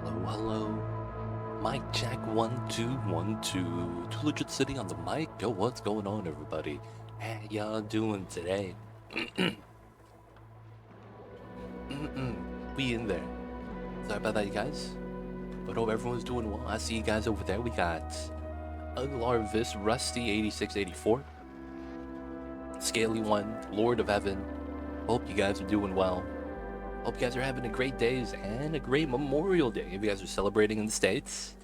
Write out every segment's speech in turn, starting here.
Hello, hello. Mic check 1 2 1 2. Too legit sitting on the mic. Yo, what's going on, everybody? How y'all doing today? We in there. Sorry about that, you guys. But hope everyone's doing well. I see you guys over there. We got Uglarvis, Rusty 8684, Scaly One, Lord of Heaven. Hope you guys are doing well. Hope you guys are having a great days and a great Memorial Day. If you guys are celebrating in the States,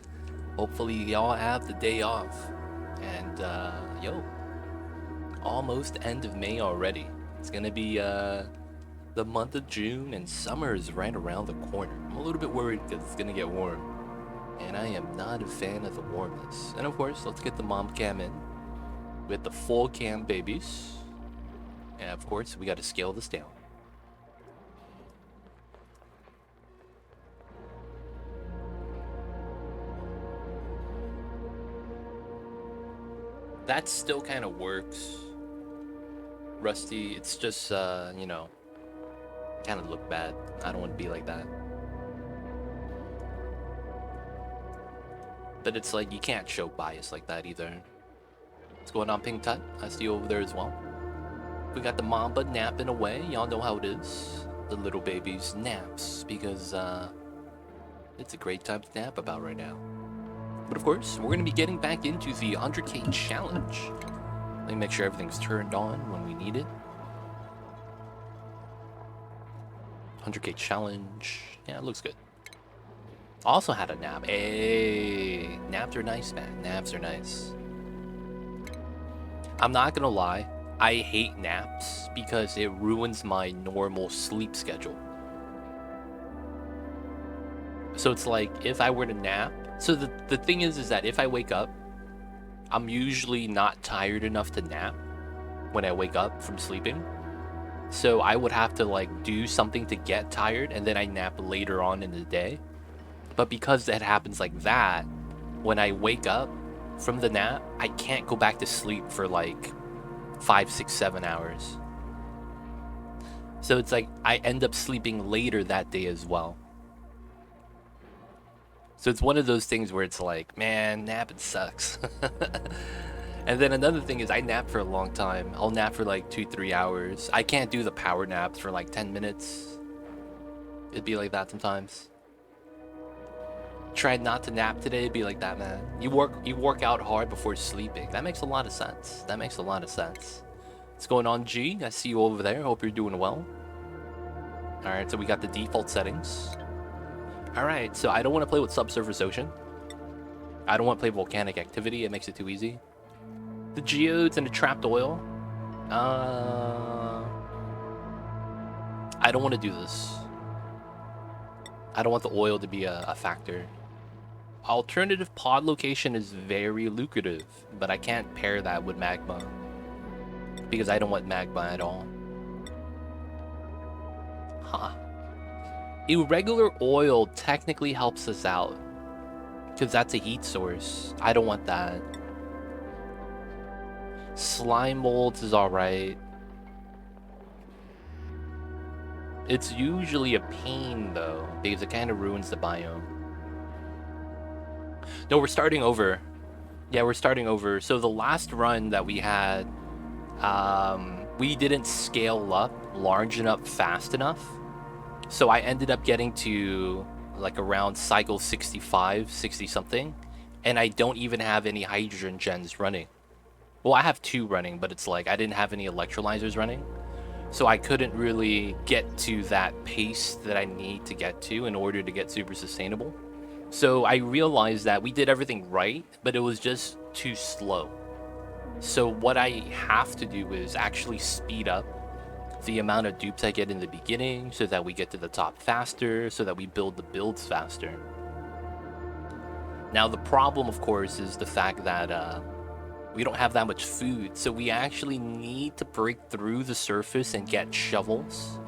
hopefully y'all have the day off. And yo, almost end of May already. It's gonna be the month of June, and summer is right around the corner. I'm a little bit worried because it's gonna get warm, and I am not a fan of the warmness. And of course, let's get the mom cam in with the full cam babies. And of course, we got to scale this down. That still kind of works, Rusty. It's just, you know, kind of look bad. I don't want to be like that. But it's like, you can't show bias like that either. What's going on, Pink Tut? I see you over there as well. We got the Mamba napping away. Y'all know how it is. The little baby's naps, because, it's a great time to nap about right now. But of course, we're going to be getting back into the 100k challenge. Let me make sure everything's turned on when we need it. 100k challenge. Yeah, it looks good. Also had a nap. Hey, naps are nice, man. Naps are nice. I'm not going to lie. I hate naps because it ruins my normal sleep schedule. So it's like, if I were to nap, so the thing is that if I wake up, I'm usually not tired enough to nap when I wake up from sleeping. So I would have to like do something to get tired, and then I nap later on in the day. But because that happens like that, when I wake up from the nap, I can't go back to sleep for like 5, 6, 7 hours. So it's like I end up sleeping later that day as well. So it's one of those things where it's like, man, napping sucks. And then another thing is I nap for a long time. I'll nap for like 2-3 hours. I can't do the power naps for like 10 minutes. It'd be like that sometimes. Tried not to nap today, it'd be like that, man. You work out hard before sleeping. That makes a lot of sense. That makes a lot of sense. What's going on, G? I see you over there. Hope you're doing well. Alright, so we got the default settings. Alright, so I don't want to play with Subsurface Ocean. I don't want to play Volcanic Activity. It makes it too easy. The Geodes and the Trapped Oil. I don't want to do this. I don't want the oil to be a factor. Alternative pod location is very lucrative, but I can't pair that with magma, because I don't want magma at all. Huh. Irregular oil technically helps us out, because that's a heat source. I don't want that. Slime molds is alright. It's usually a pain though, because it kind of ruins the biome. No, we're starting over. Yeah, we're starting over. So the last run that we had, we didn't scale up large enough fast enough. So I ended up getting to like around cycle 65, 60 something, and I don't even have any hydrogen gens running. Well, I have 2 running, but it's like I didn't have any electrolyzers running. So I couldn't really get to that pace that I need to get to in order to get super sustainable. So I realized that we did everything right, but it was just too slow. So what I have to do is actually speed up the amount of dupes I get in the beginning so that we get to the top faster, so that we build the builds faster. Now the problem, of course, is the fact that we don't have that much food, so we actually need to break through the surface and get shovels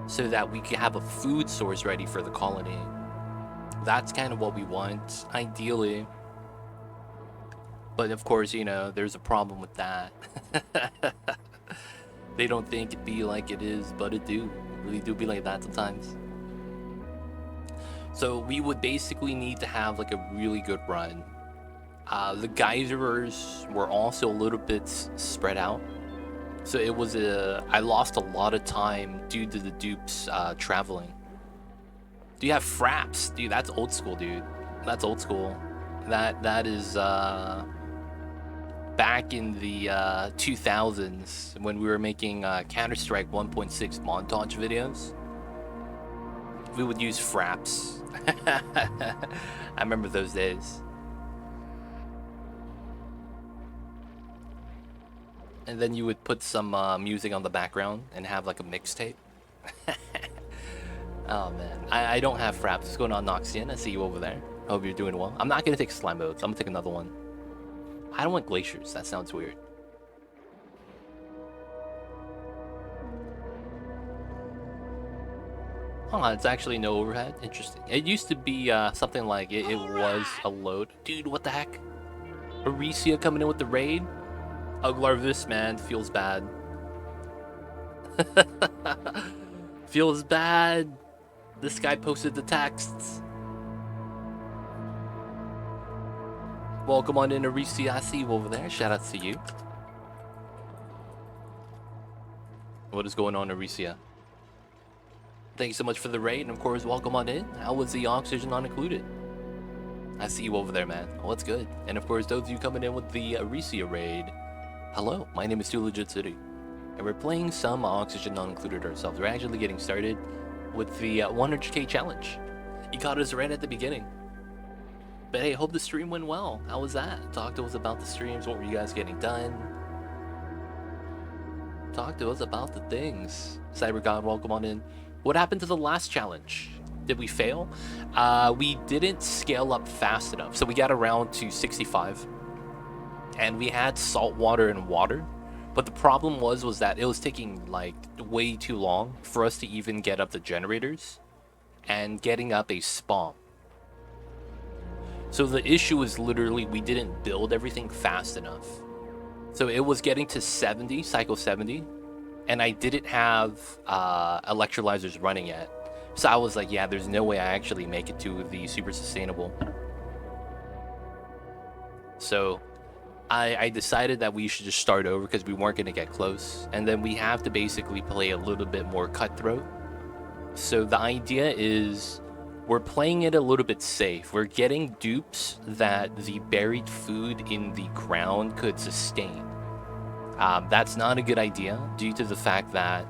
so that we can have a food source ready for the colony. That's kind of what we want, ideally. But of course, you know, there's a problem with that. They don't think it be like it is, but it do. It really do be like that sometimes. So we would basically need to have like a really good run. The geysers were also a little bit spread out. So it was I lost a lot of time due to the dupes traveling. Do you have fraps? Dude, that's old school, dude. That's old school. That is back in the 2000s when we were making Counter-Strike 1.6 montage videos. We would use fraps. I remember those days. And then you would put some music on the background and have like a mixtape. Oh man, I don't have fraps. What's going on, Noxian? I see you over there. Hope you're doing well. I'm not gonna take slime modes. I'm gonna take another one. I don't want glaciers. That sounds weird. Oh, it's actually no overhead. Interesting. It used to be something like it was a load. Dude, what the heck? Aricia coming in with the raid? Uglarvis, man, feels bad. Feels bad. This guy posted the texts. Welcome on in, Aricia. I see you over there. Shout out to you. What is going on, Aricia? Thank you so much for the raid, and of course, welcome on in. How was the oxygen not included? I see you over there, man. Well, that's good. And of course, those of you coming in with the Aricia raid, hello, my name is Too Legit City, and we're playing some oxygen not included ourselves. We're actually getting started with the 100k challenge. You caught us right at the beginning. But hey, hope the stream went well. How was that? Talk to us about the streams. What were you guys getting done? Talk to us about the things. CyberGod, welcome on in. What happened to the last challenge? Did we fail? We didn't scale up fast enough. So we got around to 65. And we had salt water and water. But the problem was that it was taking like way too long for us to even get up the generators and getting up a spawn. So the issue was literally we didn't build everything fast enough. So it was getting to 70, cycle 70, and I didn't have electrolyzers running yet. So I was like, yeah, there's no way I actually make it to the super sustainable. So I decided that we should just start over because we weren't going to get close. And then we have to basically play a little bit more cutthroat. So the idea is we're playing it a little bit safe. We're getting dupes that the buried food in the ground could sustain. That's not a good idea due to the fact that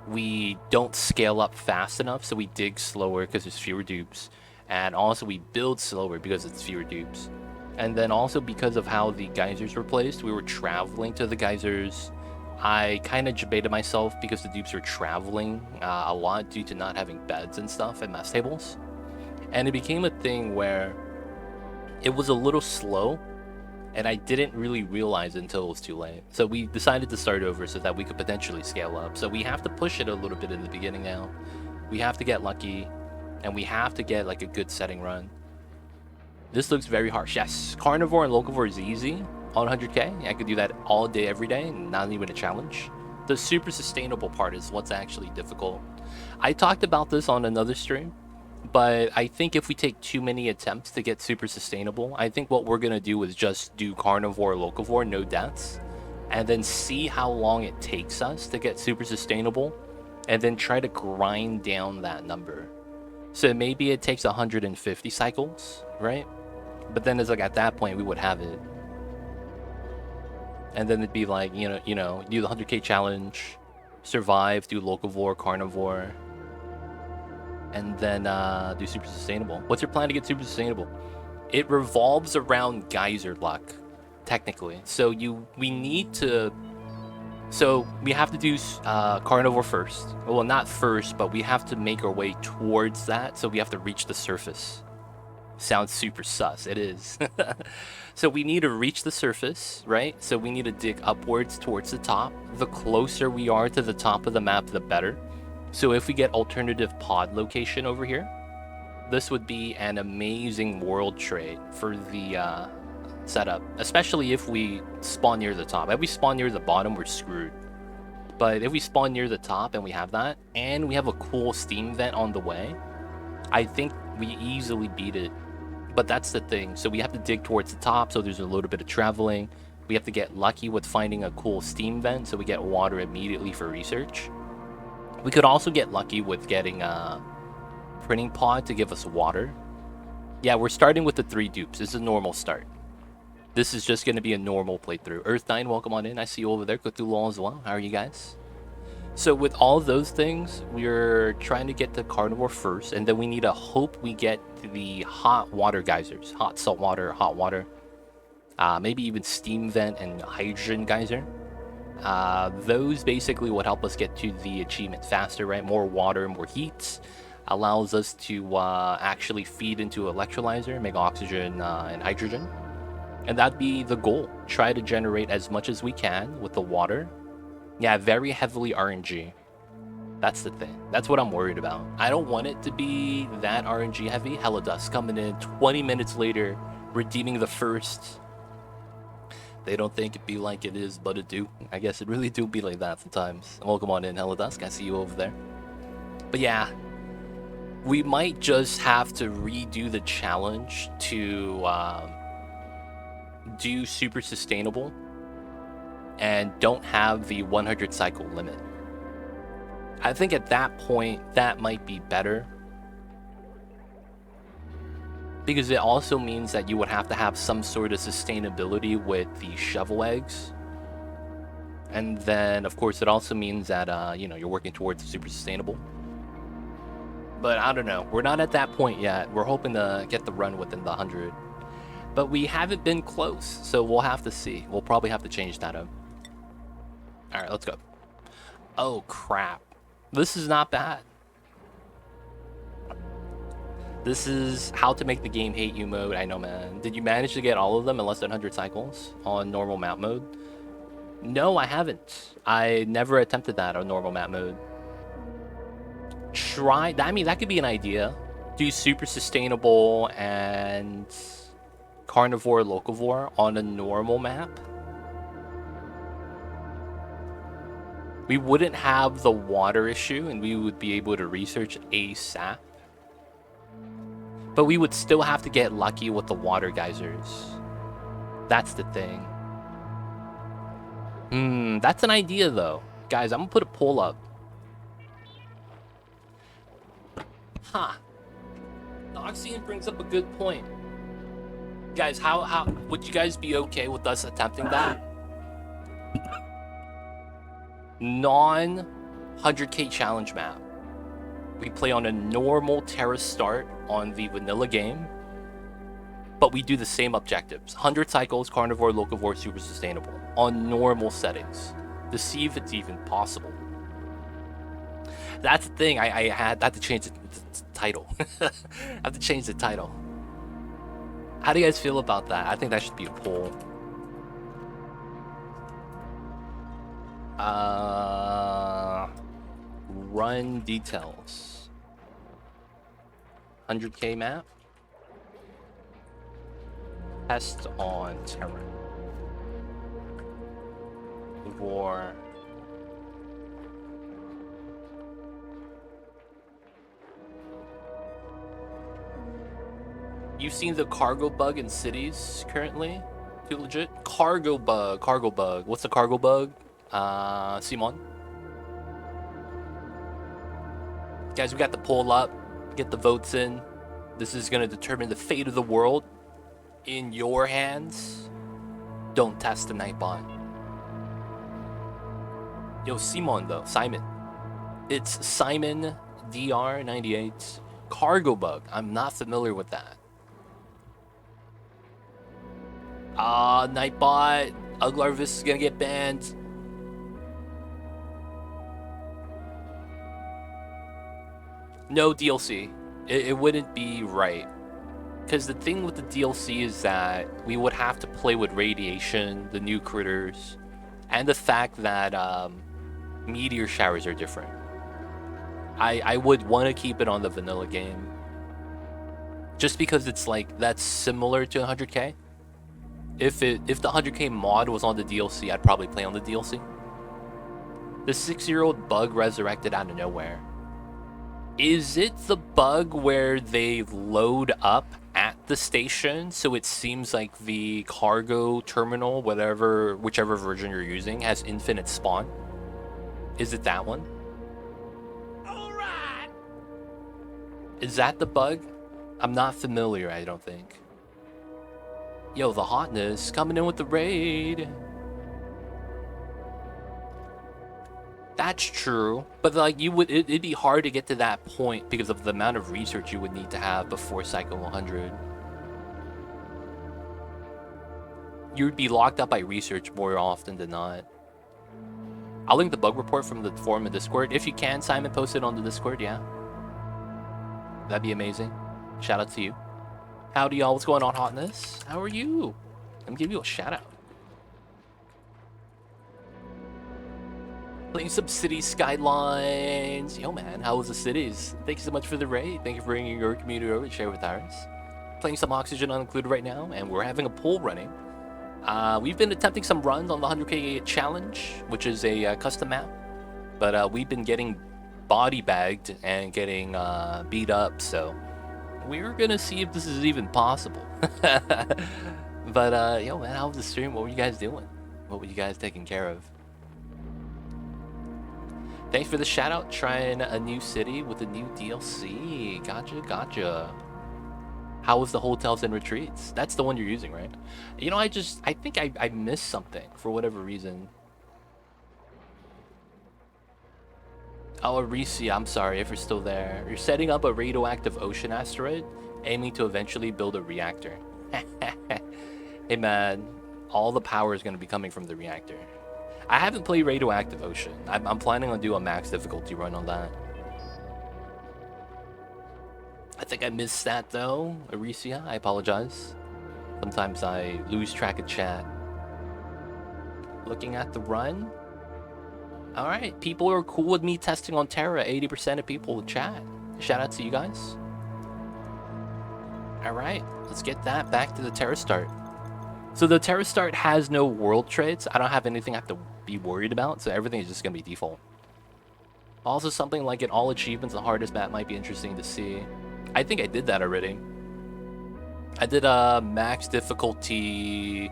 we don't scale up fast enough. So we dig slower because there's fewer dupes. And also we build slower because it's fewer dupes. And then also because of how the geysers were placed, we were traveling to the geysers. I kind of debated myself because the dupes were traveling a lot due to not having beds and stuff and mess tables. And it became a thing where it was a little slow and I didn't really realize it until it was too late. So we decided to start over so that we could potentially scale up. So we have to push it a little bit in the beginning now. We have to get lucky and we have to get like a good setting run. This looks very harsh. Yes, Carnivore and Locavore is easy on 100k. I could do that all day, every day, not even a challenge. The super sustainable part is what's actually difficult. I talked about this on another stream, but I think if we take too many attempts to get super sustainable, I think what we're going to do is just do Carnivore, Locavore, no deaths, and then see how long it takes us to get super sustainable, and then try to grind down that number. So maybe it takes 150 cycles, right? But then it's like at that point we would have it. And then it'd be like, you know, do the 100k challenge, survive, do Locavore, Carnivore, and then do super sustainable. What's your plan to get super sustainable? It revolves around geyser luck, technically. So we need to. So we have to do Carnivore first. Well, not first, but we have to make our way towards that. So we have to reach the surface. Sounds super sus. It is. So we need to reach the surface, right? So we need to dig upwards towards the top. The closer we are to the top of the map, the better. So if we get alternative pod location over here, this would be an amazing world trait for the setup, especially if we spawn near the top. If we spawn near the bottom, we're screwed. But if we spawn near the top and we have that, and we have a cool steam vent on the way, I think we easily beat it. But that's the thing. So we have to dig towards the top, so there's a little bit of traveling. We have to get lucky with finding a cool steam vent, so we get water immediately for research. We could also get lucky with getting a printing pod to give us water. Yeah, we're starting with the 3 dupes. This is a normal start. This is just going to be a normal playthrough. Earth9, welcome on in. I see you over there. Cthulhu as well. How are you guys? So with all of those things, we're trying to get to Carnivore first, and then we need to hope we get the hot water geysers. Hot salt water, hot water. Maybe even steam vent and hydrogen geyser. Those basically would help us get to the achievement faster, right? More water, more heat. Allows us to actually feed into electrolyzer, make oxygen and hydrogen. And that'd be the goal. Try to generate as much as we can with the water. Yeah, very heavily RNG. That's the thing. That's what I'm worried about. I don't want it to be that RNG heavy. Hella Dust coming in 20 minutes later, redeeming the first. They don't think it be like it is, but it do. I guess it really do be like that sometimes. Welcome on in, Hella Dusk. I see you over there. But yeah, we might just have to redo the challenge to do super sustainable and don't have the 100 cycle limit. I think at that point, that might be better. Because it also means that you would have to have some sort of sustainability with the shovel eggs. And then, of course, it also means that, you know, you're working towards super sustainable. But I don't know. We're not at that point yet. We're hoping to get the run within the 100. But we haven't been close, so we'll have to see. We'll probably have to change that up. All right, let's go. Oh, crap. This is not bad. This is how to make the game hate you mode. I know, man. Did you manage to get all of them in less than 100 cycles on normal map mode? No, I haven't. I never attempted that on normal map mode. Try, I mean, that could be an idea. Do super sustainable and Carnivore Locavore on a normal map. We wouldn't have the water issue and we would be able to research ASAP. But we would still have to get lucky with the water geysers. That's the thing. That's an idea though. Guys, I'm gonna put a poll up. Huh. Noxian brings up a good point. Guys, how would you guys be okay with us attempting that? Non 100k challenge map. We play on a normal terrace start on the vanilla game, but we do the same objectives. 100 cycles, Carnivore, Locavore, super sustainable on normal settings to see if it's even possible. That's the thing. I had to change the title. I have to change the title. How do you guys feel about that? I think that should be a poll. Run details. 100k map. Test on terrain. War. You've seen the cargo bug in cities currently? Too legit? Cargo bug. What's the cargo bug? Simon? Guys, we got the poll up. Get the votes in. This is going to determine the fate of the world in your hands. Don't test the Nightbot. Yo, Simon though. Simon. It's Simon DR98. Cargo bug. I'm not familiar with that. Nightbot. Uglarvis is gonna get banned. No DLC. It wouldn't be right. Because the thing with the DLC is that we would have to play with radiation, the new critters, and the fact that meteor showers are different. I would want to keep it on the vanilla game. Just because it's like, that's similar to 100k. If the 100k mod was on the DLC, I'd probably play on the DLC. The 6-year-old bug resurrected out of nowhere. Is it the bug where they load up at the station, so it seems like the cargo terminal, whichever version you're using, has infinite spawn? Is it that one? All right. Is that the bug? I'm not familiar, I don't think. Yo, the hotness coming in with the raid. That's true, but like it'd be hard to get to that point because of the amount of research you would need to have before Psycho 100. You'd be locked up by research more often than not. I'll link the bug report from the forum in Discord. If you can, Simon, post it on the Discord, yeah. That'd be amazing. Shout out to you. Howdy, y'all. What's going on, hotness? How are you? Let me give you a shout out. Playing some city skylines. Yo, man, how was the cities? Thank you so much for the raid. Thank you for bringing your community over to share with ours. Playing some Oxygen Unincluded right now, and we're having a poll running. We've been attempting some runs on the 100k challenge, which is a custom map, but we've been getting body bagged and getting beat up, so we're gonna see if this is even possible. But yo, man, how was the stream? What were you guys doing? What were you guys taking care of? Thanks for the shout out. Trying a new city with a new DLC. Gotcha. How was the hotels and retreats? That's the one you're using, right? You know, I think I missed something for whatever reason. Oh, Arisia, I'm sorry if you're still there. You're setting up a radioactive ocean asteroid, aiming to eventually build a reactor. Hey man, all the power is going to be coming from the reactor. I haven't played Radioactive Ocean. I'm planning on doing a max difficulty run on that. I think I missed that though, Arisia. I apologize. Sometimes I lose track of chat. Looking at the run. Alright, people are cool with me testing on Terra. 80% of people will chat. Shout out to you guys. Alright, let's get that back to the Terra start. So the Terra start has no world traits. I don't have anything I have to be worried about, so everything is just going to be default. Also, something like an all achievements, the hardest map might be interesting to see. I think I did that already. I did a max difficulty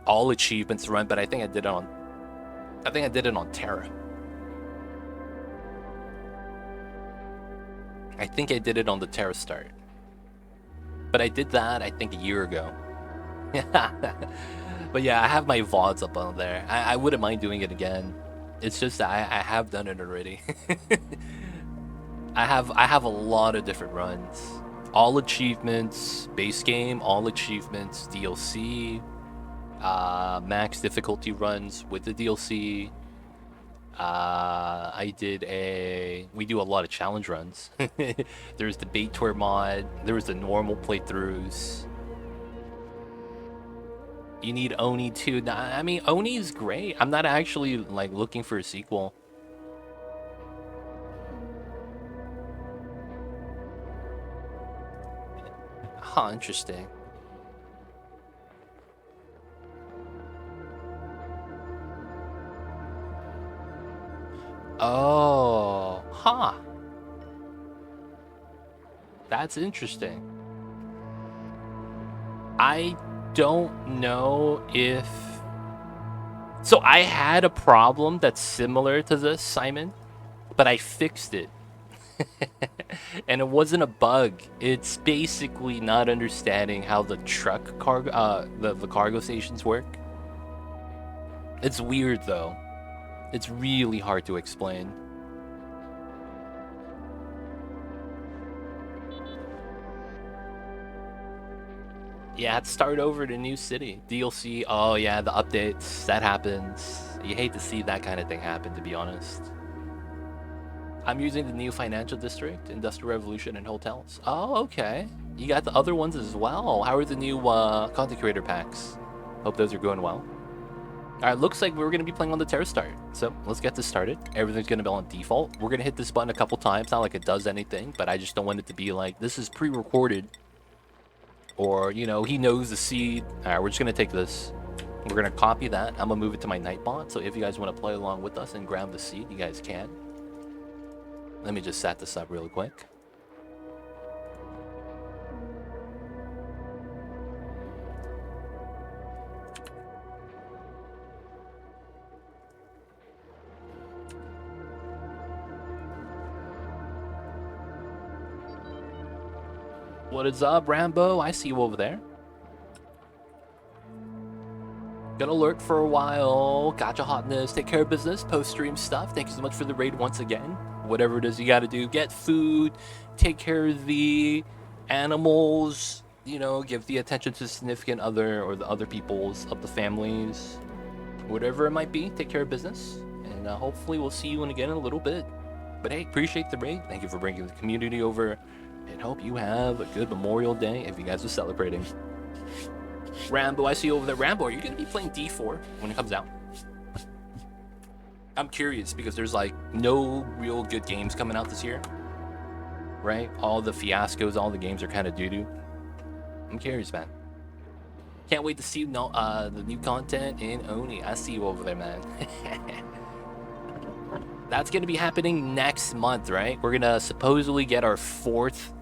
all achievements run, but I think I did it on Terra. I think I did it on the Terra start. But I did that, I think, a year ago. But yeah, I have my VODs up on there. I wouldn't mind doing it again. It's just that I have done it already. I have a lot of different runs. All achievements, base game, all achievements, DLC, max difficulty runs with the DLC. We do a lot of challenge runs. There's the bait tour mod, there was the normal playthroughs. You need Oni too. I mean, Oni's great. I'm not actually like looking for a sequel. Huh, interesting. Oh, huh. That's interesting. I don't know if... So I had a problem that's similar to this, Simon, but I fixed it. And it wasn't a bug. It's basically not understanding how the truck cargo, the cargo stations work. It's weird though. It's really hard to explain. Yeah, let's start over to new city. DLC, oh yeah, the updates, that happens. You hate to see that kind of thing happen, to be honest. I'm using the new financial district, Industrial Revolution, and hotels. Oh, okay. You got the other ones as well. How are the new content creator packs? Hope those are going well. Alright, looks like we're going to be playing on the Terra start. So, let's get this started. Everything's going to be on default. We're going to hit this button a couple times. Not like it does anything, but I just don't want it to be like, this is pre-recorded. Or, you know, he knows the seed. Alright, we're just going to take this. We're going to copy that. I'm going to move it to my Nightbot. So if you guys want to play along with us and grab the seed, you guys can. Let me just set this up real quick. What is up, Rambo? I see you over there. Gonna lurk for a while. Gotcha hotness. Take care of business. Post-stream stuff. Thank you so much for the raid once again. Whatever it is you gotta do. Get food. Take care of the animals. You know, give the attention to the significant other or the other peoples of the families. Whatever it might be. Take care of business. And hopefully we'll see you again in a little bit. But hey, appreciate the raid. Thank you for bringing the community over. And hope you have a good Memorial Day if you guys are celebrating. Rambo, I see you over there. Rambo, are you going to be playing D4 when it comes out? I'm curious because there's like no real good games coming out this year. Right? All the fiascos, all the games are kind of doo-doo. I'm curious, man. Can't wait to see the new content in Oni. I see you over there, man. That's going to be happening next month, right? We're going to supposedly get our 4th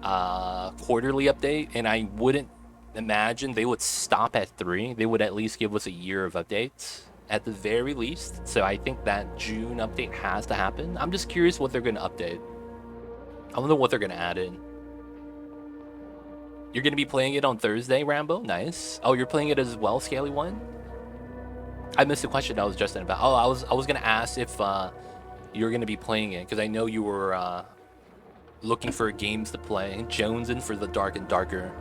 quarterly update, and I wouldn't imagine they would stop at 3. They would at least give us a year of updates at the very least. So I think that June update has to happen. I'm just curious what they're going to update. I wonder what they're going to add in. You're going to be playing it on Thursday, Rambo? Nice. Oh, you're playing it as well, Scaly One? I missed the question I was just about. Oh, I was going to ask if you're going to be playing it, because I know you were looking for games to play. Jonesing for the Dark and Darker.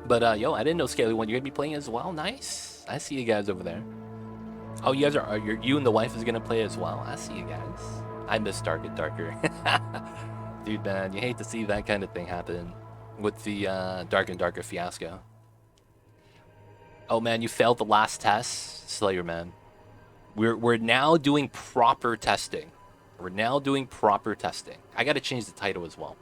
But yo, I didn't know Scaly One. You're going to be playing as well? Nice. I see you guys over there. Oh, you guys are you and the wife is going to play as well. I see you guys. I miss Dark and Darker. Dude, man, you hate to see that kind of thing happen with the Dark and Darker fiasco. Oh, man, you failed the last test? Slayer, man. We're now doing proper testing. We're now doing proper testing. I got to change the title as well.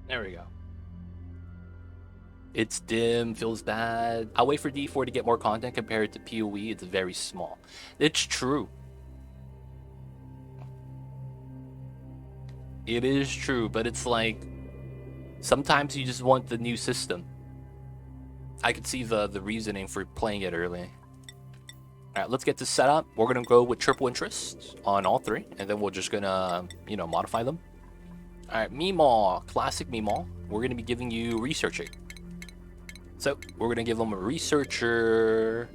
There we go. It's dim, feels bad. I'll wait for D4 to get more content compared to PoE. It's very small. It's true. It is true, but it's like sometimes you just want the new system. I could see the reasoning for playing it early. All right, let's get this set up. We're gonna go with triple interest on all 3, and then we're just gonna, you know, modify them. All right, Meemaw, classic Meemaw. We're gonna be giving you researching. So we're gonna give them a researcher.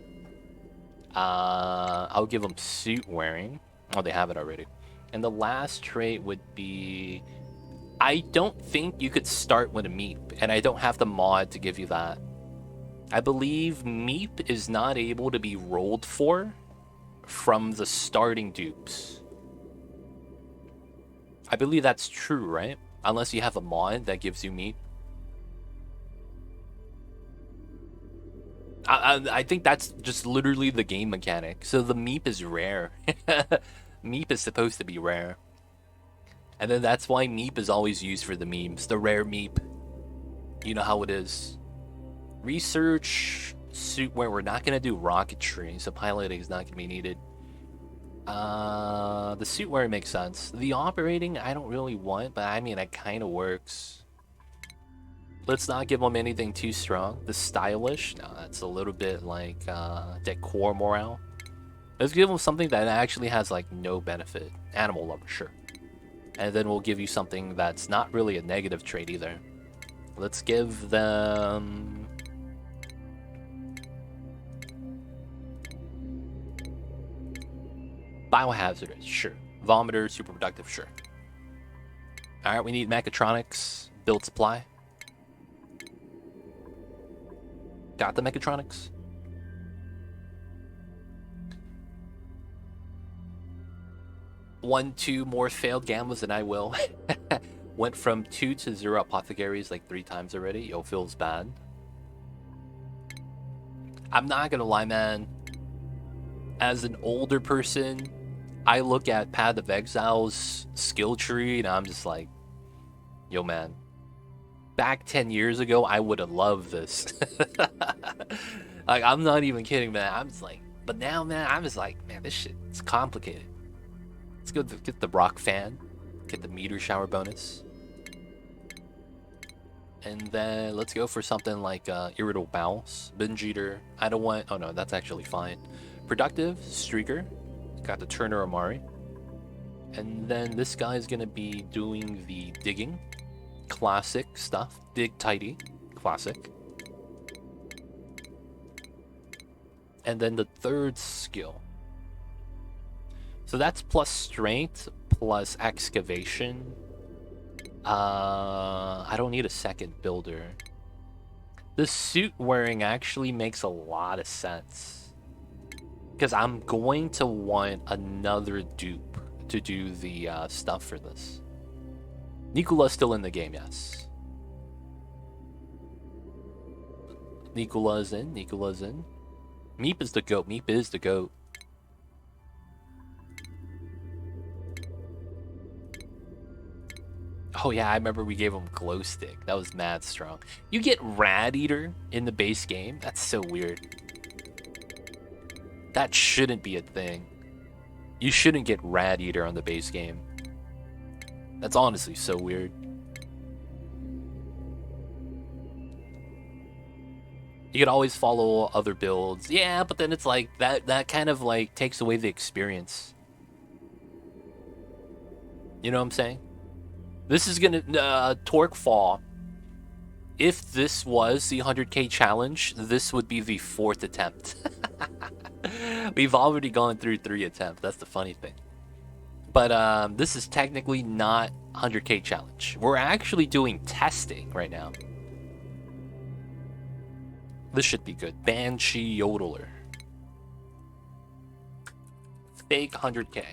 I'll give them suit wearing. Oh, they have it already. And the last trait would be, I don't think you could start with a meep, and I don't have the mod to give you that. I believe meep is not able to be rolled for from the starting dupes. I believe that's true, right? Unless you have a mod that gives you meep. I think that's just literally the game mechanic. So the meep is rare. Meep is supposed to be rare. And then that's why meep is always used for the memes. The rare meep. You know how it is. Research, suit where we're not going to do rocketry, so piloting is not going to be needed. The suit wear makes sense. The operating, I don't really want, but I mean, it kind of works. Let's not give them anything too strong. The stylish, no, that's a little bit like decor morale. Let's give them something that actually has like no benefit. Animal lover, sure. And then we'll give you something that's not really a negative trait either. Let's give them... Biohazardous, sure. Vomiter, super productive, sure. Alright, we need mechatronics, build supply. Got the mechatronics? One, two more failed gammas than I will. Went from 2 to 0 apothecaries like 3 times already. Yo, feels bad. I'm not gonna lie, man. as an older person, I look at Path of Exile's skill tree and I'm just like, yo, man, back 10 years ago, I would have loved this. Like, I'm not even kidding, man. I'm just like, but now, man, I'm just like, man, this shit is complicated. Let's go get the rock fan, get the meteor shower bonus. And then let's go for something like irritable bowels, binge eater. I don't want. Oh no, that's actually fine. Productive streaker, got the Turner Amari, and then this guy's gonna be doing the digging, classic stuff. Dig tidy, classic. And then the third skill. So that's plus strength plus excavation. I don't need a second builder. The suit wearing actually makes a lot of sense. Because I'm going to want another dupe to do the stuff for this. Nicola's still in the game, yes. Nicola's in. Meep is the goat. Oh yeah, I remember we gave him glow stick. That was mad strong. You get Rad Eater in the base game? That's so weird. That shouldn't be a thing. You shouldn't get Rad Eater on the base game. That's honestly so weird. You could always follow other builds. Yeah, but then it's like that kind of like takes away the experience. You know what I'm saying? This is gonna torque fall. If this was the 100k challenge, this would be the 4th attempt. We've already gone through 3 attempts. That's the funny thing. But this is technically not 100k challenge. We're actually doing testing right now. This should be good. Banshee Yodeler. Fake 100k.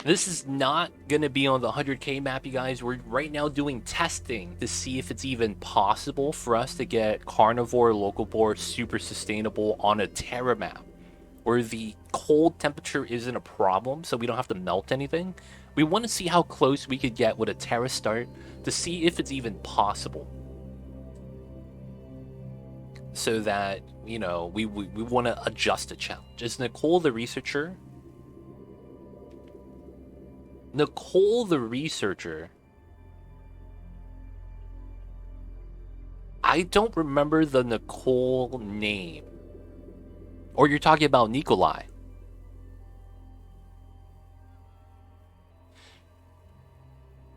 This is not going to be on the 100k map, you guys. We're right now doing testing to see if it's even possible for us to get Carnivore Locavore super sustainable on a Terra map, where the cold temperature isn't a problem, so we don't have to melt anything. We want to see how close we could get with a Terra start to see if it's even possible. So that, you know, we want to adjust the challenge. Is Nicole the researcher? Nicole the researcher. I don't remember the Nicole name. Or you're talking about Nikolai.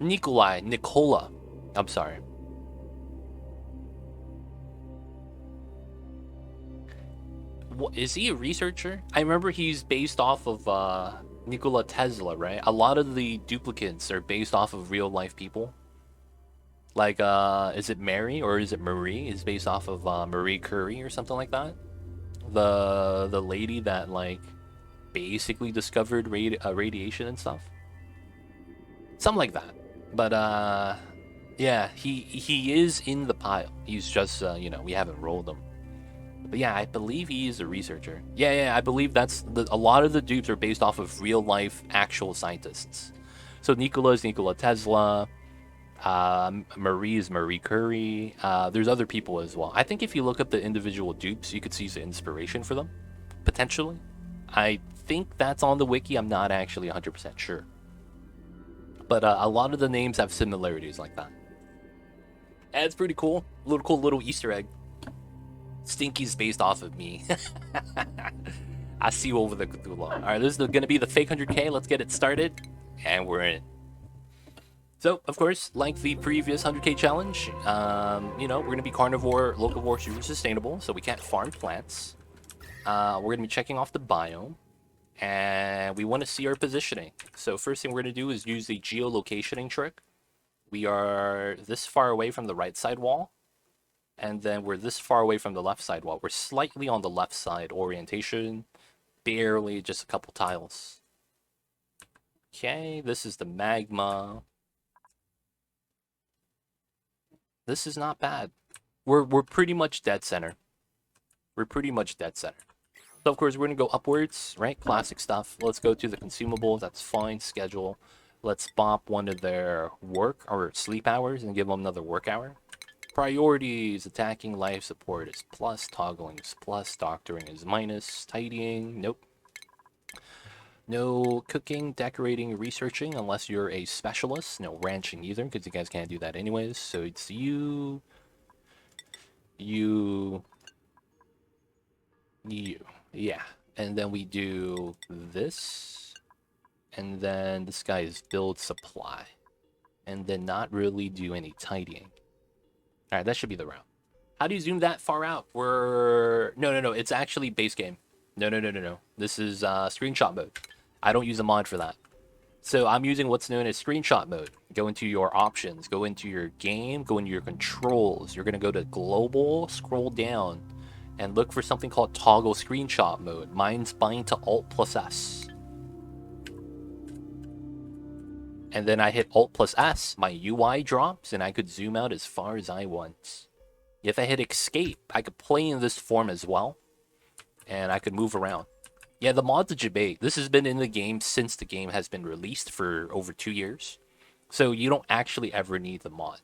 Nicola. I'm sorry. What, is he a researcher? I remember he's based off of Nikola Tesla, right? A lot of the duplicates are based off of real life people. Like, is it Mary or is it Marie? Is based off of Marie Curie or something like that. The lady that like basically discovered radiation and stuff. Something like that. But yeah, he is in the pile. He's just you know, we haven't rolled him. But yeah, I believe he is a researcher. Yeah, I believe that's a lot of the dupes are based off of real life actual scientists. So Nikola is Nikola Tesla. Marie is Marie Curie. There's other people as well. I think if you look up the individual dupes, you could see the inspiration for them, potentially. I think that's on the wiki. I'm not actually 100% sure. But a lot of the names have similarities like that. And it's pretty cool. Cool little Easter egg. Stinky's based off of me. I see you over the Cthulhu. Alright, this is going to be the fake 100k. Let's get it started. And we're in. So, of course, like the previous 100k challenge, you know, we're going to be Carnivore, Locavore, super sustainable, so we can't farm plants. We're going to be checking off the biome. And we want to see our positioning. So first thing we're going to do is use the geolocationing trick. We are this far away from the right side wall. And then we're this far away from the left side wall. We're slightly on the left side orientation. Barely, just a couple tiles. Okay, this is the magma. This is not bad. We're pretty much dead center. We're pretty much dead center. So of course we're gonna go upwards, right? Classic stuff. Let's go to the consumables. That's fine. Schedule. Let's bop one of their work or sleep hours and give them another work hour. Priorities: attacking life support is plus, toggling is plus, doctoring is minus, tidying, nope. No cooking, decorating, researching unless you're a specialist. No ranching either, because you guys can't do that anyways. So it's you, you, you. Yeah. And then we do this. And then this guy is build supply. And then not really do any tidying. All right, that should be the route. How do you zoom that far out? No. It's actually base game. No. This is screenshot mode. I don't use a mod for that. So I'm using what's known as screenshot mode. Go into your options, go into your game, go into your controls. You're gonna go to global, scroll down, and look for something called toggle screenshot mode. Mine's bind to Alt plus S. And then I hit Alt plus S, my UI drops, and I could zoom out as far as I want. If I hit escape, I could play in this form as well, and I could move around. Yeah, the mod's a debate. This has been in the game since the game has been released for over 2 years. So you don't actually ever need the mod.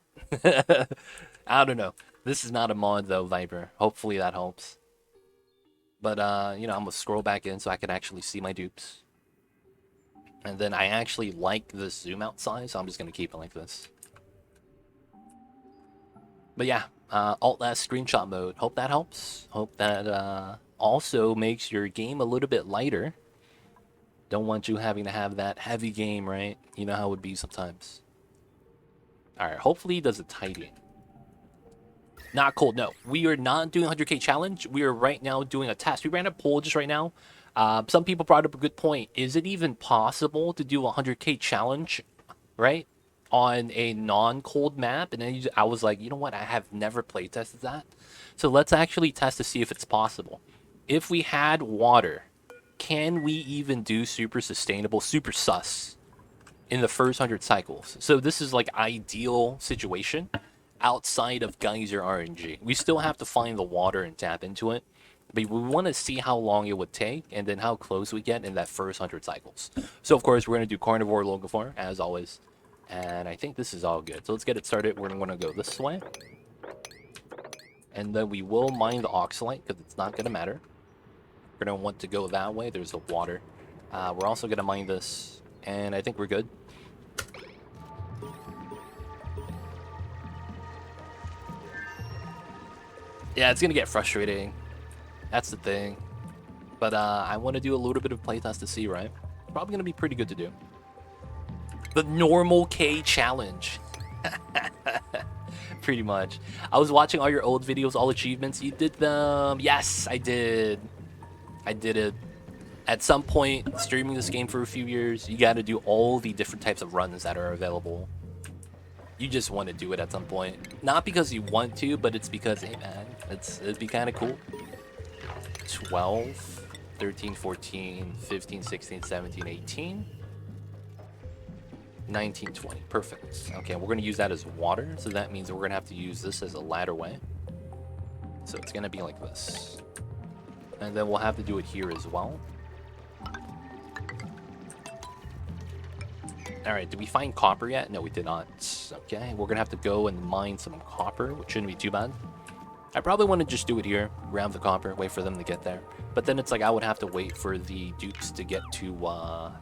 I don't know. This is not a mod though, Viper. Hopefully that helps. But, I'm going to scroll back in so I can actually see my dupes. And then I actually like this zoom out size, so I'm just going to keep it like this. But yeah, Alt-S screenshot mode. Hope that helps. Hope that also makes your game a little bit lighter. Don't want you having to have that heavy game, right? You know how it would be sometimes. Alright, hopefully he does a tidying. Not cold, no. We are not doing 100k challenge. We are right now doing a test. We ran a poll just right now. Some people brought up a good point. Is it even possible to do a 100k challenge, right? On a non-cold map? And then I was like, you know what? I have never play tested that. So let's actually test to see if it's possible. If we had water, can we even do super sustainable, super sus in the first 100 cycles? So this is like ideal situation outside of geyser RNG. We still have to find the water and tap into it. But we want to see how long it would take and then how close we get in that first 100 cycles. So of course we're going to do Carnivore Locavore as always. And I think this is all good. So let's get it started. We're going to go this way. And then we will mine the oxalite because it's not going to matter. We're going to want to go that way. There's the water. We're also going to mine this. And I think we're good. Yeah, it's going to get frustrating. That's the thing. But I want to do a little bit of playtest to see, right? Probably going to be pretty good to do. The normal K challenge. Pretty much. I was watching all your old videos, all achievements. You did them. Yes, I did. I did it. At some point, streaming this game for a few years, you got to do all the different types of runs that are available. You just want to do it at some point. Not because you want to, but it's because, hey man, it'd be kind of cool. 12, 13, 14, 15, 16, 17, 18, 19, 20. Perfect. Okay, we're going to use that as water, so that means we're going to have to use this as a ladder way. So it's going to be like this. And then we'll have to do it here as well. Alright, did we find copper yet? No, we did not. Okay, we're going to have to go and mine some copper, which shouldn't be too bad. I probably want to just do it here, grab the copper, wait for them to get there. But then it's like I would have to wait for the dupes to get to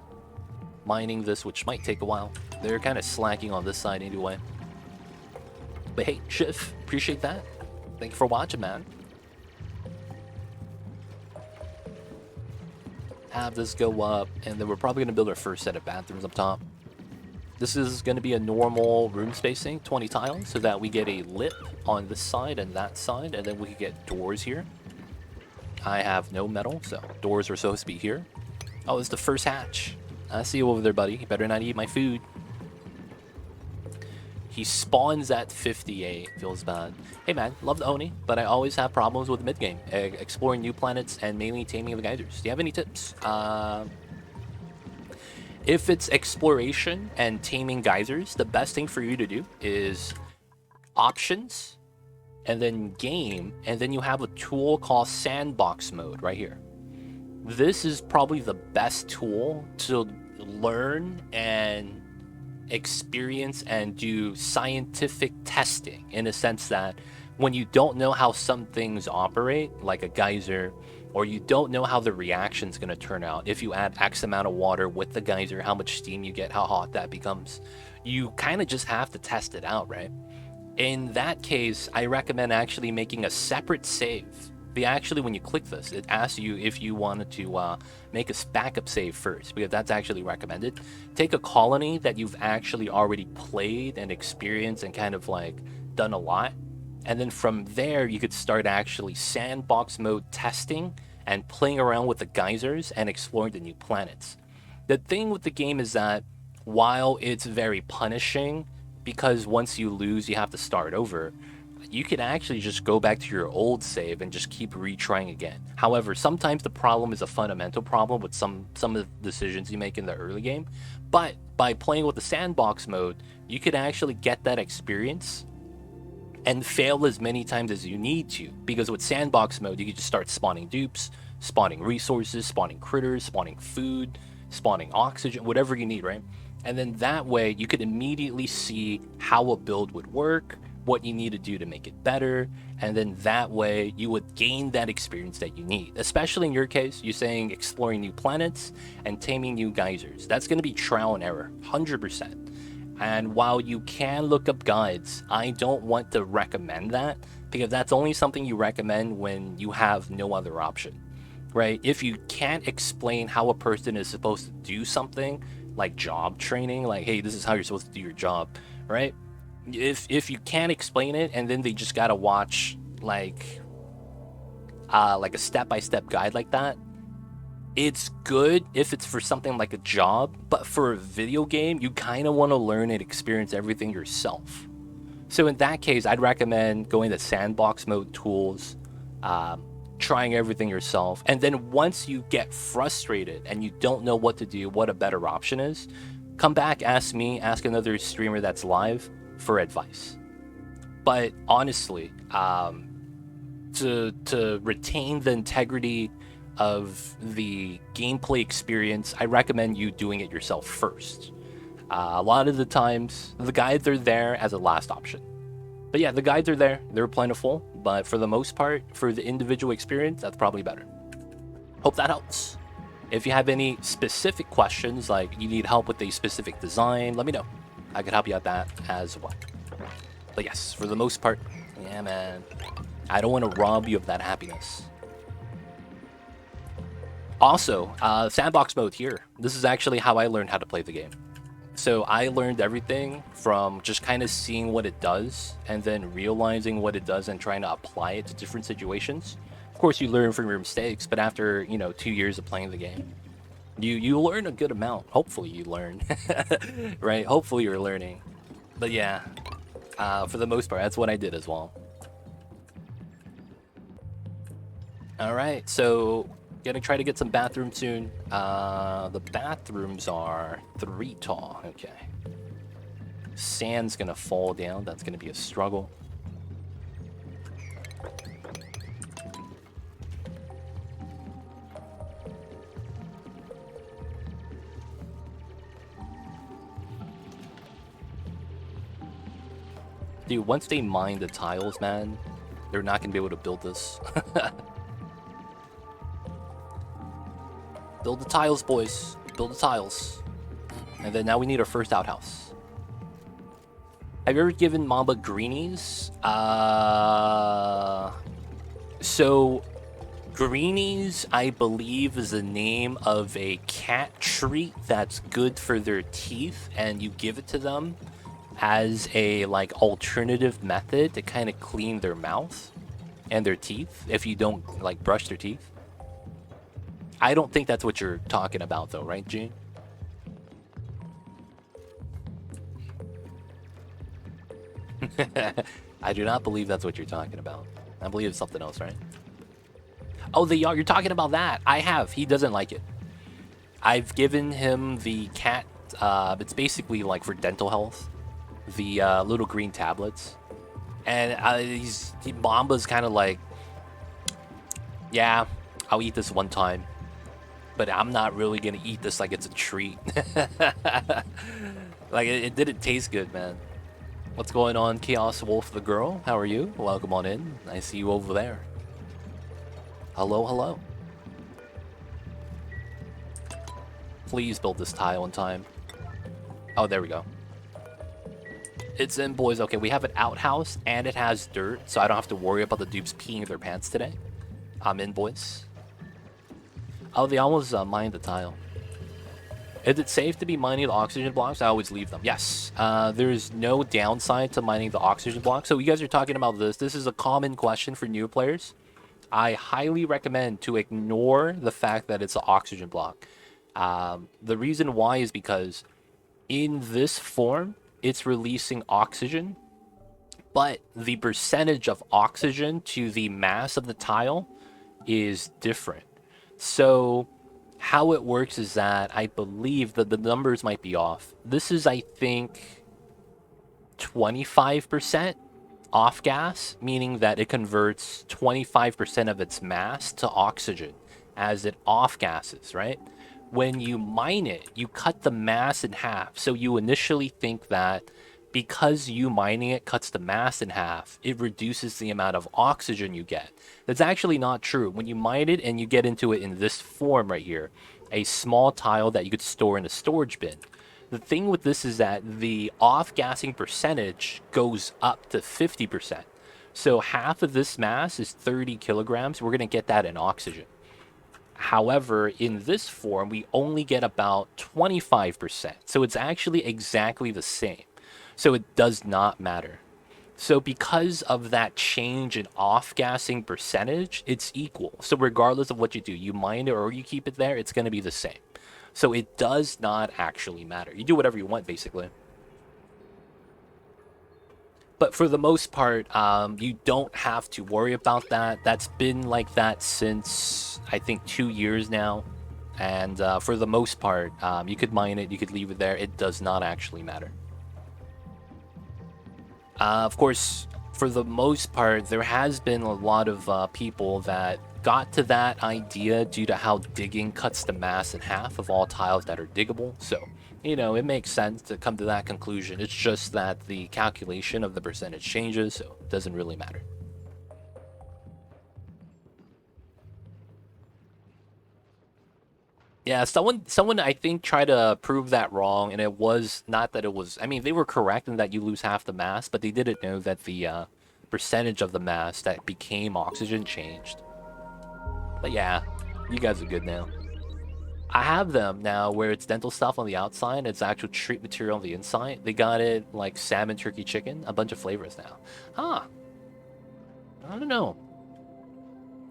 mining this, which might take a while. They're kind of slacking on this side anyway. But hey, Schiff, appreciate that. Thank you for watching, man. Have this go up, and then we're probably going to build our first set of bathrooms up top. This is going to be a normal room spacing, 20 tiles, so that we get a lip on this side and that side, and then we can get doors here. I have no metal, so doors are supposed to be here. Oh, it's the first hatch. I see you over there, buddy. You better not eat my food. He spawns at 58. Feels bad. Hey, man. Love the Oni, but I always have problems with the mid-game. Exploring new planets and mainly taming the geysers. Do you have any tips? If it's exploration and taming geysers, the best thing for you to do is options and then game, and then you have a tool called sandbox mode right here. this is probably the best tool to learn and experience and do scientific testing, in a sense that when you don't know how some things operate, like a geyser, or you don't know how the reaction's going to turn out, if you add X amount of water with the geyser, how much steam you get, how hot that becomes, you kind of just have to test it out, right? In that case, I recommend actually making a separate save. Actually, when you click this, it asks you if you wanted to make a backup save first, because that's actually recommended. Take a colony that you've actually already played and experienced and kind of like done a lot, and then from there you could start actually sandbox mode testing and playing around with the geysers and exploring the new planets. The thing with the game is that while it's very punishing, because once you lose you have to start over, you could actually just go back to your old save and just keep retrying again. However, sometimes the problem is a fundamental problem with some of the decisions you make in the early game. But by playing with the sandbox mode, you could actually get that experience and fail as many times as you need to. Because with sandbox mode, you can just start spawning dupes, spawning resources, spawning critters, spawning food, spawning oxygen, whatever you need, right? And then that way you could immediately see how a build would work, what you need to do to make it better, and then that way you would gain that experience that you need. Especially in your case, you're saying exploring new planets and taming new geysers. That's going to be trial and error, 100%. And while you can look up guides, I don't want to recommend that, because that's only something you recommend when you have no other option, right? If you can't explain how a person is supposed to do something, like job training, like, hey, this is how you're supposed to do your job, right? If you can't explain it, and then they just gotta watch like a step-by-step guide like that, it's good if it's for something like a job, but for a video game, you kind of want to learn and experience everything yourself. So in that case, I'd recommend going to sandbox mode tools, trying everything yourself, and then once you get frustrated and you don't know what to do, what a better option is, come back, ask me, ask another streamer that's live for advice. But honestly, to retain the integrity of the gameplay experience, I recommend you doing it yourself first. A lot of the times, the guides are there as a last option. But yeah, the guides are there. They're plentiful. But for the most part, for the individual experience, that's probably better. Hope that helps. If you have any specific questions, like you need help with a specific design, let me know. I could help you out that as well. But yes, for the most part, yeah, man. I don't want to rob you of that happiness. Also, sandbox mode here. This is actually how I learned how to play the game. So I learned everything from just kind of seeing what it does and then realizing what it does and trying to apply it to different situations. Of course, you learn from your mistakes, but after, 2 years of playing the game, you learn a good amount. Hopefully you learn, right? Hopefully you're learning. But yeah, for the most part, that's what I did as well. All right, so gonna try to get some bathrooms soon. The bathrooms are 3 tall. Okay. Sand's gonna fall down. That's gonna be a struggle. Dude, once they mine the tiles, man, they're not gonna be able to build this. Build the tiles, boys. Build the tiles. And then now we need our first outhouse. Have you ever given Mamba greenies? So greenies, I believe, is the name of a cat treat that's good for their teeth, and you give it to them as a alternative method to kind of clean their mouth and their teeth if you don't brush their teeth. I don't think that's what you're talking about, though, right, Gene? I do not believe that's what you're talking about. I believe it's something else, right? Oh, you're talking about that. I have. He doesn't like it. I've given him the cat. It's basically for dental health. The little green tablets. And Mamba's kind of yeah, I'll eat this one time. but I'm not really gonna eat this like it's a treat. Like, it didn't taste good, man. What's going on, Chaos Wolf the girl? How are you? Welcome on in. I see you over there. Hello, hello. Please build this tile in time. Oh, there we go. It's in, boys. Okay, we have an outhouse, and it has dirt, so I don't have to worry about the dupes peeing their pants today. I'm in, boys. Oh, they almost mined the tile. Is it safe to be mining the oxygen blocks? I always leave them. Yes. There's no downside to mining the oxygen blocks. So you guys are talking about this. This is a common question for new players. I highly recommend to ignore the fact that it's an oxygen block. The reason why is because in this form, it's releasing oxygen, but the percentage of oxygen to the mass of the tile is different. So how it works is that I believe that the numbers might be off. This is, I think, 25% off gas, meaning that it converts 25% of its mass to oxygen as it off gases, right? When you mine it, you cut the mass in half. So you initially think that because you mining it cuts the mass in half, it reduces the amount of oxygen you get. That's actually not true. When you mine it and you get into it in this form right here, a small tile that you could store in a storage bin, the thing with this is that the off-gassing percentage goes up to 50%. So half of this mass is 30 kilograms. We're going to get that in oxygen. However, in this form, we only get about 25%. So it's actually exactly the same. So it does not matter. So because of that change in off-gassing percentage, it's equal. So regardless of what you do, you mine it or you keep it there, it's going to be the same. So it does not actually matter. You do whatever you want, basically. But for the most part, you don't have to worry about that. That's been like that since, I think, 2 years now. And for the most part, you could mine it, you could leave it there. It does not actually matter. Of course, for the most part, there has been a lot of people that got to that idea due to how digging cuts the mass in half of all tiles that are diggable. So, you know, it makes sense to come to that conclusion. It's just that the calculation of the percentage changes, so it doesn't really matter. Yeah, someone I think tried to prove that wrong, and it was not that it was. I mean, they were correct in that you lose half the mass, but they didn't know that the percentage of the mass that became oxygen changed. But yeah, you guys are good now. I have them now where it's dental stuff on the outside, it's actual treat material on the inside. They got it like salmon, turkey, chicken, a bunch of flavors now. Huh. I don't know.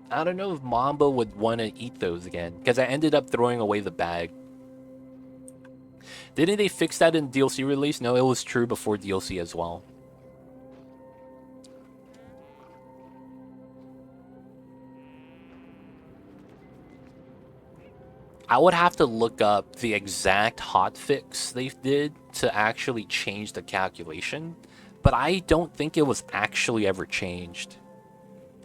I don't know if Mamba would want to eat those again, because I ended up throwing away the bag. Didn't they fix that in DLC release? No, it was true before DLC as well. I would have to look up the exact hotfix they did to actually change the calculation, but I don't think it was actually ever changed.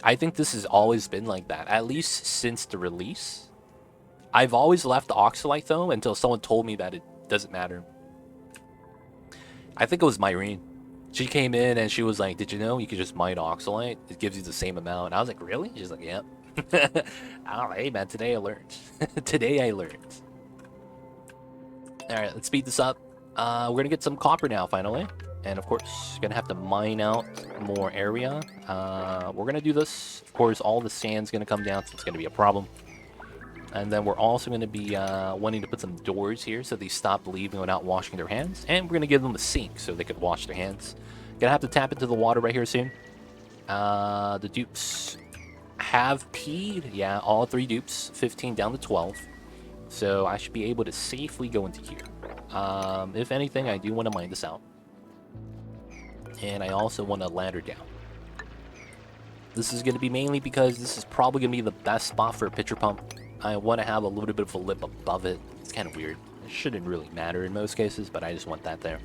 I think this has always been like that, at least since the release. I've always left the Oxalite though until someone told me that it doesn't matter. I think it was Myrene. She came in and she was like, "Did you know you could just mine Oxalite? It gives you the same amount." And I was like, "Really?" She's like, "Yep." All right, man. Today I learned. Today I learned. All right, let's speed this up. We're gonna get some copper now, finally. And of course, gonna have to mine out more area. We're gonna do this. Of course, all the sand's gonna come down, so it's gonna be a problem. And then we're also gonna be wanting to put some doors here so they stop leaving without washing their hands. And we're gonna give them a sink so they could wash their hands. Gonna have to tap into the water right here soon. The dupes have peed. Yeah, all 3 dupes, 15 down to 12. So I should be able to safely go into here. If anything, I do want to mine this out. And I also want to ladder down. This is going to be mainly because this is probably going to be the best spot for a pitcher pump. I want to have a little bit of a lip above it. It's kind of weird. It shouldn't really matter in most cases, but I just want that there.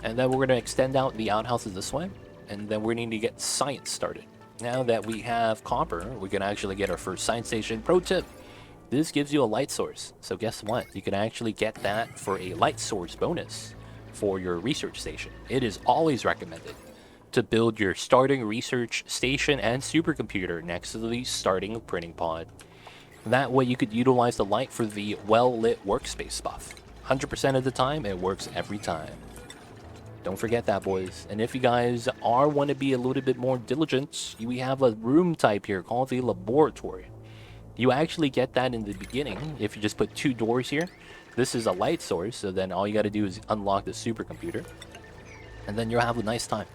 And then we're going to extend out the outhouses this way. And then we're going to get science started. Now that we have copper, we can actually get our first science station. Pro tip, this gives you a light source. So guess what? You can actually get that for a light source bonus for your research station. It is always recommended to build your starting research station and supercomputer next to the starting printing pod. That way you could utilize the light for the well-lit workspace buff. 100% of the time, it works every time. Don't forget that, boys. And if you guys want to be a little bit more diligent, we have a room type here called the laboratory. You actually get that in the beginning if you just put 2 doors here. This is a light source, so then all you got to do is unlock the supercomputer, and then you'll have a nice time.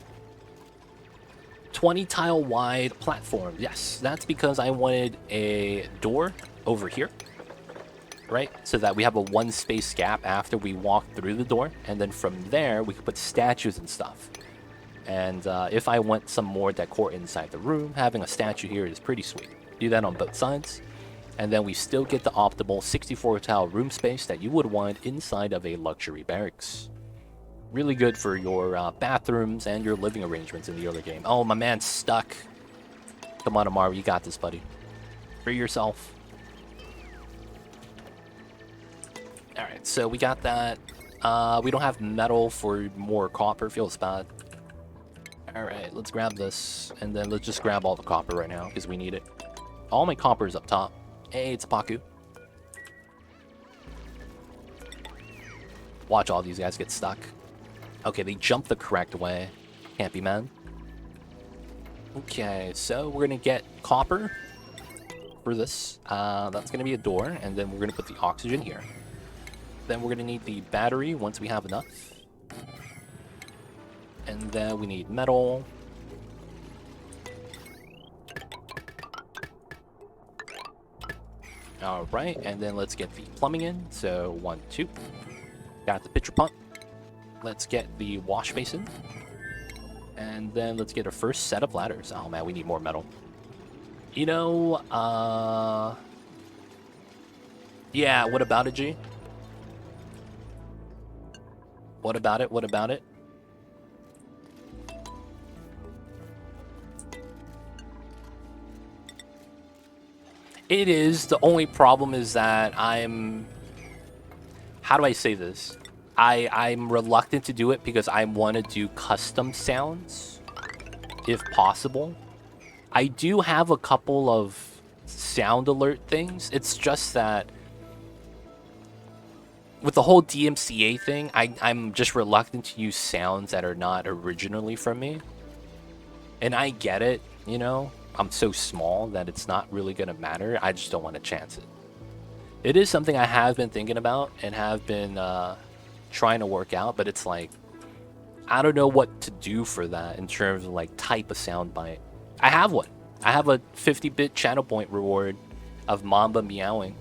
20 tile wide platform. Yes, that's because I wanted a door over here, right? So that we have a 1 space gap after we walk through the door, and then from there we can put statues and stuff. And if I want some more decor inside the room, having a statue here is pretty sweet. Do that on both sides. And then we still get the optimal 64 tile room space that you would want inside of a luxury barracks. Really good for your bathrooms and your living arrangements in the early game. Oh, my man's stuck. Come on, Amaru, you got this, buddy. Free yourself. Alright, so we got that. We don't have metal for more copper. Feels bad. Alright, let's grab this. And then let's just grab all the copper right now, because we need it. All my copper is up top. Hey, it's Paku. Watch all these guys get stuck. Okay, they jumped the correct way. Can't be mad. Okay, so we're gonna get copper for this. That's gonna be a door, and then we're gonna put the oxygen here. Then we're gonna need the battery once we have enough. And then we need metal. Alright, and then let's get the plumbing in. So 1, 2. Got the pitcher pump. Let's get the wash basin. And then let's get our first set of ladders. Oh man, we need more metal. You know, yeah, what about it, G? What about it? What about it? It is. The only problem is that I'm... How do I say this? I'm reluctant to do it because I want to do custom sounds, if possible. I do have a couple of sound alert things. It's just that with the whole DMCA thing, I'm just reluctant to use sounds that are not originally from me. And I get it, you know? I'm so small that it's not really going to matter. I just don't want to chance it. It is something I have been thinking about and have been trying to work out, but it's like, I don't know what to do for that in terms of like type of soundbite. I have one. I have a 50-bit channel point reward of Mamba meowing.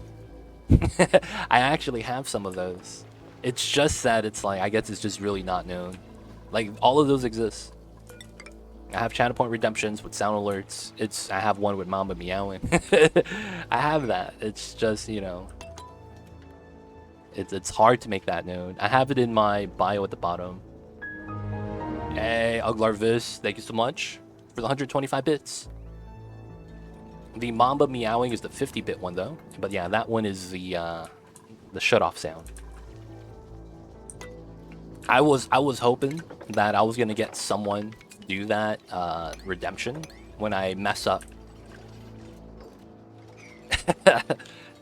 I actually have some of those. It's just that it's like, I guess it's just really not known. Like, all of those exist. I have channel point redemptions with sound alerts. I have one with Mamba meowing. I have that. It's just, you know, it's hard to make that known. I have it in my bio at the bottom. Hey, Uglarvis, thank you so much for the 125 bits. The Mamba meowing is the 50-bit one though, but yeah, that one is the shut-off sound. I was hoping that I was gonna get someone to do that redemption when I mess up.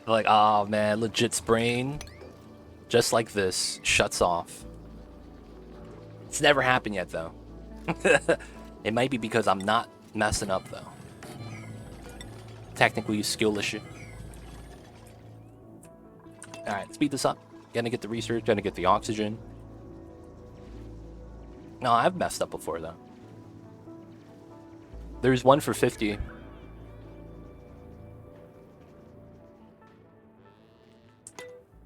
Like, oh man, legit sprain. Just like this, shuts off. It's never happened yet, though. It might be because I'm not messing up, though. Technically a skill issue. Alright, speed this up. Gonna get the research, gonna get the oxygen. No, I've messed up before, though. There's one for 50.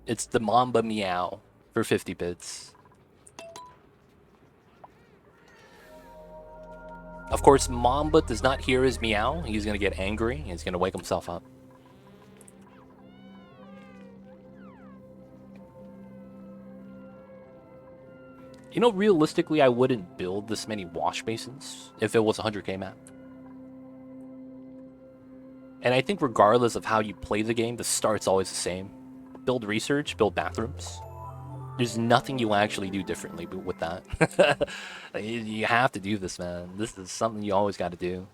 It's the Mamba meow for 50 bits. Of course, Mamba does not hear his meow. He's gonna get angry. He's gonna wake himself up. You know, realistically, I wouldn't build this many wash basins if it was a 100k map. And I think regardless of how you play the game, the start's always the same. Build research, build bathrooms. There's nothing you actually do differently with that. You have to do this, man. This is something you always got to do.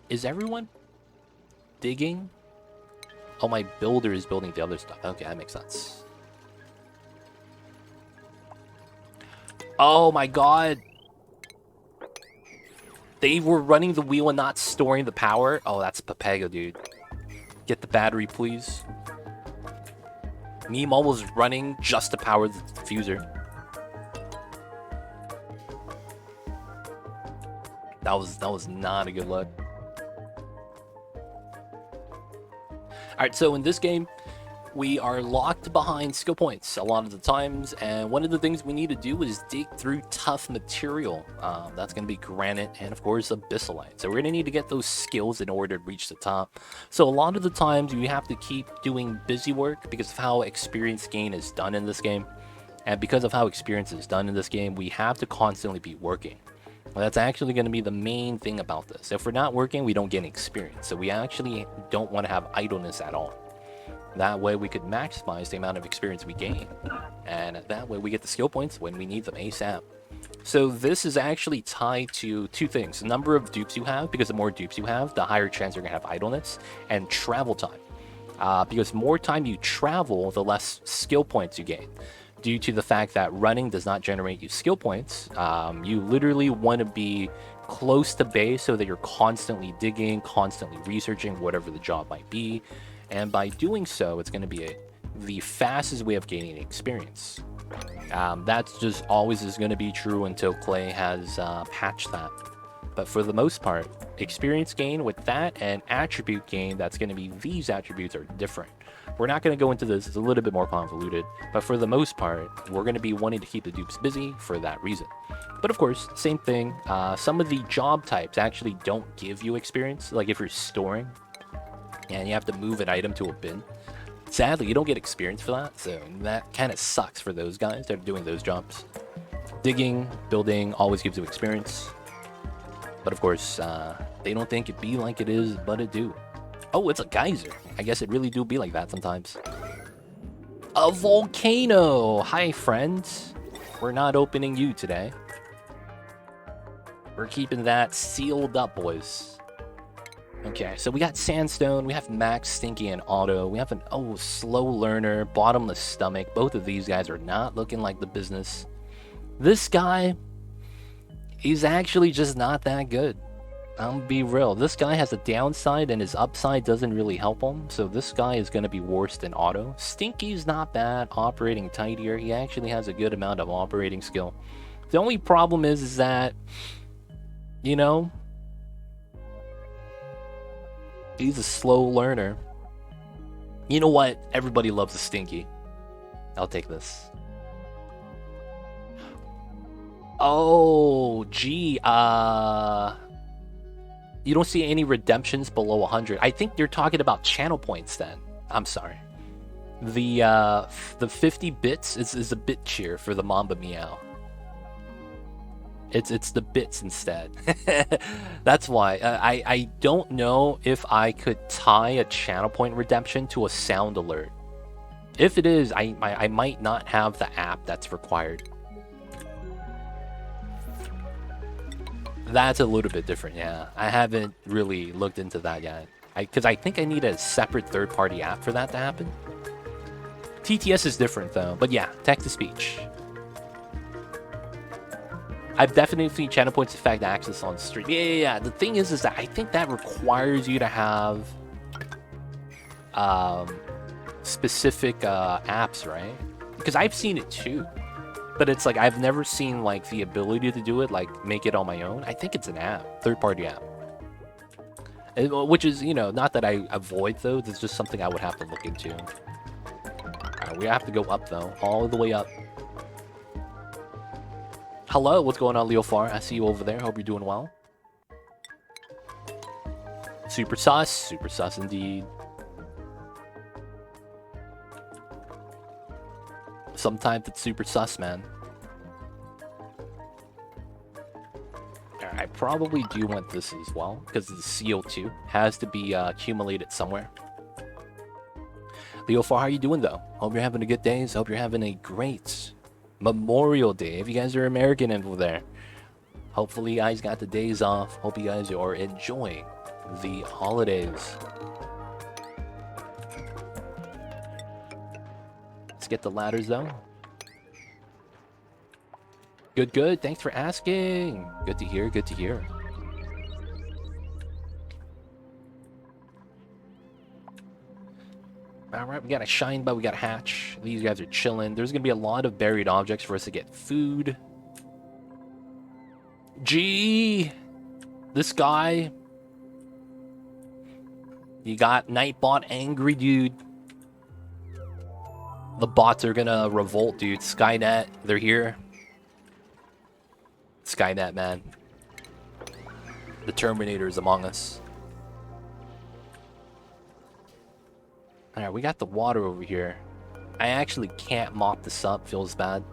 Is everyone digging? Oh, my builder is building the other stuff. Okay, that makes sense. Oh my god. They were running the wheel and not storing the power? Oh, that's Papega, dude. Get the battery, please. Meme was running just to power the diffuser. That was not a good look. Alright, so in this game, we are locked behind skill points a lot of the times, and one of the things we need to do is dig through tough material. That's going to be granite and, of course, abyssalite. So we're going to need to get those skills in order to reach the top. So a lot of the times, we have to keep doing busy work because of how experience gain is done in this game. And because of how experience is done in this game, we have to constantly be working. Well, that's actually going to be the main thing about this. If we're not working, we don't get any experience. So we actually don't want to have idleness at all. That way we could maximize the amount of experience we gain. And that way we get the skill points when we need them ASAP. So this is actually tied to two things. The number of dupes you have, because the more dupes you have, the higher chance you're going to have idleness, and travel time. Because more time you travel, the less skill points you gain. Due to the fact that running does not generate you skill points, you literally want to be close to base so that you're constantly digging, constantly researching whatever the job might be. And by doing so, it's going to be the fastest way of gaining experience. That's just always is going to be true until Clay has patched that. But for the most part, experience gain with that and attribute gain, that's going to be these attributes are different. We're not going to go into this, it's a little bit more convoluted, but for the most part, we're going to be wanting to keep the dupes busy for that reason. But of course, same thing, some of the job types actually don't give you experience, like if you're storing, and you have to move an item to a bin. Sadly, you don't get experience for that, so that kind of sucks for those guys that are doing those jobs. Digging, building, always gives you experience. But of course, they don't think it be like it is, but it do. Oh, it's a geyser. I guess it really do be like that sometimes. A volcano! Hi, friends. We're not opening you today. We're keeping that sealed up, boys. Okay, so we got Sandstone, we have Max, Stinky, and Auto. We have an, Slow Learner, Bottomless Stomach. Both of these guys are not looking like the business. This guy, he's actually just not that good. I'm gonna be real. This guy has a downside and his upside doesn't really help him. So this guy is going to be worse than Auto. Stinky's not bad, operating tidier. He actually has a good amount of operating skill. The only problem is that, you know, he's a slow learner. You know what? Everybody loves a Stinky. I'll take this. Oh, gee, you don't see any redemptions below 100. I think you're talking about channel points then. I'm sorry. The 50 bits is a bit cheer for the Mamba Meow. It's the bits instead. That's why. I don't know if I could tie a channel point redemption to a sound alert. If it is, I might not have the app that's required. That's a little bit different, yeah. I haven't really looked into that yet. Because I think I need a separate third-party app for that to happen. TTS is different, though. But yeah, text-to-speech. I've definitely seen channel points affect access on stream. Yeah. The thing is that I think that requires you to have specific apps, right? Because I've seen it, too. But it's like, I've never seen, like, the ability to do it, like, make it on my own. I think it's an app, third-party app. Which is, you know, not that I avoid those, it's just something I would have to look into. Alright, we have to go up, though, all the way up. Hello, what's going on, Locavore? I see you over there, hope you're doing well. Super sus indeed. Sometimes it's super sus, man. I probably do want this as well, because the CO2 has to be accumulated somewhere. Leo, how are you doing, though? Hope you're having a good day. Hope you're having a great Memorial Day. If you guys are American over there, hopefully you guys got the days off. Hope you guys are enjoying the holidays. Let's get the ladders, though. Good, good. Thanks for asking. Good to hear, good to hear. Alright, we got a shine, but we got a hatch. These guys are chilling. There's going to be a lot of buried objects for us to get food. Gee! This guy. You got Nightbot angry, dude. The bots are going to revolt, dude. Skynet, they're here. Skynet, man. The Terminator is among us. Alright, we got the water over here. I actually can't mop this up. Feels bad.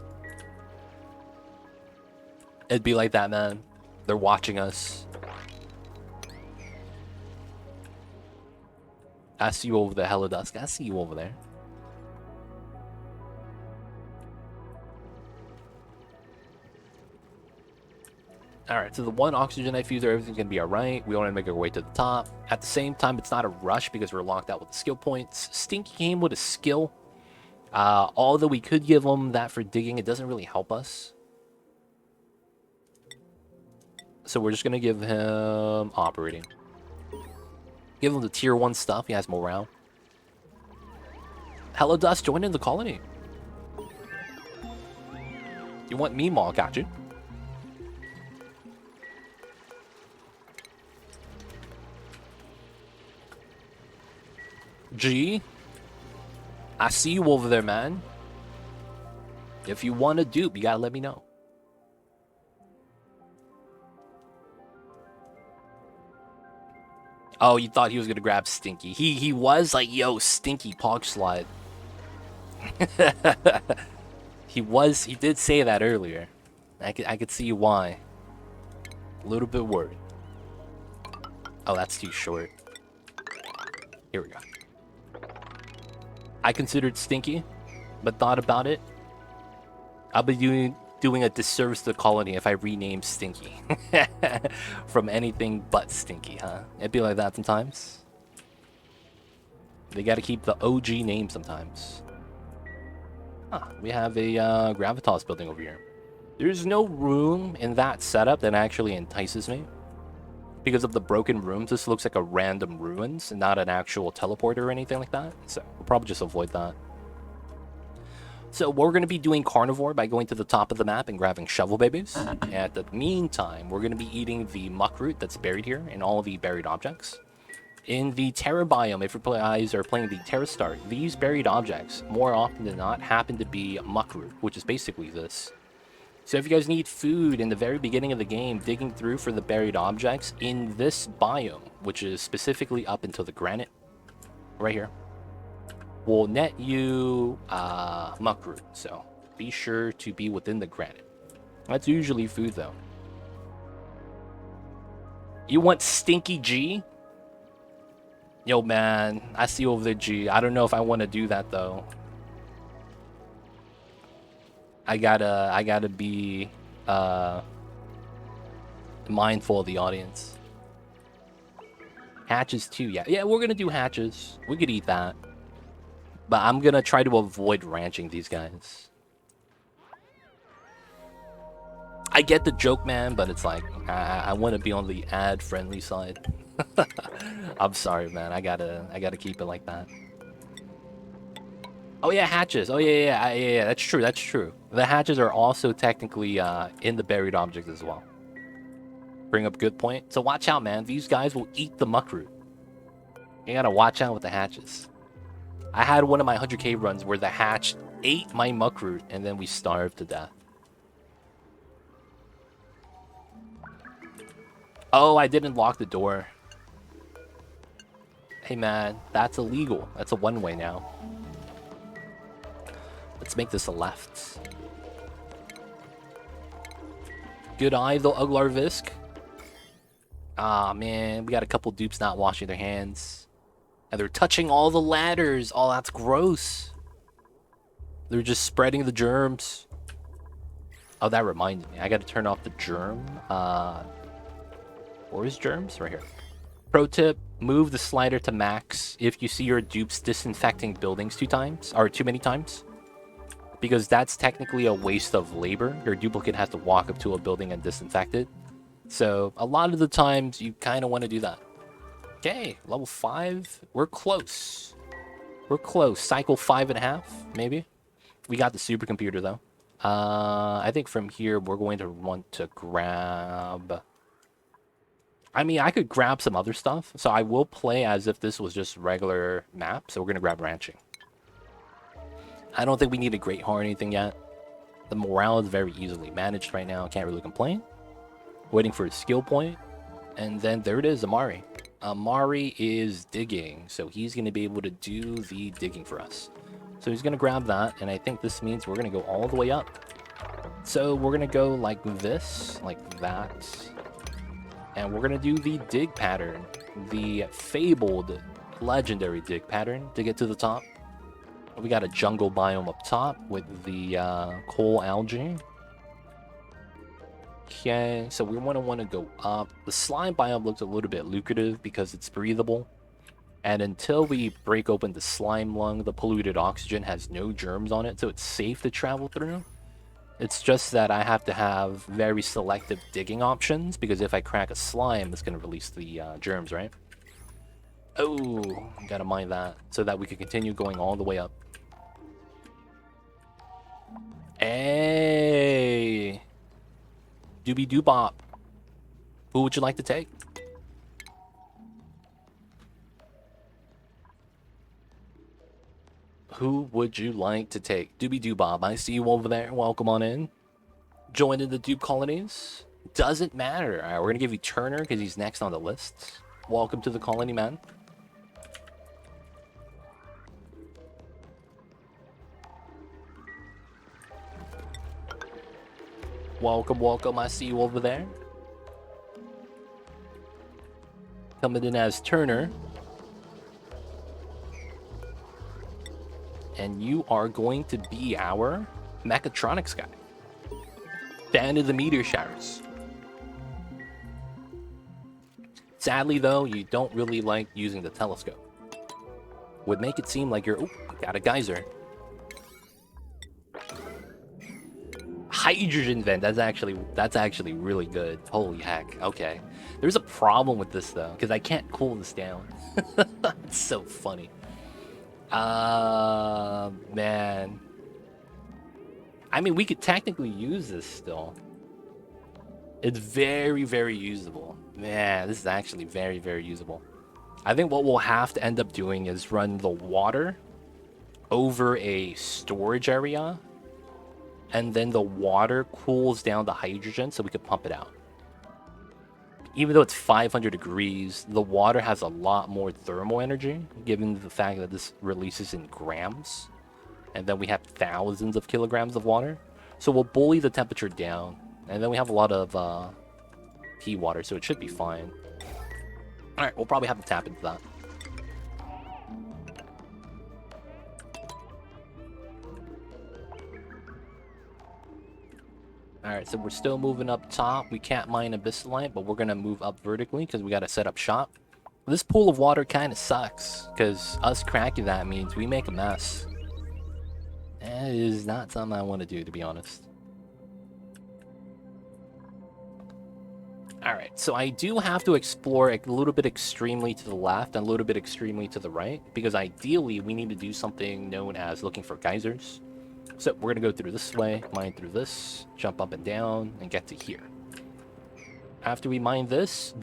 It'd be like that, man. They're watching us. I see you over the Hello Dusk. I see you over there. Alright, so the one oxygen diffuser, everything's going to be alright. We want to make our way to the top. At the same time, it's not a rush because we're locked out with the skill points. Stinky came with a skill. Although we could give him that for digging, it doesn't really help us. So we're just going to give him operating. Give him the tier 1 stuff. He has morale. Hello, Dust. Join in the colony. You want me, Maul? Got you. G, I see you over there, man. If you want a dupe, you gotta let me know. Oh, you thought he was gonna grab Stinky. He was like, yo, Stinky Pog Slide. He did say that earlier. I could see why. A little bit worried. Oh, that's too short. Here we go. I considered Stinky, but thought about it. I'll be doing a disservice to the colony if I rename Stinky. From anything but Stinky, huh? It'd be like that sometimes. They gotta keep the OG name sometimes. Ah, we have a Gravitas building over here. There's no room in that setup that actually entices me. Because of the broken rooms, this looks like a random ruins and not an actual teleporter or anything like that. So we'll probably just avoid that. So we're going to be doing Carnivore by going to the top of the map and grabbing shovel babies. At the meantime, we're going to be eating the muck root that's buried here and all the buried objects. In the Terra biome, if you guys are playing the Terra Start, these buried objects, more often than not, happen to be muck root, which is basically this. So if you guys need food in the very beginning of the game, digging through for the buried objects in this biome, which is specifically up into the granite, right here, will net you muck root. So be sure to be within the granite. That's usually food, though. You want Stinky G? Yo, man, I see you over there, G. I don't know if I want to do that, though. I gotta be mindful of the audience. Hatches too, yeah, we're gonna do hatches. We could eat that, but I'm gonna try to avoid ranching these guys. I get the joke, man, but it's like I want to be on the ad-friendly side. I'm sorry, man. I gotta keep it like that. Oh yeah, hatches. Oh yeah. That's true. That's true. The hatches are also technically in the buried objects as well. Bring up a good point. So watch out, man. These guys will eat the muck root. You gotta watch out with the hatches. I had one of my 100k runs where the hatch ate my muck root and then we starved to death. Oh, I didn't lock the door. Hey man, that's illegal. That's a one-way now. Let's make this a left. Good eye, though, Uglarvisk. Ah, man, we got a couple dupes not washing their hands. And they're touching all the ladders. Oh, that's gross. They're just spreading the germs. Oh, that reminded me. I gotta turn off the germ. Where is germs? Right here. Pro tip, move the slider to max if you see your dupes disinfecting buildings too many times. Because that's technically a waste of labor. Your duplicate has to walk up to a building and disinfect it. So a lot of the times you kind of want to do that. Okay, level 5. We're close. We're close. Cycle 5.5, maybe. We got the supercomputer though. I think from here we're going to want to grab... I mean, I could grab some other stuff. So I will play as if this was just regular map. So we're going to grab ranching. I don't think we need a great heart or anything yet. The morale is very easily managed right now. Can't really complain. Waiting for a skill point. And then there it is, Amari. Amari is digging. So he's going to be able to do the digging for us. So he's going to grab that. And I think this means we're going to go all the way up. So we're going to go like this, like that. And we're going to do the dig pattern. The fabled legendary dig pattern to get to the top. We got a jungle biome up top with the coal algae. Okay, so we want to go up. The slime biome looks a little bit lucrative because it's breathable. And until we break open the slime lung, the polluted oxygen has no germs on it, so it's safe to travel through. It's just that I have to have very selective digging options, because if I crack a slime, it's going to release the germs, right? Oh, gotta mind that, so that we can continue going all the way up. Hey! Doobie doobop. Who would you like to take? Who would you like to take? Doobie doobop, I see you over there. Welcome on in. Join in the dupe colonies. Doesn't matter. Alright, we're gonna give you Turner because he's next on the list. Welcome to the colony, man. Welcome, welcome. I see you over there. Coming in as Turner. And you are going to be our mechatronics guy. Fan of the meteor showers. Sadly, though, you don't really like using the telescope. Would make it seem like you're... Oh, got a geyser. Hydrogen vent. That's actually really good. Holy heck. Okay. There's a problem with this, though, because I can't cool this down. It's so funny. Man. I mean, we could technically use this still. It's very, very usable. Man, this is actually very, very usable. I think what we'll have to end up doing is run the water over a storage area, and then the water cools down the hydrogen so we can pump it out. Even though it's 500 degrees, the water has a lot more thermal energy, given the fact that this releases in grams. And then we have thousands of kilograms of water. So we'll bully the temperature down. And then we have a lot of tea water, so it should be fine. Alright, we'll probably have to tap into that. Alright, so we're still moving up top. We can't mine abyssalite, but we're going to move up vertically because we got to set up shop. This pool of water kind of sucks, because us cracking that means we make a mess. That is not something I want to do, to be honest. Alright, so I do have to explore a little bit extremely to the left and a little bit extremely to the right, because ideally we need to do something known as looking for geysers. So we're going to go through this way, mine through this, jump up and down, and get to here. After we mine this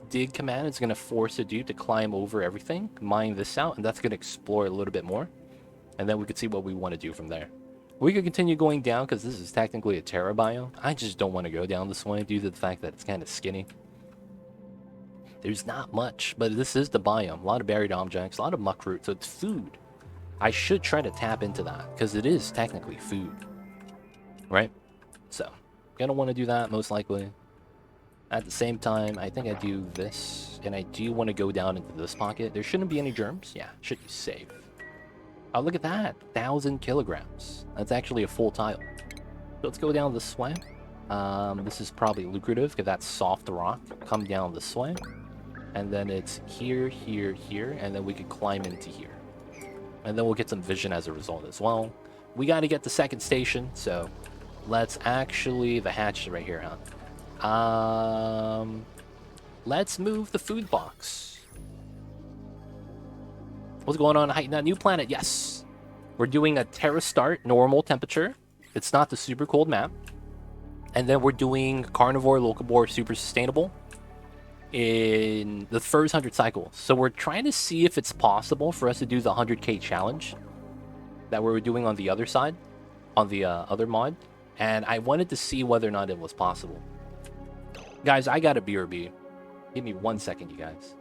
dig command is going to force a dude to climb over everything, mine this out, and that's going to explore a little bit more. And then we could see what we want to do from there. We could continue going down because this is technically a Terra biome. I just don't want to go down this way due to the fact that it's kind of skinny. There's not much, but this is the biome. A lot of buried objects, a lot of muck root, so it's food. I should try to tap into that, because it is technically food. Right? So, gonna want to do that, most likely. At the same time, I think I do this, and I do want to go down into this pocket. There shouldn't be any germs. Yeah, should be safe. Oh, look at that. 1,000 kilograms. That's actually a full tile. So let's go down this way. This is probably lucrative, because that's soft rock. Come down this way. And then it's here, here, here, and then we could climb into here. And then we'll get some vision as a result as well. We got to get the second station, so let's actually... The hatch is right here, huh? Let's move the food box. What's going on? New planet, yes. We're doing a Terra start, normal temperature. It's not the super cold map. And then we're doing Carnivore, Locavore, super sustainable in the first 100 cycles. So we're trying to see if it's possible for us to do the 100k challenge that we were doing on the other side, on the other mod. And I wanted to see whether or not it was possible. Guys, I got a BRB. Give me 1 second, you guys.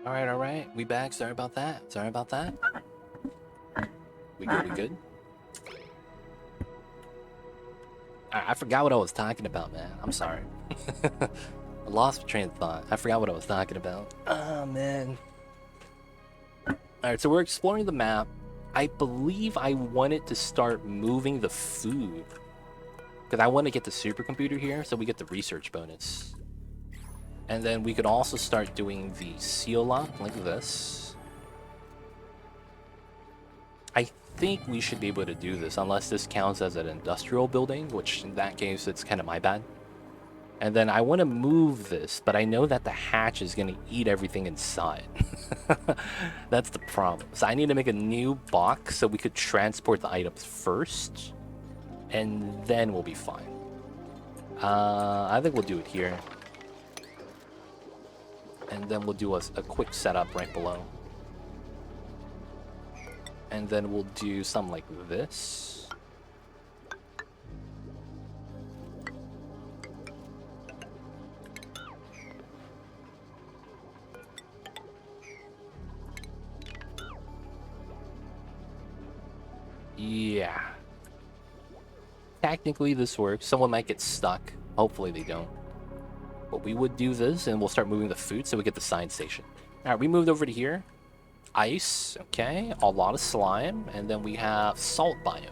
All right. We back. Sorry about that. We good? I forgot what I was talking about, man. I'm sorry. I lost my train of thought. I forgot what I was talking about. Oh, man. Alright, so we're exploring the map. I believe I wanted to start moving the food. Because I want to get the supercomputer here, so we get the research bonus. And then we could also start doing the seal lock, like this. I think we should be able to do this, unless this counts as an industrial building, which in that case, it's kind of my bad. And then I want to move this, but I know that the hatch is going to eat everything inside. That's the problem. So I need to make a new box so we could transport the items first, and then we'll be fine. I think we'll do it here. And then we'll do a quick setup right below. And then we'll do something like this. Yeah. Technically this works. Someone might get stuck. Hopefully they don't. But we would do this, and we'll start moving the food so we get the science station. Alright, we moved over to here. Ice, okay. A lot of slime. And then we have salt biome.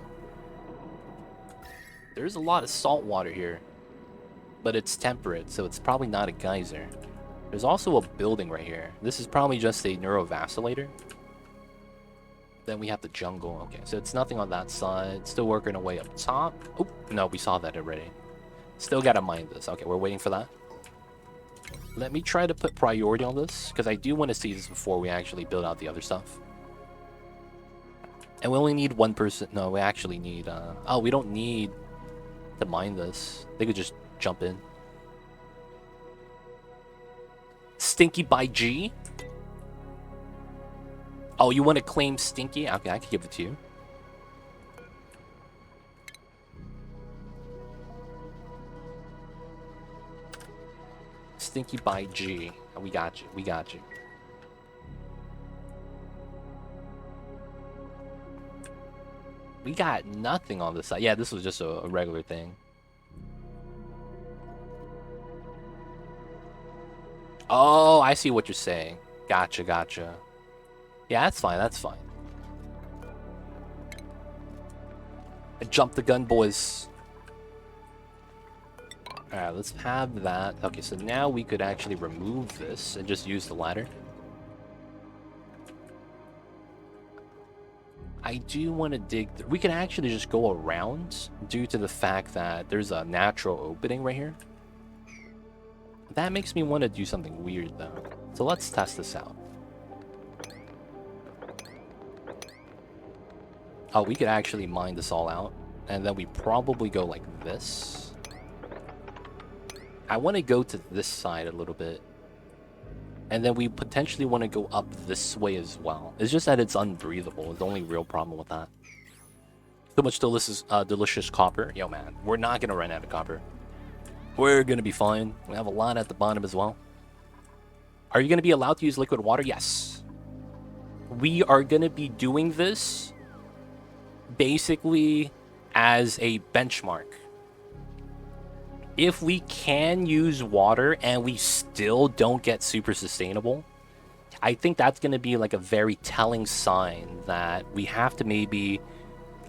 There's a lot of salt water here. But it's temperate, so it's probably not a geyser. There's also a building right here. This is probably just a neurovacillator. Then we have the jungle. Okay, so it's nothing on that side. Still working our way up top. Oh, no, we saw that already. Still gotta mine this. Okay, we're waiting for that. Let me try to put priority on this, because I do want to see this before we actually build out the other stuff. And we only need one person. No, we actually need... Oh, we don't need to mine this. They could just jump in. Stinky by G? Oh, you want to claim Stinky? Okay, I can give it to you. Stinky by G. Oh, we got you. We got you. We got nothing on this side. Yeah, this was just a regular thing. Oh, I see what you're saying. Gotcha, gotcha. Yeah, that's fine. That's fine. Jump the gun, boys. Alright, let's have that. Okay, so now we could actually remove this and just use the ladder. I do want to dig... We can actually just go around due to the fact that there's a natural opening right here. That makes me want to do something weird, though. So let's test this out. Oh, we could actually mine this all out. And then we probably go like this. I want to go to this side a little bit. And then we potentially want to go up this way as well. It's just that it's unbreathable. It's the only real problem with that. So much delicious copper. Yo, man, we're not going to run out of copper. We're going to be fine. We have a lot at the bottom as well. Are you going to be allowed to use liquid water? Yes. We are going to be doing this basically as a benchmark. If we can use water and we still don't get super sustainable, I think that's going to be like a very telling sign that we have to maybe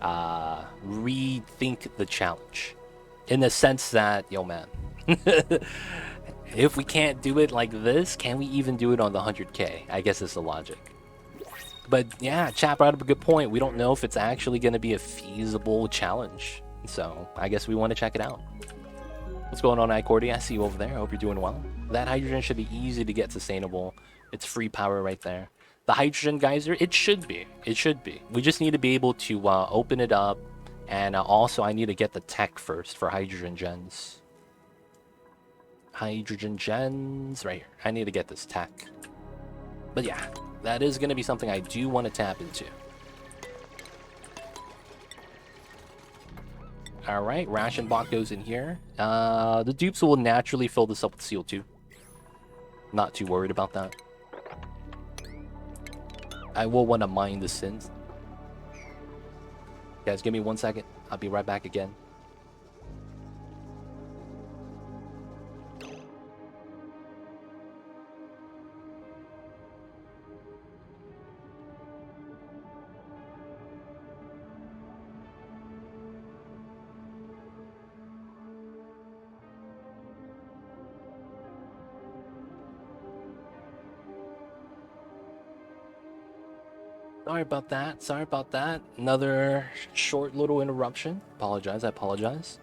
rethink the challenge. In the sense that, yo man, if we can't do it like this, can we even do it on the 100k? I guess it's the logic. But yeah, chat brought up a good point. We don't know if it's actually going to be a feasible challenge. So I guess we want to check it out. What's going on, iCordy? I see you over there. I hope you're doing well. That hydrogen should be easy to get sustainable. It's free power right there. The hydrogen geyser, it should be. It should be. We just need to be able to open it up. And also, I need to get the tech first for hydrogen gens. Hydrogen gens, right here. I need to get this tech. But yeah, that is going to be something I do want to tap into. All right, ration box goes in here. The dupes will naturally fill this up with CO2. Not too worried about that. I will want to mine the sins. Guys, give me 1 second. I'll be right back again. Sorry about that. Sorry about that. Another short little interruption. Apologize. I apologize.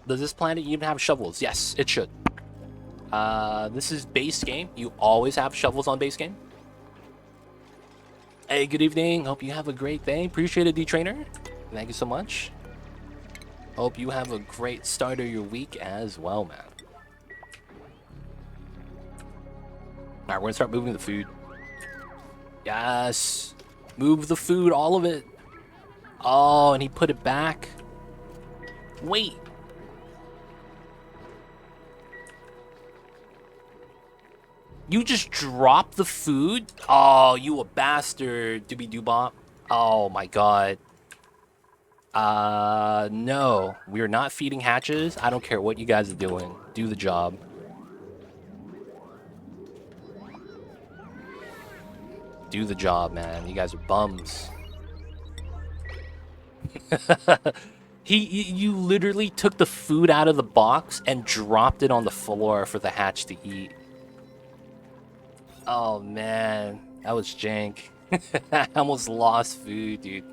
Does this planet even have shovels? Yes, it should. This is base game. You always have shovels on base game. Hey, good evening. Hope you have a great day. Appreciate it, D-Trainer. Thank you so much. Hope you have a great start of your week as well, man. Alright, we're gonna start moving the food. Yes. Move the food, all of it. Oh, and he put it back. Wait. You just dropped the food? Oh, you a bastard, doobie-doobop. Oh my god. No. We are not feeding hatches. I don't care what you guys are doing. Do the job. Do the job, man. You guys are bums. You literally took the food out of the box and dropped it on the floor for the hatch to eat. Oh, man. That was jank. I almost lost food, dude.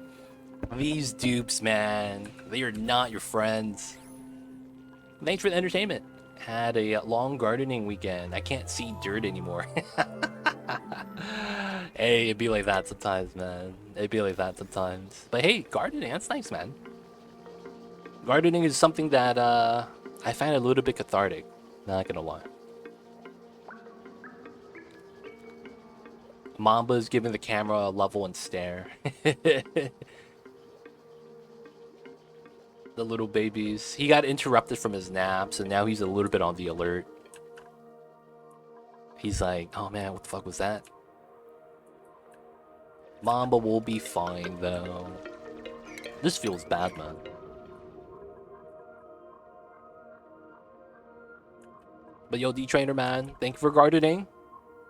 These dupes, man. They are not your friends. Thanks for the entertainment. Had a long gardening weekend. I can't see dirt anymore. Hey, it'd be like that sometimes, man. It'd be like that sometimes. But hey, gardening, that's nice, man. Gardening is something that I find a little bit cathartic. Not gonna lie. Mamba's giving the camera a level and stare. The little babies. He got interrupted from his nap, so now he's a little bit on the alert. He's like, oh man, what the fuck was that? Mamba will be fine, though. This feels bad, man. But yo, D-Trainer, man, thank you for gardening.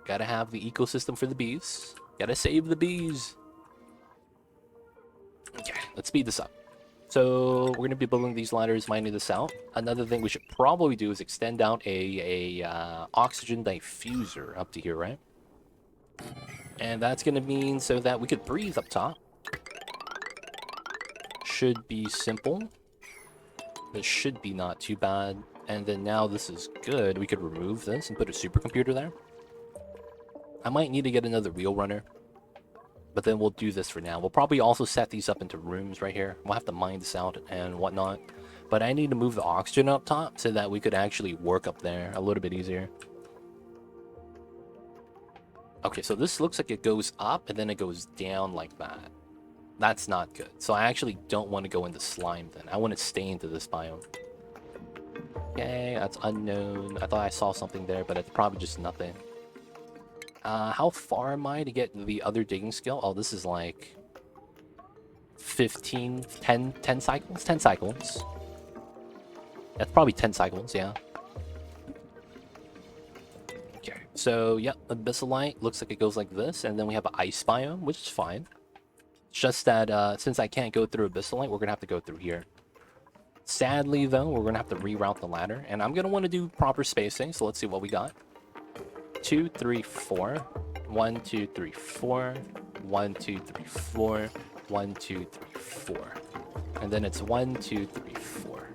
Gotta have the ecosystem for the bees. Gotta save the bees. Okay, let's speed this up. So we're gonna be building these ladders, mining this out. Another thing we should probably do is extend out a oxygen diffuser up to here, right? And that's gonna mean so that we could breathe up top. Should be simple. This should be not too bad. And then now this is good. We could remove this and put a supercomputer there. I might need to get another wheel runner. But then we'll do this for now. We'll probably also set these up into rooms right here. We'll have to mine this out and whatnot. But I need to move the oxygen up top so that we could actually work up there a little bit easier. Okay, so this looks like it goes up and then it goes down like that. That's not good. So I actually don't want to go into slime then. I want to stay into this biome. Okay, that's unknown. I thought I saw something there, but it's probably just nothing. How far am I to get the other digging skill? Oh, this is like 10 cycles? 10 cycles. That's probably 10 cycles, yeah. Okay, so, yeah, Abyssalite looks like it goes like this, and then we have an ice biome, which is fine. It's just that, since I can't go through Abyssalite, we're gonna have to go through here. Sadly, though, we're gonna have to reroute the ladder, and I'm gonna want to do proper spacing, so let's see what we got. 2, 3, 4. 1, 2, 3, 4. 1, 2, 3, 4. 1, 2, 3, 4. And then it's 1, 2, 3, 4.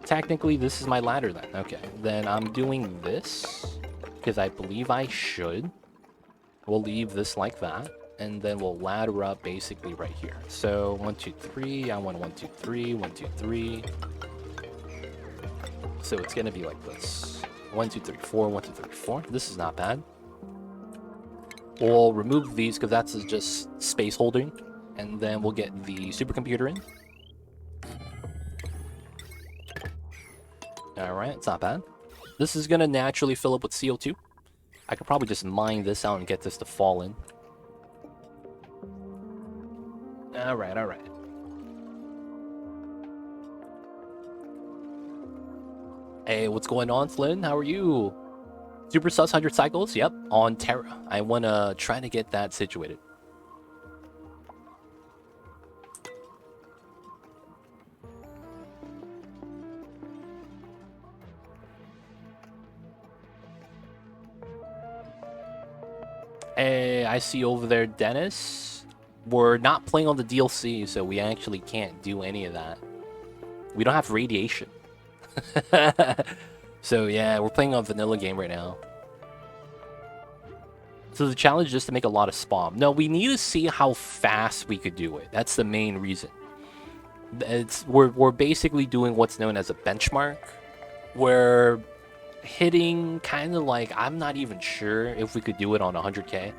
Technically, this is my ladder then. Okay, then I'm doing this because I believe I should. We'll leave this like that, and then we'll ladder up basically right here. So 1, 2, 3. I want 1, 2, 3. 1, 2, 3. So it's gonna be like this. 1, 2, 3, 4, 1, 2, 3, 4. This is not bad. We'll remove these because that's just space holding. And then we'll get the supercomputer in. Alright, it's not bad. This is going to naturally fill up with CO2. I could probably just mine this out and get this to fall in. Alright, alright. Hey, what's going on, Flynn? How are you? Super sus 100 cycles? Yep, on Terra. I want to try to get that situated. Hey, I see over there, Dennis. We're not playing on the DLC, so we actually can't do any of that. We don't have radiation. So yeah, we're playing on vanilla game right now. So the challenge is just to make a lot of spawn. No, we need to see how fast we could do it. That's the main reason. We're basically doing what's known as a benchmark. We're hitting kind of like, I'm not even sure if we could do it on 100k,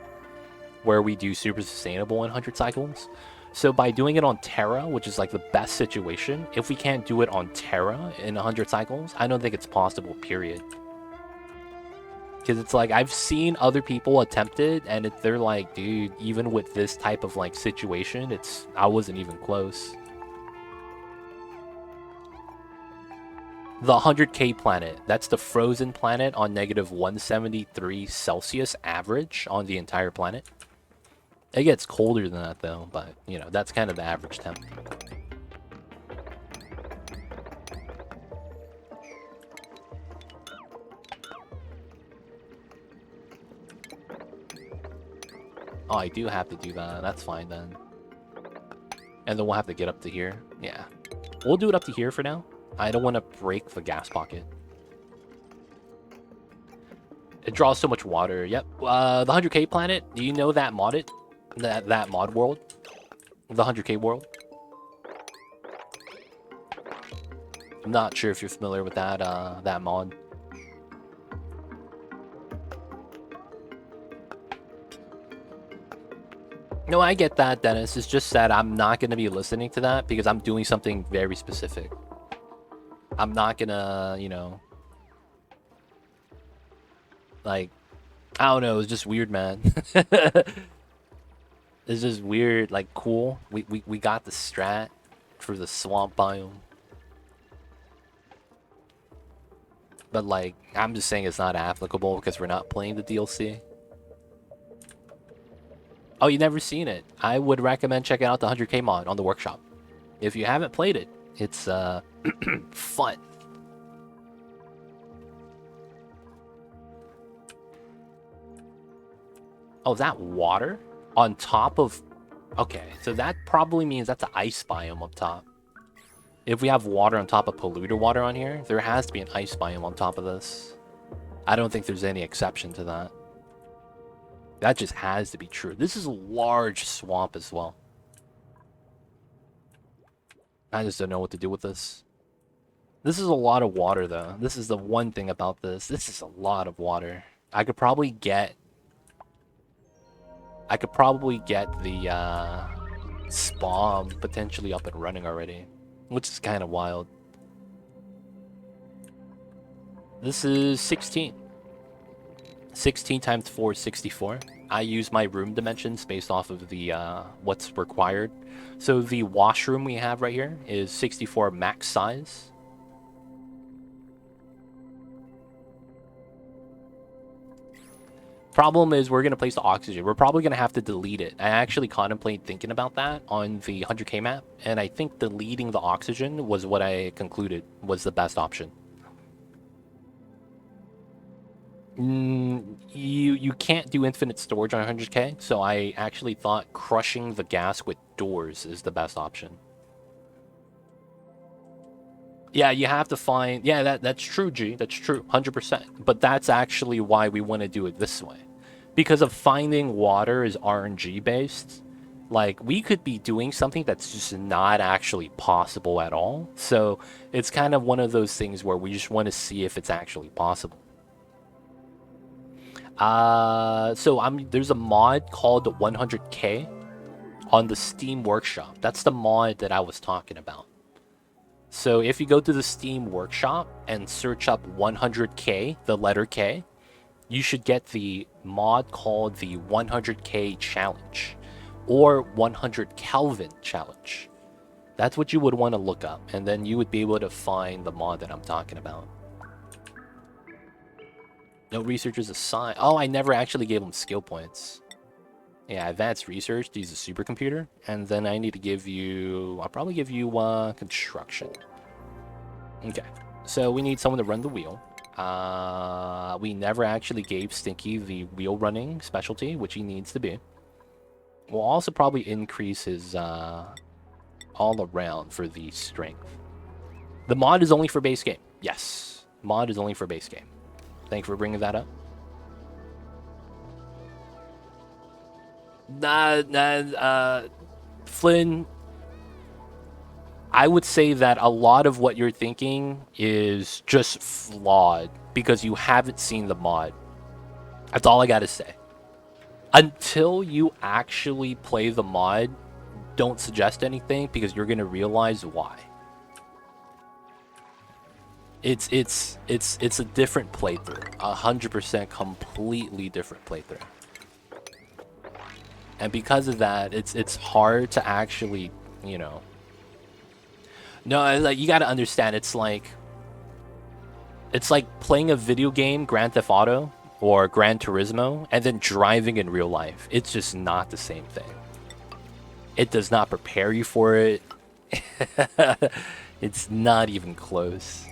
where we do super sustainable in 100 cycles. So by doing it on Terra, which is like the best situation, if we can't do it on Terra in 100 cycles, I don't think it's possible, period. Because it's like, I've seen other people attempt it, and they're like, dude, even with this type of like situation, I wasn't even close. The 100k planet, that's the frozen planet on negative 173 Celsius average on the entire planet. It gets colder than that though, but you know, that's kind of the average temp. Oh, I do have to do that. That's fine then. And then we'll have to get up to here. Yeah. We'll do it up to here for now. I don't want to break the gas pocket. It draws so much water. Yep. The 100k planet, do you know that modded? That mod world? The 100k world? I'm not sure if you're familiar with that that mod. No, I get that, Dennis. It's just that I'm not going to be listening to that because I'm doing something very specific. I'm not going to, you know... Like, I don't know. It's just weird, man. It's just weird, like, cool. We got the strat for the swamp biome. But, like, I'm just saying it's not applicable because we're not playing the DLC. Oh, you never seen it? I would recommend checking out the 100k mod on the workshop. If you haven't played it, it's fun. Oh, is that water on top of... Okay, so that probably means that's an ice biome up top. If we have water on top of polluted water on here, there has to be an ice biome on top of this. I don't think there's any exception to that. That just has to be true. This is a large swamp as well. I just don't know what to do with this. This is a lot of water, though. This is the one thing about this. This is a lot of water. I could probably get the spawn potentially up and running already, which is kind of wild. This is 16. 16 times 4 is 64. I use my room dimensions based off of the what's required. So the washroom we have right here is 64 max size. Problem is we're going to place the oxygen. We're probably going to have to delete it. I actually contemplate thinking about that on the 100k map, and I think deleting the oxygen was what I concluded was the best option. You can't do infinite storage on 100k, so I actually thought crushing the gas with doors is the best option. Yeah, you have to find... Yeah, that's true, G. That's true, 100%. But that's actually why we want to do it this way. Because of finding water is RNG based. Like, we could be doing something that's just not actually possible at all. So it's kind of one of those things where we just want to see if it's actually possible. There's a mod called 100k on the Steam Workshop. That's the mod that I was talking about. So if you go to the Steam Workshop and search up 100k, the letter K, you should get the mod called the 100k challenge or 100 Kelvin challenge. That's what you would want to look up, and then you would be able to find the mod that I'm talking about. No researchers assigned. Oh, I never actually gave them skill points. Yeah, advanced research to use a supercomputer, and then I need to give you... I'll probably give you construction. Okay, so we need someone to run the wheel. We never actually gave Stinky the wheel running specialty, which he needs to be. We'll also probably increase his all around for the strength. The mod is only for base game. Yes, mod is only for base game. Thanks for bringing that up. Flynn, I would say that a lot of what you're thinking is just flawed because you haven't seen the mod. That's all I gotta say. Until you actually play the mod, don't suggest anything because you're gonna realize why. It's a different playthrough, 100% completely different playthrough. And because of that, it's hard to actually, you know. No, like, you got to understand, it's like playing a video game, Grand Theft Auto or Gran Turismo, and then driving in real life. It's just not the same thing. It does not prepare you for it. It's not even close.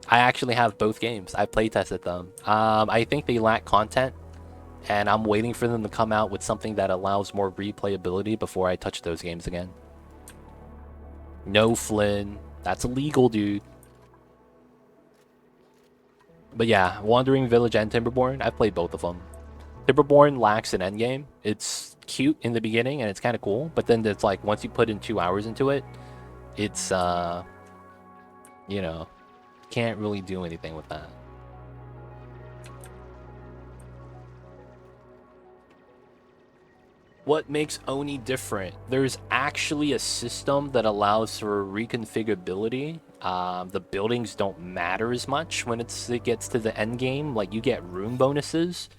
I actually have both games. I playtested them. I think they lack content, and I'm waiting for them to come out with something that allows more replayability before I touch those games again. No, Flynn. That's illegal, dude. But yeah, Wandering Village and Timberborn, I've played both of them. Timberborn lacks an endgame. It's cute in the beginning, and it's kind of cool. But then it's like, once you put in 2 hours into it, it's, you know, can't really do anything with that. What makes Oni different? There's actually a system that allows for reconfigurability. The buildings don't matter as much when it gets to the end game. Like, you get room bonuses.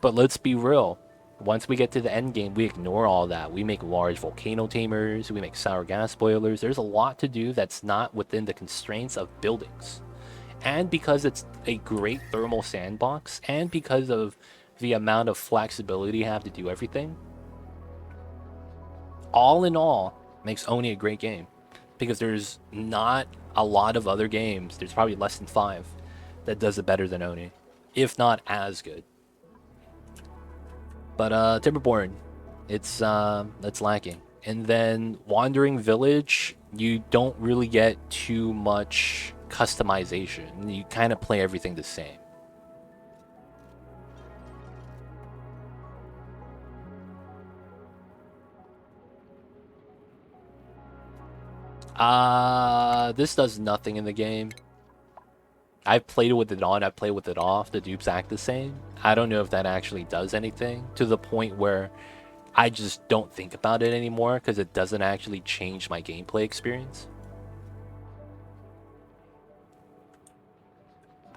But let's be real. Once we get to the end game, we ignore all that. We make large volcano tamers. We make sour gas boilers. There's a lot to do that's not within the constraints of buildings. And because it's a great thermal sandbox, and because of the amount of flexibility you have to do everything, all in all, makes Oni a great game. Because there's not a lot of other games, there's probably less than 5, that does it better than Oni. If not as good. But Timberborn, it's lacking. And then Wandering Village, you don't really get too much customization. You kind of play everything the same. This does nothing in the game. I've played it with it on, I've played with it off. The dupes act the same. I don't know if that actually does anything to the point where I just don't think about it anymore because it doesn't actually change my gameplay experience.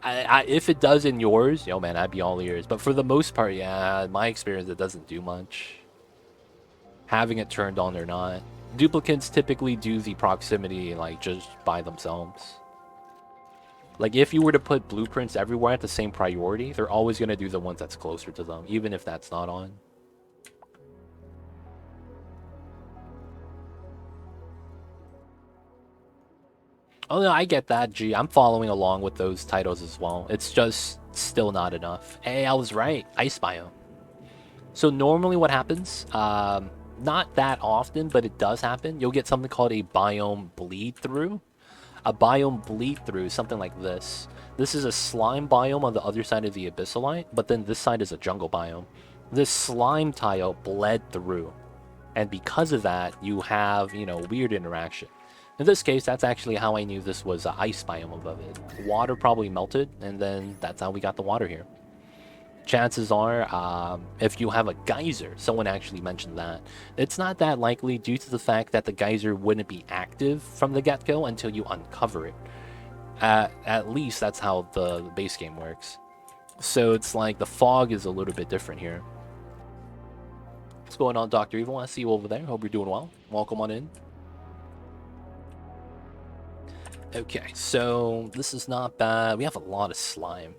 If it does in yours, yo man, I'd be all ears. But for the most part, yeah, my experience, it doesn't do much. Having it turned on or not. Duplicates typically do the proximity like just by themselves. Like if you were to put blueprints everywhere at the same priority, they're always going to do the ones that's closer to them, even if that's not on. Oh no, I get that, G. I'm following along with those titles as well. It's just still not enough. Hey, I was right. Ice biome. So normally what happens, not that often, but it does happen. You'll get something called a biome bleed through. A biome bleed through is something like this. This is a slime biome on the other side of the abyssalite, but then this side is a jungle biome. This slime tile bled through. And because of that, you have, you know, weird interaction. In this case, that's actually how I knew this was an ice biome above it. Water probably melted, and then that's how we got the water here. Chances are, if you have a geyser, someone actually mentioned that, it's not that likely due to the fact that the geyser wouldn't be active from the get-go until you uncover it. At least that's how the base game works. So it's like the fog is a little bit different here. What's going on, Dr. Evil? I see you over there. Hope you're doing well. Welcome on in. Okay, so this is not bad. We have a lot of slime.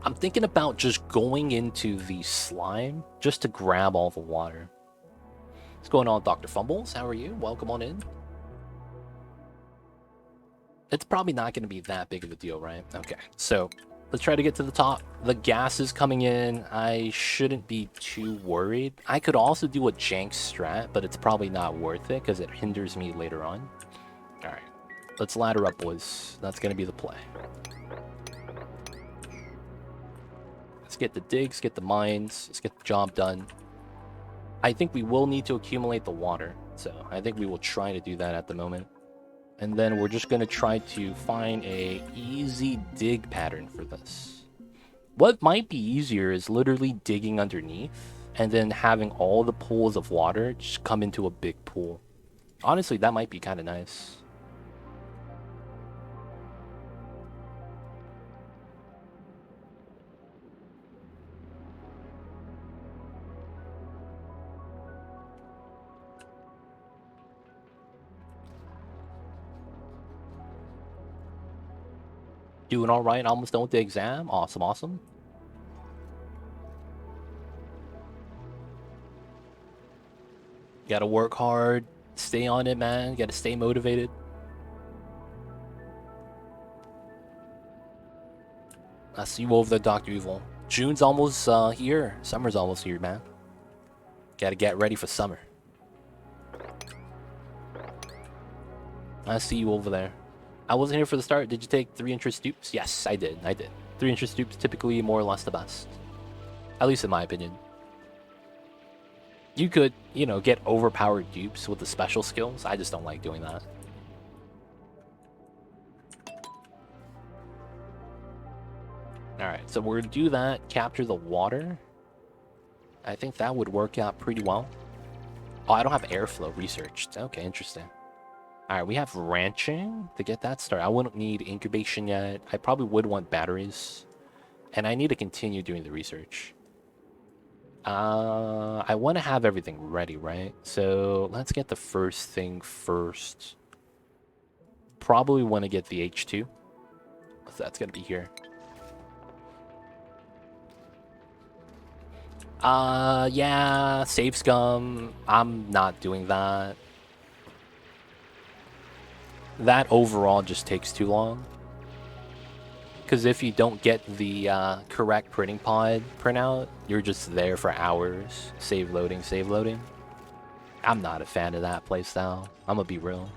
I'm thinking about just going into the slime just to grab all the water. What's going on, Dr. Fumbles? How are you? Welcome on in. It's probably not going to be that big of a deal, right? Okay, so let's try to get to the top. The gas is coming in. I shouldn't be too worried. I could also do a jank strat, but it's probably not worth it because it hinders me later on. All right, let's ladder up, boys. That's going to be the play. Let's get the digs, get the mines, let's get the job done. I think we will need to accumulate the water, so I think we will try to do that at the moment. And then we're just going to try to find a easy dig pattern for this. What might be easier is literally digging underneath and then having all the pools of water just come into a big pool. Honestly, that might be kind of nice. Doing all right, almost done with the exam. Awesome, awesome. Gotta work hard, stay on it, man. Gotta stay motivated. I see you over there, Dr. Evil. June's almost here. Summer's almost here, man. Gotta get ready for summer. I see you over there. I wasn't here for the start. Did you take 3-inch dupes? Yes, I did. 3-inch dupes typically more or less the best. At least in my opinion. You could, you know, get overpowered dupes with the special skills. I just don't like doing that. Alright, so we're gonna do that. Capture the water. I think that would work out pretty well. Oh, I don't have airflow researched. Okay, interesting. Alright, we have ranching to get that started. I wouldn't need incubation yet. I probably would want batteries. And I need to continue doing the research. I want to have everything ready, right? So let's get the first thing first. Probably want to get the H2. So that's going to be here. Yeah, save scum. I'm not doing that. That overall just takes too long. Because if you don't get the correct printing pod printout, you're just there for hours. Save loading, save loading. I'm not a fan of that playstyle. I'm gonna be real.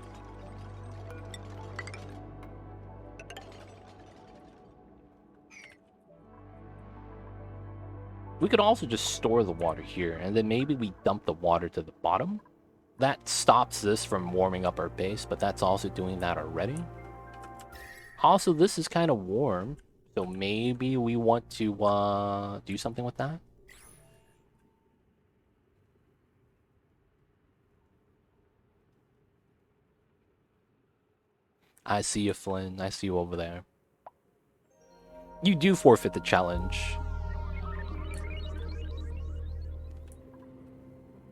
We could also just store the water here, and then maybe we dump the water to the bottom. That stops this from warming up our base, but that's also doing that already. Also, this is kind of warm, so maybe we want to do something with that. I see you, Flynn. I see you over there. You do forfeit the challenge.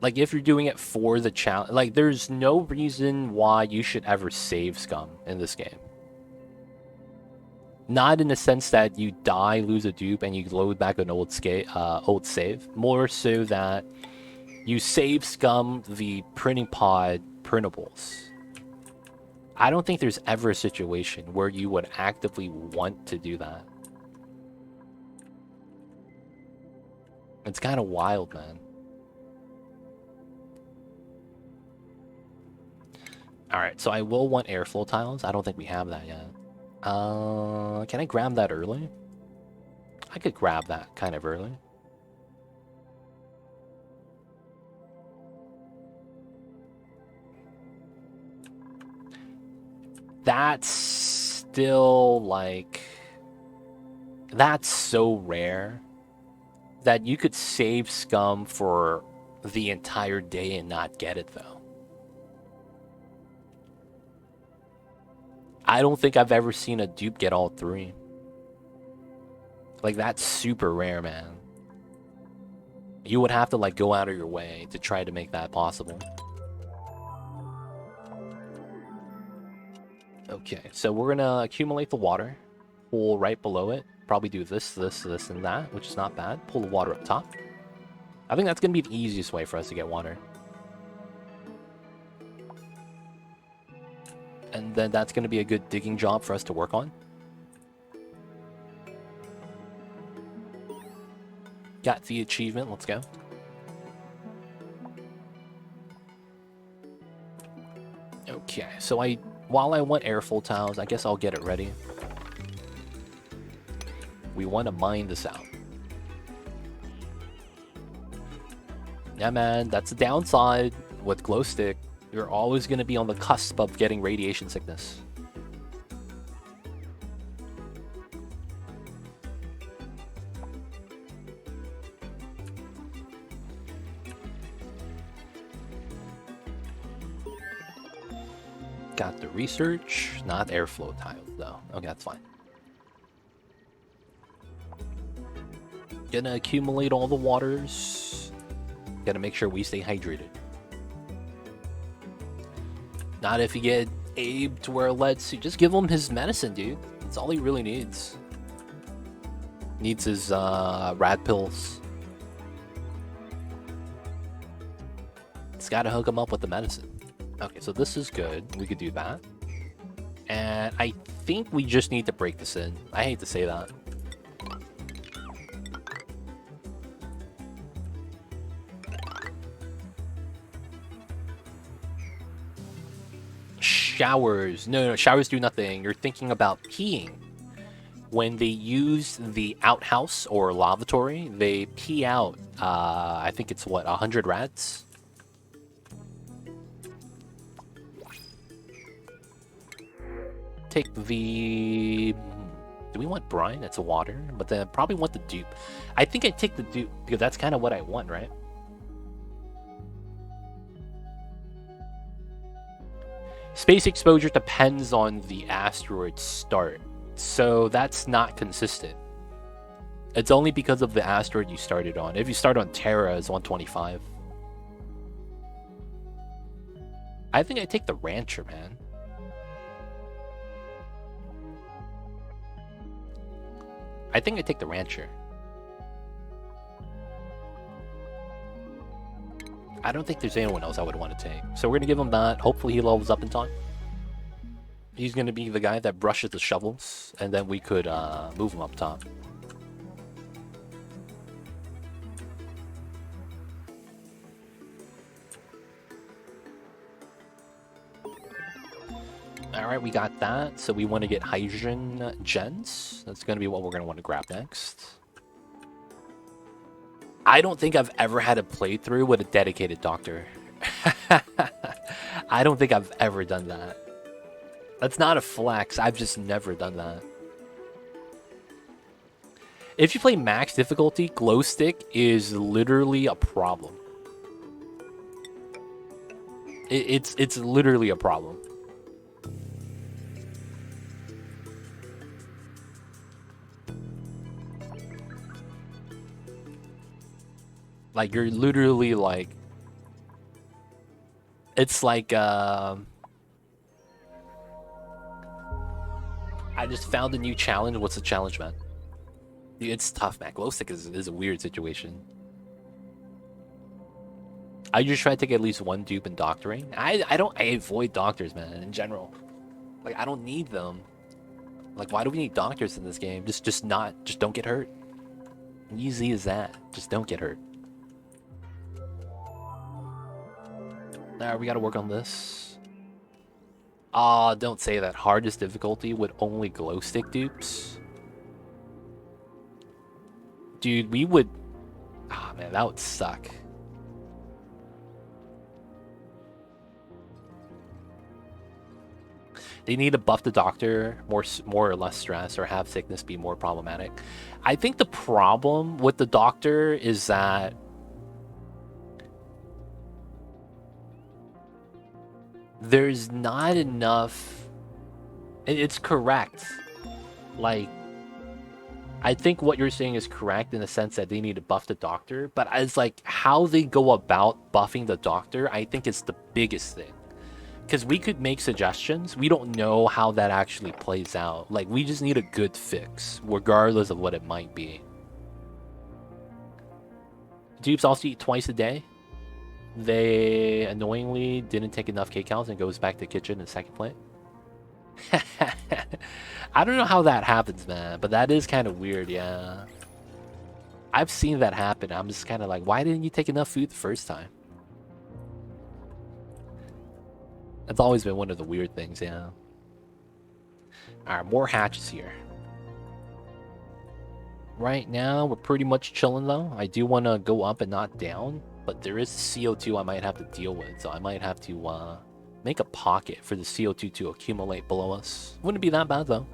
Like, if you're doing it for the challenge, like, there's no reason why you should ever save scum in this game. Not in the sense that you die, lose a dupe, and you load back an old save. More so that you save scum the printing pod printables. I don't think there's ever a situation where you would actively want to do that. It's kind of wild, man. Alright, so I will want airflow tiles. I don't think we have that yet. Can I grab that early? I could grab that kind of early. That's still, like... That's so rare that you could save scum for the entire day and not get it, though. I don't think I've ever seen a dupe get all three. Like, that's super rare, man. You would have to, like, go out of your way to try to make that possible. Okay, so we're gonna accumulate the water. Pull right below it. Probably do this, this, this, and that, which is not bad. Pull the water up top. I think that's gonna be the easiest way for us to get water. And then that's gonna be a good digging job for us to work on. Got the achievement, let's go. Okay, so while I want airflow tiles, I guess I'll get it ready. We want to mine this out. Yeah, man, that's the downside with glow stick. You're always going to be on the cusp of getting radiation sickness. Got the research, not airflow tiles though. Okay, that's fine. Gonna accumulate all the waters. Gotta make sure we stay hydrated. Not if you get Abe to wear a lead suit. Just give him his medicine, dude. That's all he really needs. Needs his rad pills. Just gotta hook him up with the medicine. Okay, so this is good. We could do that. And I think we just need to break this in. I hate to say that. Showers. No, showers do nothing. You're thinking about peeing. When they use the outhouse or lavatory, they pee out, I think it's what, 100 rats? Take the... Do we want brine? That's a water. But then I probably want the dupe. I think I'd take the dupe because that's kind of what I want, right? Space exposure depends on the asteroid start. So that's not consistent. It's only because of the asteroid you started on. If you start on Terra, it's 125. I think I'd take the Rancher, man. I think I'd take the Rancher. I don't think there's anyone else I would want to take. So we're going to give him that. Hopefully he levels up in time. He's going to be the guy that brushes the shovels. And then we could move him up top. All right, we got that. So we want to get hydrogen gens. That's going to be what we're going to want to grab next. I don't think I've ever had a playthrough with a dedicated doctor. I don't think I've ever done that. That's not a flex. I've just never done that. If you play max difficulty, glow stick is literally a problem. It's literally a problem. Like, you're literally like... It's like, I just found a new challenge. What's the challenge, man? Dude, it's tough, man. Glow stick is a weird situation. I just try to take at least one dupe in doctoring. I avoid doctors, man, in general. Like, I don't need them. Like, why do we need doctors in this game? Just don't get hurt. Easy as that. Just don't get hurt. Alright, we gotta work on this. Ah, don't say that. Hardest difficulty with only glow stick dupes. Dude, we would... Ah, man, that would suck. They need to buff the doctor, more or less stress, or have sickness be more problematic. I think the problem with the doctor is that there's not enough... It's correct. Like, I think what you're saying is correct in the sense that they need to buff the doctor, but as like how they go about buffing the doctor, I think is the biggest thing. Because we could make suggestions. We don't know how that actually plays out. Like, we just need a good fix, regardless of what it might be. Dupes also eat twice a day. They annoyingly didn't take enough kcals and goes back to kitchen in second plate. I don't know how that happens, man, but that is kind of weird, yeah. I've seen that happen. I'm just kind of like, why didn't you take enough food the first time? That's always been one of the weird things, yeah. Alright, more hatches here. Right now, we're pretty much chilling, though. I do want to go up and not down, but there is CO2 I might have to deal with, so I might have to make a pocket for the CO2 to accumulate below us. Wouldn't be that bad, though.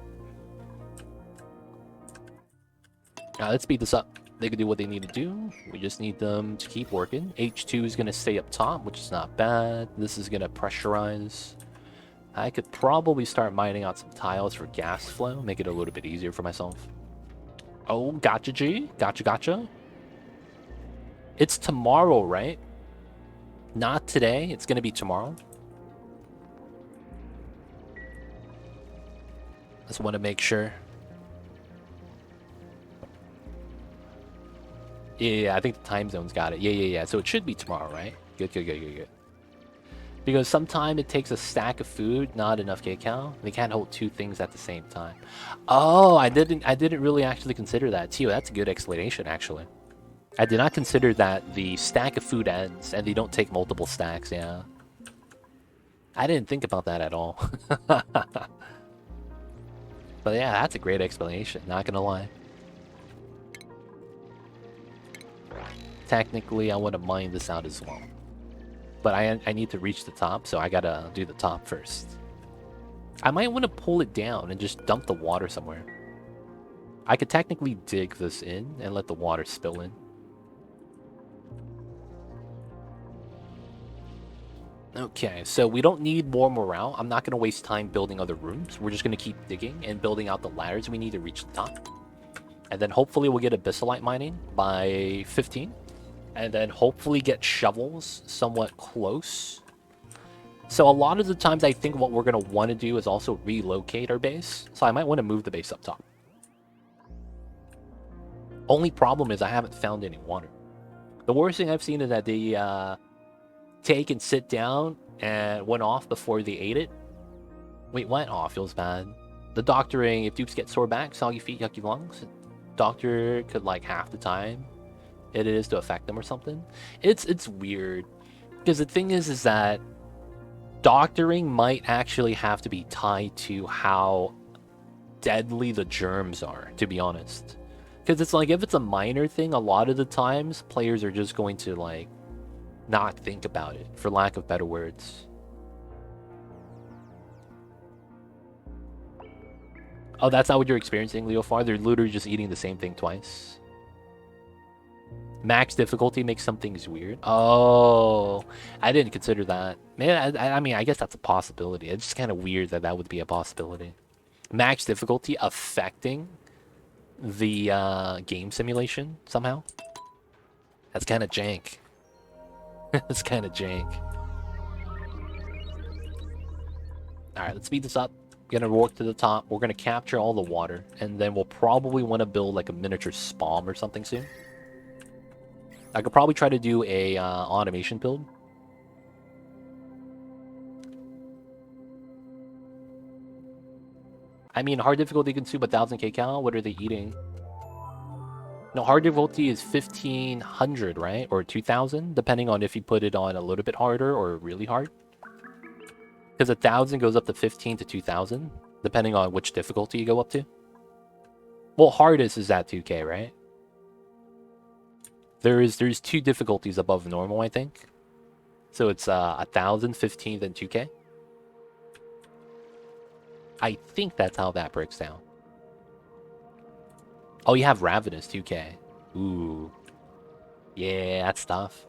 Alright, let's speed this up. They can do what they need to do. We just need them to keep working. H2 is going to stay up top, which is not bad. This is going to pressurize. I could probably start mining out some tiles for gas flow, make it a little bit easier for myself. Oh, gotcha, G. Gotcha. It's tomorrow, right? Not today. It's going to be tomorrow. Just want to make sure. Yeah, I think the time zone's got it. Yeah. So it should be tomorrow, right? Good. Because sometimes it takes a stack of food, not enough kcal. They can't hold two things at the same time. Oh, I didn't really actually consider that. Tio, that's a good explanation, actually. I did not consider that the stack of food ends and they don't take multiple stacks, yeah. I didn't think about that at all. But yeah, that's a great explanation, not gonna lie. Technically, I want to mine this out as well. But I need to reach the top, so I gotta do the top first. I might want to pull it down and just dump the water somewhere. I could technically dig this in and let the water spill in. Okay, so we don't need more morale. I'm not going to waste time building other rooms. We're just going to keep digging and building out the ladders we need to reach the top. And then hopefully we'll get abyssalite mining by 15. And then hopefully get shovels somewhat close. So a lot of the times I think what we're going to want to do is also relocate our base. So I might want to move the base up top. Only problem is I haven't found any water. The worst thing I've seen is that they take and sit down and went off before they ate it. Wait, what? Oh, feels bad. The doctoring, if dupes get sore back, soggy feet, yucky lungs, doctor could like half the time it is to affect them or something. It's weird. Because the thing is that Doctoring might actually have to be tied to how deadly the germs are, to be honest. Because it's like, if it's a minor thing, a lot of the times players are just going to like not think about it, for lack of better words. Oh, that's not what you're experiencing, Leofar? They're literally just eating the same thing twice. Max difficulty makes some things weird. Oh, I didn't consider that. Man, I mean, I guess that's a possibility. It's just kind of weird that that would be a possibility. Max difficulty affecting the game simulation somehow? That's kind of jank. That's kind of jank. Alright, let's speed this up. We're gonna walk to the top. We're gonna capture all the water. And then we'll probably want to build like a miniature spawn or something soon. I could probably try to do a automation build. I mean, hard difficulty consume 1000 kcal. What are they eating? No, hard difficulty is 1500, right? Or 2000, depending on if you put it on a little bit harder or really hard. Because 1000 goes up to 15 to 2000, depending on which difficulty you go up to. Well, hardest is at 2k, right? There's two difficulties above normal, I think. So it's 1000, 15, then 2k. I think that's how that breaks down. Oh, you have Ravenous 2k. Ooh. Yeah, that's tough.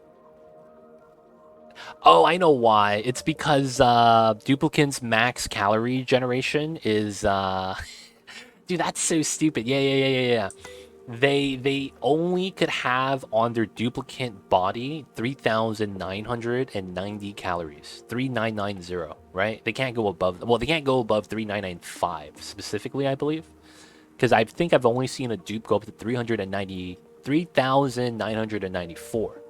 Oh, I know why. It's because Duplicant's max calorie generation is dude, that's so stupid. Yeah. They only could have on their duplicant body 3,990 calories. 3,990, right? They can't go above, well, they can't go above 3,995 specifically, I believe. Because I think I've only seen a dupe go up to 3,994.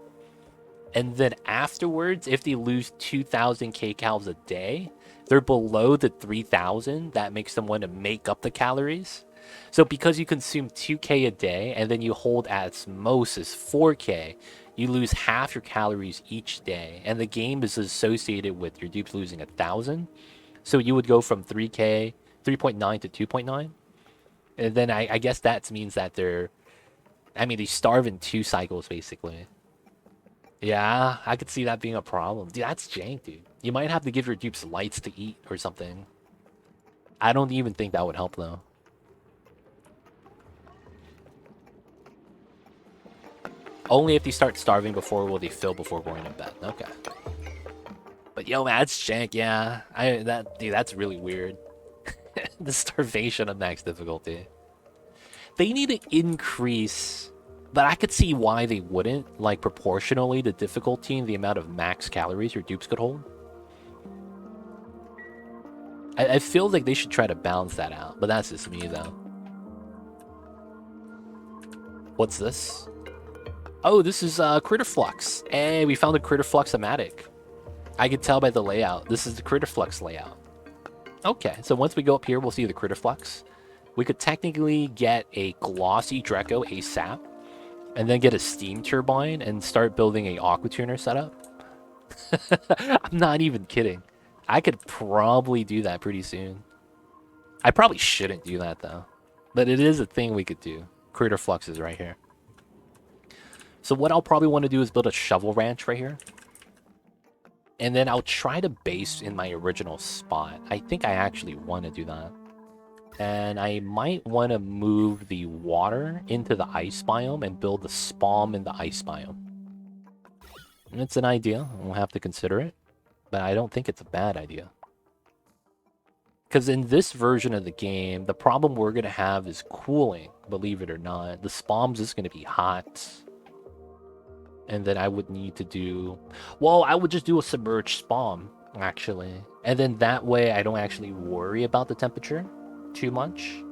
And then afterwards, if they lose 2,000 kcals a day, they're below the 3,000. That makes them want to make up the calories. So because you consume 2k a day and then you hold at most as 4k, you lose half your calories each day. And the game is associated with your dupes losing 1,000. So you would go from 3k, 3.9 to 2.9. And then I guess that means that they starve in 2 cycles, basically. Yeah, I could see that being a problem. Dude, that's jank, dude. You might have to give your dupes lights to eat or something. I don't even think that would help, though. Only if they start starving before will they fill before going to bed. Okay. But yo, man, that's jank, yeah. Dude, that's really weird. The starvation of max difficulty. They need to increase, but I could see why they wouldn't, like proportionally the difficulty and the amount of max calories your dupes could hold. I feel like they should try to balance that out, but that's just me though. What's this? Oh, this is Critter Flux. Hey, we found a Critter Flux-o-matic. I could tell by the layout. This is the Critter Flux layout. Okay, so once we go up here, we'll see the Critter Flux. We could technically get a glossy Dreco ASAP, and then get a steam turbine and start building a aqua tuner setup. I'm not even kidding. I could probably do that pretty soon. I probably shouldn't do that though, but it is a thing we could do. Critter Flux is right here. So what I'll probably want to do is build a shovel ranch right here. And then I'll try to base in my original spot. I think I actually want to do that. And I might want to move the water into the ice biome and build the spawn in the ice biome. And it's an idea. We'll have to consider it. But I don't think it's a bad idea. Because in this version of the game, the problem we're going to have is cooling, believe it or not. The spawn's just going to be hot. And then I would need to do... Well, I would just do a submerged spawn, actually. And then that way I don't actually worry about the temperature too much.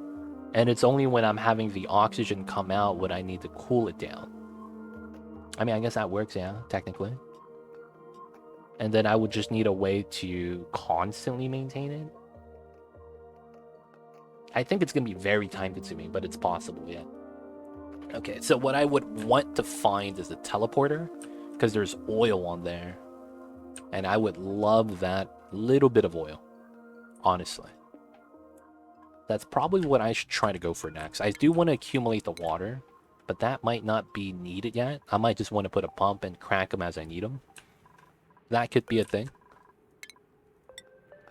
And it's only when I'm having the oxygen come out when I need to cool it down. I mean, I guess that works, yeah, technically. And then I would just need a way to constantly maintain it. I think it's going to be very time-consuming, but it's possible, yeah. Okay, so what I would want to find is a teleporter, because there's oil on there. And I would love that Little bit of oil, honestly. That's probably what I should try to go for next. I do want to accumulate the water, but that might not be needed yet. I might just want to put a pump and crack them as I need them. That could be a thing.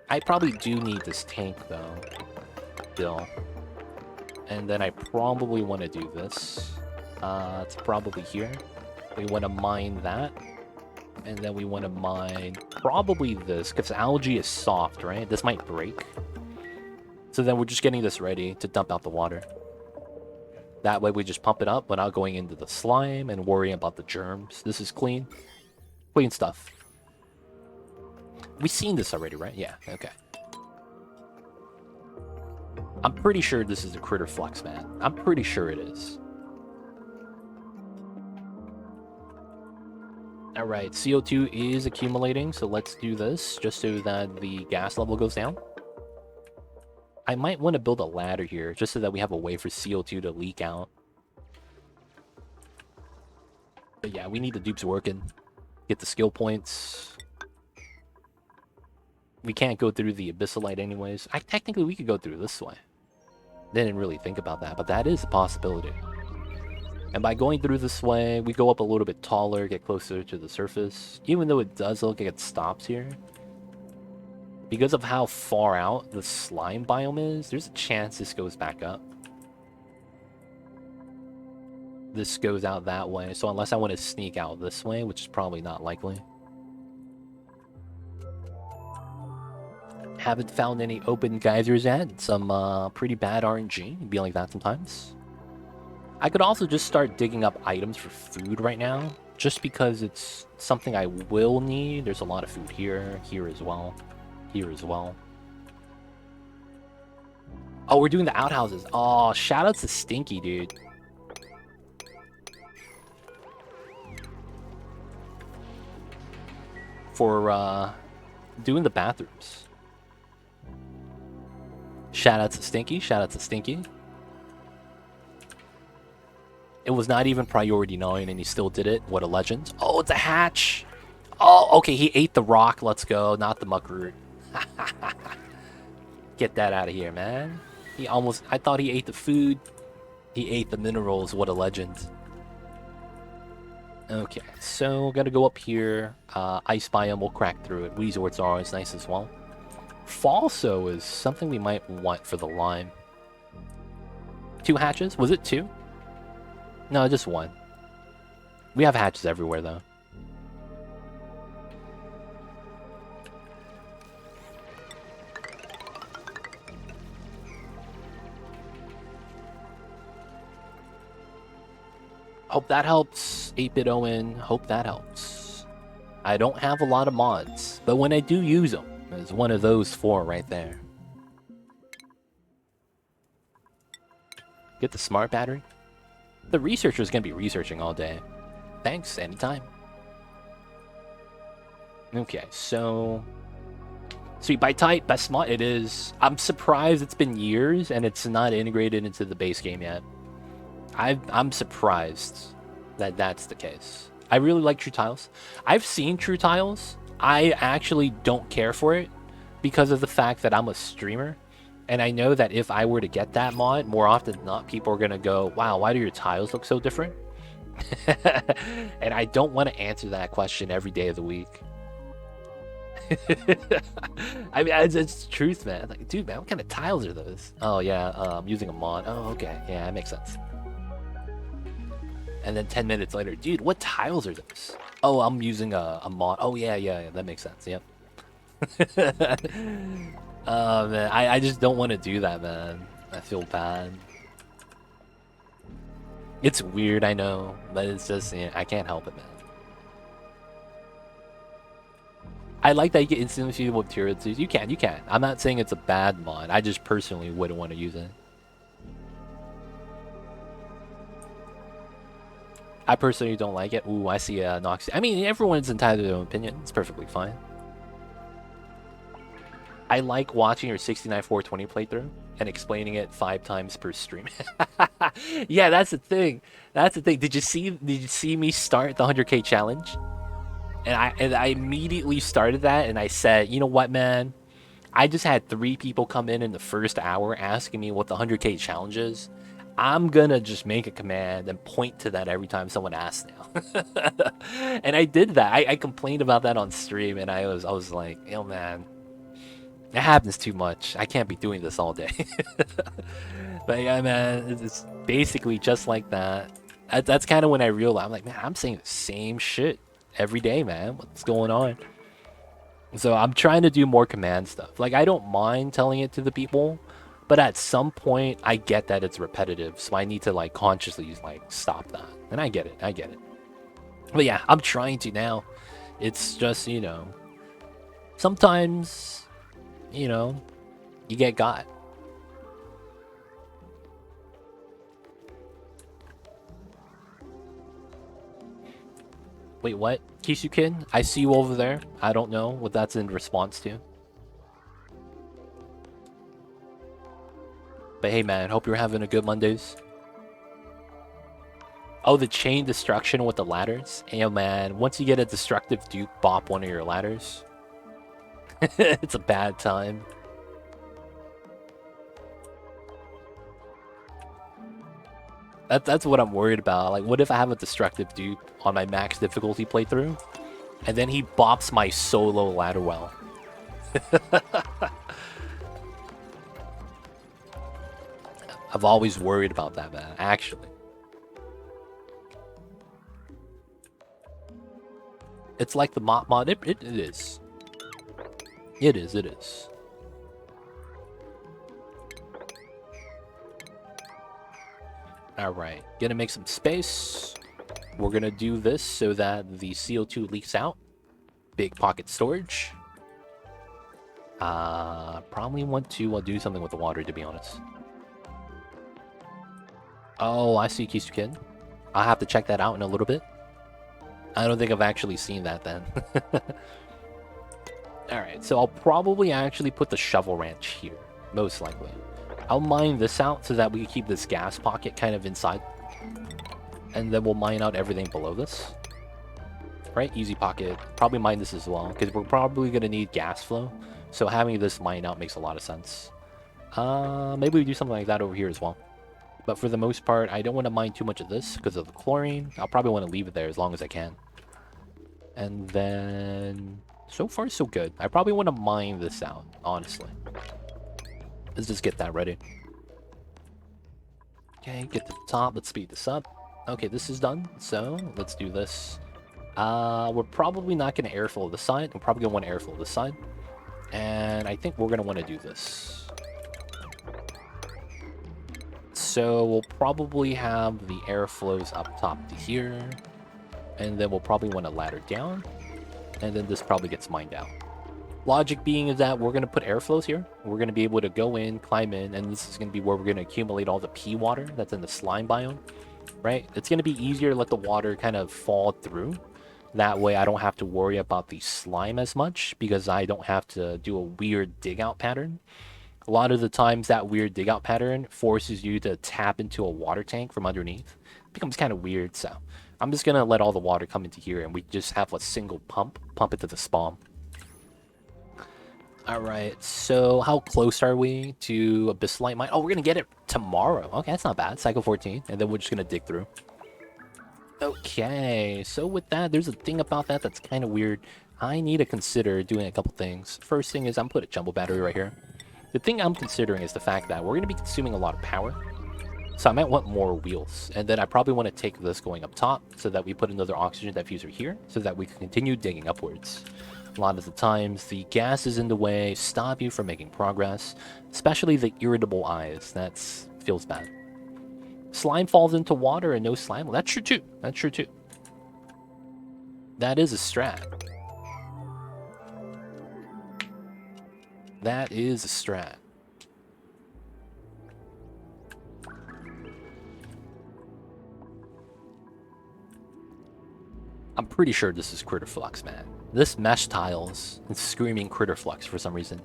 I probably do need this tank, though, still. And then I probably want to do this. It's probably here. We want to mine that. And then we want to mine probably this, because algae is soft, right? This might break. So then we're just getting this ready to dump out the water. That way we just pump it up without going into the slime and worrying about the germs. This is clean. Clean stuff. We've seen this already, right? Yeah, okay. I'm pretty sure this is a critter flux, man. I'm pretty sure it is. Alright, CO2 is accumulating, so let's do this, just so that the gas level goes down. I might want to build a ladder here, just so that we have a way for CO2 to leak out. But yeah, we need the dupes working. Get the skill points. We can't go through the abyssalite anyways. Technically, we could go through this way. Didn't really think about that, but that is a possibility. And by going through this way, we go up a little bit taller, get closer to the surface. Even though it does look like it stops here. Because of how far out the slime biome is, there's a chance this goes back up. This goes out that way, so unless I want to sneak out this way, which is probably not likely. Haven't found any open geysers yet. Some pretty bad RNG. It'd be like that sometimes. I could also just start digging up items for food right now, just because it's something I will need. There's a lot of food here, here as well. Here as well. Oh, we're doing the outhouses. Oh, shout out to Stinky, dude. For doing the bathrooms. Shout out to Stinky. Shout out to Stinky. It was not even priority 9 and he still did it. What a legend. Oh, it's a hatch. Oh, okay. He ate the rock. Let's go. Not the muck root. Get that out of here, man. He almost... I thought he ate the food. He ate the minerals. What a legend. Okay, so gotta go up here. Ice biome, we'll crack through it. Resorts are always nice as well. Falso is something we might want for the lime. 2 hatches? Was it 2? No, just 1. We have hatches everywhere, though. Hope that helps, 8-Bit Owen. Hope that helps. I don't have a lot of mods, but when I do use them, there's one of those 4 right there. Get the smart battery. The researcher's gonna be researching all day. Thanks, anytime. Okay, so... Sweet by type, best mod, it is. I'm surprised it's been years and it's not integrated into the base game yet. I'm surprised that that's the case. I really like True Tiles. I've seen True Tiles. I actually don't care for it because of the fact that I'm a streamer. And I know that if I were to get that mod, more often than not, people are going to go, wow, why do your tiles look so different? And I don't want to answer that question every day of the week. I mean, it's the truth, man. Like, dude, man, what kind of tiles are those? Oh, yeah, I'm using a mod. Oh, okay. Yeah, that makes sense. And then 10 minutes later, dude, what tiles are those? Oh, I'm using a mod. Oh, yeah, that makes sense. Yep. Man, I just don't want to do that, man. I feel bad. It's weird, I know, but it's just, yeah, I can't help it, man. I like that you get instantly feasible materials. You can. I'm not saying it's a bad mod. I just personally wouldn't want to use it. I personally don't like it. Ooh, I see Nox. I mean, everyone's entitled to their own opinion. It's perfectly fine. I like watching your 69-420 playthrough and explaining it 5 times per stream. Yeah, that's the thing. That's the thing. Did you see me start the 100K challenge? And I immediately started that, and I said, you know what, man? I just had 3 people come in the first hour asking me what the 100K challenge is. I'm gonna just make a command and point to that every time someone asks now. And I did that. I complained about that on stream, and I was like, yo, man, it happens too much. I can't be doing this all day. But yeah, man, it's basically just like that. That's kind of when I realized, I'm like, man, I'm saying the same shit every day, man. What's going on? So I'm trying to do more command stuff. Like, I don't mind telling it to the people, but at some point, I get that it's repetitive, so I need to, like, consciously, like, stop that. And I get it, I get it. But yeah, I'm trying to now. It's just, sometimes, you know, you get got. Wait, what? Kisukin? I see you over there. I don't know what that's in response to. But hey, man, hope you're having a good Mondays. Oh, the chain destruction with the ladders? Hey, man, once you get a destructive dupe bop one of your ladders, it's a bad time. That's what I'm worried about. Like, what if I have a destructive dupe on my max difficulty playthrough, and then he bops my solo ladder well? I've always worried about that, man, actually. It's like the mod. It is. It is, it is. Alright, gonna make some space. We're gonna do this so that the CO2 leaks out. Big pocket storage. Probably want to do something with the water, to be honest. Oh, I see Kisuken. I'll have to check that out in a little bit. I don't think I've actually seen that then. Alright, so I'll probably actually put the shovel ranch here, most likely. I'll mine this out so that we can keep this gas pocket kind of inside. And then we'll mine out everything below this. Right, easy pocket. Probably mine this as well, because we're probably going to need gas flow. So having this mine out makes a lot of sense. Maybe we do something like that over here as well. But for the most part, I don't want to mine too much of this because of the chlorine. I'll probably want to leave it there as long as I can. And then... so far, so good. I probably want to mine this out, honestly. Let's just get that ready. Okay, get to the top. Let's speed this up. Okay, this is done. So, let's do this. We're probably not going to airflow this side. We're probably going to want to airflow this side. And I think we're going to want to do this. So we'll probably have the airflows up top to here. And then we'll probably want to ladder down. And then this probably gets mined out. Logic being is that we're going to put airflows here. We're going to be able to go in, climb in, and this is going to be where we're going to accumulate all the pea water that's in the slime biome. Right? It's going to be easier to let the water kind of fall through. That way I don't have to worry about the slime as much because I don't have to do a weird dig out pattern. A lot of the times that weird dig out pattern forces you to tap into a water tank from underneath. It becomes kind of weird, so I'm just going to let all the water come into here and we just have a single pump it to the spawn. Alright, so how close are we to Abyssalite Mine? Oh, we're going to get it tomorrow. Okay, that's not bad. Cycle 14, and then we're just going to dig through. Okay, so with that, there's a thing about that that's kind of weird. I need to consider doing a couple things. First thing is I'm putting a jumbo battery right here. The thing I'm considering is the fact that we're going to be consuming a lot of power. So I might want more wheels. And then I probably want to take this going up top so that we put another oxygen diffuser here so that we can continue digging upwards. A lot of the times, the gas is in the way, stop you from making progress, especially the irritable eyes. That feels bad. Slime falls into water and no slime. Well, that's true too. That's true too. That is a strat. That is a strat. I'm pretty sure this is Critter Flux, man. This mesh tiles is screaming Critter Flux for some reason.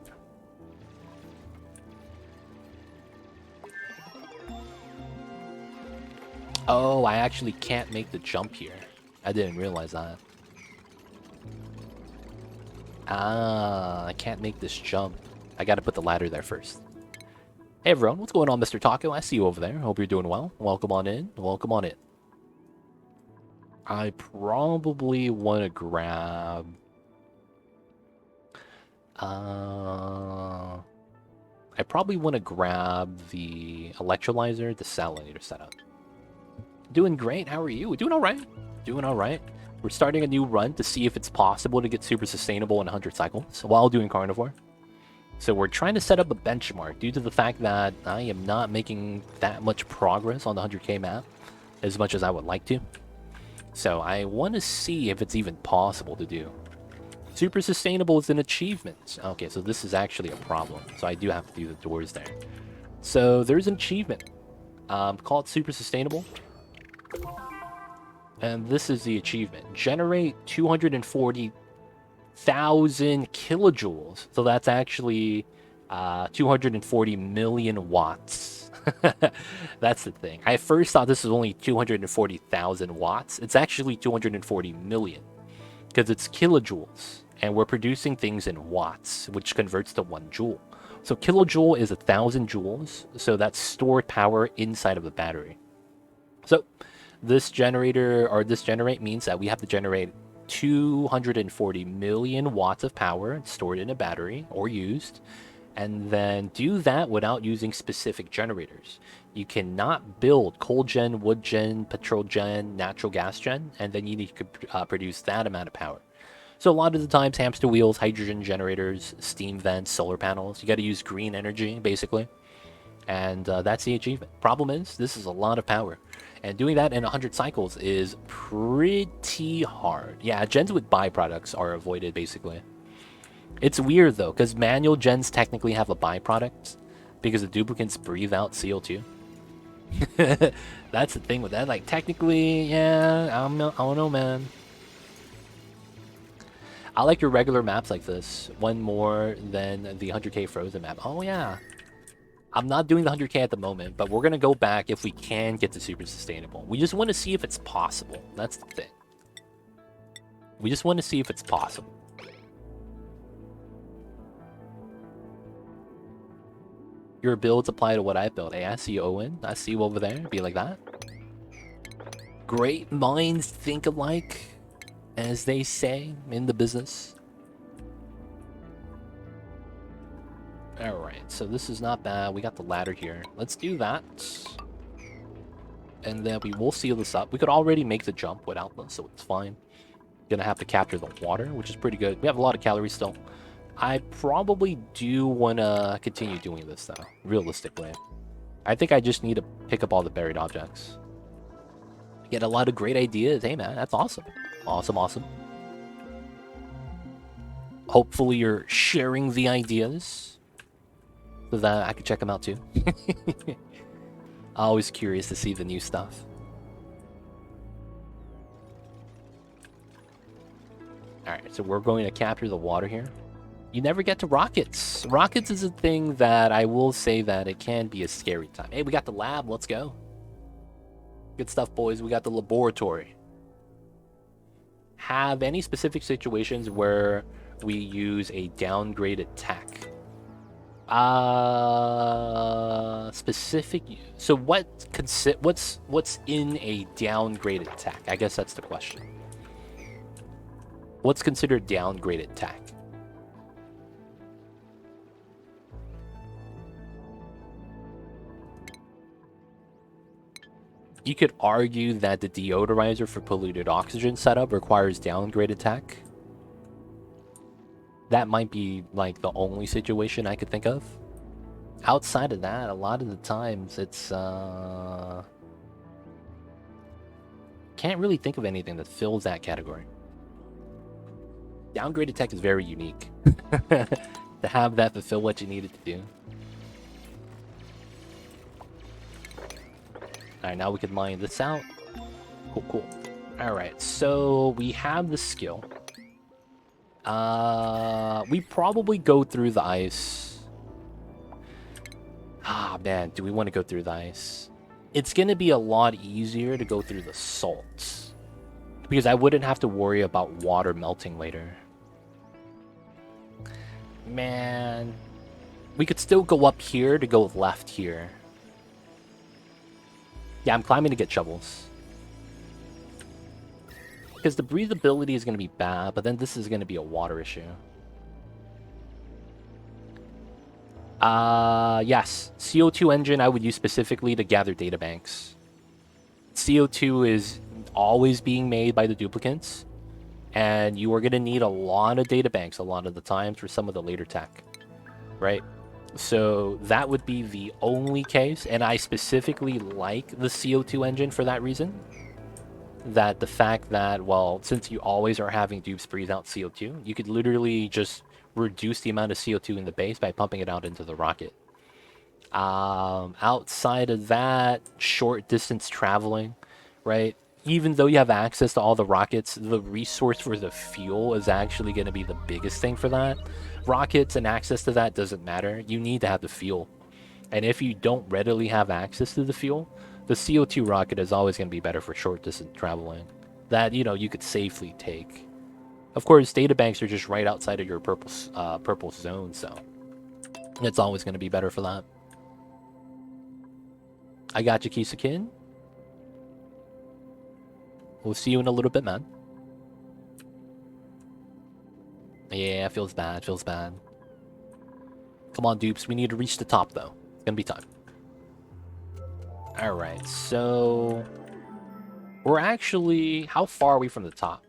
Oh, I actually can't make the jump here. I didn't realize that. Ah, I can't make this jump. I gotta put the ladder there first. Hey everyone, what's going on, Mr. Taco? I see you over there. Hope you're doing well. Welcome on in. Welcome on in. I probably want to grab... I probably want to grab the electrolyzer, the salinator setup. Doing great. How are you? Doing all right. Doing all right. We're starting a new run to see if it's possible to get super sustainable in 100 cycles while doing Carnivore. So we're trying to set up a benchmark due to the fact that I am not making that much progress on the 100k map as much as I would like to. So I want to see if it's even possible to do. Super sustainable is an achievement. Okay, so this is actually a problem. So I do have to do the doors there. So there's an achievement. Called super sustainable. And this is the achievement. Generate 240,000 kilojoules. So that's actually 240 million watts. That's the thing. I first thought this was only 240,000 watts. It's actually 240 million. Because it's kilojoules. And we're producing things in watts, which converts to 1 joule. So kilojoule is 1,000 joules. So that's stored power inside of the battery. So this generator, or this generate, means that we have to generate 240 million watts of power stored in a battery or used, and then do that without using specific generators. You cannot build coal gen, wood gen, petrol gen, natural gas gen, and then you need to produce that amount of power. So a lot of the times, hamster wheels, hydrogen generators, steam vents, solar panels, you got to use green energy, basically. And that's the achievement. Problem is, this is a lot of power. And doing that in 100 cycles is pretty hard. Yeah, gens with byproducts are avoided, basically. It's weird, though, because manual gens technically have a byproduct because the duplicates breathe out CO2. That's the thing with that. Like, technically, yeah, I don't know, man. I like your regular maps like this. One more than the 100k frozen map. Oh, yeah. I'm not doing the 100k at the moment, but we're going to go back if we can get to super sustainable. We just want to see if it's possible. That's the thing. We just want to see if it's possible. Your builds apply to what I built. Hey, I see you, Owen. I see you over there. Be like that. Great minds think alike, as they say in the business. Alright, so this is not bad. We got the ladder here. Let's do that. And then we will seal this up. We could already make the jump without this, so it's fine. Gonna have to capture the water, which is pretty good. We have a lot of calories still. I probably do want to continue doing this, though, realistically. I think I just need to pick up all the buried objects. Get a lot of great ideas. Hey, man, that's awesome. Awesome, awesome. Hopefully you're sharing the ideas so that I can check them out, too. Always curious to see the new stuff. Alright, so we're going to capture the water here. You never get to rockets. Rockets is a thing that I will say that it can be a scary time. Hey, we got the lab. Let's go. Good stuff, boys. We got the laboratory. Have any specific situations where we use a downgraded tech? Specific. So what's in a downgraded tech? I guess that's the question. What's considered downgraded tech? You could argue that the deodorizer for polluted oxygen setup requires downgraded tech. That might be like the only situation I could think of. Outside of that, a lot of the times it's can't really think of anything that fills that category. Downgraded tech is very unique. To have that fulfill what you needed to do. Alright, now we can mine this out. Cool, cool. Alright, so we have the skill. We probably go through the ice. Ah, man, do we want to go through the ice? It's going to be a lot easier to go through the salts. Because I wouldn't have to worry about water melting later. Man. We could still go up here to go left here. Yeah, I'm climbing to get shovels. Because the breathability is going to be bad, but then this is going to be a water issue. Yes. CO2 engine I would use specifically to gather databanks. CO2 is always being made by the duplicates, and you are going to need a lot of databanks a lot of the times for some of the later tech, right? So that would be the only case, and I specifically like the CO2 engine for that reason. That the fact that, well, since you always are having dupes breathe out CO2, you could literally just reduce the amount of CO2 in the base by pumping it out into the rocket. Outside of that, short distance traveling, right? Even though you have access to all the rockets, the resource for the fuel is actually going to be the biggest thing for that. Rockets and access to that doesn't matter. You need to have the fuel. And if you don't readily have access to the fuel, the CO2 rocket is always going to be better for short distance traveling. That, you could safely take. Of course, databanks are just right outside of your purple zone, so it's always going to be better for that. I got you, Kisakin. We'll see you in a little bit, man. Yeah, feels bad, feels bad. Come on, dupes. We need to reach the top, though. It's gonna be time. Alright, so... We're actually... How far are we from the top?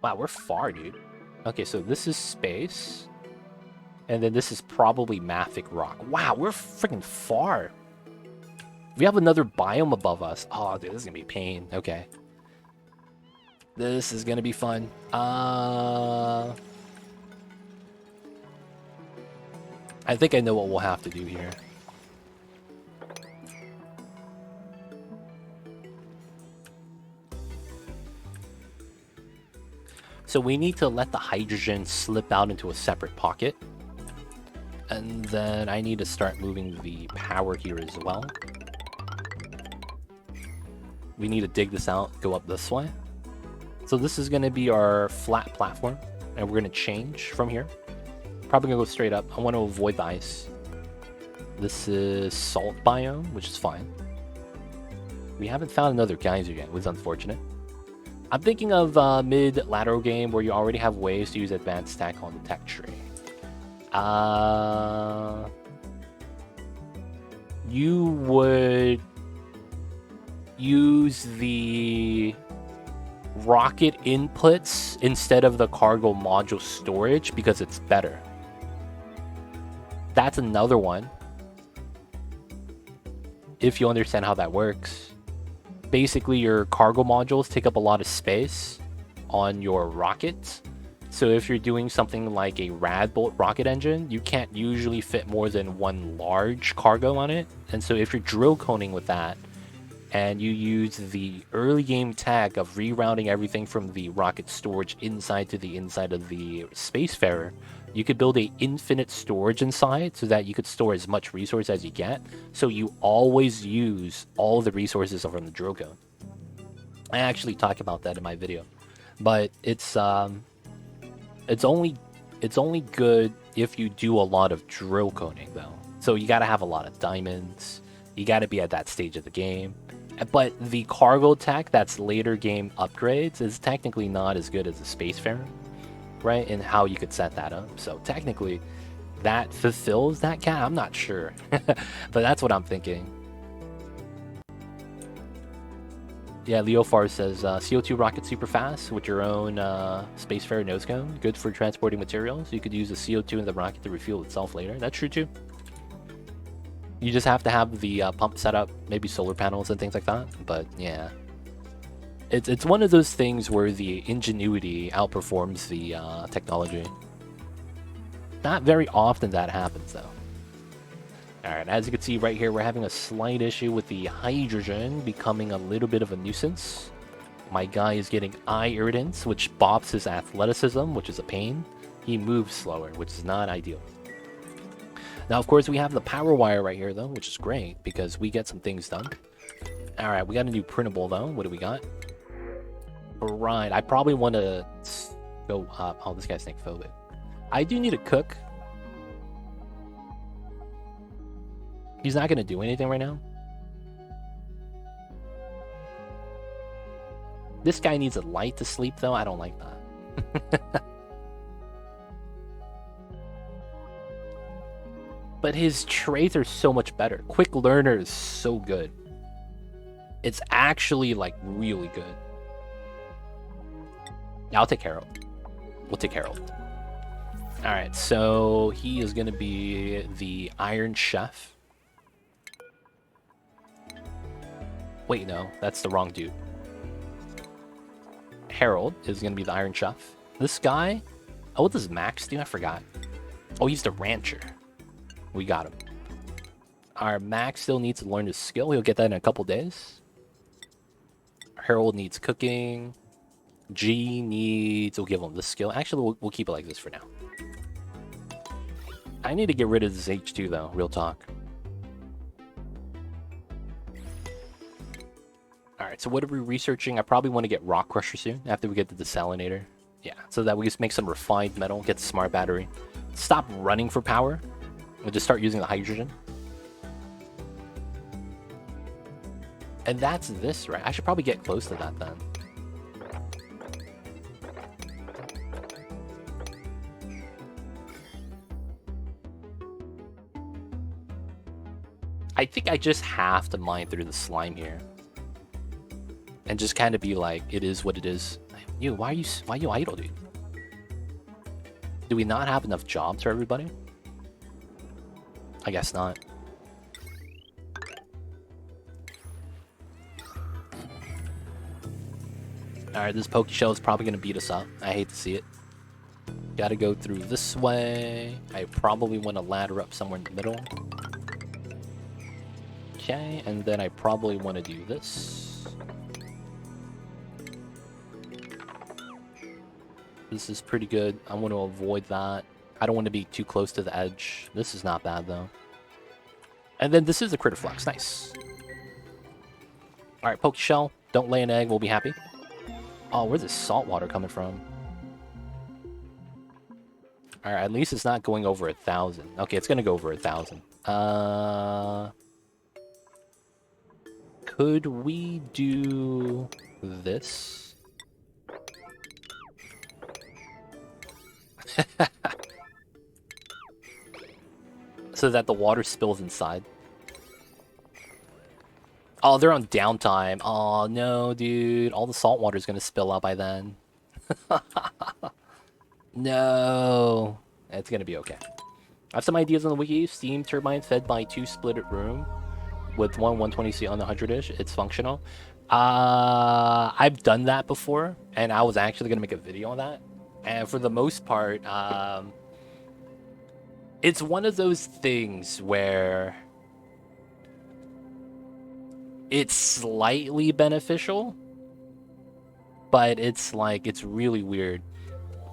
Wow, we're far, dude. Okay, so this is space. And then this is probably mafic rock. Wow, we're freaking far. We have another biome above us. Oh, dude, this is gonna be pain. Okay. This is gonna be fun. I think I know what we'll have to do here. So we need to let the hydrogen slip out into a separate pocket. And then I need to start moving the power here as well. We need to dig this out, go up this way. So this is going to be our flat platform, and we're going to change from here. Probably going to go straight up. I want to avoid the ice. This is salt biome, which is fine. We haven't found another geyser yet, which is unfortunate. I'm thinking of a mid-lateral game where you already have ways to use advanced tech on the tech tree. You would use the rocket inputs instead of the cargo module storage because it's better. That's another one. If you understand how that works. Basically, your cargo modules take up a lot of space on your rockets. So if you're doing something like a Radbolt rocket engine, you can't usually fit more than one large cargo on it. And so if you're drill coning with that, and you use the early game tag of rerouting everything from the rocket storage inside to the inside of the Spacefarer, you could build a infinite storage inside so that you could store as much resource as you get, so you always use all the resources from the drill cone. I actually talk about that in my video, but it's only good if you do a lot of drill coning though. So you gotta have a lot of diamonds. You gotta be at that stage of the game. But the cargo tech that's later game upgrades is technically not as good as the Spacefarer, right? And how you could set that up. So technically, that fulfills that cap. I'm not sure, but that's what I'm thinking. Yeah, Leofar says CO2 rocket super fast with your own Spacefarer nose cone. Good for transporting materials. You could use the CO2 in the rocket to refuel itself later. That's true too. You just have to have the pump set up, maybe solar panels and things like that. But yeah, it's one of those things where the ingenuity outperforms the technology. Not very often that happens though. Alright, as you can see right here, we're having a slight issue with the hydrogen becoming a little bit of a nuisance. My guy is getting eye irritants, which bops his athleticism, which is a pain. He moves slower, which is not ideal. Now, of course, we have the power wire right here, though, which is great, because we get some things done. Alright, we got a new printable, though. What do we got? Right, I probably want to go up. Oh, this guy's snakephobic. I do need to cook. He's not gonna do anything right now. This guy needs a light to sleep, though. I don't like that. But his traits are so much better. Quick learner is so good. It's actually, like, really good. I'll take Harold. We'll take Harold. Alright, so he is going to be the Iron Chef. Wait, no. That's the wrong dude. Harold is going to be the Iron Chef. This guy... Oh, what does Max do? I forgot. Oh, he's the Rancher. We got him. Our Max still needs to learn his skill. He'll get that in a couple days. Harold needs cooking. G needs... We'll give him the skill. Actually, we'll keep it like this for now. I need to get rid of this H2, though. Real talk. Alright, so what are we researching? I probably want to get Rock Crusher soon, after we get the desalinator. Yeah, so that we just make some refined metal, get the smart battery. Stop running for power. We'll just start using the hydrogen. And that's this, right? I should probably get close to that, then. I think I just have to mine through the slime here. And just kind of be like, it is what it is. You, why are you idle, dude? Do we not have enough jobs for everybody? I guess not. Alright, this Pokeshell is probably going to beat us up. I hate to see it. Gotta go through this way. I probably want to ladder up somewhere in the middle. Okay, and then I probably want to do this. This is pretty good. I want to avoid that. I don't want to be too close to the edge. This is not bad, though. And then this is a critter flux. Nice. Alright, Pokeshell. Don't lay an egg. We'll be happy. Oh, where's this salt water coming from? Alright, at least it's not going over 1,000. Okay, it's going to go over 1,000. Could we do this? So that the water spills inside. Oh, they're on downtime. Oh, no, dude. All the salt water is going to spill out by then. No. It's going to be okay. I have some ideas on the wiki. Steam turbine fed by 2 split room with one 120C on the 100-ish. It's functional. I've done that before, and I was actually going to make a video on that. And for the most part, it's one of those things where it's slightly beneficial, but it's like, it's really weird.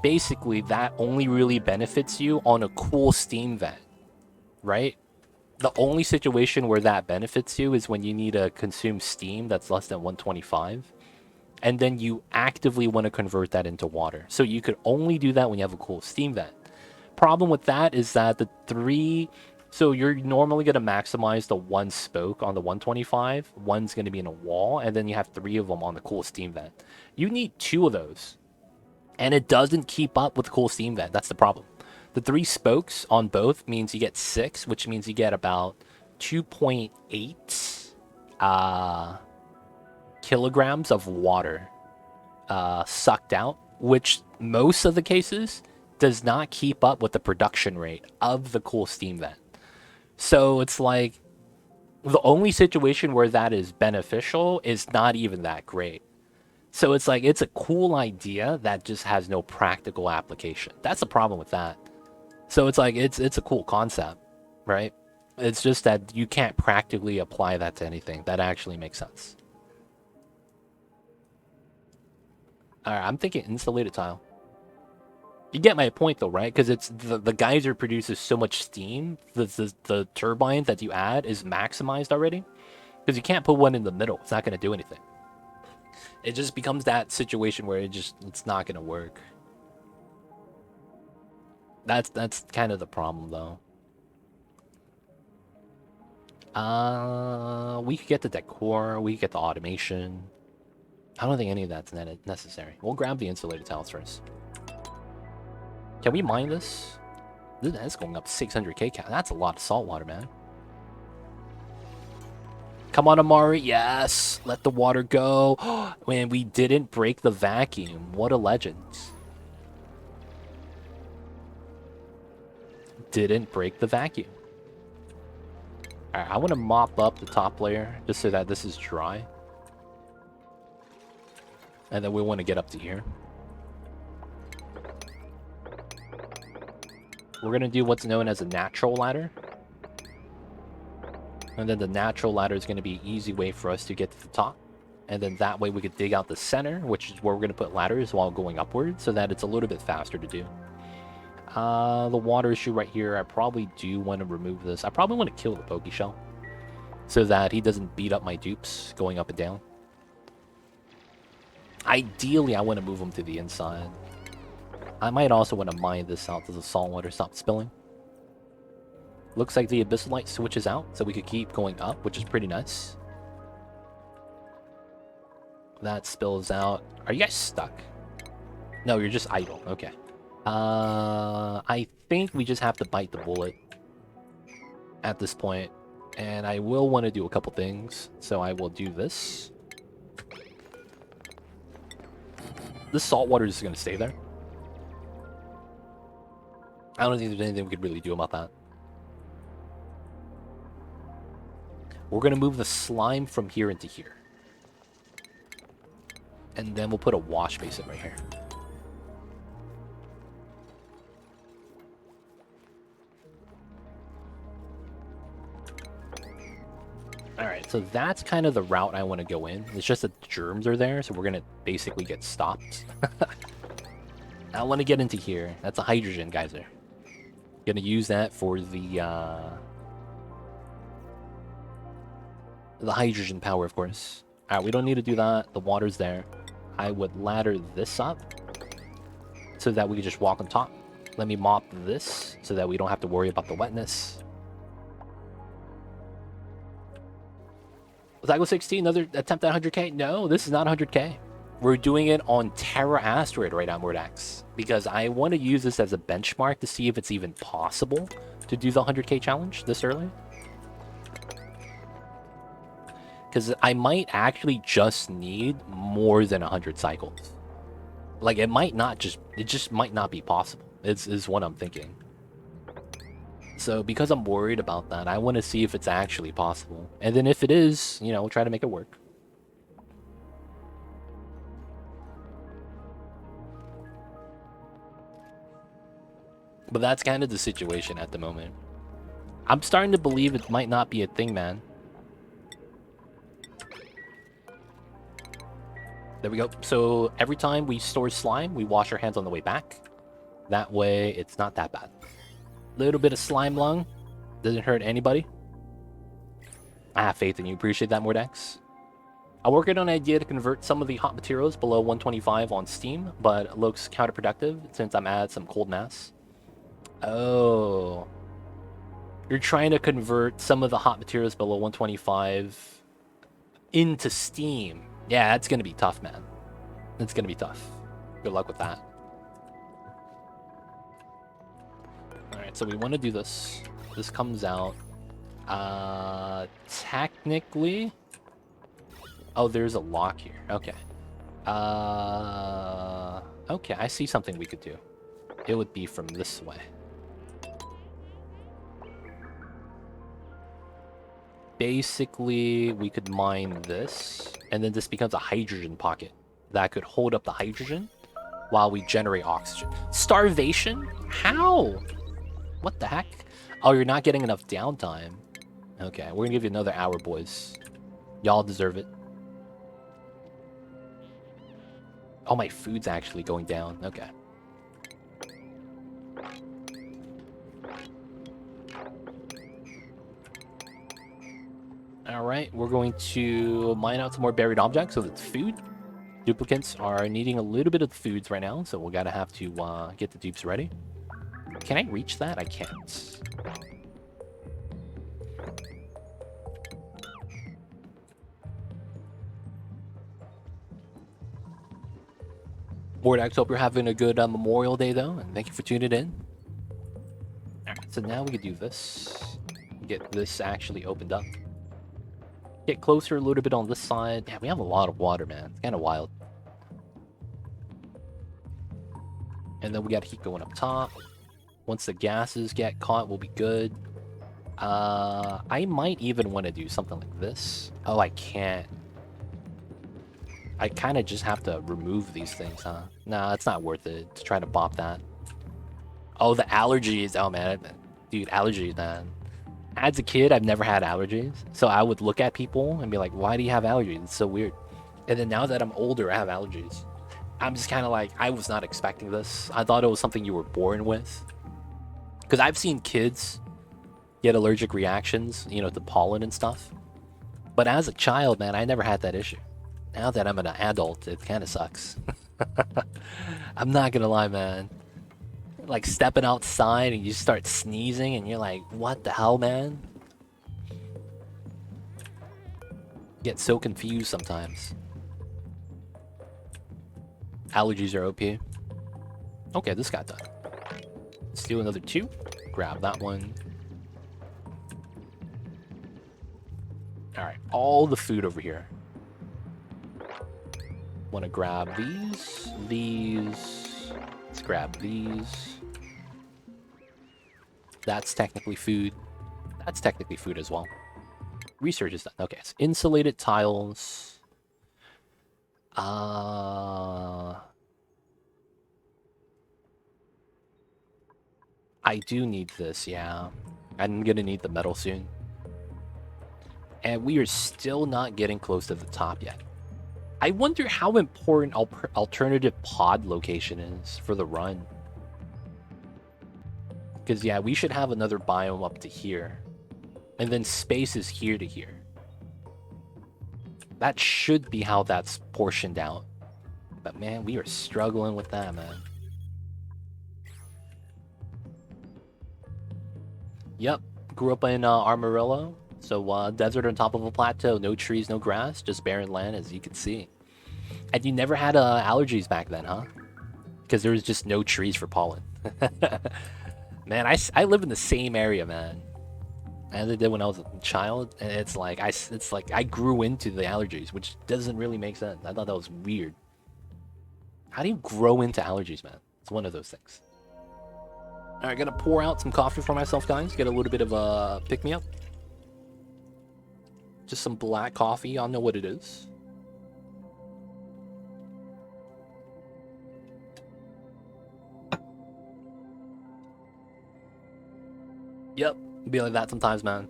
Basically, that only really benefits you on a cool steam vent, right? The only situation where that benefits you is when you need to consume steam that's less than 125. And then you actively want to convert that into water. So you could only do that when you have a cool steam vent. Problem with that is that the 3... So you're normally going to maximize the 1 spoke on the 125. One's going to be in a wall. And then you have 3 of them on the cool steam vent. You need 2 of those. And it doesn't keep up with the cool steam vent. That's the problem. The 3 spokes on both means you get 6, which means you get about 2.8 kilograms of water sucked out, which most of the cases does not keep up with the production rate of the cool steam vent. So it's like the only situation where that is beneficial is not even that great. So it's like, it's a cool idea that just has no practical application. That's the problem with that. So it's like, it's a cool concept, right? It's just that you can't practically apply that to anything that actually makes sense. Alright, I'm thinking insulated tile. You get my point though, right? Because it's the geyser produces so much steam, the turbine that you add is maximized already. Because you can't put one in the middle. It's not going to do anything. It just becomes that situation where it's not going to work. That's kind of the problem, though. We could get the decor, we could get the automation. I don't think any of that's necessary. We'll grab the insulated tiles first. Can we mine this? That's going up 600k. That's a lot of salt water, man. Come on, Amari. Yes. Let the water go. Man, we didn't break the vacuum. What a legend. Didn't break the vacuum. Alright, I want to mop up the top layer just so that this is dry. And then we want to get up to here. We're going to do what's known as a natural ladder. And then the natural ladder is going to be an easy way for us to get to the top. And then that way we could dig out the center, which is where we're going to put ladders while going upward, so that it's a little bit faster to do. The water issue right here, I probably do want to remove this. I probably want to kill the Pokeshell so that he doesn't beat up my dupes going up and down. Ideally, I want to move him to the inside. I might also want to mine this out so the salt water stops spilling. Looks like the Abyssalite switches out, so we could keep going up, which is pretty nice. That spills out. Are you guys stuck? No, you're just idle. Okay. I think we just have to bite the bullet at this point. And I will want to do a couple things. So I will do this. This salt water is just going to stay there. I don't think there's anything we could really do about that. We're going to move the slime from here into here. And then we'll put a wash basin right here. Alright, so that's kind of the route I want to go in. It's just that the germs are there, so we're going to basically get stopped. I want to get into here. That's a hydrogen geyser. Going to use that for the hydrogen power, of course. Alright, we don't need to do that. The water's there. I would ladder this up so that we can just walk on top. Let me mop this so that we don't have to worry about the wetness. Zygo 16, another attempt at 100k? No, this is not 100k. We're doing it on Terra Asteroid right now, Mordax, because I want to use this as a benchmark to see if it's even possible to do the 100k challenge this early. Because I might actually just need more than 100 cycles. Like, it just might not be possible, is what I'm thinking. So, because I'm worried about that, I want to see if it's actually possible. And then if it is, you know, we'll try to make it work. But that's kind of the situation at the moment. I'm starting to believe it might not be a thing, man. There we go. So every time we store slime, we wash our hands on the way back. That way, it's not that bad. Little bit of slime lung. Doesn't hurt anybody. I have faith in you. Appreciate that, Mordax. I'm working on an idea to convert some of the hot materials below 125 on Steam, but it looks counterproductive since I'm at some cold mass. Oh. You're trying to convert some of the hot materials below 125 into Steam. Yeah, that's going to be tough, man. It's going to be tough. Good luck with that. Alright, so we want to do this. This comes out. Technically... Oh, there's a lock here. Okay. Okay, I see something we could do. It would be from this way. Basically, we could mine this, and then this becomes a hydrogen pocket that could hold up the hydrogen while we generate oxygen. Starvation? How? What the heck? Oh, you're not getting enough downtime. Okay, we're gonna give you another hour, boys. Y'all deserve it. Oh, my food's actually going down. Okay. Alright, we're going to mine out some more buried objects, so that's food. Duplicates are needing a little bit of the foods right now, so we're gonna have to get the dupes ready. Can I reach that? I can't. Mordax, hope you're having a good Memorial Day, though, and thank you for tuning in. Alright, so now we can do this. Get this actually opened up. Get closer a little bit on this side. Yeah, we have a lot of water, man. It's kind of wild. And then we got heat going up top. Once the gases get caught, we'll be good. I might even want to do something like this. Oh, I can't. I kind of just have to remove these things, huh? Nah, it's not worth it to try to bop that. Oh, the allergies. Oh, man. Dude, allergies, man. As a kid, I've never had allergies. So I would look at people and be like, why do you have allergies? It's so weird. And then now that I'm older, I have allergies. I'm just kind of like, I was not expecting this. I thought it was something you were born with. Because I've seen kids get allergic reactions, you know, to pollen and stuff. But as a child, man, I never had that issue. Now that I'm an adult, it kind of sucks. I'm not gonna lie, man. Like stepping outside and you start sneezing and you're like, what the hell, man? Get so confused sometimes. Allergies are OP. Okay, this got done. Let's do another 2. Grab that one. Alright, all the food over here. Want to grab these. Let's grab these. That's technically food. That's technically food as well. Research is done. Okay, it's insulated tiles. I do need this, yeah. I'm gonna need the metal soon. And we are still not getting close to the top yet. I wonder how important alternative pod location is for the run. Because, yeah, we should have another biome up to here. And then spaces here to here. That should be how that's portioned out. But, man, we are struggling with that, man. Yep, grew up in Amarillo. So, desert on top of a plateau, no trees, no grass, just barren land, as you can see. And you never had allergies back then, huh? Because there was just no trees for pollen. Man, I live in the same area, man, as I did when I was a child, and it's like I grew into the allergies, which doesn't really make sense. I thought that was weird. How do you grow into allergies, man? It's one of those things. All right, gonna pour out some coffee for myself, guys. Get a little bit of a pick-me-up. Just some black coffee. Y'all know what it is. Yep, be like that sometimes, man.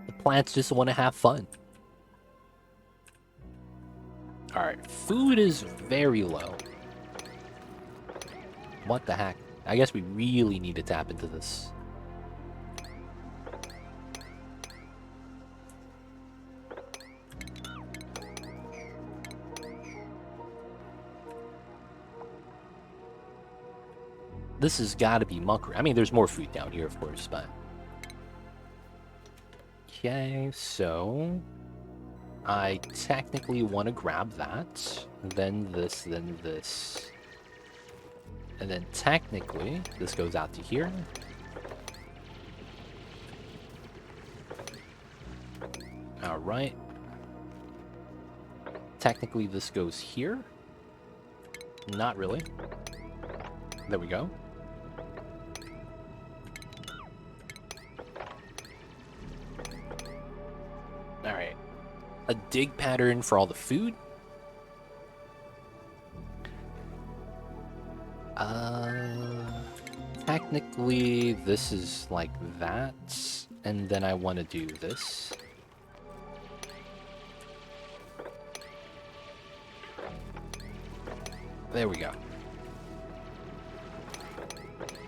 The plants just want to have fun. Alright, food is very low. What the heck? I guess we really need to tap into this. This has got to be mucker. I mean, there's more food down here, of course, but... Okay, so... I technically want to grab that. Then this, then this. And then technically, this goes out to here. Alright. Technically, this goes here. Not really. There we go. Alright. A dig pattern for all the food. Technically, this is like that. And then I want to do this. There we go.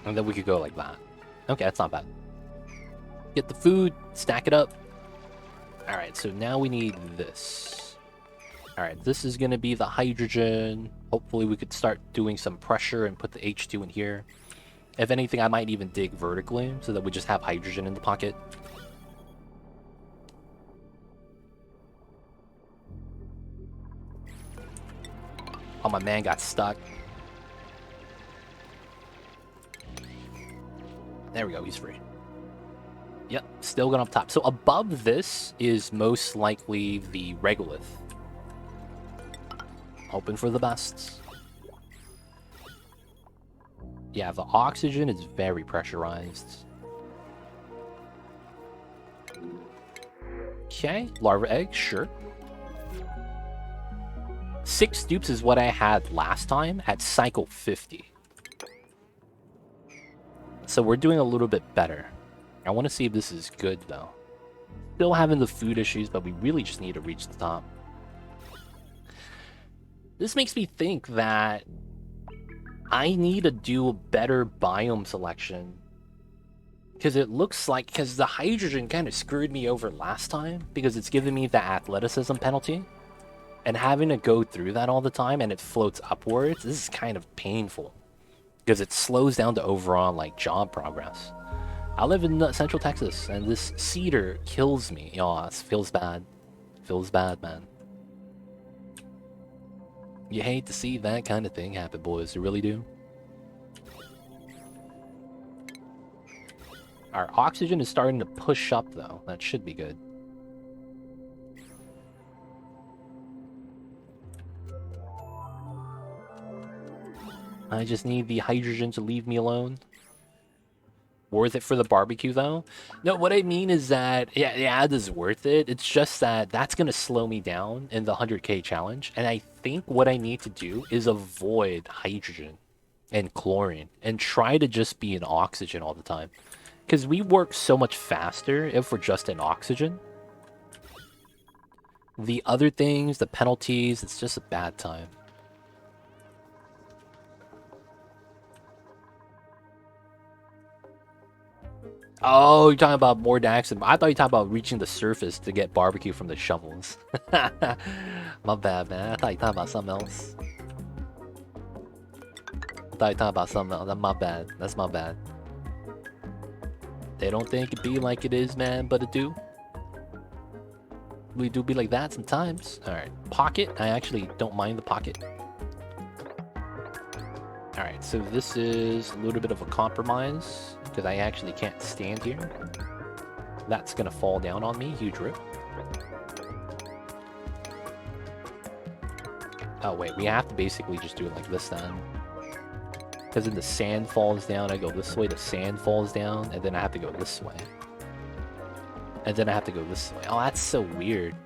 And then we could go like that. Okay, that's not bad. Get the food, stack it up. Alright, so now we need this. Alright, this is going to be the hydrogen. Hopefully we could start doing some pressure and put the H2 in here. If anything, I might even dig vertically so that we just have hydrogen in the pocket. Oh, my man got stuck. There we go, he's free. Yep, still going up top. So above this is most likely the regolith. Hoping for the best. Yeah, the oxygen is very pressurized. Okay, larva egg, sure. 6 dupes is what I had last time at cycle 50. So we're doing a little bit better. I want to see if this is good, though. Still having the food issues, but we really just need to reach the top. This makes me think that I need to do a better biome selection. Because it looks like... Because the hydrogen kind of screwed me over last time. Because it's giving me the athleticism penalty. And having to go through that all the time and it floats upwards, this is kind of painful. Because it slows down the overall, like, job progress. I live in Central Texas, and this cedar kills me. Oh, it feels bad. Feels bad, man. You hate to see that kind of thing happen, boys. You really do. Our oxygen is starting to push up, though. That should be good. I just need the hydrogen to leave me alone. Worth it for the barbecue, though? No, what I mean is that, yeah, it is worth it. It's just that that's going to slow me down in the 100k challenge. And I think what I need to do is avoid hydrogen and chlorine and try to just be in oxygen all the time. Because we work so much faster if we're just in oxygen. The other things, the penalties, it's just a bad time. Oh, you're talking about more Dax. I thought you were talking about reaching the surface to get barbecue from the shovels. My bad, man. I thought you were talking about something else. That's my bad. That's my bad. They don't think it be like it is, man, but it do. We do be like that sometimes. Alright, pocket. I actually don't mind the pocket. Alright, so this is a little bit of a compromise. Because I actually can't stand here. That's gonna fall down on me. Huge rip. Oh wait, we have to basically just do it like this then. Because then the sand falls down, I go this way, the sand falls down, and then I have to go this way. And then I have to go this way. Oh, that's so weird.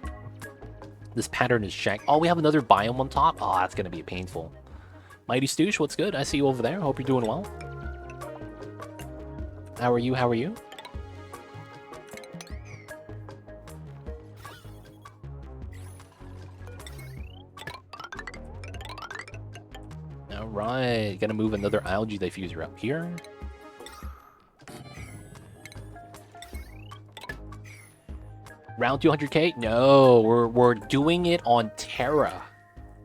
This pattern is jacked. Oh, we have another biome on top? Oh, that's gonna be painful. Mighty Stoosh, what's good? I see you over there. Hope you're doing well. How are you? How are you? Alright, gotta move another algae diffuser up here. Round 200k? No, we're doing it on Terra.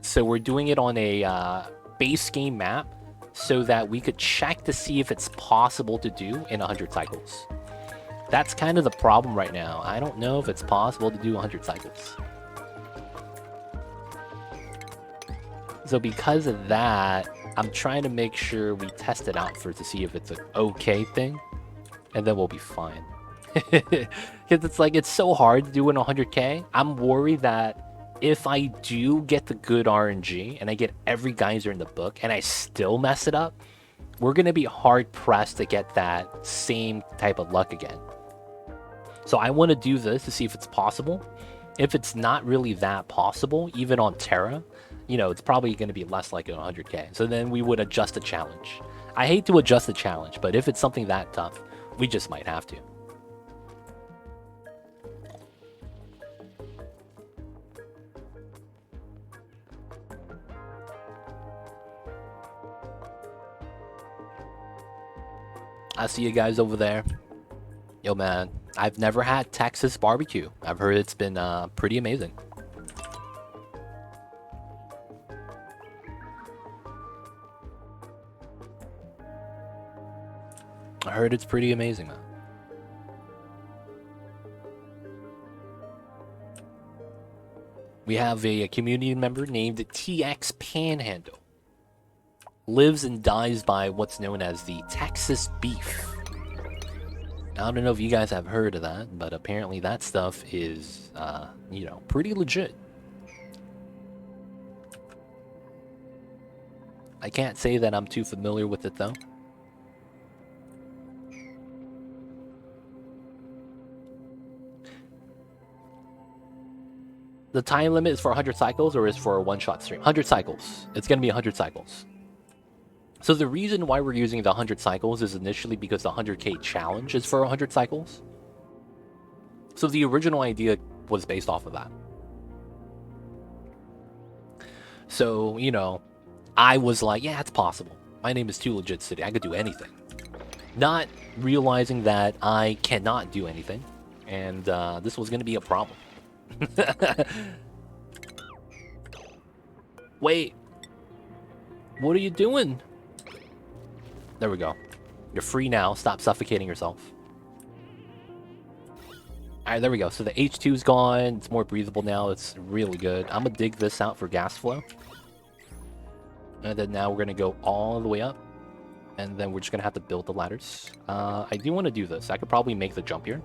So we're doing it on a base game map so that we could check to see if it's possible to do in 100 cycles. That's kind of the problem right now. I don't know if it's possible to do 100 cycles. So because of that, I'm trying to make sure we test it out first to see if it's an okay thing, and then we'll be fine. Because it's like, it's so hard to do in 100k. I'm worried that if I do get the good RNG and I get every geyser in the book and I still mess it up, we're going to be hard pressed to get that same type of luck again. So I want to do this to see if it's possible. If it's not really that possible, even on Terra, you know, it's probably going to be less like 100k. So then we would adjust the challenge. I hate to adjust the challenge, but if it's something that tough, we just might have to. I see you guys over there. Yo, man, I've never had Texas barbecue. I've heard it's been pretty amazing. I heard it's pretty amazing, man. We have a community member named TX Panhandle. Lives and dies by what's known as the Texas beef. I don't know if you guys have heard of that, but apparently that stuff is, you know, pretty legit. I can't say that I'm too familiar with it, though. The time limit is for 100 cycles or is for a one-shot stream? 100 cycles. It's going to be 100 cycles. So the reason why we're using the 100 cycles is initially because the 100k challenge is for 100 cycles. So the original idea was based off of that. So, you know, I was like, yeah, it's possible. My name is Too Legit City. I could do anything. Not realizing that I cannot do anything. And this was going to be a problem. Wait. What are you doing? There we go. You're free now. Stop suffocating yourself. Alright, there we go. So the H2 is gone. It's more breathable now. It's really good. I'm going to dig this out for gas flow. And then now we're going to go all the way up. And then we're just going to have to build the ladders. I do want to do this. I could probably make the jump here.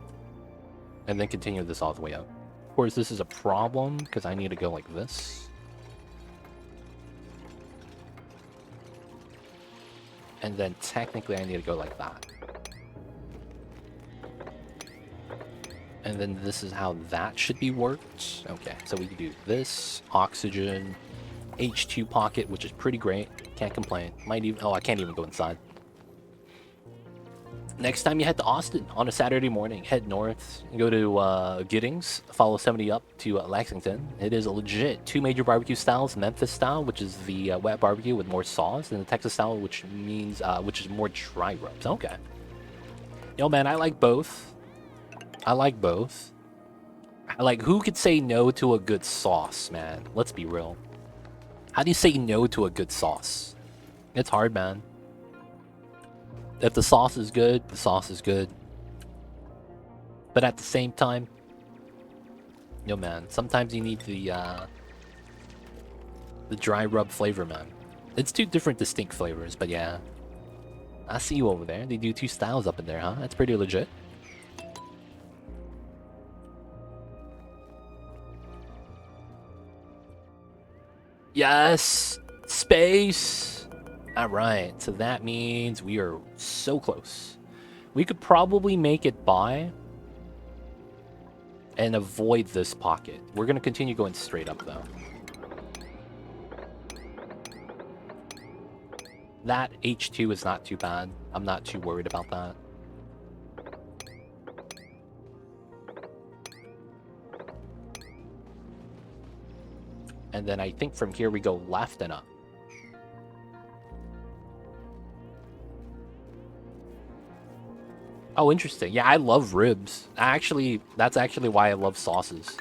And then continue this all the way up. Of course, this is a problem because I need to go like this. And then technically I need to go like that. And then this is how that should be worked. Okay, so we can do this, oxygen, H2 pocket, which is pretty great. Can't complain. Might even, oh, I can't even go inside. Next time you head to Austin on a Saturday morning, head north, go to Giddings, follow 70 up to Lexington. It is a legit 2 major barbecue styles: Memphis style, which is the wet barbecue with more sauce, and the Texas style, which means which is more dry rubs. Okay. Yo, man, I like both. I like both. Like, who could say no to a good sauce, man? Let's be real. How do you say no to a good sauce? It's hard, man. If the sauce is good, the sauce is good. But at the same time, yo, man, sometimes you need the dry rub flavor, man. It's 2 different distinct flavors, but yeah. I see you over there. They do 2 styles up in there, huh? That's pretty legit. Yes! Space! Alright, so that means we are so close. We could probably make it by and avoid this pocket. We're going to continue going straight up, though. That H2 is not too bad. I'm not too worried about that. And then I think from here we go left and up. Oh, interesting. Yeah, I love ribs. Actually, that's actually why I love sauces.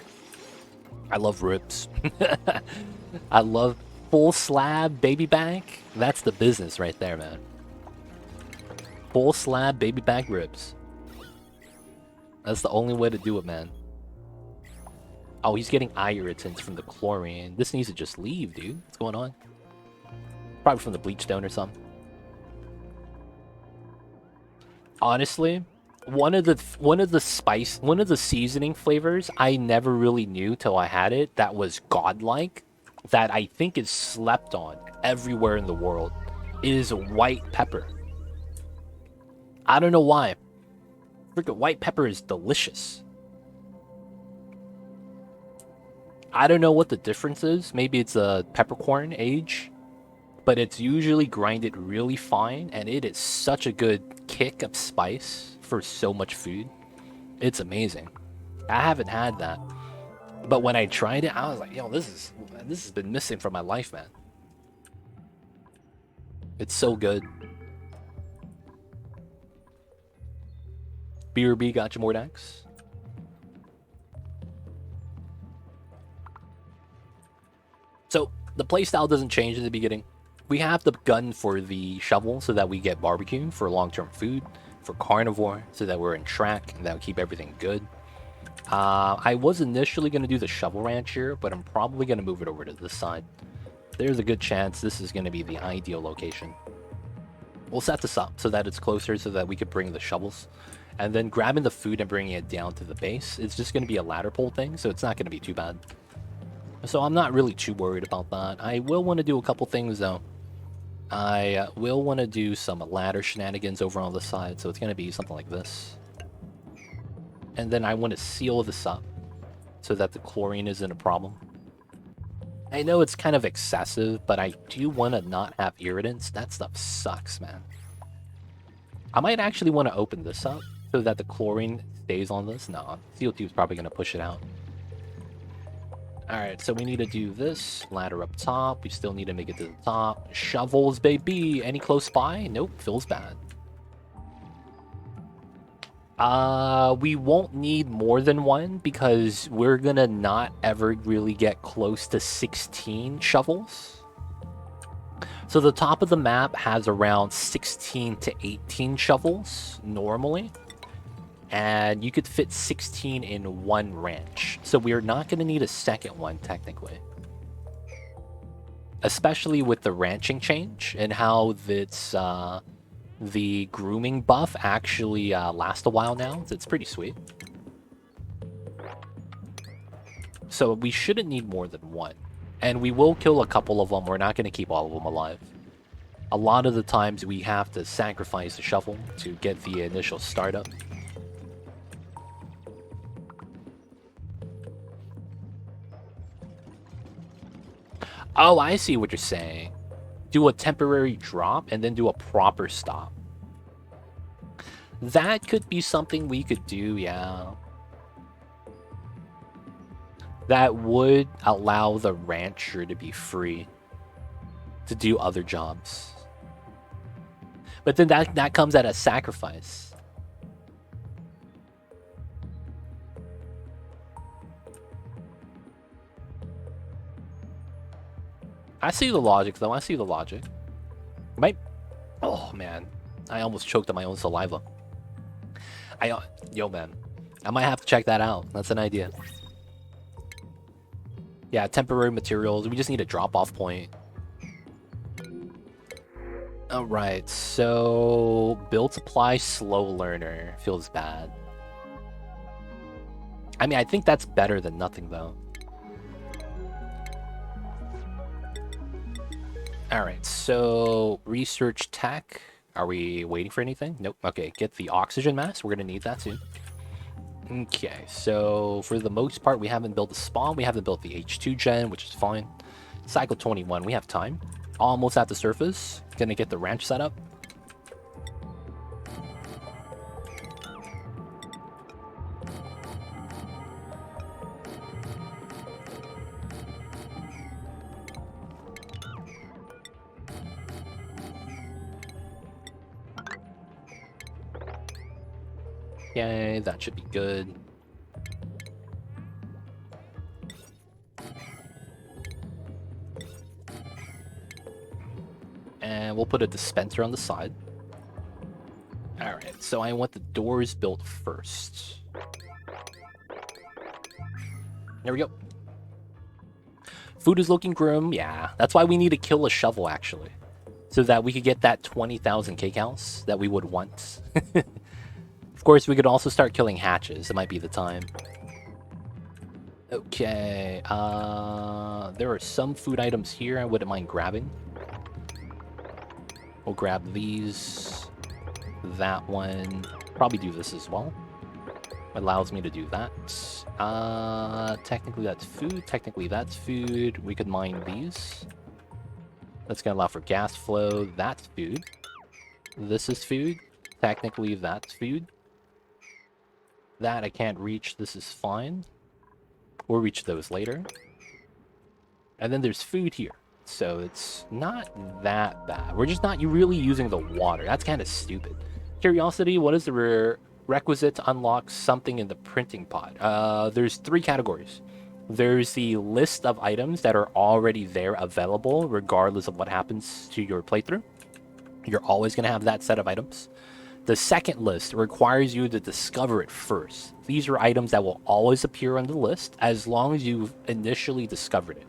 I love ribs. I love full slab baby back. That's the business right there, man. Full slab baby back ribs. That's the only way to do it, man. Oh, he's getting eye irritants from the chlorine. This needs to just leave, dude. What's going on? Probably from the bleach stone or something. Honestly, one of the seasoning flavors I never really knew till I had it that was godlike, that I think is slept on everywhere in the world, is white pepper. I don't know why. Freaking white pepper is delicious. I don't know what the difference is. Maybe it's a peppercorn age, but it's usually grinded really fine, and it is such a good kick of spice for so much food. It's amazing. I haven't had that, but when I tried it, I was like, yo, this has been missing from my life, man. It's so good. BRB got you more decks. So the playstyle doesn't change in the beginning. We have the gun for the shovel so that we get barbecue for long-term food. for Carnivore so that we're in track and that will keep everything good. I was initially going to do the shovel ranch here, but I'm probably going to move it over to this side. There's a good chance this is going to be the ideal location. We'll set this up so that it's closer so that we could bring the shovels. And then grabbing the food and bringing it down to the base, it's just going to be a ladder pole thing, so it's not going to be too bad. So I'm not really too worried about that. I will want to do a couple things, though. I will want to do some ladder shenanigans over on the side, so it's going to be something like this. And then I want to seal this up so that the chlorine isn't a problem. I know it's kind of excessive, but I do want to not have irritants. That stuff sucks, man. I might actually want to open this up so that the chlorine stays on this. No, CO2 is probably going to push it out. Alright, so we need to do this. Ladder up top. We still need to make it to the top. Shovels, baby! Any close by? Nope, feels bad. We won't need more than one because we're gonna not ever really get close to 16 shovels. So the top of the map has around 16 to 18 shovels normally. And you could fit 16 in one ranch. So we're not going to need a second one, technically. Especially with the ranching change and how it's, the grooming buff actually lasts a while now. It's pretty sweet. So we shouldn't need more than one. And we will kill a couple of them. We're not going to keep all of them alive. A lot of the times we have to sacrifice the shovel to get the initial startup. Oh, I see what you're saying. Do a temporary drop and then do a proper stop. That could be something we could do, yeah. That would allow the rancher to be free to do other jobs. But then that comes at a sacrifice. I see the logic, though. I see the logic. Might... Oh, man. I almost choked on my own saliva. Yo, man. I might have to check that out. That's an idea. Yeah, temporary materials. We just need a drop-off point. Alright, so... Build supply, slow learner. Feels bad. I mean, I think that's better than nothing, though. Alright, so research tech. Are we waiting for anything? Nope. Okay, get the oxygen mask. We're going to need that soon. Okay, so for the most part, we haven't built a spawn. We haven't built the H2 gen, which is fine. Cycle 21, we have time. Almost at the surface. Gonna get the ranch set up. Okay, that should be good. And we'll put a dispenser on the side. Alright, so I want the doors built first. There we go. Food is looking grim. Yeah, that's why we need to kill a shovel, actually. So that we could get that 20,000 K counts that we would want. Of course, we could also start killing hatches. It might be the time. Okay, there are some food items here I wouldn't mind grabbing. We'll grab these, that one, probably do this as well. Allows me to do that. Technically that's food, technically that's food. We could mine these. That's gonna allow for gas flow, that's food. This is food, technically that's food. That I can't reach, this is fine. We'll reach those later. And then there's food here. So it's not that bad. We're just not really using the water. That's kind of stupid. Curiosity, what is the requisite to unlock something in the printing pod? There's 3 categories. There's the list of items that are already there available, regardless of what happens to your playthrough. You're always going to have that set of items. The second list requires you to discover it first. These are items that will always appear on the list as long as you've initially discovered it.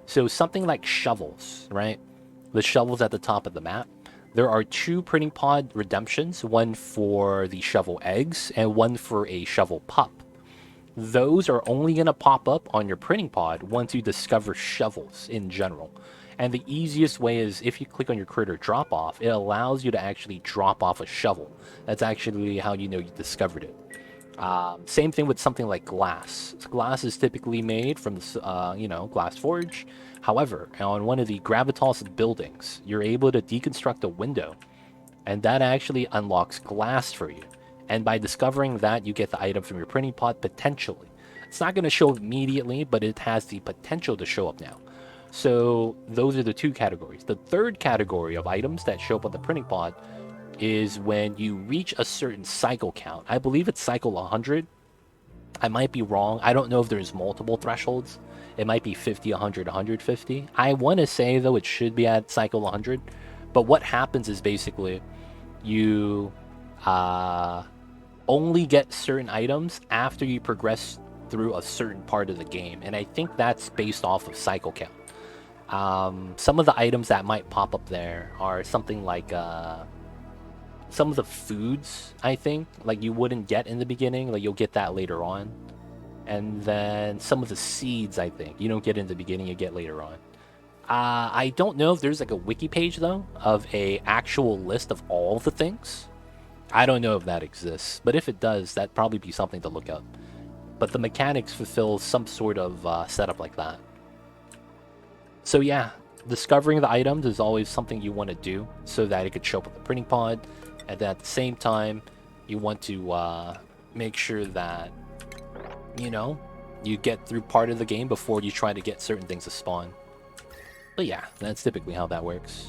So something like shovels, right? The shovels at the top of the map. There are 2 printing pod redemptions, one for the shovel eggs and one for a shovel pup. Those are only going to pop up on your printing pod once you discover shovels in general. And the easiest way is if you click on your critter drop off, it allows you to actually drop off a shovel. That's actually how you know you discovered it. Same thing with something like glass. Glass is typically made from, glass forge. However, on one of the Gravitas buildings, you're able to deconstruct a window, and that actually unlocks glass for you. And by discovering that, you get the item from your printing pod potentially. It's not going to show up immediately, but it has the potential to show up now. So those are the 2 categories. The third category of items that show up on the printing pod is when you reach a certain cycle count. I believe it's cycle 100. I might be wrong. I don't know if there's multiple thresholds. It might be 50, 100, 150. I want to say, though, it should be at cycle 100. But what happens is basically you only get certain items after you progress through a certain part of the game. And I think that's based off of cycle count. Some of the items that might pop up there are something like some of the foods, I think, like you wouldn't get in the beginning, like you'll get that later on. And then some of the seeds, I think, you don't get in the beginning, you get later on. I don't know if there's like a wiki page, though, of a actual list of all the things. I don't know if that exists, but if it does, that'd probably be something to look up. But the mechanics fulfill some sort of setup like that. So yeah, discovering the items is always something you want to do so that it could show up on the printing pod. And at the same time, you want to make sure that, you get through part of the game before you try to get certain things to spawn. But yeah, that's typically how that works.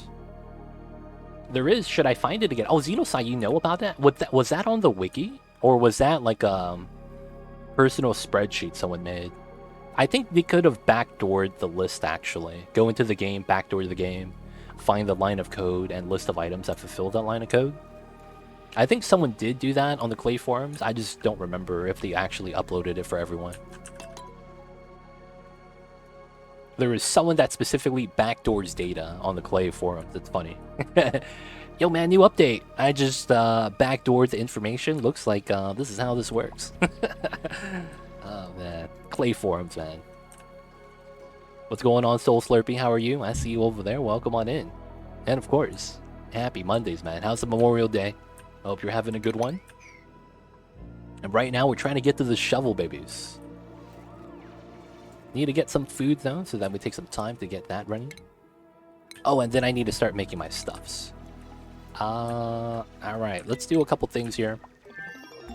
There is, should I find it again? Oh, Xenosai, you know about that? Was that on the wiki? Or was that like a personal spreadsheet someone made? I think they could have backdoored the list, actually. Go into the game, backdoor the game, find the line of code and list of items that fulfill that line of code. I think someone did do that on the Clay forums. I just don't remember if they actually uploaded it for everyone. There is someone that specifically backdoors data on the Clay forums. It's funny. Yo, man, new update. I just backdoored the information. Looks like this is how this works. Oh, man. Clay forums, man. What's going on, Soul Slurpee? How are you? I see you over there. Welcome on in. And, of course, happy Mondays, man. How's the Memorial Day? I hope you're having a good one. And right now, we're trying to get to the shovel, babies. Need to get some food, though, so that we take some time to get that running. Oh, and then I need to start making my stuffs. Alright, let's do a couple things here.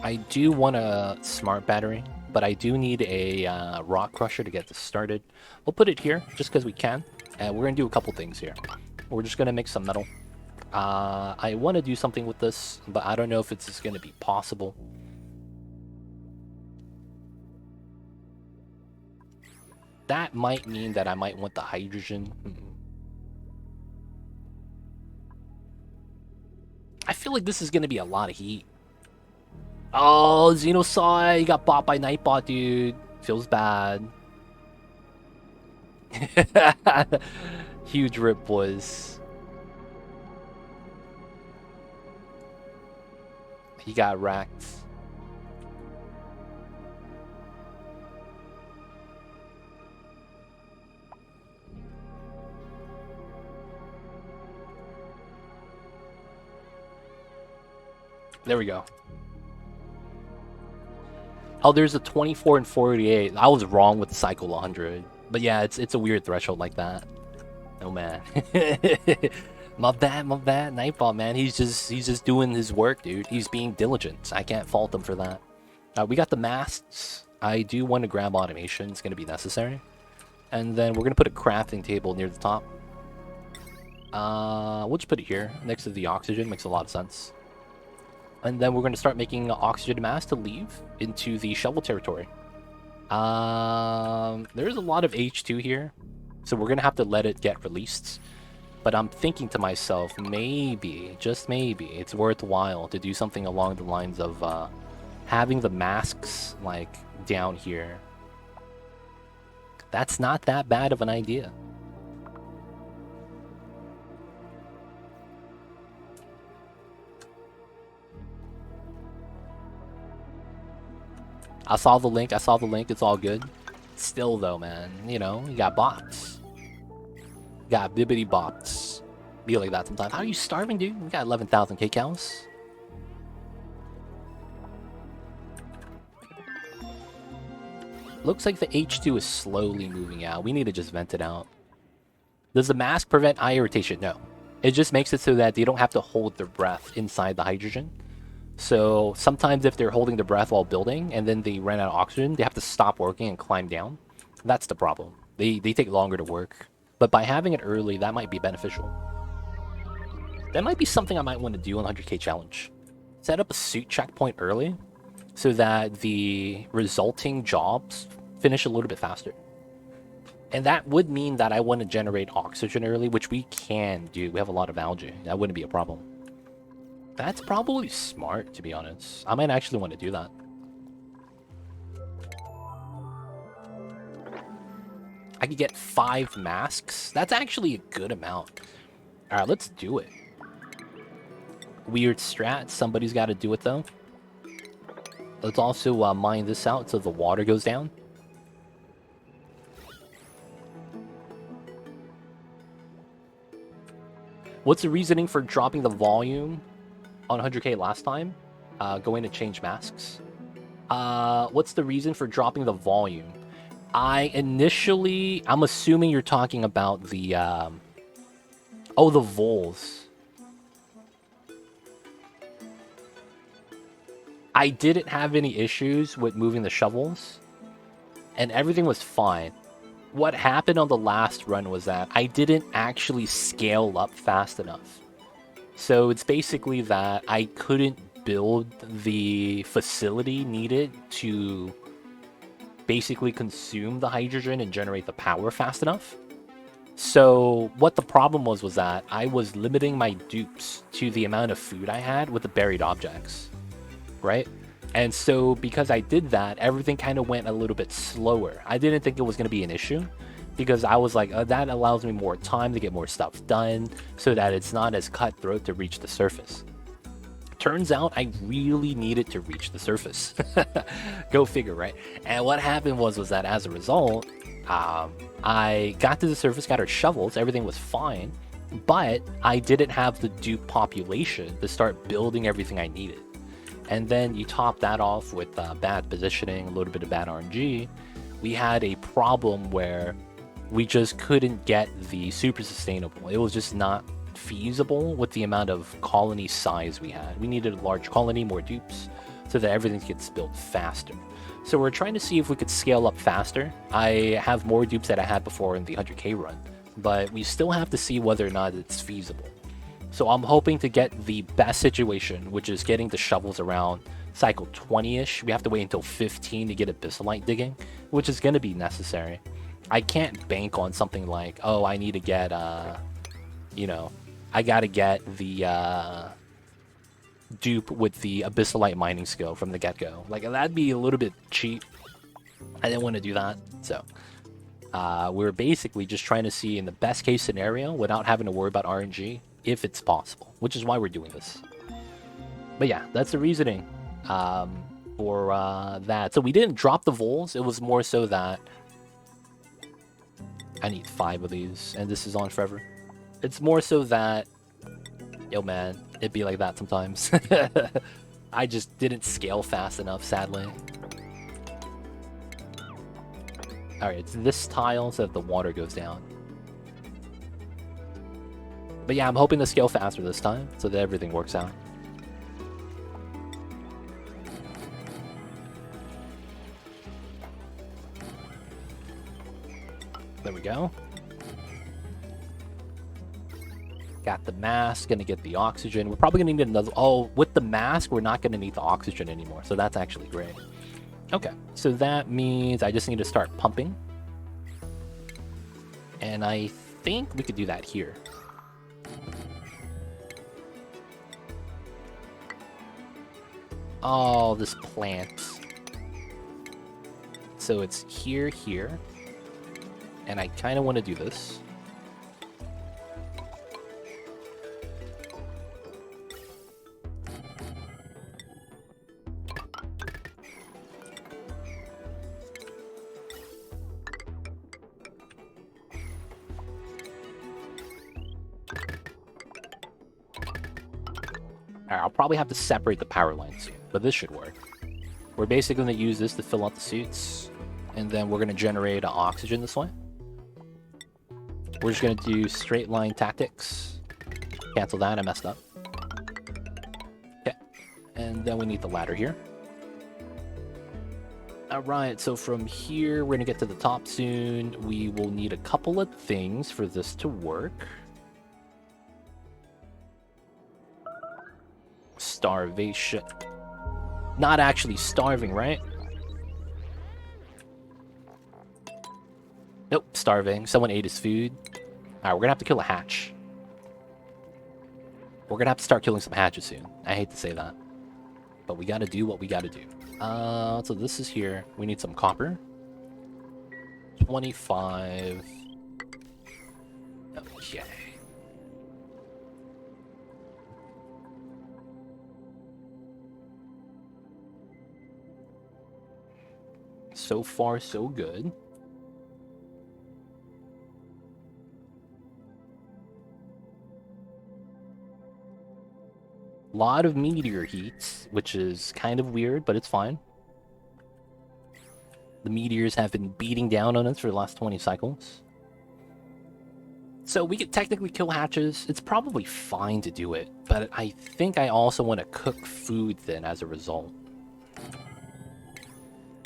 I do want a smart battery, but I do need a rock crusher to get this started. We'll put it here, just because we can. And we're going to do a couple things here. We're just going to make some metal. I want to do something with this, but I don't know if it's going to be possible. That might mean that I might want the hydrogen. I feel like this is going to be a lot of heat. Oh, Xenosai, you got bought by Nightbot, dude. Feels bad. Huge rip, boys. He got racked. There we go. Oh, there's a 24 and 48. I was wrong with the cycle 100. But yeah, it's a weird threshold like that. Oh man. My bad, Nightbot, man. He's just doing his work, dude. He's being diligent. I can't fault him for that. We got the masts. I do want to grab automation. It's going to be necessary. And then we're going to put a crafting table near the top. We'll just put it here next to the oxygen. Makes a lot of sense. And then we're going to start making oxygen mass to leave into the shovel territory. There's a lot of H2 here, so we're going to have to let it get released. But I'm thinking to myself, maybe, just maybe, it's worthwhile to do something along the lines of having the masks, like, down here. That's not that bad of an idea. I saw the link, it's all good. Still though, man, you know, you got bots. You got bibbity bots. Be like that sometimes. How are you starving, dude? We got 11,000 kcows. Looks like the H2 is slowly moving out. We need to just vent it out. Does the mask prevent eye irritation? No. It just makes it so that they don't have to hold their breath inside the hydrogen. So sometimes if they're holding their breath while building and then they run out of oxygen, they have to stop working and climb down. That's the problem. They take longer to work. But by having it early, that might be beneficial. That might be something I might want to do on the 100k challenge. Set up a suit checkpoint early so that the resulting jobs finish a little bit faster. And that would mean that I want to generate oxygen early, which we can do. We have a lot of algae. That wouldn't be a problem. That's probably smart, to be honest. I might actually want to do that. I could get 5 masks. That's actually a good amount. Alright, let's do it. Weird strat. Somebody's got to do it, though. Let's also mine this out so the water goes down. What's the reasoning for dropping the volume on 100k last time? Going to change masks. What's the reason for dropping the volume? I'm assuming you're talking about the, oh, the vols. I didn't have any issues with moving the shovels, and everything was fine. What happened on the last run was that I didn't actually scale up fast enough. So it's basically that I couldn't build the facility needed to basically consume the hydrogen and generate the power fast enough. So what the problem was that I was limiting my dupes to the amount of food I had with the buried objects, right? And so because I did that, everything kind of went a little bit slower. I didn't think it was going to be an issue because I was like, that allows me more time to get more stuff done so that it's not as cutthroat to reach the surface. Turns out I really needed to reach the surface. Go figure, right? And what happened was that as a result, I got to the surface, got our shovels, everything was fine, but I didn't have the dupe population to start building everything I needed. And then you top that off with bad positioning, a little bit of bad RNG. We had a problem where we just couldn't get the super sustainable. It was just not feasible with the amount of colony size we had. We needed a large colony, more dupes, so that everything gets built faster. So we're trying to see if we could scale up faster. I have more dupes that I had before in the 100k run, but we still have to see whether or not it's feasible. So I'm hoping to get the best situation, which is getting the shovels around cycle 20-ish. We have to wait until 15 to get abyssalite digging, which is going to be necessary. I can't bank on something like, oh, I need to get, you know, I got to get the dupe with the abyssalite mining skill from the get-go. Like, that'd be a little bit cheap. I didn't want to do that, so we're basically just trying to see in the best case scenario without having to worry about RNG, if it's possible, which is why we're doing this. But yeah, that's the reasoning for that. So we didn't drop the vols. It was more so that I need 5 of these, and this is on forever. It's more so that, yo man, it'd be like that sometimes. I just didn't scale fast enough, sadly. Alright, it's this tile so that the water goes down. But yeah, I'm hoping to scale faster this time, so that everything works out. There we go. Got the mask, gonna get the oxygen. We're probably gonna need another... Oh, with the mask, we're not gonna need the oxygen anymore, so that's actually great. Okay, so that means I just need to start pumping. And I think we could do that here. Oh, this plant. So it's here, here. And I kind of want to do this. Alright, I'll probably have to separate the power lines soon, but this should work. We're basically going to use this to fill out the suits, and then we're going to generate oxygen this way. We're just going to do straight line tactics. Cancel that, I messed up. Okay, and then we need the ladder here. Alright, so from here, we're going to get to the top soon. We will need a couple of things for this to work. Starvation. Not actually starving, right? Nope, starving. Someone ate his food. Alright, we're gonna have to kill a hatch. We're gonna have to start killing some hatches soon. I hate to say that. But we gotta do what we gotta do. So this is here. We need some copper. 25. Okay. So far, so good. Lot of meteor heats, which is kind of weird, but it's fine. The meteors have been beating down on us for the last 20 cycles. So we could technically kill hatches. It's probably fine to do it, but I think I also want to cook food then as a result.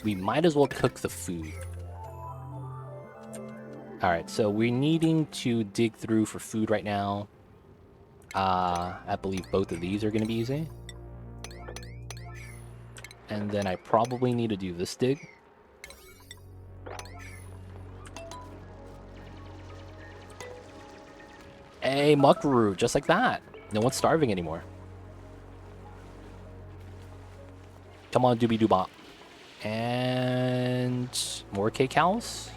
We might as well cook the food. Alright, so we're needing to dig through for food right now. I believe both of these are going to be easy. And then I probably need to do this dig. Hey, muckroot, just like that. No one's starving anymore. Come on, doobie-doobop. And more K-cows?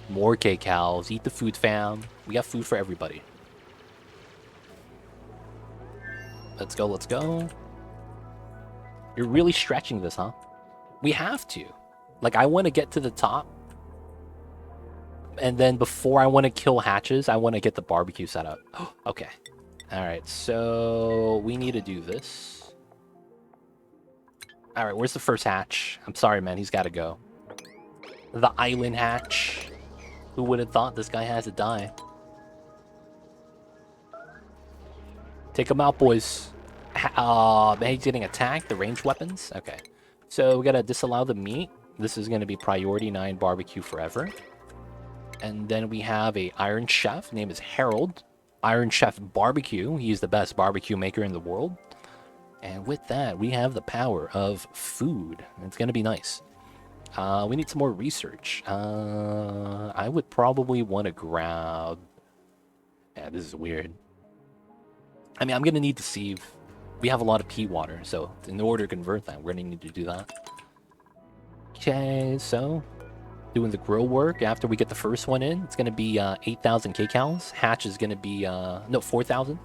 More K-cows. Eat the food, fam. We got food for everybody. Let's go, let's go. You're really stretching this, huh? We have to. Like, I want to get to the top. And then before I want to kill hatches, I want to get the barbecue set up. Okay. Alright, so we need to do this. Alright, where's the first hatch? I'm sorry, man. He's got to go. The island hatch. Who would have thought this guy has to die? Take him out, boys. He's getting attacked. The ranged weapons. Okay. So we got to disallow the meat. This is going to be priority 9 barbecue forever. And then we have a Iron Chef. Name is Harold. Iron Chef Barbecue. He's the best barbecue maker in the world. And with that, we have the power of food. It's going to be nice. We need some more research. I would probably want to grab... Yeah, this is weird. I mean, I'm going to need to sieve. We have a lot of pea water, so in order to convert that, we're going to need to do that. Okay, so... doing the grill work after we get the first one in. It's going to be 8,000 K-cows. Hatch is going to be, no, 4,000.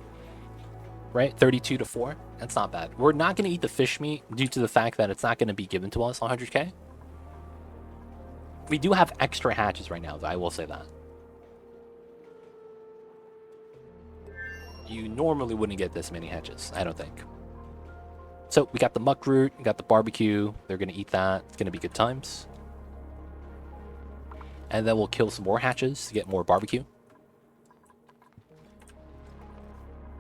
Right? 32 to 4. That's not bad. We're not going to eat the fish meat due to the fact that it's not going to be given to us 100K. We do have extra hatches right now, though. I will say that. You normally wouldn't get this many hatches, I don't think. So, we got the muckroot, we got the barbecue. They're going to eat that. It's going to be good times. And then we'll kill some more hatches to get more barbecue.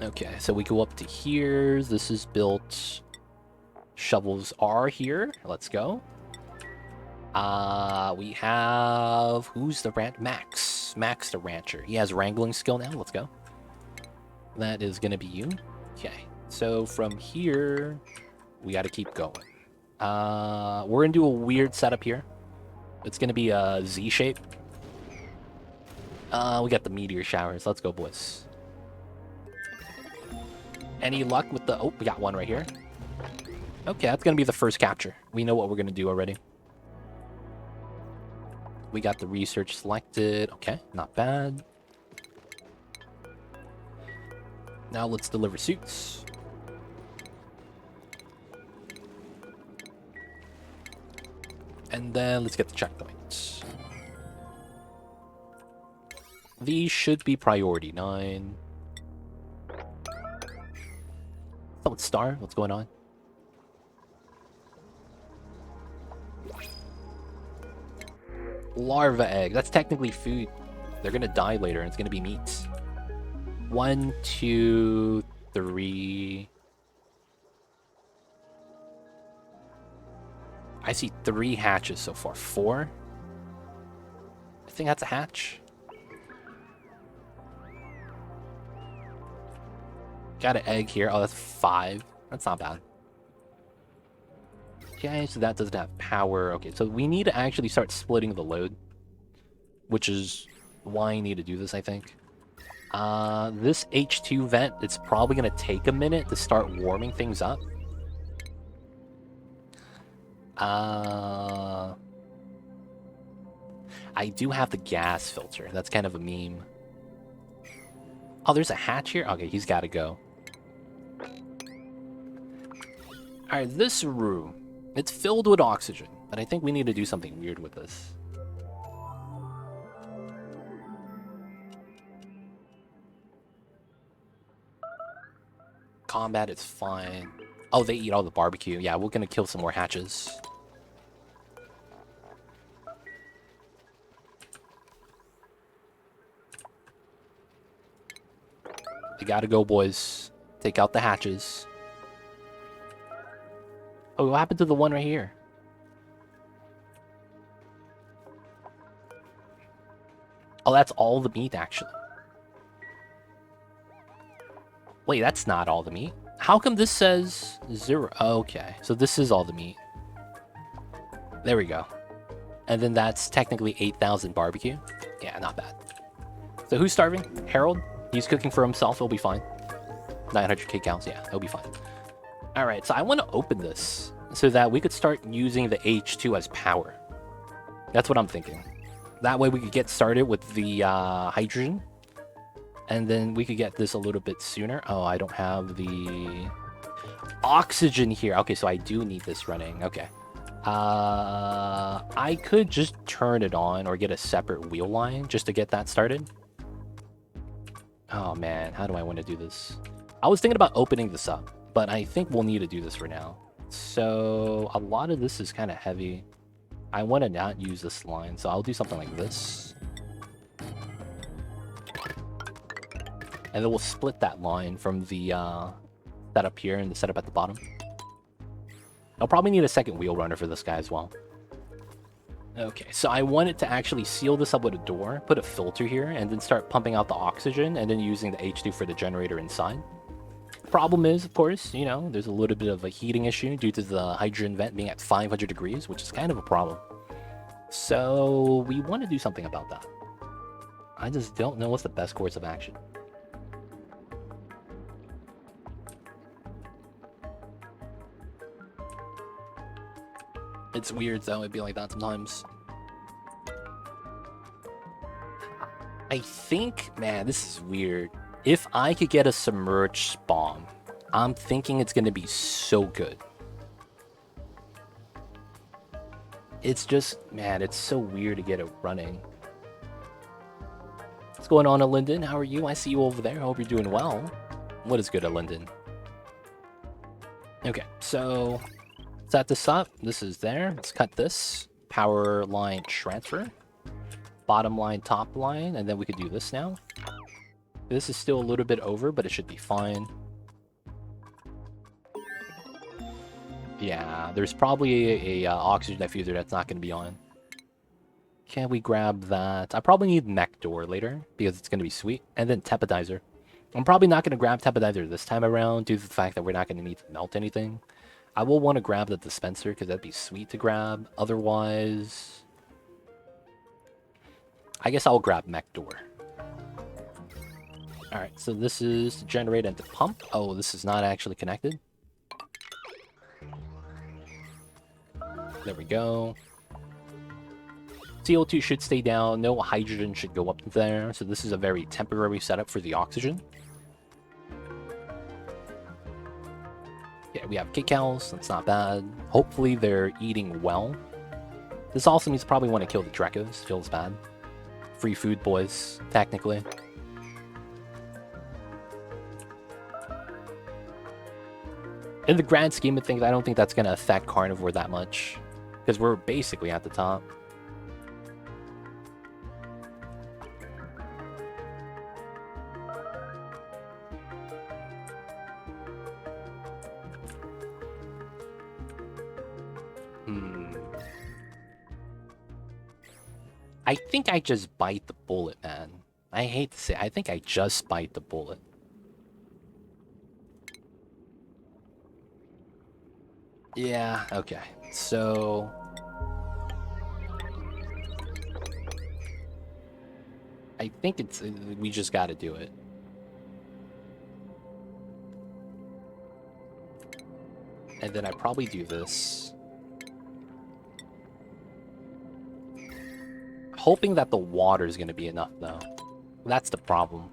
Okay, so we go up to here. This is built. Shovels are here. Let's go. We have... who's the ranch? Max. Max the rancher. He has wrangling skill now. Let's go. That is going to be you. Okay, so from here, we got to keep going. We're going to do a weird setup here. It's going to be a Z shape. We got the meteor showers. Let's go, boys. Any luck with the... oh, we got one right here. Okay, that's gonna be the first capture. We know what we're gonna do already. We got the research selected. Okay, not bad. Now let's deliver suits. And then let's get the checkpoints. These should be priority 9. Oh, it's Star. What's going on? Larva egg. That's technically food. They're gonna die later and it's gonna be meat. 1, 2, 3. I see 3 hatches so far. 4? I think that's a hatch. Got an egg here. Oh, that's 5. That's not bad. Okay, so that doesn't have power. Okay, so we need to actually start splitting the load, which is why I need to do this, I think. This H2 vent, it's probably going to take a minute to start warming things up. I do have the gas filter. That's kind of a meme. Oh, there's a hatch here? Okay, he's got to go. Alright, this room. It's filled with oxygen, but I think we need to do something weird with this. Combat is fine. Oh, they eat all the barbecue. Yeah, we're gonna kill some more hatches. We gotta go, boys. Take out the hatches. Oh, what happened to the one right here? Oh, that's all the meat, actually. Wait, that's not all the meat. How come this says 0? Okay, so this is all the meat. There we go. And then that's technically 8,000 barbecue. Yeah, not bad. So who's starving? Harold? He's cooking for himself. He'll be fine. 900k counts. Yeah, he'll be fine. All right, so I want to open this so that we could start using the H2 as power. That's what I'm thinking. That way we could get started with the hydrogen. And then we could get this a little bit sooner. Oh, I don't have the oxygen here. Okay, so I do need this running. Okay. I could just turn it on or get a separate wheel line just to get that started. Oh, man. How do I want to do this? I was thinking about opening this up, but I think we'll need to do this for now. So a lot of this is kind of heavy. I want to not use this line, so I'll do something like this. And then we'll split that line from the setup here and the setup at the bottom. I'll probably need a second wheel runner for this guy as well. Okay, so I wanted to actually seal this up with a door, put a filter here, and then start pumping out the oxygen, and then using the H2 for the generator inside. Problem is, of course, you know, there's a little bit of a heating issue due to the hydrogen vent being at 500 degrees, which is kind of a problem. So we want to do something about that. I just don't know what's the best course of action. It's weird though, it'd be like that sometimes. I think, man, this is weird. If I could get a submerged spawn, I'm thinking it's gonna be so good. It's just, man, it's so weird to get it running. What's going on, Linden? How are you? I see you over there. I hope you're doing well. What is good, Linden? Okay, so set this up. This is there. Let's cut this. Power line transfer. Bottom line, top line, and then we could do this now. This is still a little bit over, but it should be fine. Yeah, there's probably a oxygen diffuser that's not going to be on. Can we grab that? I probably need mech door later, because it's going to be sweet. And then tepodizer. I'm probably not going to grab tepodizer this time around, due to the fact that we're not going to need to melt anything. I will want to grab the dispenser, because that'd be sweet to grab. Otherwise, I guess I'll grab mech door. Alright, so this is to generate and to pump. Oh, this is not actually connected. There we go. CO2 should stay down. No hydrogen should go up there. So this is a very temporary setup for the oxygen. Yeah, we have kicals. That's not bad. Hopefully they're eating well. This also means probably want to kill the Drekos. Feels bad. Free food, boys, technically. In the grand scheme of things, I don't think that's going to affect Carnivore that much. Because we're basically at the top. I think I just bite the bullet, man. I hate to say it, I think I just bite the bullet. Yeah, okay. So... I think it's... we just gotta do it. And then I probably do this. Hoping that the water is gonna be enough, though. That's the problem.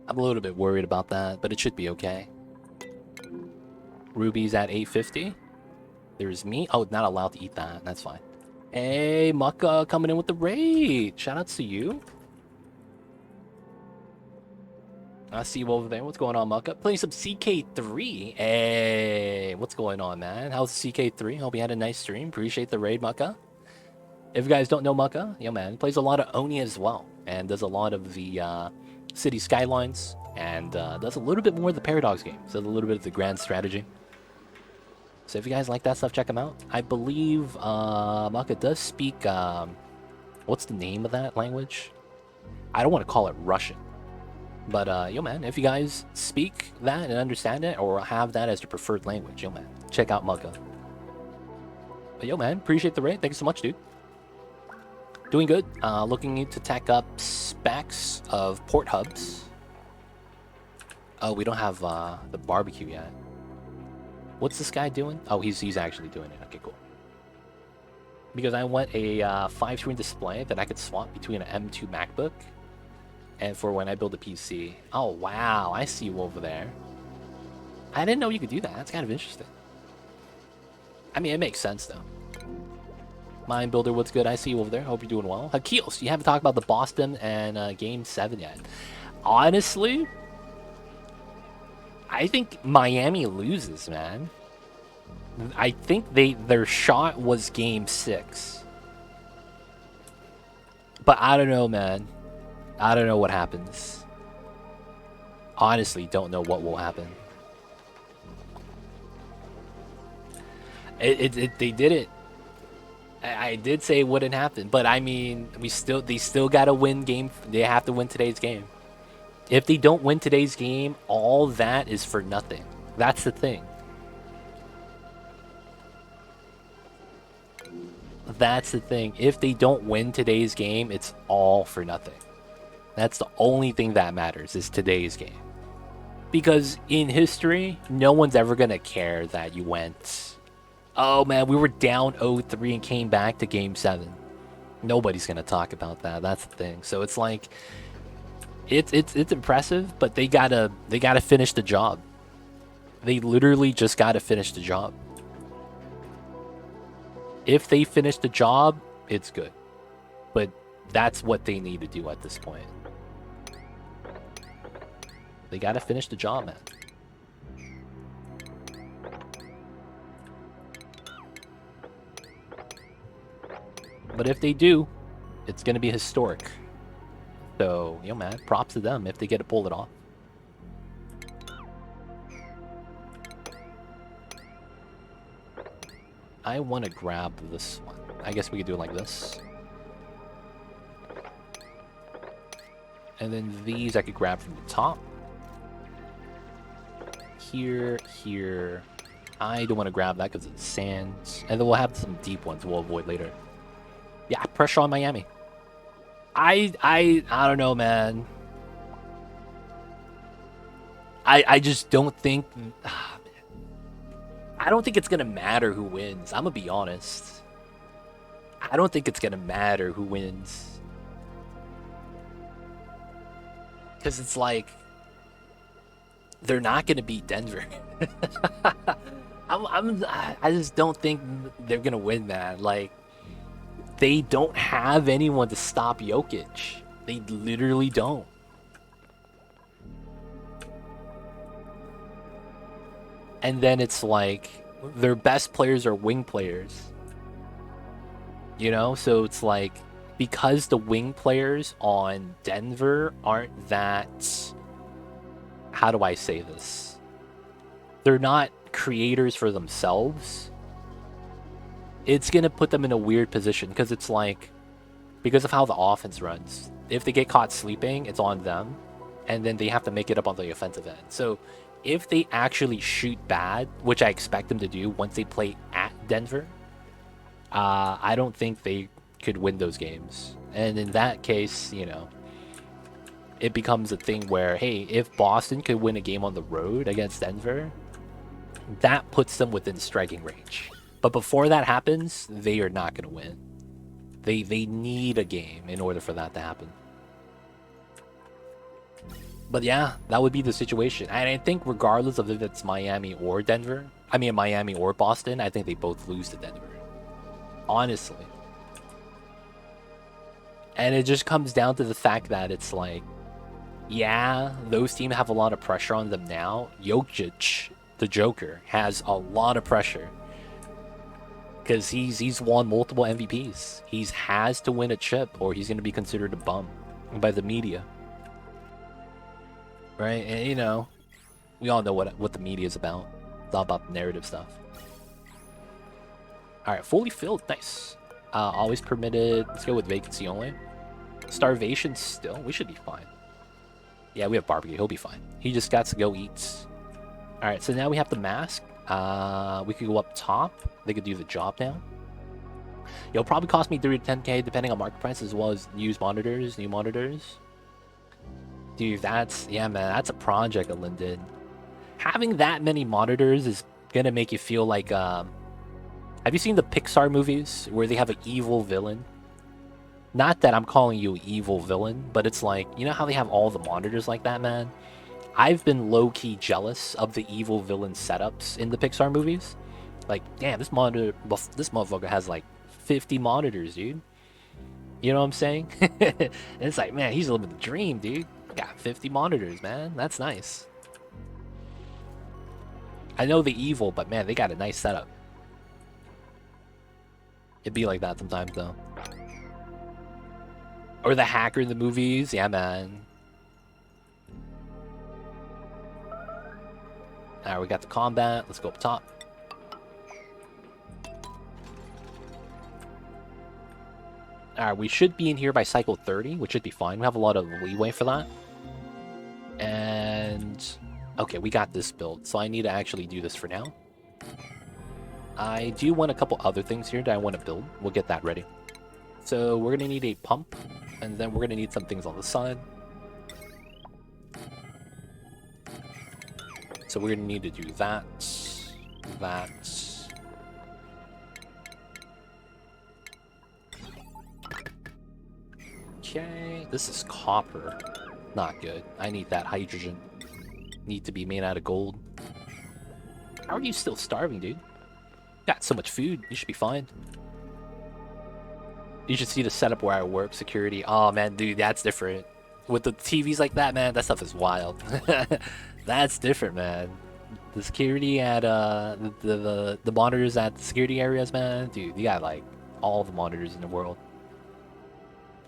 I'm a little bit worried about that, but it should be okay. Ruby's at 850. There's me. Oh, not allowed to eat that. That's fine. Hey, Mucka coming in with the raid. Shoutouts to you. I see you over there. What's going on, Mucka? Playing some CK3. Hey, what's going on, man? How's CK3? Hope you had a nice stream. Appreciate the raid, Mucka. If you guys don't know Mucka, yo, man, he plays a lot of Oni as well. And does a lot of the city skylines. And does a little bit more of the Paradox games. Does a little bit of the grand strategy. So if you guys like that stuff, check him out. I believe Mucka does speak... what's the name of that language? I don't want to call it Russian. But, yo, man, if you guys speak that and understand it, or have that as your preferred language, yo, man, check out Mucka. But, yo, man, appreciate the raid. Thank you so much, dude. Doing good. Looking to tech up specs of port hubs. Oh, we don't have the barbecue yet. What's this guy doing? Oh, he's actually doing it. Okay, cool. Because I want a 5-screen display that I could swap between an M2 MacBook and for when I build a PC. Oh, wow. I see you over there. I didn't know you could do that. That's kind of interesting. I mean, it makes sense, though. Mind Builder, what's good? I see you over there. Hope you're doing well. Hakios, you haven't talked about the Boston and Game 7 yet. Honestly, I think Miami loses, man. I think their shot was Game 6. But I don't know, man. I don't know what happens. Honestly, don't know what will happen. They did it. I did say it wouldn't happen, but I mean, they still gotta win game. They have to win today's game. If they don't win today's game, all that is for nothing. That's the thing. That's the thing. If they don't win today's game, it's all for nothing. That's the only thing that matters, is today's game. Because in history, no one's ever going to care that you went, oh man, we were down 0-3 and came back to Game 7. Nobody's going to talk about that. That's the thing. So it's like, it's impressive, but they gotta finish the job. They literally just gotta finish the job. If they finish the job, it's good. But that's what they need to do at this point. They gotta finish the job, man. But if they do, it's gonna be historic. So, yo, man, props to them if they get to pull it off. I want to grab this one. I guess we could do it like this. And then these I could grab from the top. Here, here. I don't want to grab that because it's sands. And then we'll have some deep ones we'll avoid later. Yeah, pressure on Miami. I don't know, man. I just don't think... I don't think it's gonna matter who wins. I'm gonna be honest. I don't think it's gonna matter who wins. Because it's like, they're not gonna beat Denver. I just don't think they're gonna win, man. Like, they don't have anyone to stop Jokic. They literally don't. And then it's like, their best players are wing players. You know? So it's like, because the wing players on Denver aren't that... How do I say this? They're not creators for themselves. It's going to put them in a weird position, because it's like, because of how the offense runs. If they get caught sleeping, it's on them. And then they have to make it up on the offensive end. So if they actually shoot bad, which I expect them to do once they play at Denver, I don't think they could win those games. And in that case, you know, it becomes a thing where, hey, if Boston could win a game on the road against Denver, that puts them within striking range. But before that happens, they are not going to win. They need a game in order for that to happen. But yeah, that would be the situation. And I think regardless of if it's Miami or Denver, I mean Miami or Boston, I think they both lose to Denver. Honestly. And it just comes down to the fact that it's like, yeah, those teams have a lot of pressure on them now. Jokic, the Joker, has a lot of pressure. Because he's won multiple MVPs. He has to win a chip or he's going to be considered a bum by the media. Right? And, you know, we all know what the media is about. It's all about the narrative stuff. Alright, fully filled. Nice. Always permitted. Let's go with vacancy only. Starvation still. We should be fine. Yeah, we have barbecue. He'll be fine. He just got to go eat. Alright, so now we have the mask. We could go up top. They could do the job now. It'll probably cost me 3 to 10k depending on market price, as well as new monitors. Dude, that's... Yeah, man, that's a project that Lynn did. Having that many monitors is gonna make you feel like... Have you seen the Pixar movies where they have an evil villain? Not that I'm calling you an evil villain, but it's like, you know how they have all the monitors like that, man? I've been low-key jealous of the evil villain setups in the Pixar movies. Like, damn, this motherfucker has like 50 monitors, dude. You know what I'm saying? And it's like, man, he's living the dream, dude. Got 50 monitors, man. That's nice. I know the evil, but man, they got a nice setup. It'd be like that sometimes, though. Or the hacker in the movies. Yeah, man. Alright, we got the combat. Let's go up top. Alright, we should be in here by cycle 30, which should be fine. We have a lot of leeway for that. And... okay, we got this build, so I need to actually do this for now. I do want a couple other things here that I want to build. We'll get that ready. So we're going to need a pump, and then we're going to need some things on the side. So we're going to need to do that. Okay, this is copper. Not good. I need that hydrogen. Need to be made out of gold. How are you still starving, dude? Got so much food. You should be fine. You should see the setup where I work. Security. Oh, man, dude, that's different. With the TVs like that, man, that stuff is wild. That's different, man. The security at, the monitors at the security areas, man. Dude, you got, like, all the monitors in the world.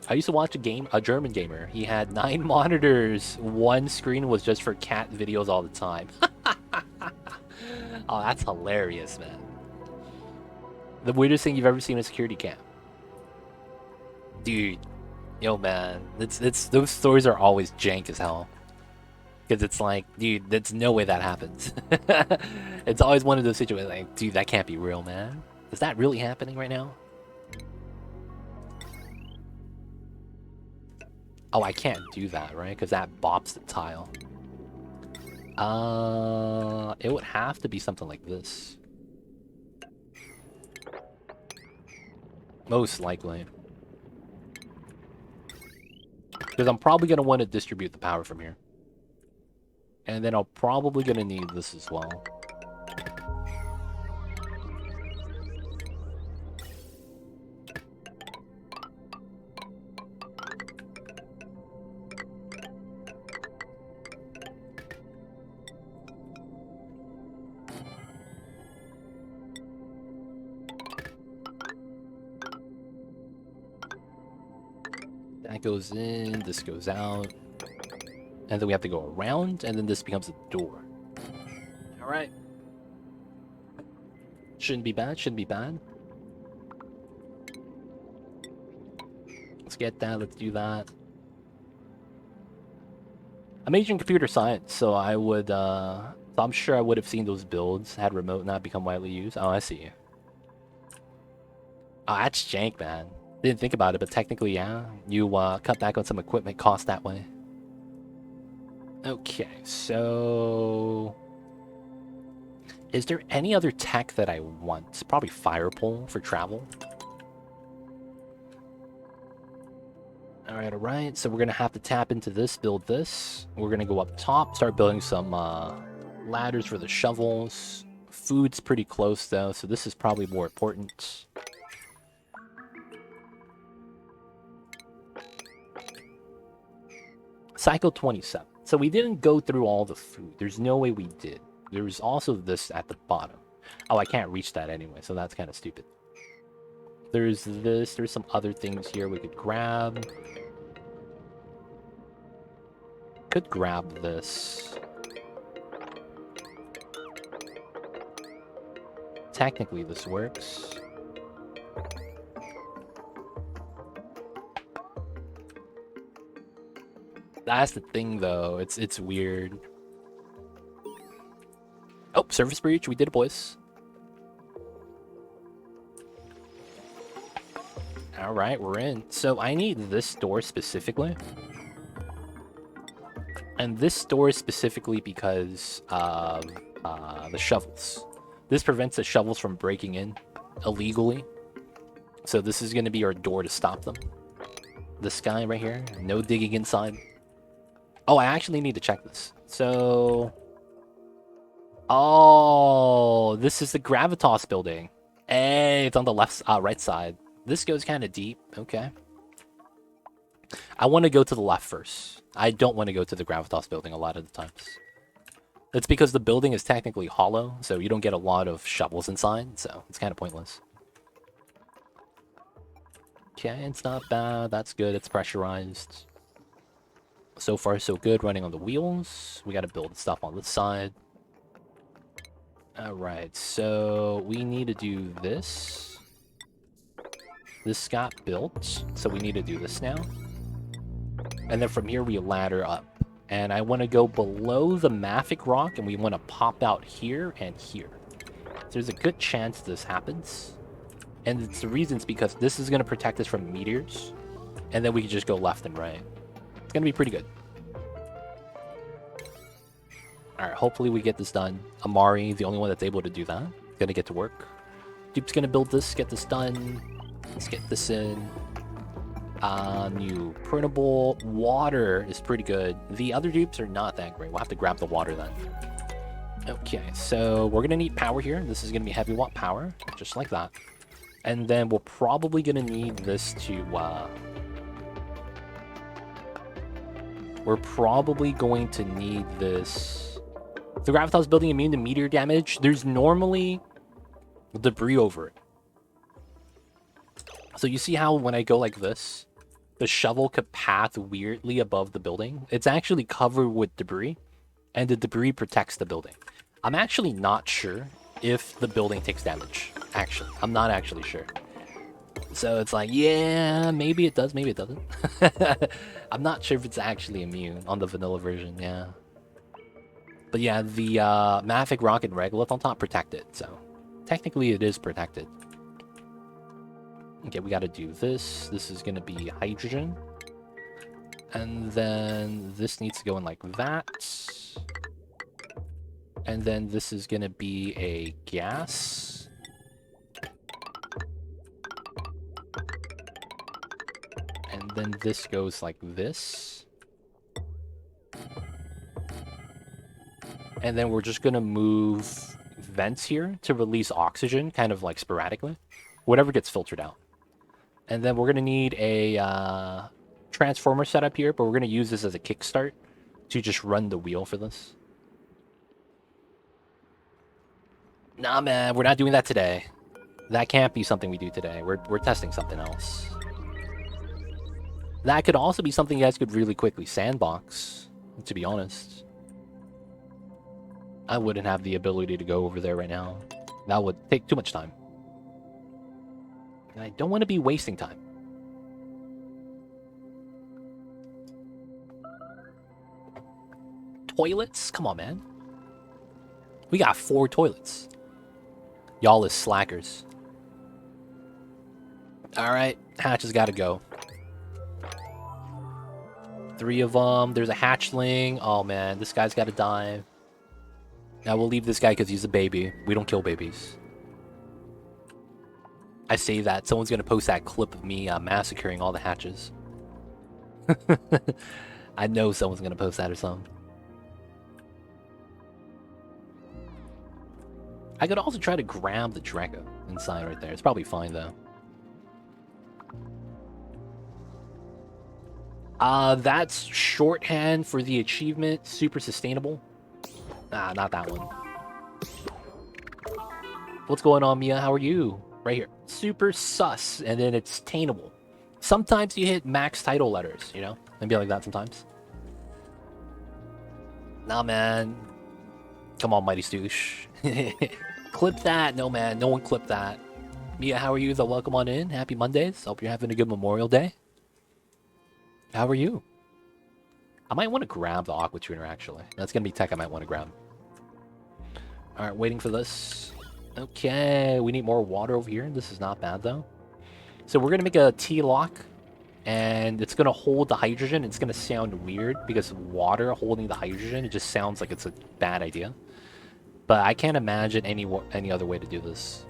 I used to watch a German gamer. He had 9 monitors. One screen was just for cat videos all the time. Oh, that's hilarious, man. The weirdest thing you've ever seen in a security cam. Dude. Yo, man. It's those stories are always jank as hell. Because it's like, dude, there's no way that happens. It's always one of those situations like, dude, that can't be real, man. Is that really happening right now? Oh, I can't do that, right? Because that bops the tile. It would have to be something like this. Most likely. Because I'm probably going to want to distribute the power from here. And then I'm probably going to need this as well. That goes in, this goes out. And then we have to go around, and then this becomes a door. Alright. Shouldn't be bad, shouldn't be bad. Let's get that, let's do that. I'm majoring in computer science, so I would, so I'm sure I would have seen those builds had remote not become widely used. Oh, I see. Oh, that's jank, man. Didn't think about it, but technically, yeah. You cut back on some equipment cost that way. Okay, so... Is there any other tech that I want? Probably fire pole for travel. Alright. So we're going to have to tap into this, build this. We're going to go up top, start building some ladders for the shovels. Food's pretty close, though, so this is probably more important. Cycle 27. So we didn't go through all the food. There's no way we did. There's also this at the bottom. Oh, I can't reach that anyway, so that's kind of stupid. There's this. There's some other things here we could grab. Could grab this. Technically, this works. That's the thing, though. It's weird. Oh, surface breach. We did it, boys. Alright, we're in. So I need this door specifically. And this door specifically because of the shovels. This prevents the shovels from breaking in illegally. So this is going to be our door to stop them. This guy right here. No digging inside. Oh, I actually need to check this. So... Oh, this is the Gravitas building. Hey, it's on the left, right side. This goes kind of deep. Okay. I want to go to the left first. I don't want to go to the Gravitas building a lot of the times. It's because the building is technically hollow, so you don't get a lot of shovels inside, so it's kind of pointless. Okay, it's not bad. That's good. It's pressurized. So far, so good. Running on the wheels. We got to build stuff on this side. Alright, so we need to do this. This got built, so we need to do this now. And then from here, we ladder up. And I want to go below the mafic rock, and we want to pop out here and here. So there's a good chance this happens. And it's the reason's because this is going to protect us from meteors. And then we can just go left and right. It's going to be pretty good. Alright, hopefully we get this done. Amari, the only one that's able to do that. Gonna get to work. Dupe's gonna build this, get this done. Let's get this in. New printable. Water is pretty good. The other dupes are not that great. We'll have to grab the water then. Okay, so we're gonna need power here. This is gonna be heavy watt power, just like that. And then we're probably gonna need this to, we're probably going to need this. The Gravitas building immune to meteor damage. There's normally debris over it. So you see how when I go like this, the shovel could path weirdly above the building? It's actually covered with debris, and the debris protects the building. I'm actually not sure if the building takes damage. Actually, I'm not actually sure. So it's like, yeah, maybe it does, maybe it doesn't. I'm not sure if it's actually immune on the vanilla version, yeah. But yeah, the Mavic Rocket Regolith on top protected, so technically it is protected. Okay, we gotta do this. This is gonna be hydrogen. And then this needs to go in like that. And then this is gonna be a gas. And then this goes like this. And then we're just gonna move vents here to release oxygen, kind of like sporadically. Whatever gets filtered out. And then we're gonna need a transformer setup here, but we're gonna use this as a kickstart to just run the wheel for this. Nah, man, we're not doing that today. That can't be something we do today. We're testing something else. That could also be something you guys could really quickly sandbox, to be honest. I wouldn't have the ability to go over there right now. That would take too much time. And I don't want to be wasting time. Toilets? Come on, man. We got 4 toilets. Y'all is slackers. Alright, hatches gotta go. 3 of them. There's a hatchling. Oh, man, this guy's gotta die. Now we'll leave this guy because he's a baby. We don't kill babies. I say that. Someone's gonna post that clip of me massacring all the hatches. I know someone's gonna post that or something. I could also try to grab the Draco inside right there. It's probably fine, though. That's shorthand for the achievement. Super sustainable. Nah, not that one. What's going on, Mia? How are you? Right here. Super sus, and then it's tainable. Sometimes you hit max title letters, you know? Maybe like that sometimes. Nah, man. Come on, Mighty Stoosh. Clip that. No, man. No one clipped that. Mia, how are you? Welcome on in. Happy Mondays. Hope you're having a good Memorial Day. How are you? I might want to grab the Aqua Tuner, actually. That's going to be tech I might want to grab. Alright, waiting for this. Okay, we need more water over here. This is not bad, though. So we're going to make a T-lock. And it's going to hold the hydrogen. It's going to sound weird because water holding the hydrogen, it just sounds like it's a bad idea. But I can't imagine any other way to do this.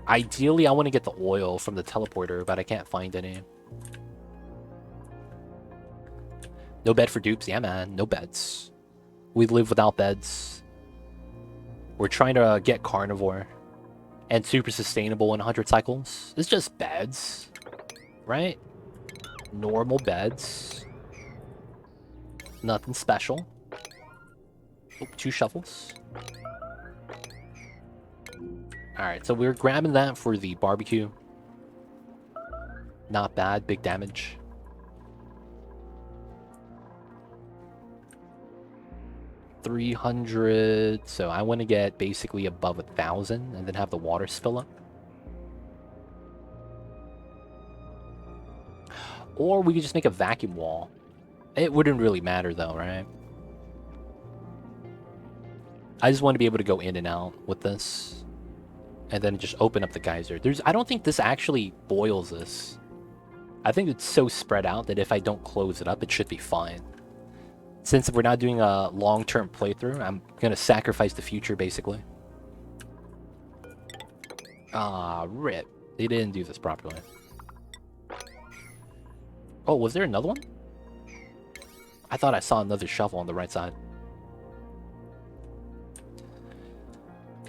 Ideally, I want to get the oil from the teleporter, but I can't find any. No bed for dupes. Yeah, man. No beds. We live without beds. We're trying to get carnivore. And super sustainable in 100 cycles. It's just beds. Right? Normal beds. Nothing special. Oh, 2 shovels. Alright, so we're grabbing that for the barbecue. Not bad. Big damage. $300, so I want to get basically above 1,000 and then have the water spill up. Or we could just make a vacuum wall. It wouldn't really matter though, right? I just want to be able to go in and out with this. And then just open up the geyser. I don't think this actually boils this. I think it's so spread out that if I don't close it up, it should be fine. Since we're not doing a long-term playthrough, I'm going to sacrifice the future, basically. Ah, rip. They didn't do this properly. Oh, was there another one? I thought I saw another shovel on the right side.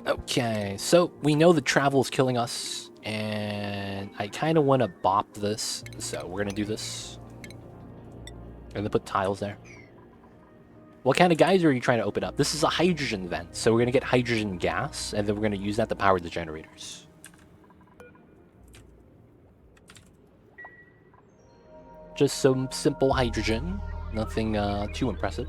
Okay, so we know the travel is killing us, and I kind of want to bop this, so we're going to do this. And then put tiles there. What kind of geyser are you trying to open up? This is a hydrogen vent, so we're going to get hydrogen gas, and then we're going to use that to power the generators. Just some simple hydrogen, nothing too impressive.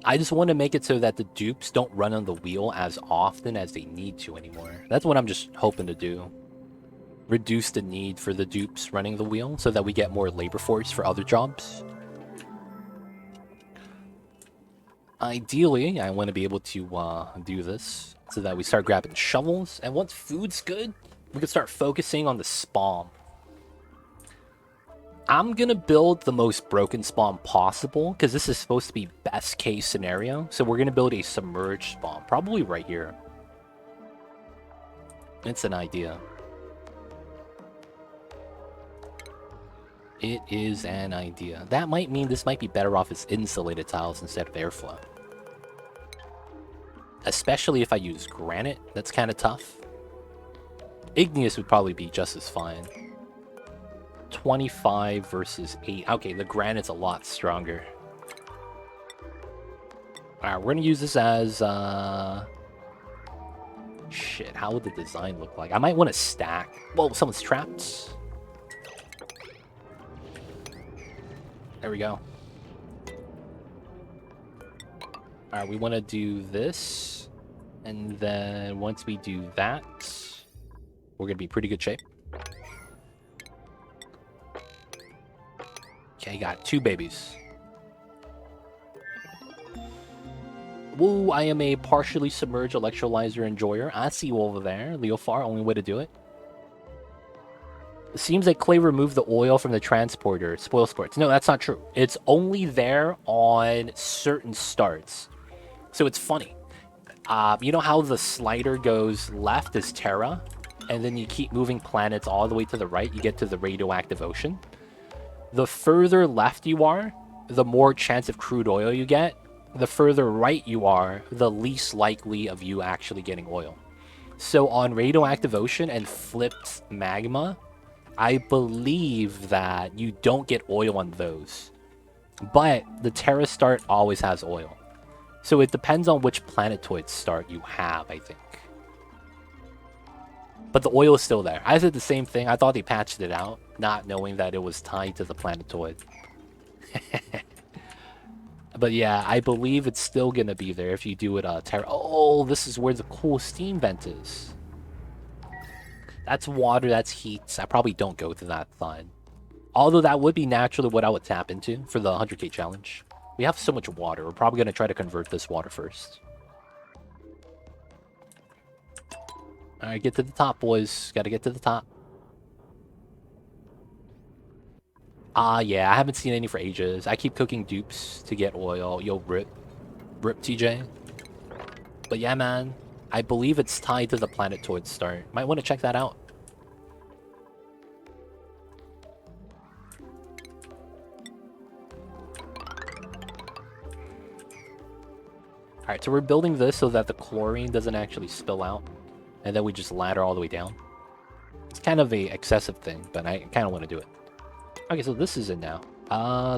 I just want to make it so that the dupes don't run on the wheel as often as they need to anymore. That's what I'm just hoping to do. Reduce the need for the dupes running the wheel so that we get more labor force for other jobs. Ideally, I want to be able to do this so that we start grabbing shovels. And once food's good, we can start focusing on the spawn. I'm gonna build the most broken spawn possible, because this is supposed to be best case scenario. So we're gonna build a submerged spawn, probably right here. It's an idea. It is an idea. That might mean this might be better off as insulated tiles instead of airflow. Especially if I use granite, that's kind of tough. Igneous would probably be just as fine. 25 versus 8. Okay, the granite's a lot stronger. Alright, we're gonna use this as, shit, how would the design look like? I might want to stack. Whoa, someone's trapped. There we go. Alright, we want to do this. And then once we do that, we're going to be pretty good shape. Okay, got 2 babies. Woo, I am a partially submerged electrolyzer enjoyer. I see you over there. Leofar, only way to do it. It seems like Clay removed the oil from the transporter. Spoil sports. No, that's not true. It's only there on certain starts. So it's funny. You know how the slider goes left is Terra, and then you keep moving planets all the way to the right, you get to the radioactive ocean. The further left you are, the more chance of crude oil you get. The further right you are, the least likely of you actually getting oil. So on radioactive ocean and flipped magma, I believe that you don't get oil on those. But the Terra start always has oil. So it depends on which planetoid start you have, I think. But the oil is still there. I did the same thing. I thought they patched it out, not knowing that it was tied to the planetoid. But yeah, I believe it's still going to be there if you do it Terra. Oh, this is where the cool steam vent is. That's water, that's heat. I probably don't go to that side. Although that would be naturally what I would tap into for the 100k challenge. We have so much water. We're probably going to try to convert this water first. Alright, get to the top, boys. Gotta get to the top. Yeah, I haven't seen any for ages. I keep cooking dupes to get oil. Yo, rip. Rip, TJ. But yeah, man. I believe it's tied to the planetoid start. Might want to check that out. Alright, so we're building this so that the chlorine doesn't actually spill out. And then we just ladder all the way down. It's kind of a excessive thing, but I kind of want to do it. Okay, so this is it now.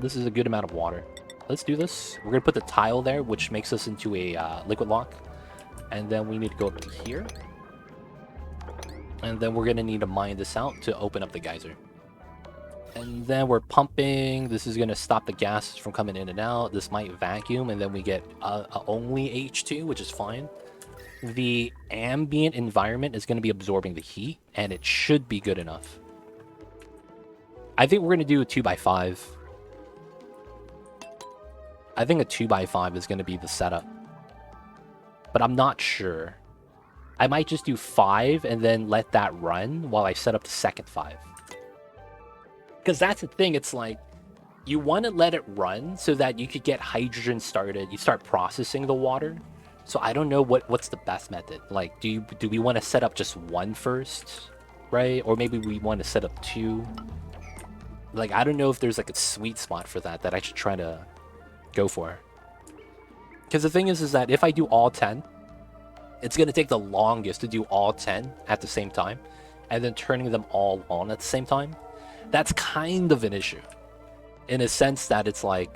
This is a good amount of water. Let's do this. We're going to put the tile there, which makes us into a liquid lock. And then we need to go up to here. And then we're going to need to mine this out to open up the geyser. And then we're pumping. This is going to stop the gas from coming in and out. This might vacuum, and then we get only H2, which is fine. The ambient environment is going to be absorbing the heat, and it should be good enough. I think we're going to do a 2x5. I think a 2x5 is going to be the setup. But I'm not sure. I might just do 5 and then let that run while I set up the second 5. Because that's the thing, it's like, you want to let it run so that you could get hydrogen started. You start processing the water. So I don't know what's the best method. Like, do we want to set up just 1 first, right? Or maybe we want to set up 2. Like, I don't know if there's like a sweet spot for that I should try to go for. Because the thing is that if I do all 10, it's going to take the longest to do all 10 at the same time. And then turning them all on at the same time. That's kind of an issue. In a sense that it's like,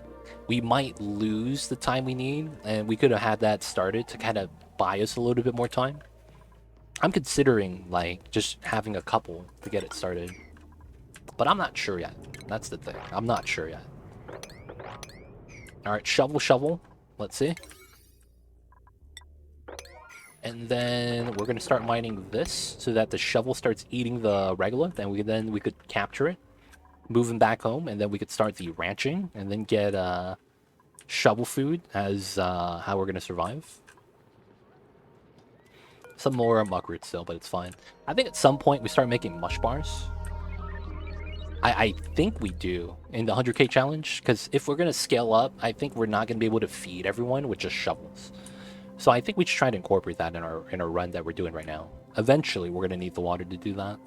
we might lose the time we need. And we could have had that started to kind of buy us a little bit more time. I'm considering, like, just having a couple to get it started. But I'm not sure yet. That's the thing. I'm not sure yet. Alright, shovel. Let's see. And then we're going to start mining this so that the shovel starts eating the regolith, and we could capture it, move him back home, and then we could start the ranching and then get shovel food as how we're going to survive. Some more muckroot still, but it's fine. I think at some point we start making mush bars. I think we do in the 100k challenge, because if we're going to scale up, I think we're not going to be able to feed everyone with just shovels. So I think we should try to incorporate that in our run that we're doing right now. Eventually, we're going to need the water to do that.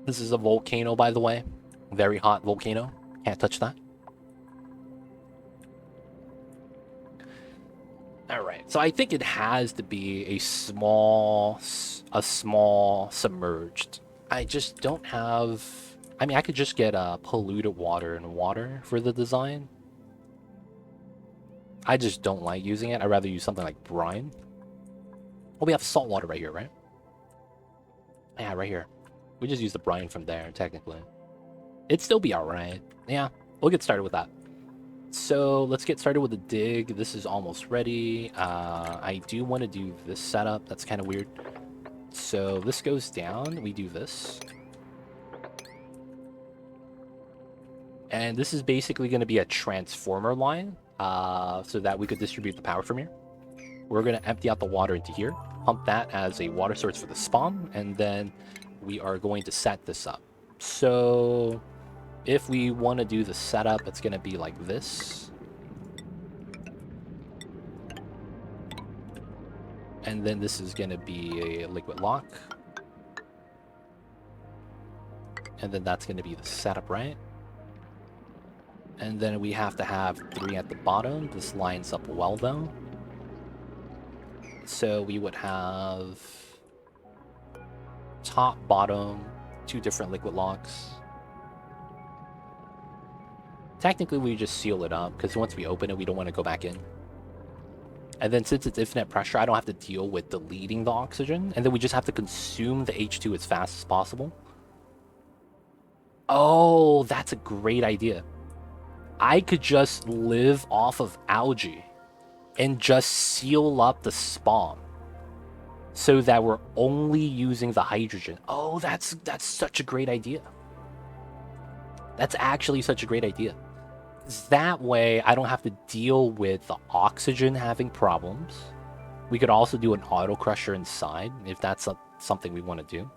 This is a volcano, by the way. Very hot volcano. Can't touch that. All right. So I think it has to be a small submerged. I just don't have. I mean, I could just get polluted water and water for the design. I just don't like using it. I'd rather use something like brine. Well, we have salt water right here, right? Yeah, right here. We just use the brine from there, technically. It'd still be alright. Yeah, we'll get started with that. So let's get started with the dig. This is almost ready. I do want to do this setup. That's kind of weird. So this goes down. We do this. And this is basically going to be a transformer line, so that we could distribute the power from here. We're going to empty out the water into here, pump that as a water source for the spawn, and then we are going to set this up. So if we want to do the setup, it's going to be like this. And then this is going to be a liquid lock. And then that's going to be the setup, right? And then we have to have 3 at the bottom. This lines up well, though. So we would have top, bottom, 2 different liquid locks. Technically, we just seal it up, because once we open it, we don't want to go back in. And then since it's infinite pressure, I don't have to deal with deleting the oxygen. And then we just have to consume the H2 as fast as possible. Oh, that's a great idea. I could just live off of algae and just seal up the spawn so that we're only using the hydrogen. Oh, that's such a great idea. That's actually such a great idea. That way, I don't have to deal with the oxygen having problems. We could also do an auto crusher inside if that's something we want to do.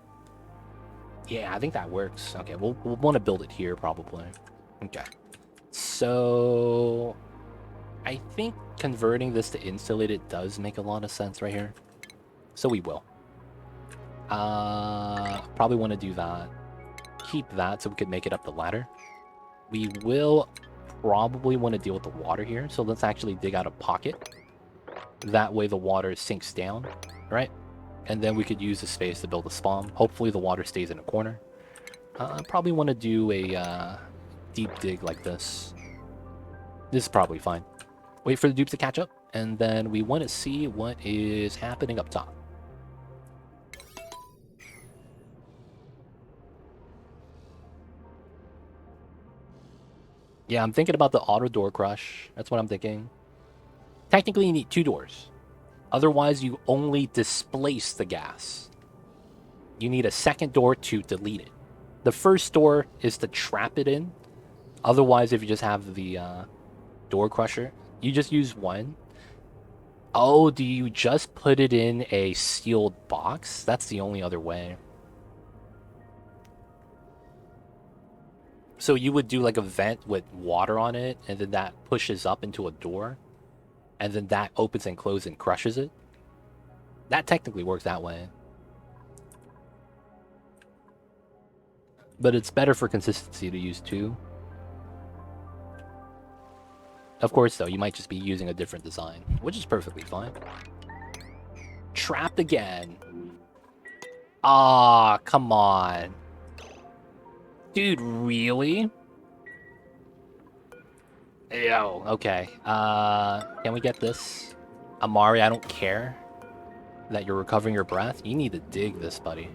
Yeah, I think that works. Okay, we'll want to build it here probably. Okay. So I think converting this to insulated does make a lot of sense right here. So we will. Probably want to do that. Keep that so we could make it up the ladder. We will probably want to deal with the water here. So let's actually dig out a pocket. That way the water sinks down, right? And then we could use the space to build a spawn. Hopefully the water stays in a corner. Probably want to do a deep dig like this. This is probably fine. Wait for the dupes to catch up, and then we want to see what is happening up top. Yeah, I'm thinking about the auto door crush. That's what I'm thinking. Technically, you need 2 doors. Otherwise, you only displace the gas. You need a second door to delete it. The first door is to trap it in. Otherwise, if you just have the door crusher, you just use 1. Oh, do you just put it in a sealed box? That's the only other way. So you would do like a vent with water on it, and then that pushes up into a door, and then that opens and closes and crushes it. That technically works that way. But it's better for consistency to use 2. Of course, though, you might just be using a different design, which is perfectly fine. Trapped again. Ah, come on. Dude, really? Yo, okay. Can we get this? Amari, I don't care that you're recovering your breath. You need to dig this, buddy.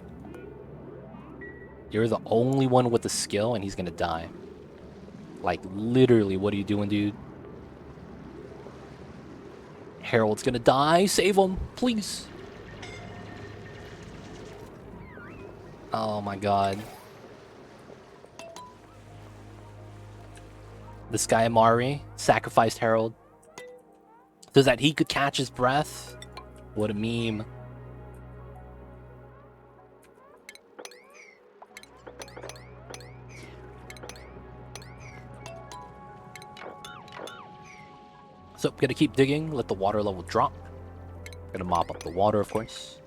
You're the only one with the skill, and he's gonna die. Like, literally, what are you doing, dude? Harold's gonna die. Save him, please. Oh my god. This guy Amari sacrificed Harold so that he could catch his breath. What a meme. So I'm gonna keep digging, let the water level drop. Gonna mop up the water, of course.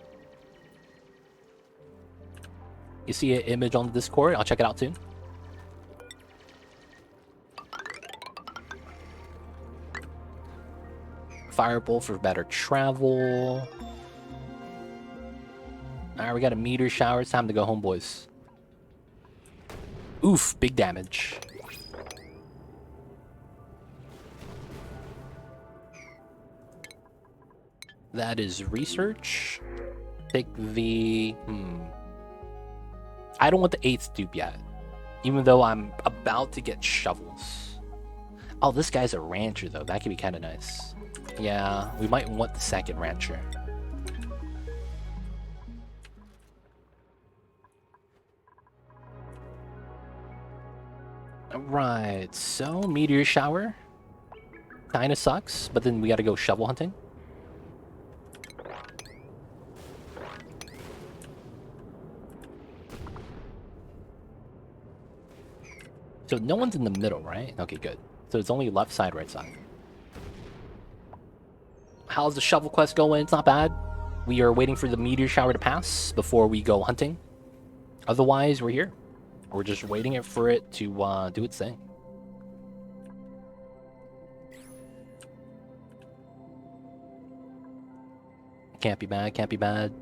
You see an image on the Discord? I'll check it out soon. Firebolt for better travel. Alright, we got a meteor shower. It's time to go home, boys. Oof, big damage. That is research. Take the... I don't want the 8th dupe yet. Even though I'm about to get shovels. Oh, this guy's a rancher, though. That could be kind of nice. Yeah, we might want the 2nd rancher. Alright, so meteor shower. Kinda sucks, but then we gotta go shovel hunting. So no one's in the middle, right? Okay, good. So it's only left side, right side. How's the shovel quest going? It's not bad. We are waiting for the meteor shower to pass before we go hunting. Otherwise, we're here. We're just waiting for it to do its thing. Can't be bad, can't be bad.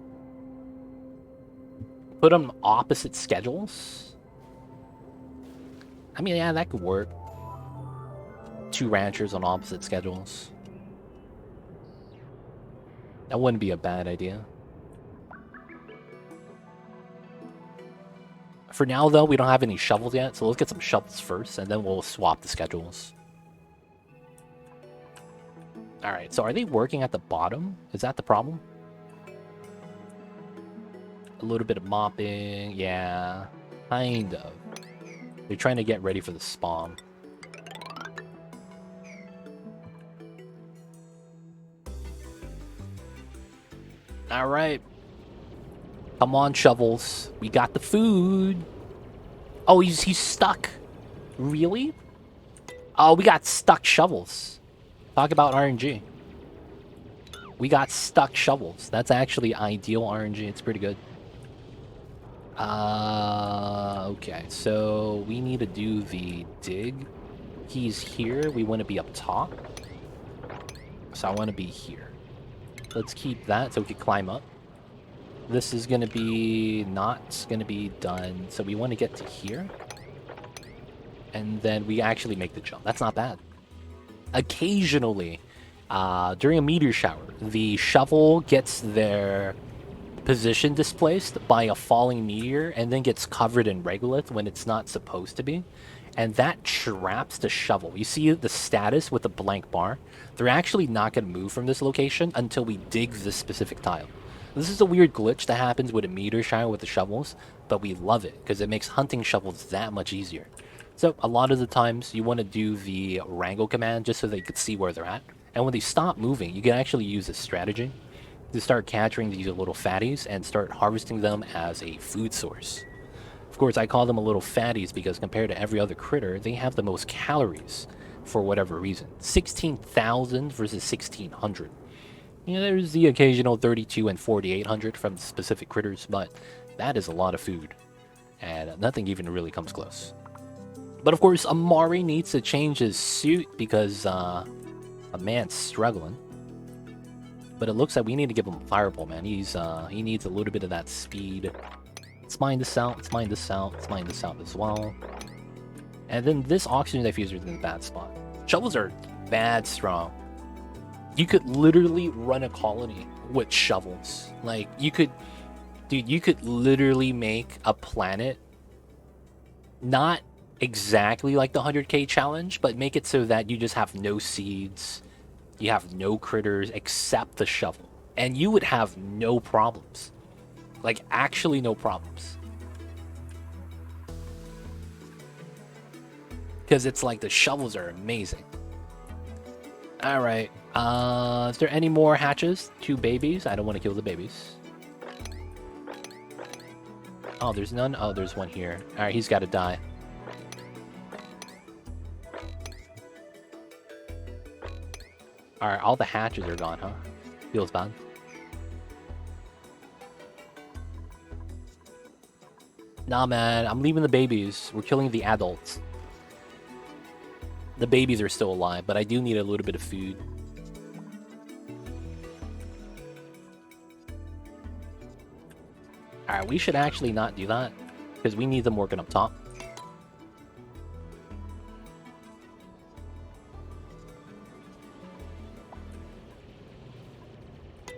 Put them opposite schedules. I mean, yeah, that could work. 2 ranchers on opposite schedules. That wouldn't be a bad idea. For now, though, we don't have any shovels yet, so let's get some shovels first, and then we'll swap the schedules. Alright, so are they working at the bottom? Is that the problem? A little bit of mopping, yeah, kind of. They're trying to get ready for the spawn. Alright. Come on, shovels. We got the food. Oh, he's stuck. Really? Oh, we got stuck shovels. Talk about RNG. We got stuck shovels. That's actually ideal RNG. It's pretty good. Okay. So we need to do the dig. He's here. We want to be up top. So I want to be here. Let's keep that so we can climb up. This is going to be not going to be done. So we want to get to here. And then we actually make the jump. That's not bad. Occasionally, during a meteor shower, the shovel gets their position displaced by a falling meteor and then gets covered in regolith when it's not supposed to be. And that traps the shovel. You see the status with the blank bar? They're actually not going to move from this location until we dig this specific tile. This is a weird glitch that happens with a meteor shower with the shovels, but we love it because it makes hunting shovels that much easier. So a lot of the times you want to do the wrangle command just so they can see where they're at. And when they stop moving, you can actually use this strategy to start capturing these little fatties and start harvesting them as a food source. Of course, I call them a little fatties because compared to every other critter, they have the most calories for whatever reason. 16,000 versus 1,600. You know, there's the occasional 32 and 4,800 from specific critters, but that is a lot of food. And nothing even really comes close. But of course, Amari needs to change his suit because a man's struggling. But it looks like we need to give him Firebolt, man. He needs a little bit of that speed. Let's mine this out, let's mine this out, let's mine this out as well. And then this oxygen diffuser is in a bad spot. Shovels are bad strong. You could literally run a colony with shovels. Like, you could... Dude, you could literally make a planet not exactly like the 100k challenge, but make it so that you just have no seeds, you have no critters except the shovel, and you would have no problems. Like, actually no problems. Because it's like the shovels are amazing. Alright. Is there any more hatches? 2 babies? I don't want to kill the babies. Oh, there's none? Oh, there's one here. Alright, he's got to die. Alright, all the hatches are gone, huh? Feels bad. Nah, man, I'm leaving the babies. We're killing the adults. The babies are still alive, but I do need a little bit of food. Alright, we should actually not do that, because we need them working up top.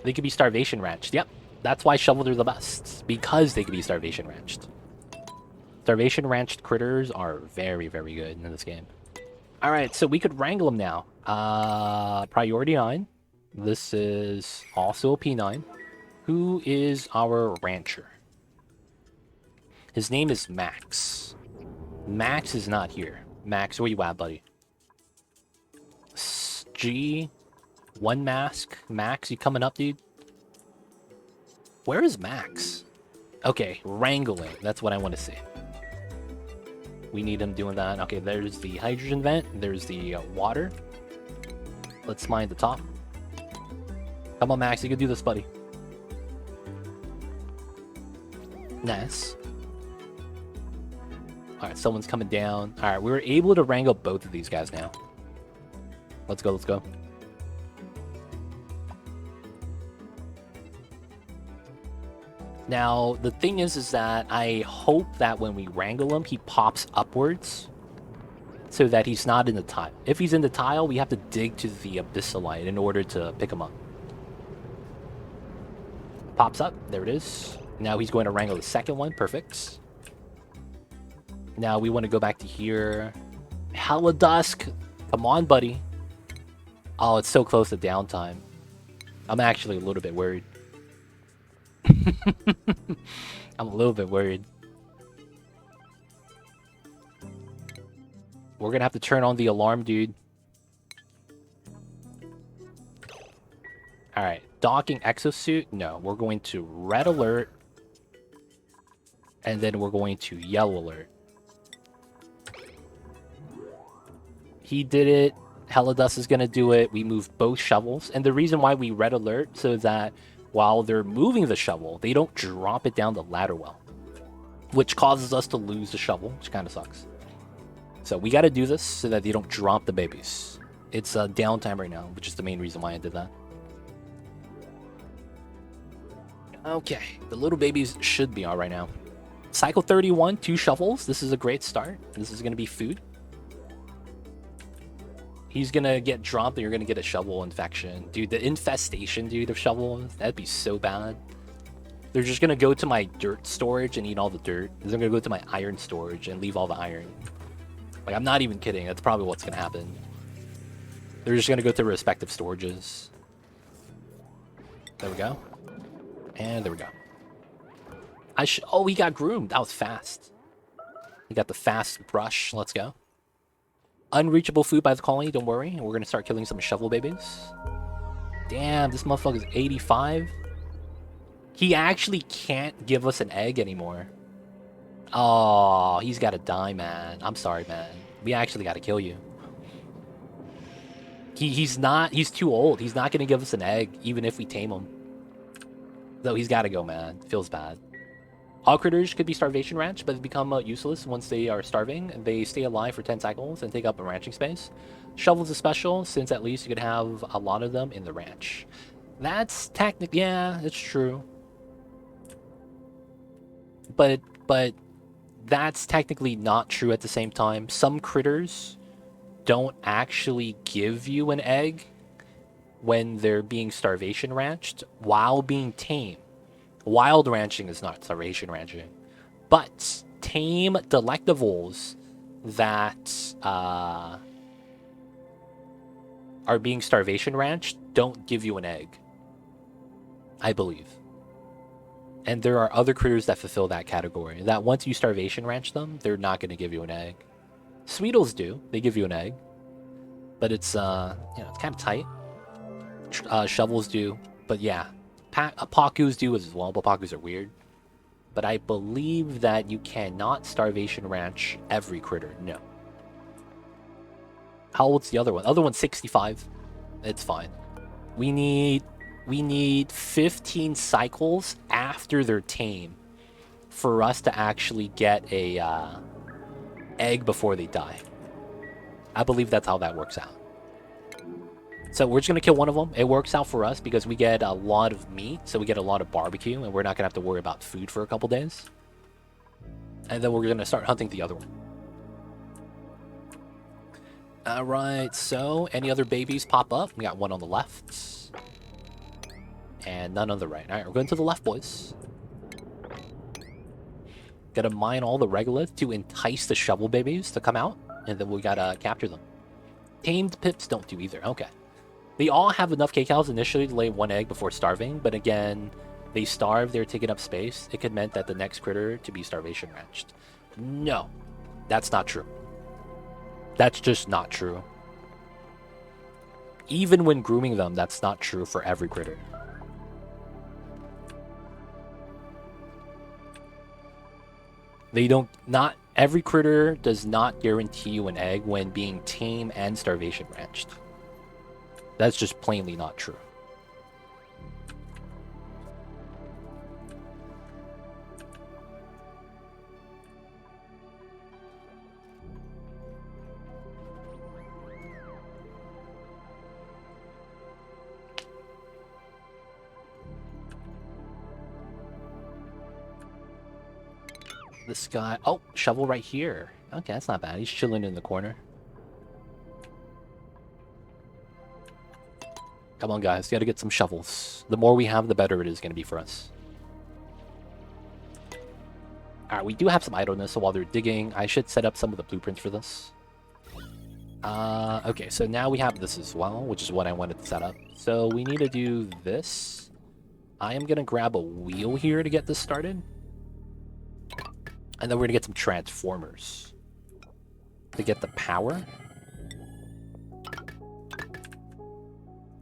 They could be starvation ranched. Yep, that's why shovels are the best, because they could be starvation ranched. Starvation ranched critters are very, very good in this game. Alright, so we could wrangle them now. Priority 9. This is also a P9. Who is our rancher? His name is Max. Max is not here. Max, where you at, buddy? G. One mask. Max, you coming up, dude? Where is Max? Okay, wrangling. That's what I want to see. We need him doing that. Okay, there's the hydrogen vent. There's the water. Let's mine the top. Come on, Max. You can do this, buddy. Nice. Alright, someone's coming down. Alright, we were able to wrangle both of these guys now. Let's go, let's go. Now, the thing is that I hope that when we wrangle him, he pops upwards so that he's not in the tile. If he's in the tile, we have to dig to the abyssalite in order to pick him up. Pops up. There it is. Now he's going to wrangle the second one. Perfect. Now we want to go back to here. Hella dusk. Come on, buddy. Oh, it's so close to downtime. I'm actually a little bit worried. I'm a little bit worried. We're gonna have to turn on the alarm, dude. Alright, docking exosuit? No, we're going to red alert. And then we're going to yellow alert. He did it. Helidus is gonna do it. We moved both shovels. And the reason why we red alert, so that while they're moving the shovel, they don't drop it down the ladder well. Which causes us to lose the shovel, which kind of sucks. So we gotta do this so that they don't drop the babies. It's downtime right now, which is the main reason why I did that. Okay, the little babies should be alright now. Cycle 31, 2 shovels. This is a great start. This is gonna be food. He's gonna get dropped and you're gonna get a shovel infection. Dude, the infestation, dude, of shovels, that'd be so bad. They're just gonna go to my dirt storage and eat all the dirt. They're gonna go to my iron storage and leave all the iron. Like, I'm not even kidding. That's probably what's gonna happen. They're just gonna go to respective storages. There we go. And there we go. Oh, he got groomed. That was fast. He got the fast brush. Let's go. Unreachable food by the colony, don't worry. We're gonna start killing some shovel babies. Damn, this motherfucker's 85. He actually can't give us an egg anymore. Oh, he's gotta die, man. I'm sorry, man. We actually gotta kill you. He's too old. He's not gonna give us an egg, even if we tame him. So he's gotta go, man. Feels bad. All critters could be starvation ranch, but they become useless once they are starving. They stay alive for 10 cycles and take up a ranching space. Shovels is special, since at least you could have a lot of them in the ranch. That's technically, yeah, it's true. But that's technically not true at the same time. Some critters don't actually give you an egg when they're being starvation ranched while being tamed. Wild ranching is not starvation ranching, but tame delectables that are being starvation ranched don't give you an egg, I believe. And there are other critters that fulfill that category, that once you starvation ranch them, they're not going to give you an egg. Sweetles do. They give you an egg. But it's, you know, it's kind of tight. Shovels do. But yeah. Pakus do as well, but Pakus are weird. But I believe that you cannot starvation ranch every critter. No. How old's the other one? The other one's 65. It's fine. We need 15 cycles after they're tame for us to actually get a egg before they die. I believe that's how that works out. So we're just gonna kill one of them. It works out for us because we get a lot of meat, so we get a lot of barbecue, and we're not gonna have to worry about food for a couple days. And then we're gonna start hunting the other one. Alright, so any other babies pop up? We got one on the left. And none on the right. Alright, we're going to the left, boys. Gotta mine all the regolith to entice the shovel babies to come out. And then we gotta capture them. Tamed pips don't do either. Okay. They all have enough K-cows initially to lay one egg before starving, but again, they starve, they're taking up space. It could mean that the next critter to be starvation ranched. No, that's not true. That's just not true. Even when grooming them, that's not true for every critter. Not every critter does not guarantee you an egg when being tame and starvation ranched. That's just plainly not true. This guy... Oh, shovel right here. Okay, that's not bad. He's chilling in the corner. Come on, guys. Gotta get some shovels. The more we have, the better it is going to be for us. Alright, we do have some idleness, so while they're digging, I should set up some of the blueprints for this. Okay, so now we have this as well, which is what I wanted to set up. So we need to do this. I am going to grab a wheel here to get this started. And then we're going to get some transformers to get the power.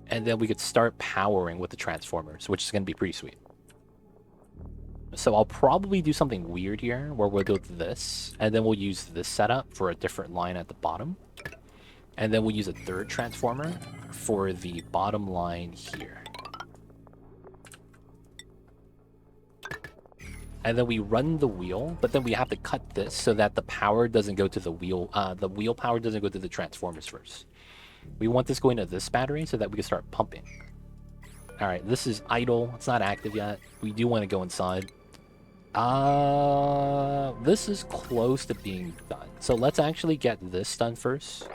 And then we could start powering with the transformers, which is going to be pretty sweet. So I'll probably do something weird here, where we'll do this, and then we'll use this setup for a different line at the bottom. And then we'll use a third transformer for the bottom line here. And then we run the wheel, but then we have to cut this so that the power doesn't go to the wheel power doesn't go to the transformers first. We want this going to this battery so that we can start pumping. Alright, this is idle. It's not active yet. We do want to go inside. This is close to being done. So let's actually get this done first.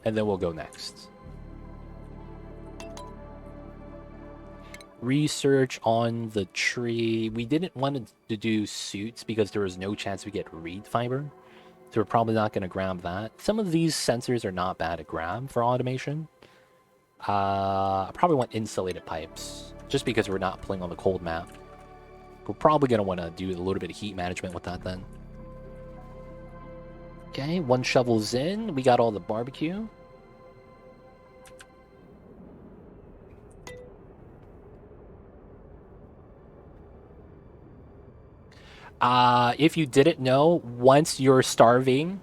And then we'll go next. Research on the tree. We didn't want to do suits because there was no chance we get reed fiber. So we're probably not going to grab that. Some of these sensors are not bad to grab for automation. I probably want insulated pipes, just because we're not playing on the cold map. We're probably going to want to do a little bit of heat management with that then. Okay, one shovel's in. We got all the barbecue. If you didn't know, once you're starving,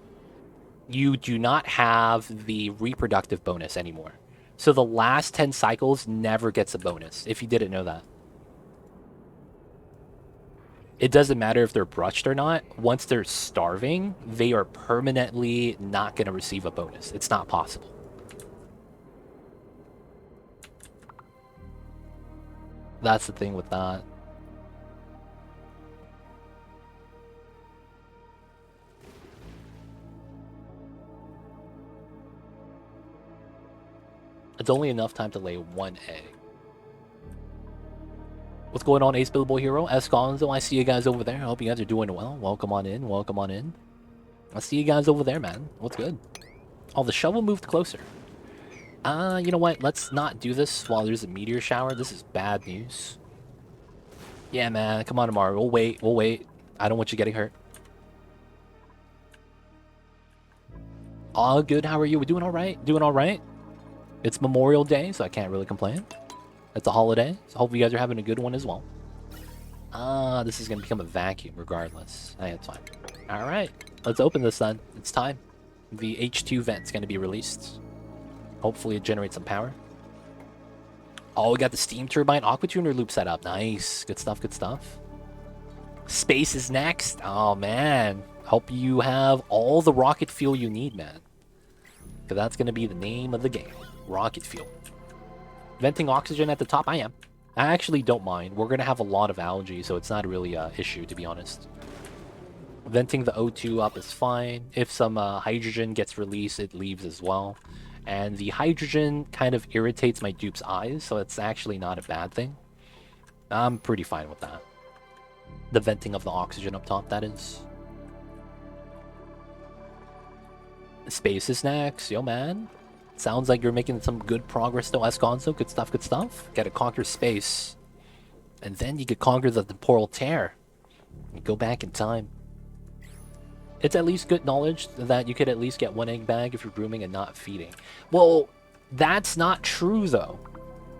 you do not have the reproductive bonus anymore. So the last 10 cycles never gets a bonus, if you didn't know that. It doesn't matter if they're brushed or not. Once they're starving, they are permanently not going to receive a bonus. It's not possible. That's the thing with that. It's only enough time to lay one egg. What's going on, Ace Billable Hero? Esconzo, I see you guys over there. I hope you guys are doing well. Welcome on in. Welcome on in. I see you guys over there, man. What's good? Oh, the shovel moved closer. You know what? Let's not do this while there's a meteor shower. This is bad news. Yeah, man. Come on tomorrow. We'll wait. We'll wait. I don't want you getting hurt. All good. How are you? We're doing all right. Doing all right. It's Memorial Day, so I can't really complain. It's a holiday, so hope you guys are having a good one as well. This is going to become a vacuum regardless. I think it's fine. Alright, let's open this then. It's time. The H2 vent's going to be released. Hopefully it generates some power. Oh, we got the steam turbine aqua tuner loop set up. Nice. Good stuff, good stuff. Space is next. Oh, man. Hope you have all the rocket fuel you need, man. Because that's going to be the name of the game. Rocket fuel. Venting oxygen at the top? I am. I actually don't mind. We're going to have a lot of algae, so it's not really an issue, to be honest. Venting the O2 up is fine. If some hydrogen gets released, it leaves as well. And the hydrogen kind of irritates my dupe's eyes, so it's actually not a bad thing. I'm pretty fine with that. The venting of the oxygen up top, that is. Space is next. Yo, man. Sounds like you're making some good progress though, Esconzo. Good stuff, good stuff. Gotta conquer space. And then you could conquer the temporal tear. And go back in time. It's at least good knowledge that you could at least get one egg bag if you're grooming and not feeding. Well, that's not true though.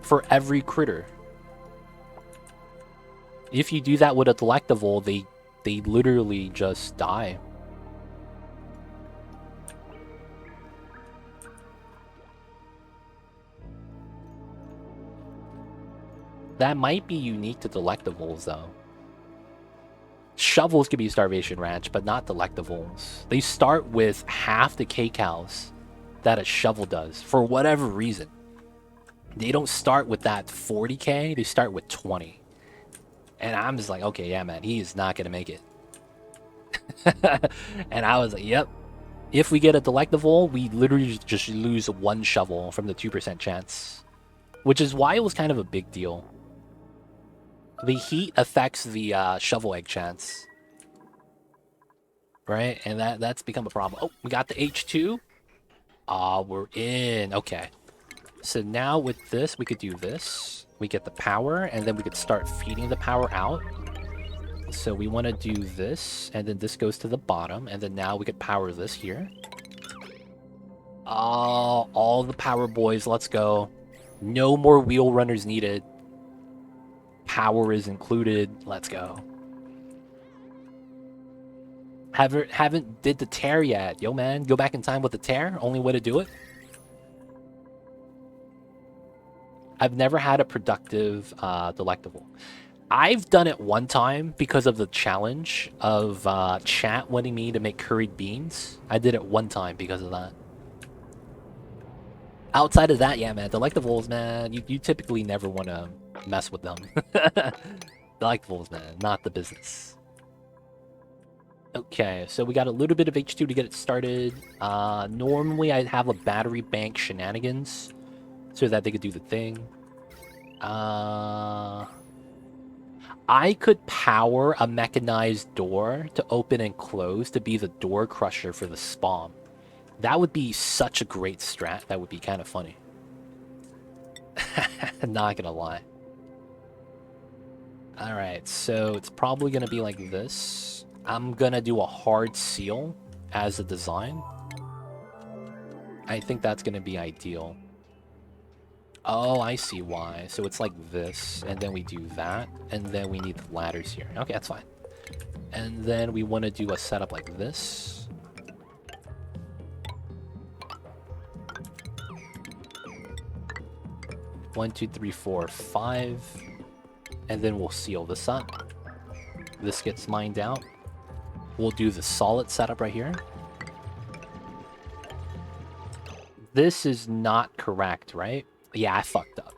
For every critter. If you do that with a delectable, they literally just die. That might be unique to delectables though. Shovels could be Starvation Ranch, but not delectables. They start with half the kcals that a shovel does, for whatever reason. They don't start with that 40k, they start with 20. And I'm just like, okay, yeah, man, he is not going to make it. And I was like, yep. If we get a delectable, we literally just lose one shovel from the 2% chance. Which is why it was kind of a big deal. The heat affects the shovel egg chance. Right? And that's become a problem. Oh, we got the H2. We're in. Okay. So now with this, we could do this. We get the power, and then we could start feeding the power out. So we want to do this, and then this goes to the bottom, and then now we could power this here. Oh, all the power boys, let's go. No more wheel runners needed. Power is included. Let's go. Haven't did the tear yet. Yo, man, go back in time with the tear. Only way to do it. I've never had a productive delectable. I've done it one time because of the challenge of chat wanting me to make curried beans. I did it one time because of that. Outside of that, yeah, man, delectables, man, you typically never want to mess with them. Delectables, man, not the business. Okay, so we got a little bit of H2 to get it started. Normally I'd have a battery bank shenanigans so that they could do the thing. I could power a mechanized door to open and close to be the door crusher for the spawn. That would be such a great strat. That would be kind of funny. Not gonna lie. Alright, so it's probably gonna be like this. I'm gonna do a hard seal as a design. I think that's gonna be ideal. Oh, I see why. So it's like this, and then we do that, and then we need the ladders here. Okay, that's fine. And then we want to do a setup like this. One, two, three, four, 5. And then we'll seal this up. This gets mined out. We'll do the solid setup right here. This is not correct, right? Yeah, I fucked up.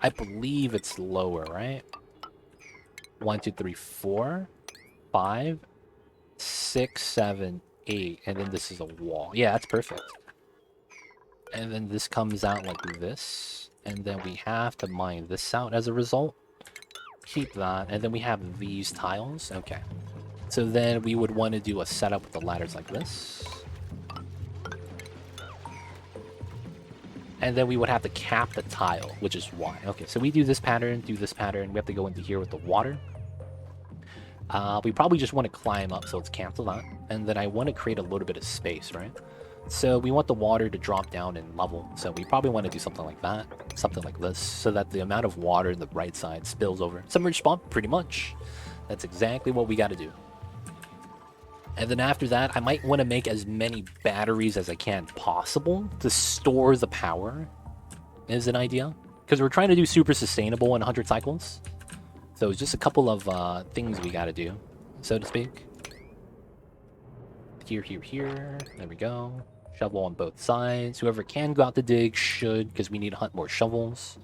I believe it's lower, right? 1, 2, 3, 4, 5, 6, 7, 8, and then this is a wall. Yeah, that's perfect. And then this comes out like this, and then we have to mine this out as a result. Keep that, and then we have these tiles. Okay. So then we would want to do a setup with the ladders like this. And then we would have to cap the tile, which is why. Okay, so we do this pattern, we have to go into here with the water. We probably just want to climb up, so let's cancel that. And then I want to create a little bit of space, right? So we want the water to drop down in level. So we probably want to do something like that, something like this, so that the amount of water in the right side spills over. Submerged spawn, pretty much. That's exactly what we got to do. And then after that, I might want to make as many batteries as I can possible to store the power, is an idea. Because we're trying to do super sustainable in 100 cycles. So it's just a couple of things we got to do, so to speak. Here, here, here. There we go. Shovel on both sides. Whoever can go out to dig should, because we need to hunt more shovels.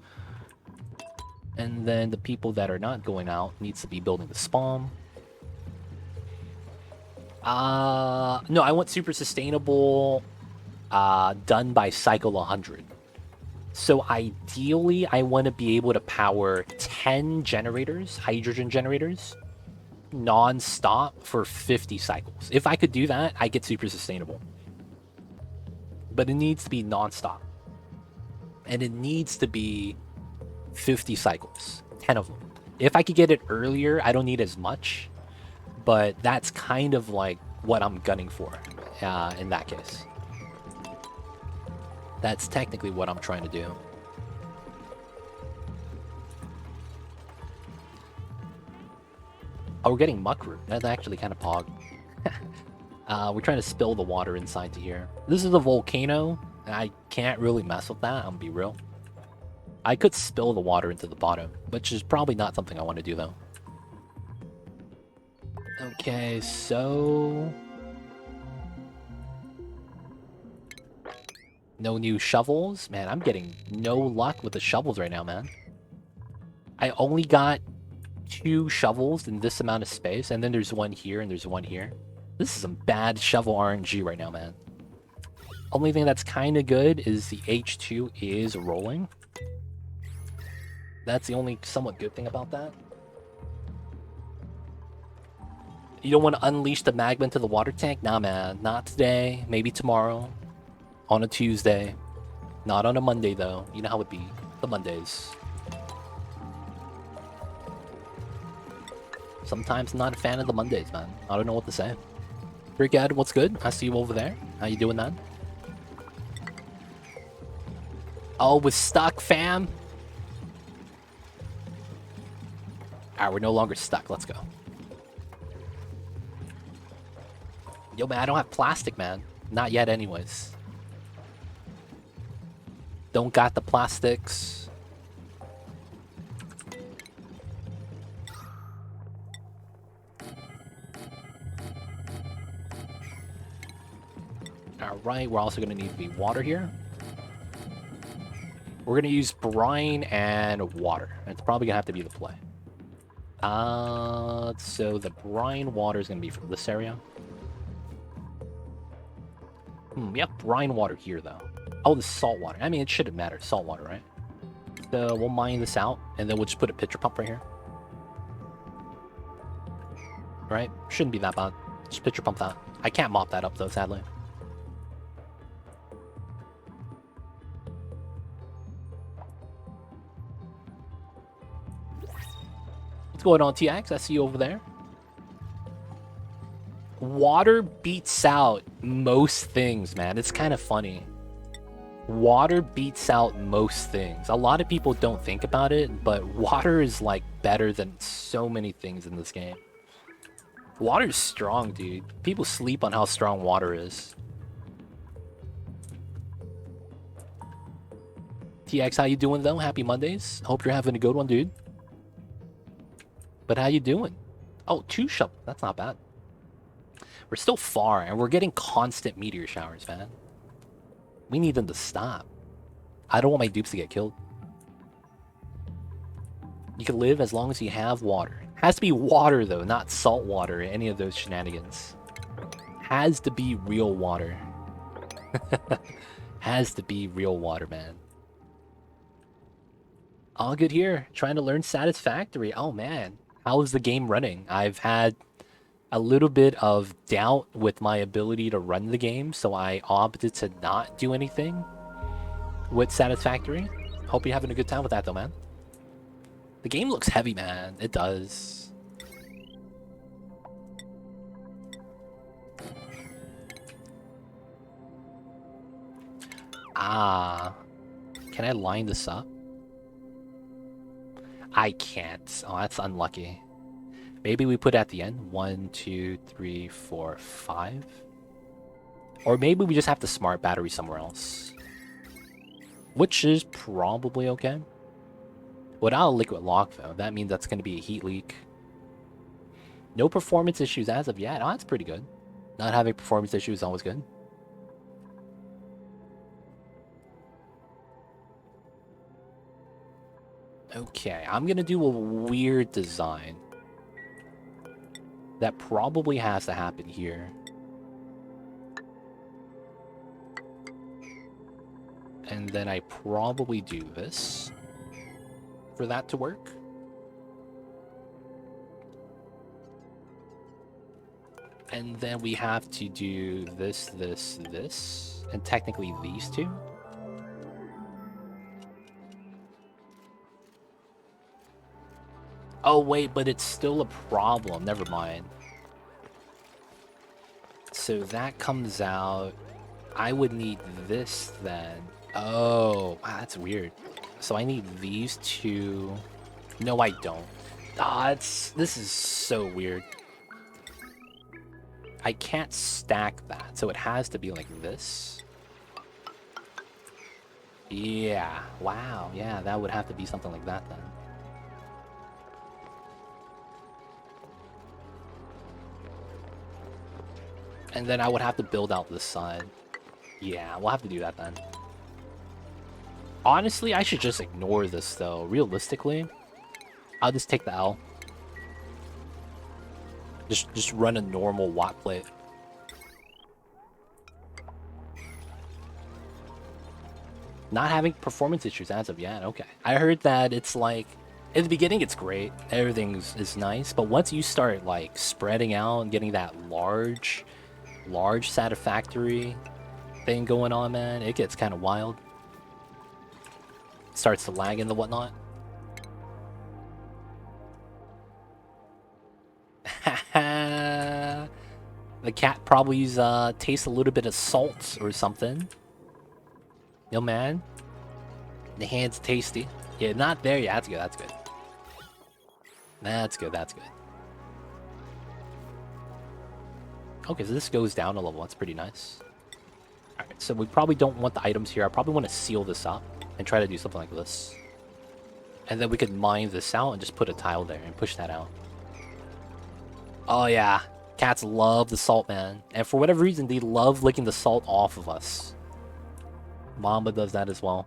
And then the people that are not going out needs to be building the spawn. No, I want super sustainable done by cycle 100. So ideally, I want to be able to power 10 generators, hydrogen generators, non-stop for 50 cycles. If I could do that, I get super sustainable. But it needs to be non-stop. And it needs to be 50 cycles, 10 of them. If I could get it earlier, I don't need as much. But that's kind of like what I'm gunning for in that case. That's technically what I'm trying to do. Oh, we're getting muckroot. That's actually kind of pog. We're trying to spill the water inside to here. This is a volcano, and I can't really mess with that, I'm gonna be real. I could spill the water into the bottom, which is probably not something I want to do, though. Okay, so... no new shovels? Man, I'm getting no luck with the shovels right now, man. I only got 2 shovels in this amount of space, and then there's one here and there's one here. This is some bad shovel RNG right now, man. Only thing that's kind of good is the H2 is rolling. That's the only somewhat good thing about that. You don't want to unleash the magma into the water tank? Nah, man. Not today. Maybe tomorrow. On a Tuesday. Not on a Monday, though. You know how it be. The Mondays. Sometimes I'm not a fan of the Mondays, man. I don't know what to say. Brickhead, what's good? I see you over there. How you doing, man? Oh, we're stuck, fam. Alright, we're no longer stuck. Let's go. Yo, man, I don't have plastic, man. Not yet, anyways. Don't got the plastics. Alright, we're also going to need the water here. We're going to use brine and water. It's probably going to have to be the play. So the brine water is going to be from this area. Yep, brine water here, though. Oh, the salt water. I mean, it shouldn't matter. Salt water, right? So we'll mine this out, and then we'll just put a pitcher pump right here. Right? Shouldn't be that bad. Just pitcher pump that. I can't mop that up, though, sadly. What's going on, TX? I see you over there. Water beats out most things, man. It's kind of funny. Water beats out most things. A lot of people don't think about it, but water is, like, better than so many things in this game. Water's strong, dude. People sleep on how strong water is. TX, how you doing, though? Happy Mondays. Hope you're having a good one, dude. But how you doing? Oh, 2 shovels. That's not bad. We're still far, and we're getting constant meteor showers, man. We need them to stop. I don't want my dupes to get killed. You can live as long as you have water. Has to be water, though, not salt water or any of those shenanigans. Has to be real water. Has to be real water, man. All good here. Trying to learn Satisfactory. Oh, man. How is the game running? I've had a little bit of doubt with my ability to run the game, so I opted to not do anything with Satisfactory. Hope you're having a good time with that, though, man. The game looks heavy, man. It does. Can I line this up? I can't. Oh, that's unlucky. Maybe we put it at the end. 1, 2, 3, 4, 5. Or maybe we just have the smart battery somewhere else. Which is probably okay. Without a liquid lock, though, that means that's going to be a heat leak. No performance issues as of yet. Oh, that's pretty good. Not having performance issues is always good. Okay, I'm going to do a weird design. That probably has to happen here. And then I probably do this for that to work. And then we have to do this, this, this, and technically these two. Oh wait, but it's still a problem. Never mind. So that comes out. I would need this then. Oh, wow, that's weird. So I need these two. No, I don't. Ah, this is so weird. I can't stack that, so it has to be like this. Yeah, wow, yeah, that would have to be something like that then. And then I would have to build out this side. Yeah, we'll have to do that then. Honestly, I should just ignore this though. Realistically, I'll just take the L. Just run a normal watt plate. Not having performance issues as of yet. Okay. I heard that it's like, in the beginning it's great. Everything is nice. But once you start like spreading out and getting that large satisfactory thing going on, man, it gets kind of wild. Starts to lag and the whatnot. The cat probably tastes a little bit of salt or something. Yo, man. The hand's tasty. Yeah, not there yet. That's good. That's good. That's good. That's good. Okay, so this goes down a level. That's pretty nice. Alright, so we probably don't want the items here. I probably want to seal this up and try to do something like this. And then we could mine this out and just put a tile there and push that out. Oh, yeah. Cats love the salt, man. And for whatever reason, they love licking the salt off of us. Mamba does that as well.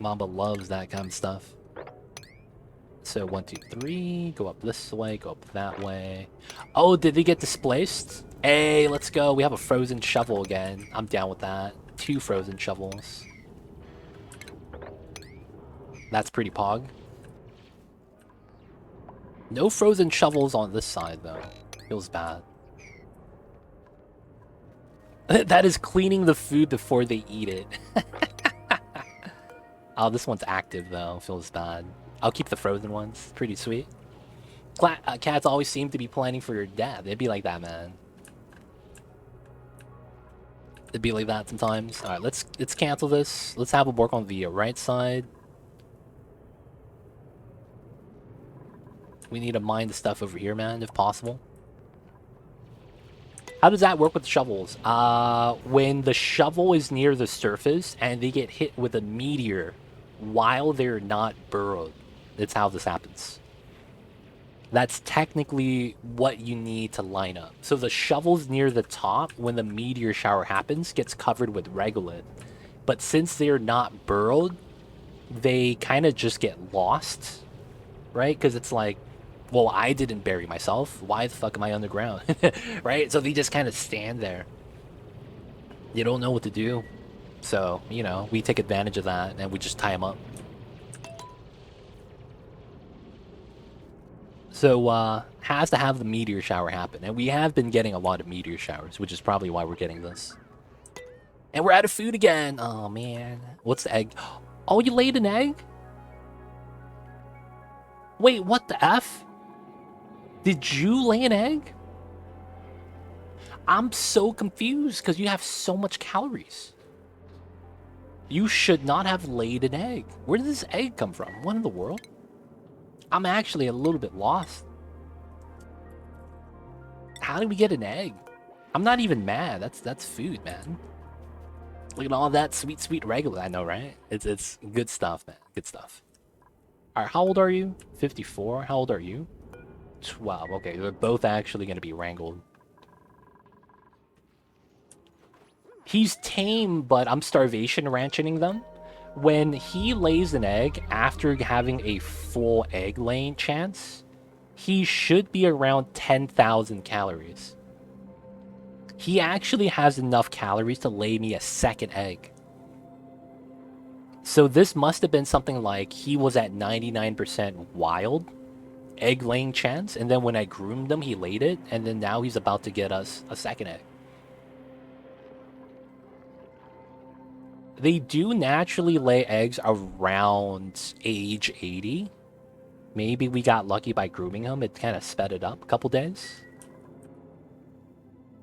Mamba loves that kind of stuff. So 1, 2, 3. Go up this way. Go up that way. Oh, did they get displaced? Hey, let's go. We have a frozen shovel again. I'm down with that. 2 frozen shovels. That's pretty pog. No frozen shovels on this side, though. Feels bad. That is cleaning the food before they eat it. Oh, this one's active, though. Feels bad. I'll keep the frozen ones. Pretty sweet. Cats always seem to be planning for your death. It'd be like that, man. It'd be like that sometimes. Alright, let's cancel this. Let's have a work on the right side. We need to mine the stuff over here, man, if possible. How does that work with the shovels? When the shovel is near the surface and they get hit with a meteor while they're not burrowed. That's how this happens. That's technically what you need to line up. So the shovel's near the top when the meteor shower happens, gets covered with regolith. But since they're not burrowed, they kind of just get lost, right? Because it's like, well, I didn't bury myself. Why the fuck am I underground? Right? So they just kind of stand there. They don't know what to do. So, you know, we take advantage of that and we just tie them up. So, has to have the meteor shower happen. And we have been getting a lot of meteor showers, which is probably why we're getting this. And we're out of food again. Oh, man. What's the egg? Oh, you laid an egg? Wait, what the F? Did you lay an egg? I'm so confused because you have so much calories. You should not have laid an egg. Where did this egg come from? What in the world? I'm actually a little bit lost. How did we get an egg? I'm not even mad. That's food, man. Look at all that sweet, sweet regular. I know, right? It's good stuff, man. Good stuff. All right, how old are you? 54. How old are you? 12. Okay, they're both actually going to be wrangled. He's tame, but I'm starvation ranching them. When he lays an egg after having a full egg laying chance, he should be around 10,000 calories. He actually has enough calories to lay me a second egg. So this must have been something like he was at 99% wild egg laying chance, and then when I groomed him, he laid it, and then now he's about to get us a second egg. They do naturally lay eggs around age 80. Maybe we got lucky by grooming him. It kind of sped it up a couple days.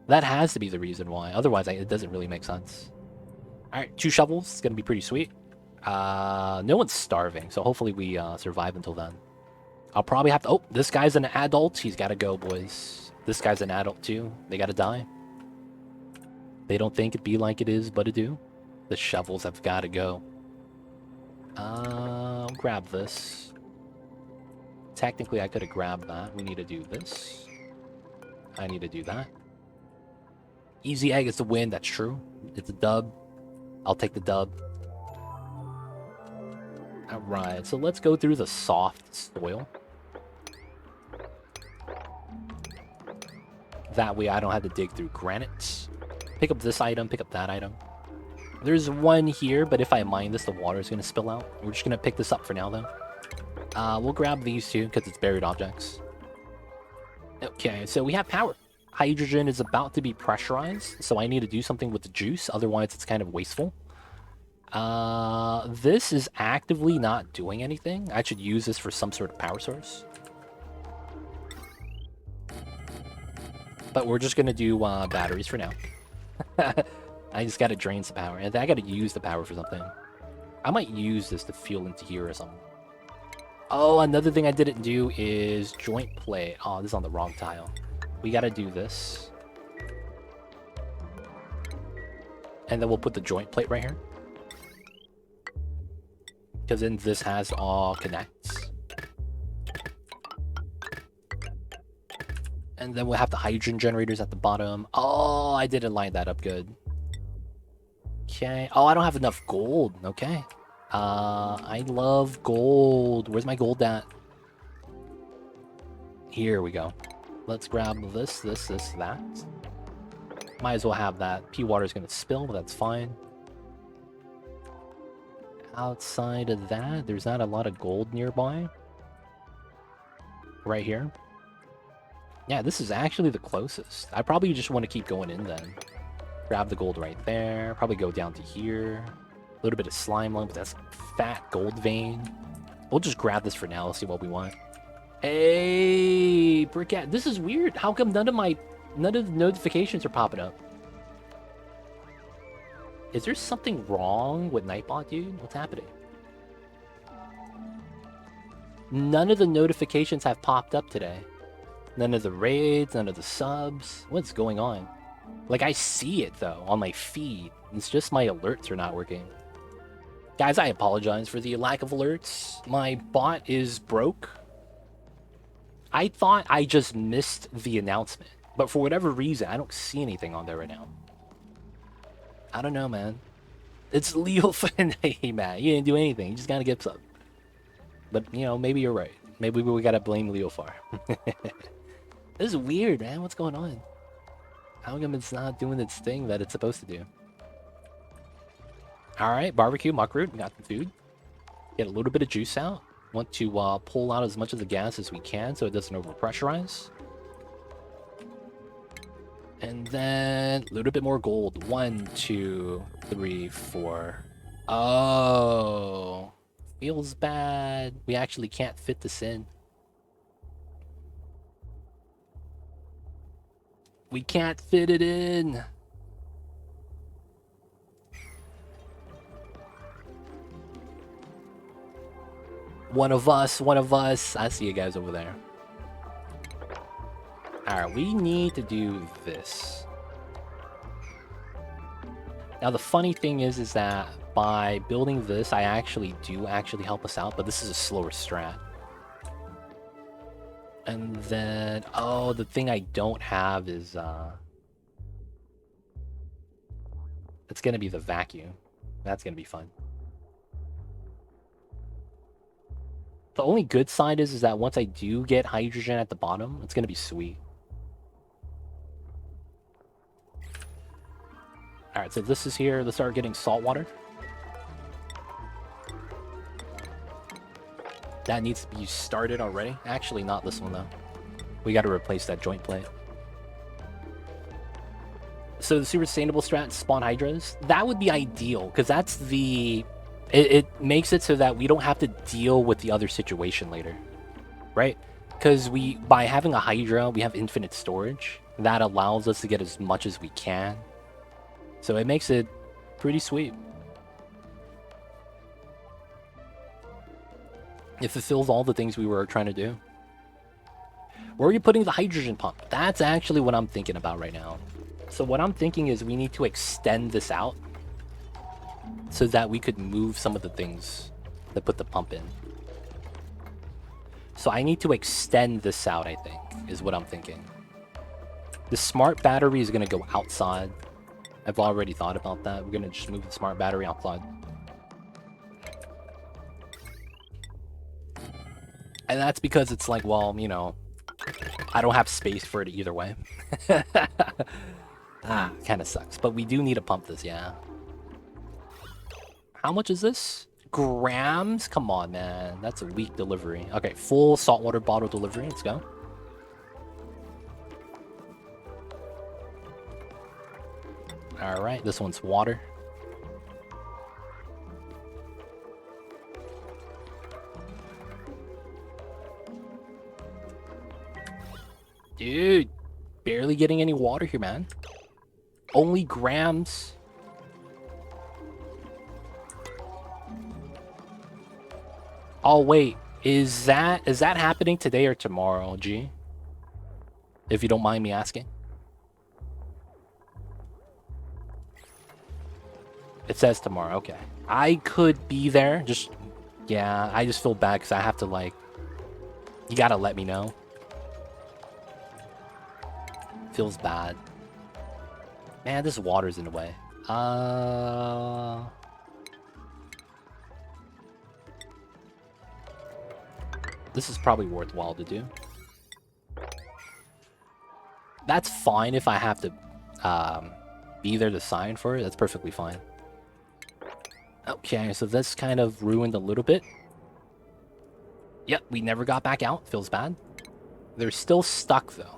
That has to be the reason why. Otherwise, it doesn't really make sense. All right, 2 shovels. It's going to be pretty sweet. No one's starving, so hopefully we survive until then. I'll probably have to... Oh, this guy's an adult. He's got to go, boys. This guy's an adult, too. They got to die. They don't think it be like it is, but it do. The shovels have got to go. I'll grab this. Technically, I could have grabbed that. We need to do this. I need to do that. Easy egg is the win. That's true. It's a dub. I'll take the dub. Alright, so let's go through the soft soil. That way I don't have to dig through granite. Pick up this item, pick up that item. There's one here, but if I mine this, the water is going to spill out. We're just going to pick this up for now, though. We'll grab these two, because it's buried objects. Okay, so we have power. Hydrogen is about to be pressurized, so I need to do something with the juice, otherwise it's kind of wasteful. This is actively not doing anything. I should use this for some sort of power source. But we're just gonna do batteries for now. I just gotta drain some power, and I gotta use the power for something. I might use this to fuel into here or something. Oh, another thing I didn't do is joint plate. Oh, this is on the wrong tile. We gotta do this. And then we'll put the joint plate right here. Because then this has all connects. And then we'll have the hydrogen generators at the bottom. Oh, I didn't line that up good. Okay. Oh, I don't have enough gold. Okay. I love gold. Where's my gold at? Here we go. Let's grab this, that. Might as well have that. Pea water is going to spill, but that's fine. Outside of that, there's not a lot of gold nearby. Right here. Yeah, this is actually the closest. I probably just want to keep going in then. Grab the gold right there. Probably go down to here. A little bit of slime lump. That's fat gold vein. We'll just grab this for now. Let's see what we want. Hey, Brickette. This is weird. How come none of the notifications are popping up? Is there something wrong with Nightbot, dude? What's happening? None of the notifications have popped up today. None of the raids, none of the subs. What's going on? Like, I see it, though, on my feed. It's just my alerts are not working. Guys, I apologize for the lack of alerts. My bot is broke. I thought I just missed the announcement. But for whatever reason, I don't see anything on there right now. I don't know, man. It's Leo Finn. Hey, man, you didn't do anything. You just gotta get sub. But, you know, maybe you're right. Maybe we gotta blame Leofar. This is weird, man. What's going on? How come it's not doing its thing that it's supposed to do? Alright, barbecue, muckroot. We got the food. Get a little bit of juice out. Want to pull out as much of the gas as we can so it doesn't overpressurize. And then a little bit more gold. 1, 2, 3, 4. Oh, feels bad. We actually can't fit this in. We can't fit it in. One of us, one of us. I see you guys over there. Alright, we need to do this. Now the funny thing is that by building this, I actually help us out, but this is a slower strat. And then, oh, the thing I don't have is, it's gonna be the vacuum. That's gonna be fun. The only good side is that once I do get hydrogen at the bottom, it's gonna be sweet. Alright, so this is here. Let's start getting salt water. That needs to be started already. Actually, not this one, though. We gotta replace that joint plate. So the super sustainable strat, spawn hydras, that would be ideal, because that's the... It makes it so that we don't have to deal with the other situation later, right? Because by having a hydra, we have infinite storage. That allows us to get as much as we can. So it makes it pretty sweet. It fulfills all the things we were trying to do. Where are you putting the hydrogen pump? That's actually what I'm thinking about right now. So what I'm thinking is we need to extend this out so that we could move some of the things that put the pump in. So I need to extend this out, I think, is what I'm thinking. The smart battery is going to go outside. I've already thought about that. We're going to just move the smart battery outside. And that's because it's like, well, you know, I don't have space for it either way. Kind of sucks. But we do need to pump this, yeah. How much is this? Grams? Come on, man. That's a weak delivery. Okay, full saltwater bottle delivery. Let's go. Alright, this one's water. Dude, barely getting any water here, man. Only grams. Oh, wait. Is that happening today or tomorrow, G? If you don't mind me asking. It says tomorrow, okay. I could be there, yeah, I just feel bad because I have to, like, you gotta let me know. Feels bad. Man, this water's in the way. This is probably worthwhile to do. That's fine if I have to be there to sign for it. That's perfectly fine. Okay, so this kind of ruined a little bit. Yep, we never got back out. Feels bad. They're still stuck, though.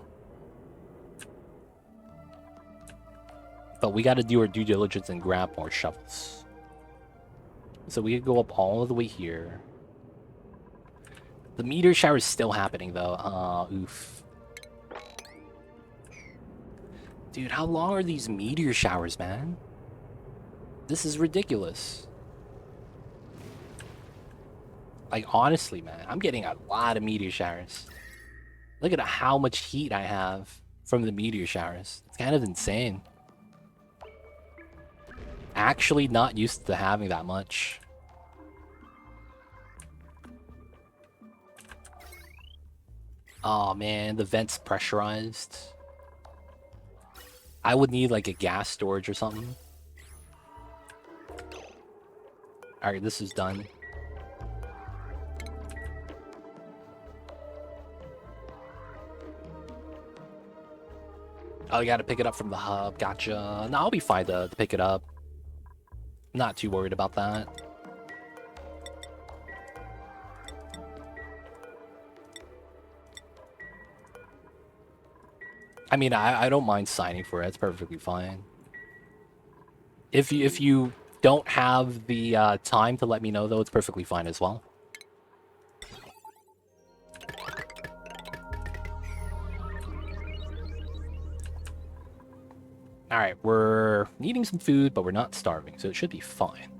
But we got to do our due diligence and grab more shovels. So we could go up all the way here. The meteor shower is still happening, though. Oof. Dude, how long are these meteor showers, man? This is ridiculous. Like, honestly, man, I'm getting a lot of meteor showers. Look at how much heat I have from the meteor showers. It's kind of insane. Actually not used to having that much. Oh, man, the vent's pressurized. I would need, like, a gas storage or something. Alright, this is done. Oh, you gotta pick it up from the hub. Gotcha. No, I'll be fine to pick it up. Not too worried about that. I mean, I don't mind signing for it. It's perfectly fine. If you don't have the time to let me know, though, it's perfectly fine as well. Alright, we're needing some food, but we're not starving, so it should be fine.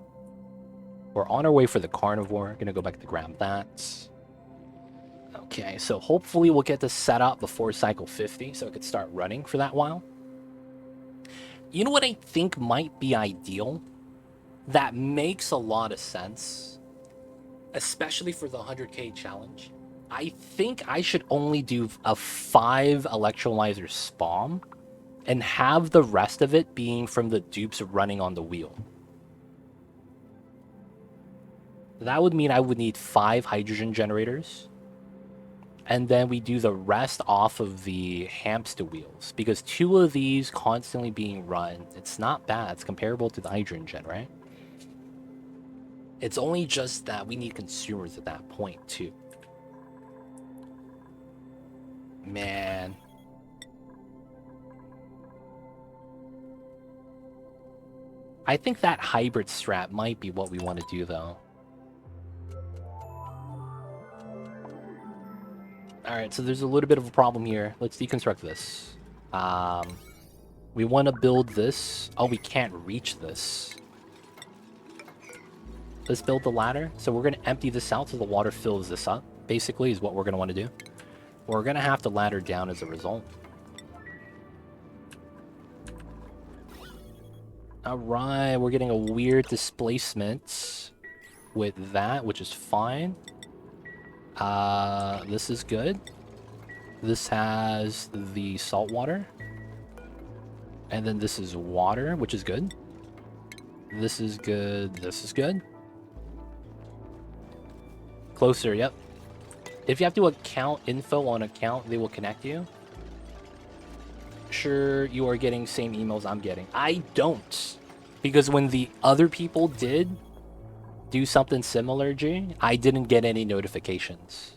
We're on our way for the carnivore. Gonna go back to grab that. Okay, so hopefully we'll get this set up before cycle 50 so it could start running for that while. You know what I think might be ideal? That makes a lot of sense, especially for the 100k challenge. I think I should only do a 5 electrolyzer spawn and have the rest of it being from the dupes running on the wheel. That would mean I would need 5 hydrogen generators. And then we do the rest off of the hamster wheels. Because 2 of these constantly being run, it's not bad. It's comparable to the hydrogen gen, right? It's only just that we need consumers at that point, too. Man. I think that hybrid strat might be what we want to do, though. Alright, so there's a little bit of a problem here. Let's deconstruct this. We want to build this. Oh, we can't reach this. Let's build the ladder. So we're going to empty this out so the water fills this up, basically, is what we're going to want to do. We're going to have to ladder down as a result. Alright, we're getting a weird displacement with that, which is fine. This is good. This has the salt water. And then this is water, which is good. This is good. This is good. Closer, yep. If you have to account info on account, they will connect you. Sure, you are getting same emails I'm getting. I don't. Because when the other people did do something similar, G, I didn't get any notifications.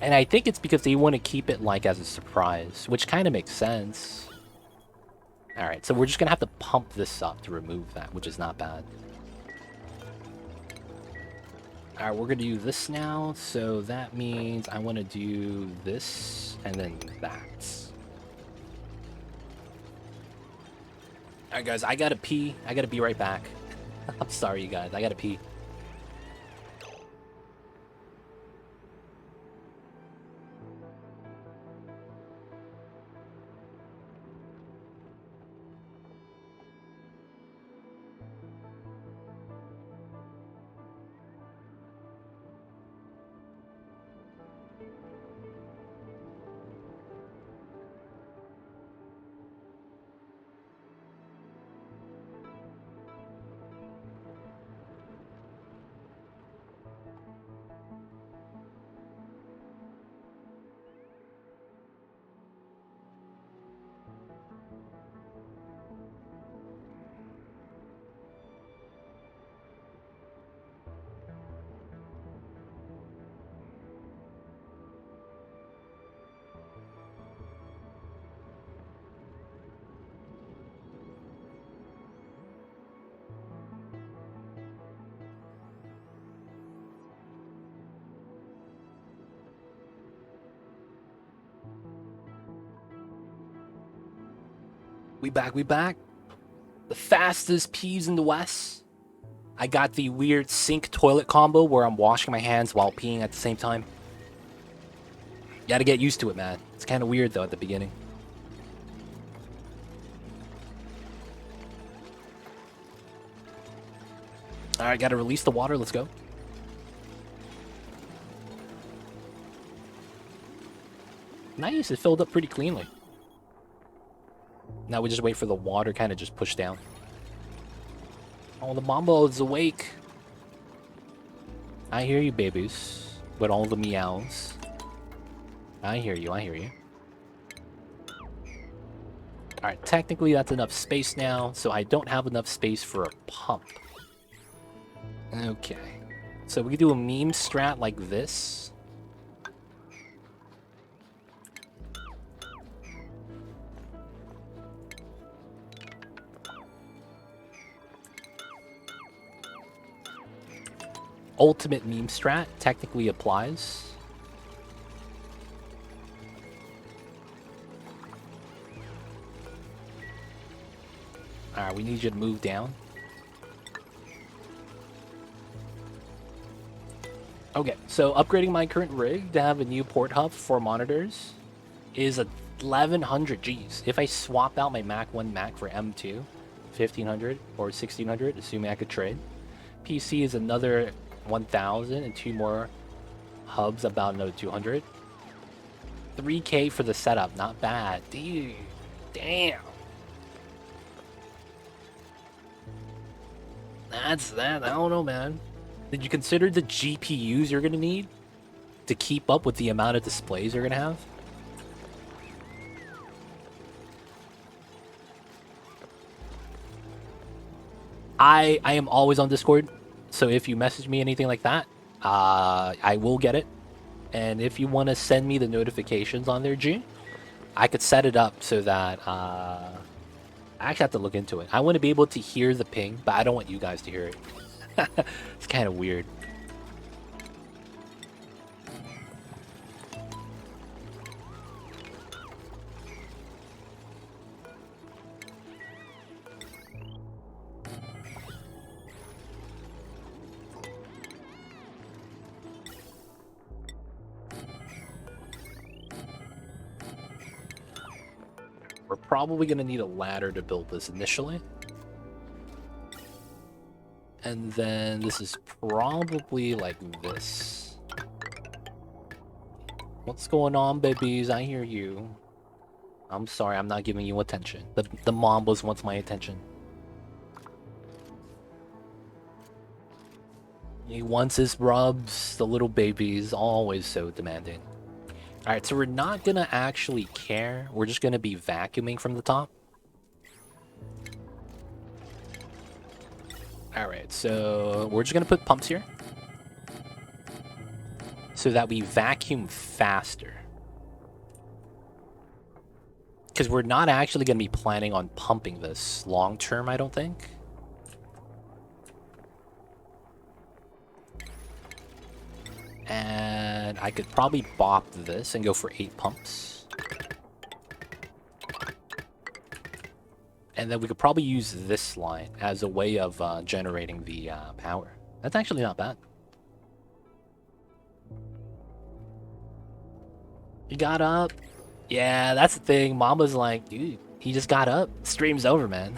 And I think it's because they want to keep it like as a surprise, which kind of makes sense. Alright, so we're just going to have to pump this up to remove that, which is not bad. Alright, we're going to do this now, so that means I want to do this and then that. Alright guys, I gotta pee. I gotta be right back. I'm sorry you guys, I gotta pee. We back. The fastest peas in the West. I got the weird sink toilet combo where I'm washing my hands while peeing at the same time. You gotta get used to it, man. It's kind of weird, though, at the beginning. Alright, gotta release the water. Let's go. Nice, it filled up pretty cleanly. Now we just wait for the water kind of just push down. Oh, the Mambo is awake. I hear you, babies. With all the meows. I hear you, I hear you. Alright, technically that's enough space now, so I don't have enough space for a pump. Okay. So we can do a meme strat like this. Ultimate meme strat technically applies. Alright, we need you to move down. Okay, so upgrading my current rig to have a new port hub for monitors is 1100 Gs. If I swap out my Mac 1 Mac for M2, 1500 or 1600, assuming I could trade. PC is another 1000 and two more hubs, about another 200. 3K for the setup, not bad. Dude, damn. That's that. I don't know, man. Did you consider the GPUs you're gonna need to keep up with the amount of displays you're gonna have? I am always on Discord, so if you message me anything like that, I will get it. And if you want to send me the notifications on there, G, I could set it up so that I actually have to look into it. I want to be able to hear the ping, but I don't want you guys to hear it. It's kind of weird. We're probably going to need a ladder to build this initially. And then this is probably like this. What's going on, babies? I hear you. I'm sorry, I'm not giving you attention. The mom wants my attention. He wants his rubs, the little babies, always so demanding. Alright, so we're not gonna actually care. We're just gonna be vacuuming from the top. Alright, so we're just gonna put pumps here so that we vacuum faster. Because we're not actually gonna be planning on pumping this long term, I don't think. And I could probably bop this and go for 8 pumps. And then we could probably use this line as a way of generating the power. That's actually not bad. You got up? Yeah, that's the thing. Mama's like, dude, he just got up. Stream's over, man.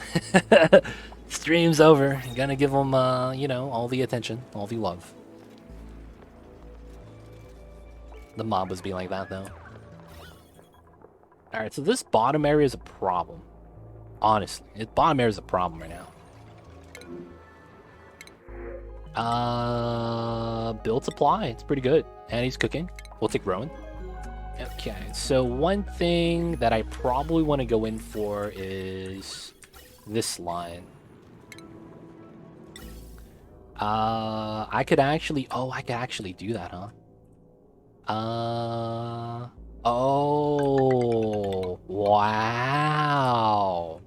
Stream's over. You gotta give him, you know, all the attention, all the love. The mob was being like that, though. Alright, so this bottom area is a problem. Honestly, bottom area is a problem right now. Build supply. It's pretty good. And he's cooking. We'll take Rowan. Okay, so one thing that I probably want to go in for is this line. I could actually... Oh, I could actually do that, huh? Oh, wow.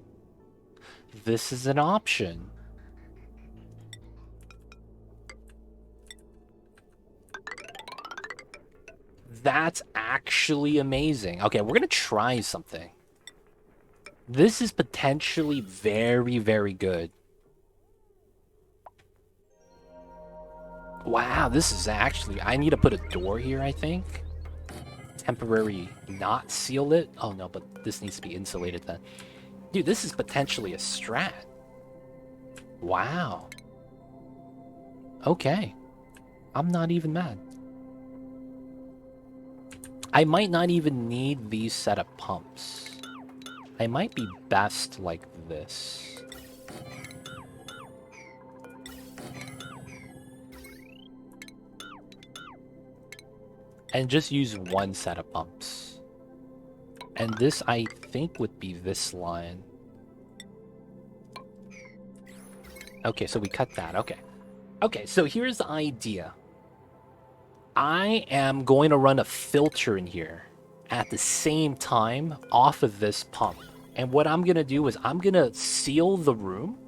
This is an option. That's actually amazing. Okay, we're gonna try something. This is potentially very, very good. Wow, this is actually... I need to put a door here, I think. Temporary not seal it. Oh, no, but this needs to be insulated then. Dude, this is potentially a strat. Wow. Okay. I'm not even mad. I might not even need these set of pumps. I might be best like this. And just use one set of pumps. And this, I think, would be this line. Okay, so we cut that. Okay. Okay, so here's the idea. I am going to run a filter in here at the same time off of this pump. And what I'm going to do is I'm going to seal the room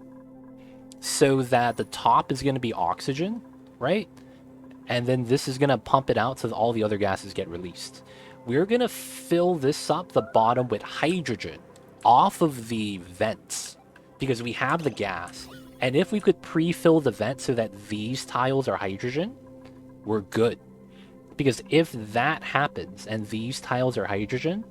so that the top is going to be oxygen, right? And then this is going to pump it out so that all the other gases get released. We're going to fill this up, the bottom, with hydrogen off of the vents because we have the gas. And if we could pre-fill the vent so that these tiles are hydrogen, we're good. Because if that happens and these tiles are hydrogen,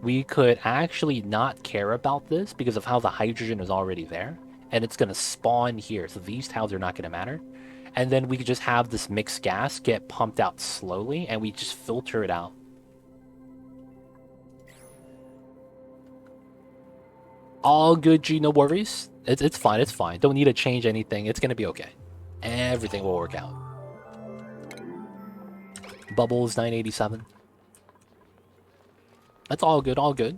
we could actually not care about this because of how the hydrogen is already there. And it's going to spawn here. So these tiles are not going to matter. And then we could just have this mixed gas get pumped out slowly and we just filter it out. All good, G, no worries. It's fine, it's fine. Don't need to change anything. It's going to be okay. Everything will work out. Bubbles 987. That's all good, all good.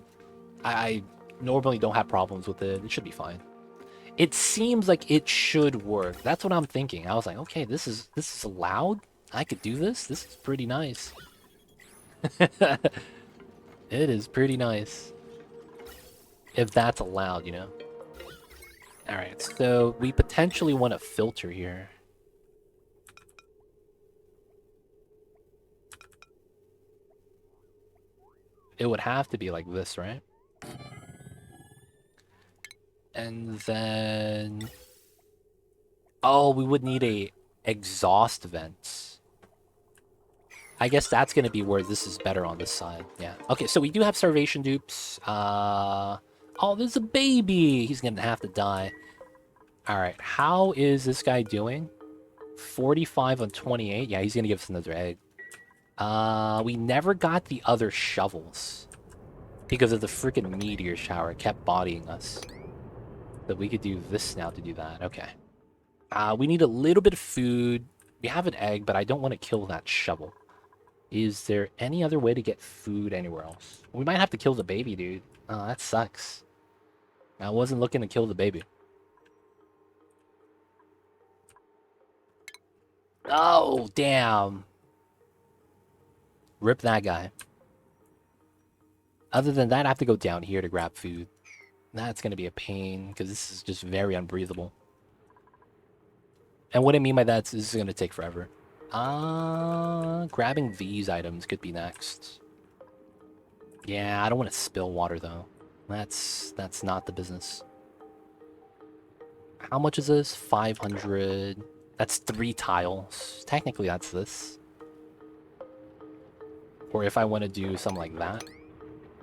I normally don't have problems with it. It should be fine. It seems like it should work. That's what I'm thinking. I was like, okay, this is allowed. I could do this. This is pretty nice. It is pretty nice. If that's allowed, you know. All right, so we potentially want a filter here. It would have to be like this, right? And then... oh, we would need a exhaust vent. I guess that's going to be where this is better on this side. Yeah. Okay, so we do have starvation dupes. Oh, there's a baby! He's going to have to die. Alright, how is this guy doing? 45 on 28. Yeah, he's going to give us another egg. We never got the other shovels. Because of the freaking meteor shower. It kept bodying us. But we could do this now to do that. Okay. We need a little bit of food. We have an egg, but I don't want to kill that shovel. Is there any other way to get food anywhere else? We might have to kill the baby, dude. Oh, that sucks. I wasn't looking to kill the baby. Oh, damn. Rip that guy. Other than that, I have to go down here to grab food. That's going to be a pain, because this is just very unbreathable. And what I mean by that is this is going to take forever. Grabbing these items could be next. Yeah, I don't want to spill water, though. That's not the business. How much is this? 500. That's 3 tiles. Technically, that's this. Or if I want to do something like that.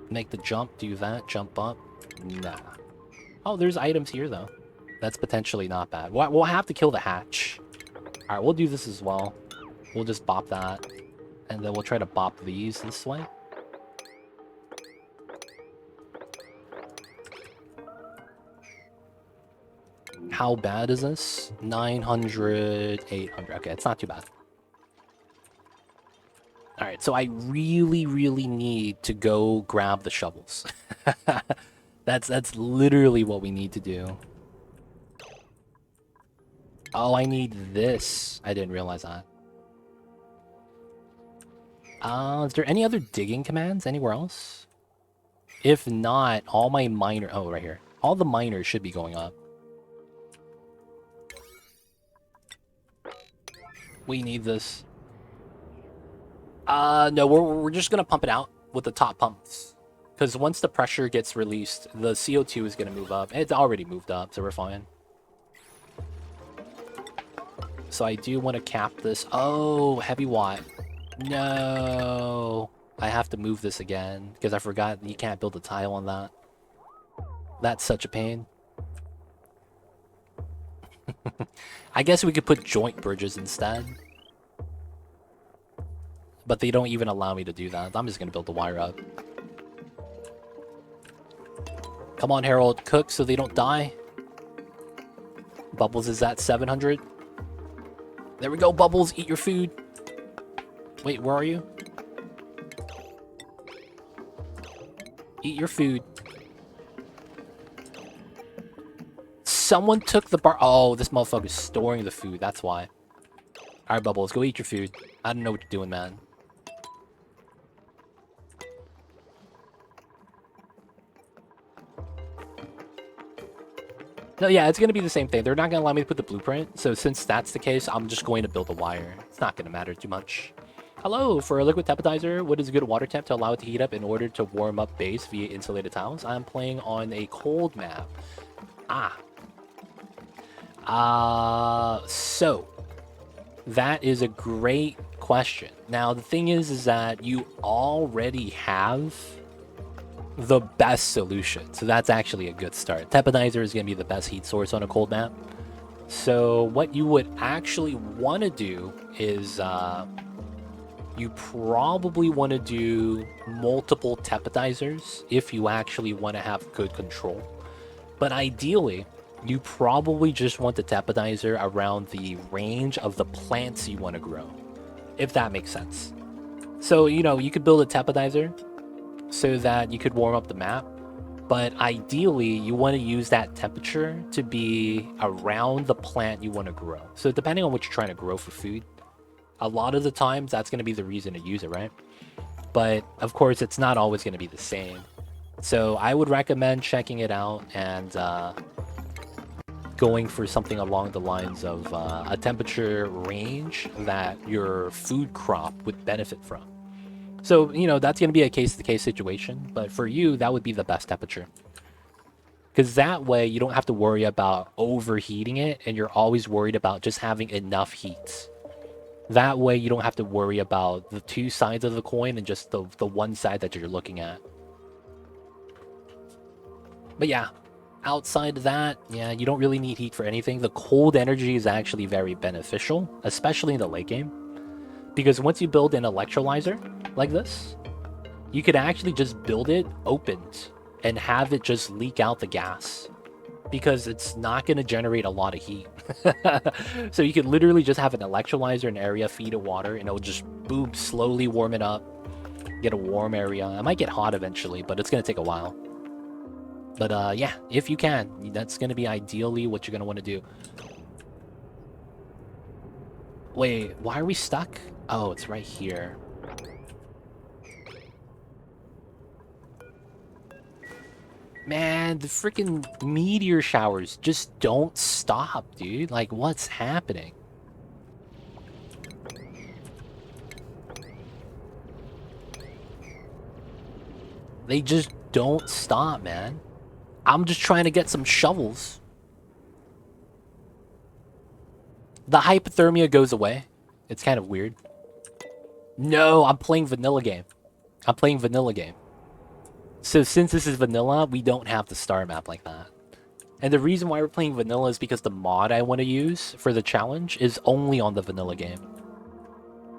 Make the jump, do that, jump up. Nah. Oh, there's items here, though. That's potentially not bad. We'll have to kill the hatch. Alright, we'll do this as well. We'll just bop that. And then we'll try to bop these this way. How bad is this? 900, 800. Okay, it's not too bad. Alright, so I really, really need to go grab the shovels. That's literally what we need to do. Oh, I need this. I didn't realize that. Is there any other digging commands anywhere else? If not, all my miner... oh, right here. All the miners should be going up. We need this. No, we're just gonna pump it out with the top pumps. Because once the pressure gets released, the CO2 is gonna move up. It's already moved up, so we're fine. So I do want to cap this. Oh, heavy watt. No. I have to move this again, because I forgot you can't build a tile on that. That's such a pain. I guess we could put joint bridges instead. But they don't even allow me to do that. I'm just going to build the wire up. Come on, Harold. Cook so they don't die. Bubbles is at 700. There we go, Bubbles. Eat your food. Wait, where are you? Eat your food. Someone took the bar. Oh, this motherfucker's storing the food. That's why. Alright, Bubbles. Go eat your food. I don't know what you're doing, man. No, yeah, it's going to be the same thing. They're not going to allow me to put the blueprint. So since that's the case, I'm just going to build a wire. It's not going to matter too much. Hello, for a liquid temperature, what is a good water temp to allow it to heat up in order to warm up base via insulated tiles? I'm playing on a cold map. So That is a great question. Now, the thing is that you already have the best solution. So that's actually a good start. Tepanizer is going to be the best heat source on a cold map. So what you would actually want to do is you probably want to do multiple tepatizers if you actually want to have good control. But ideally, you probably just want the tepatizer around the range of the plants you want to grow, if that makes sense. So, you could build a tepatizer so that you could warm up the map, but ideally, you want to use that temperature to be around the plant you want to grow. So depending on what you're trying to grow for food, a lot of the times that's going to be the reason to use it, right? But of course, it's not always going to be the same. So I would recommend checking it out and going for something along the lines of a temperature range that your food crop would benefit from. So, that's going to be a case-to-case situation, but for you, that would be the best temperature. Because that way, you don't have to worry about overheating it, and you're always worried about just having enough heat. That way, you don't have to worry about the two sides of the coin and just the one side that you're looking at. But yeah, outside of that, yeah, you don't really need heat for anything. The cold energy is actually very beneficial, especially in the late game. Because once you build an electrolyzer like this, you could actually just build it opened and have it just leak out the gas. Because it's not going to generate a lot of heat. So you could literally just have an electrolyzer in an area, feed it water, and it'll just boom, slowly warm it up. Get a warm area. It might get hot eventually, but it's going to take a while. But yeah, if you can, that's going to be ideally what you're going to want to do. Wait, why are we stuck? Oh, it's right here. Man, the freaking meteor showers just don't stop, dude. Like, what's happening? They just don't stop, man. I'm just trying to get some shovels. The hypothermia goes away. It's kind of weird. No, I'm playing vanilla game. I'm playing vanilla game. So since this is vanilla, we don't have the star map like that. And the reason why we're playing vanilla is because the mod I want to use for the challenge is only on the vanilla game.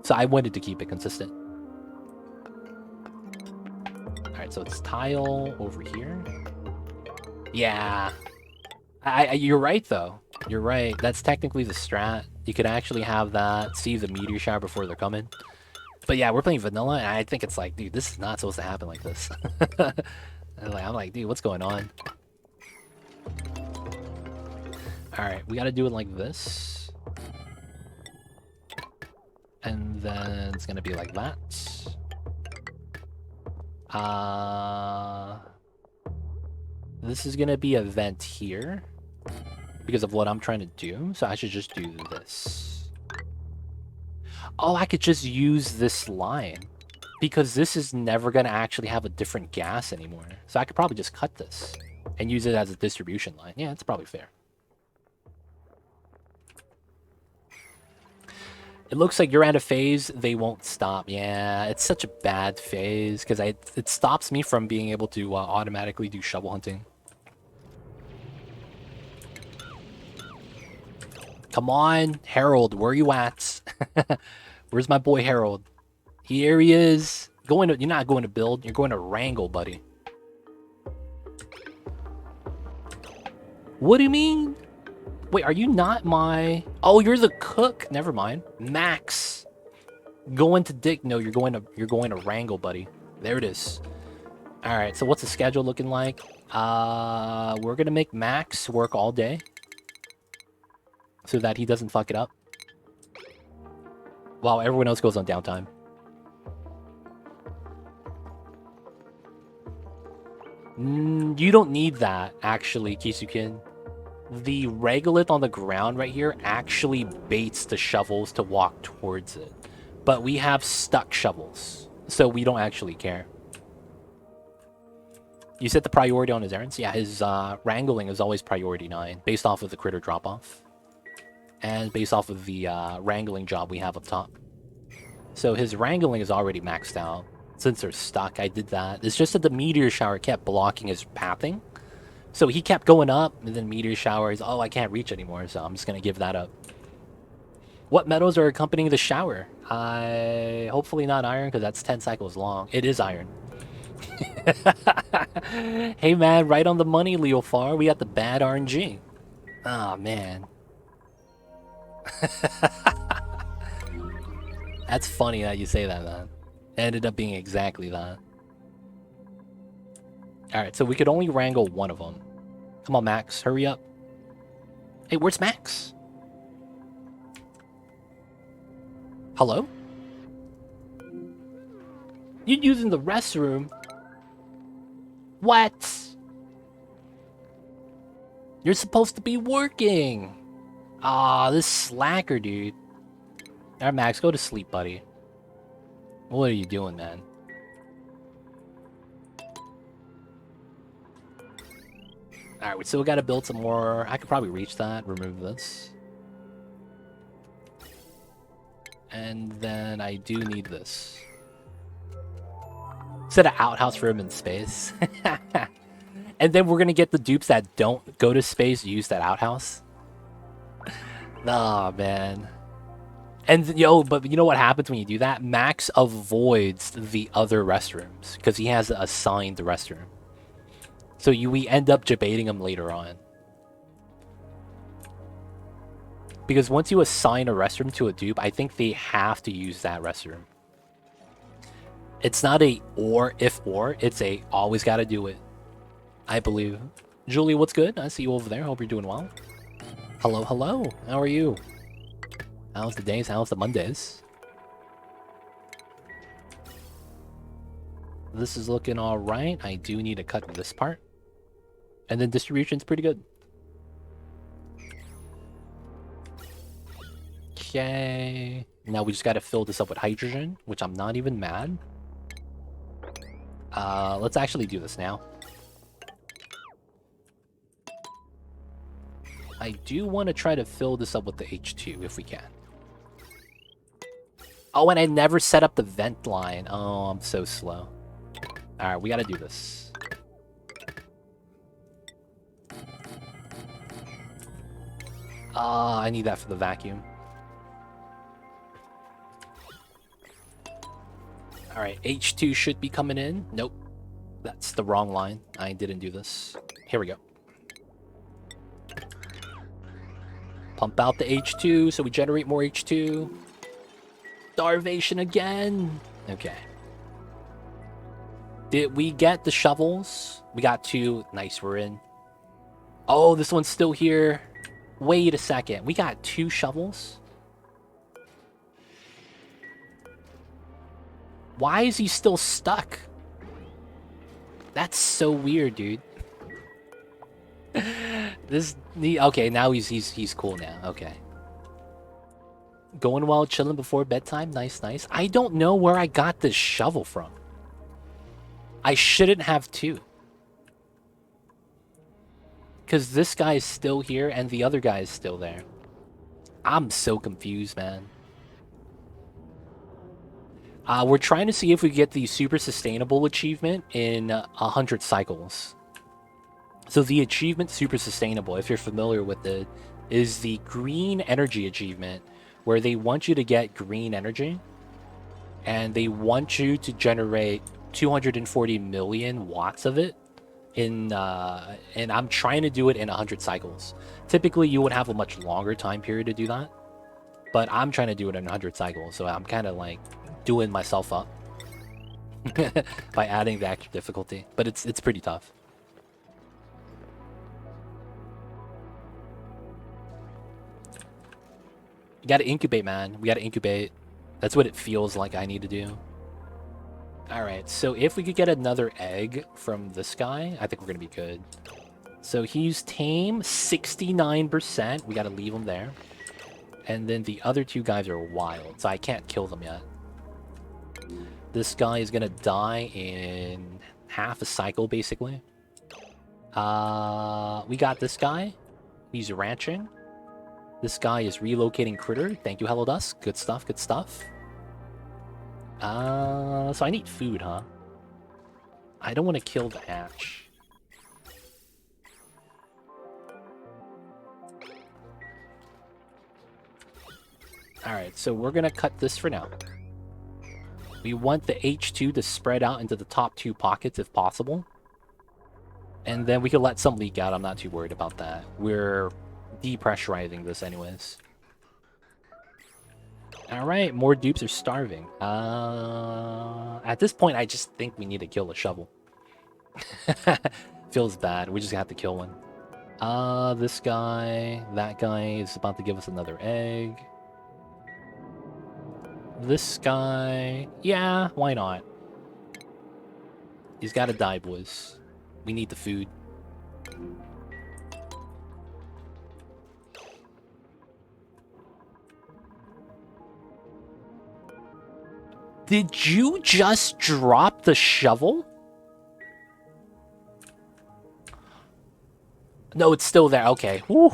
So I wanted to keep it consistent. Alright, so it's tile over here. Yeah. You're right, though. You're right. That's technically the strat. You could actually have that, see the meteor shower before they're coming. But yeah, we're playing vanilla, and I think it's like, dude, this is not supposed to happen like this. I'm like, dude, what's going on? Alright, we gotta do it like this. And then it's gonna be like that. This is gonna be a vent here. Because of what I'm trying to do, so I should just do this. Oh, I could just use this line. Because this is never going to actually have a different gas anymore. So I could probably just cut this and use it as a distribution line. Yeah, that's probably fair. It looks like you're at a phase they won't stop. Yeah, it's such a bad phase because it stops me from being able to automatically do shovel hunting. Come on, Harold, where you at? Where's my boy Harold? Here he is. You're not going to build, you're going to wrangle, buddy. What do you mean? Wait, are you not my... Oh, you're the cook. Never mind. Max. Going to Dick. No, you're going to wrangle, buddy. There it is. All right, so what's the schedule looking like? We're going to make Max work all day so that he doesn't fuck it up. While everyone else goes on downtime. You don't need that, actually, Kisukin. The regolith on the ground right here actually baits the shovels to walk towards it. But we have stuck shovels, so we don't actually care. You set the priority on his errands? Yeah, his wrangling is always priority 9, based off of the critter drop-off. and based off of the wrangling job we have up top. So his wrangling is already maxed out. Since they're stuck, I did that. It's just that the meteor shower kept blocking his pathing. So he kept going up, and then meteor shower is, oh, I can't reach anymore, so I'm just going to give that up. What metals are accompanying the shower? Hopefully not iron, because that's 10 cycles long. It is iron. Hey, man, right on the money, Leofar. We got the bad RNG. Oh, man. That's funny that you say that, man. It ended up being exactly that. Alright, so we could only wrangle one of them. Come on, Max. Hurry up. Hey, where's Max? Hello? You using the restroom? What? You're supposed to be working. Ah, this slacker, dude. Alright, Max, go to sleep, buddy. What are you doing, man? Alright, we still gotta build some more. I could probably reach that, remove this. And then I do need this. Set an outhouse for him in space. And then we're gonna get the dupes that don't go to space use that outhouse. Nah, man. And yo, but you know what happens when you do that? Max avoids the other restrooms because he has assigned the restroom. So we end up debating him later on. Because once you assign a restroom to a dupe, I think they have to use that restroom. It's not a if or, it's a always gotta do it. I believe. Julie, what's good? I see you over there. Hope you're doing well. Hello, hello. How are you? How's the days? How's the Mondays? This is looking alright. I do need to cut this part. And then distribution's pretty good. Okay. Now we just gotta fill this up with hydrogen, which I'm not even mad. Let's actually do this now. I do want to try to fill this up with the H2 if we can. Oh, and I never set up the vent line. Oh, I'm so slow. Alright, we gotta do this. I need that for the vacuum. Alright, H2 should be coming in. Nope. That's the wrong line. I didn't do this. Here we go. Pump out the H2 so we generate more H2. Starvation again. Okay. Did we get the shovels? We got 2. Nice, we're in. Oh, this one's still here. Wait a second. We got 2 shovels? Why is he still stuck? That's so weird, dude. Okay, now he's cool now. Okay. Going well, chilling before bedtime. Nice, nice. I don't know where I got this shovel from. I shouldn't have 2. Because this guy is still here and the other guy is still there. I'm so confused, man. We're trying to see if we get the super sustainable achievement in 100 cycles. So the achievement super sustainable, if you're familiar with it, is the green energy achievement, where they want you to get green energy, and they want you to generate 240 million watts of it in and I'm trying to do it in 100 cycles. Typically you would have a much longer time period to do that, but I'm trying to do it in 100 cycles, so I'm kind of like doing myself up by adding the extra difficulty, but it's pretty tough. You gotta incubate, man. We gotta incubate. That's what it feels like I need to do. Alright, so if we could get another egg from this guy, I think we're gonna be good. So he's tame, 69%. We gotta leave him there. And then the other 2 guys are wild, so I can't kill them yet. This guy is gonna die in half a cycle, basically. We got this guy. He's ranching. This guy is relocating critter. Thank you, Hello Dusk. Good stuff, good stuff. So I need food, huh? I don't want to kill the hatch. Alright, so we're gonna cut this for now. We want the H2 to spread out into the top 2 pockets if possible. And then we can let some leak out. I'm not too worried about that. We're depressurizing this anyways. Alright, more dupes are starving. At this point, I just think we need to kill the shovel. Feels bad. We just have to kill one. This guy, that guy is about to give us another egg. This guy, yeah, why not? He's got to die, boys. We need the food. Did you just drop the shovel? No, it's still there. Okay. Whew.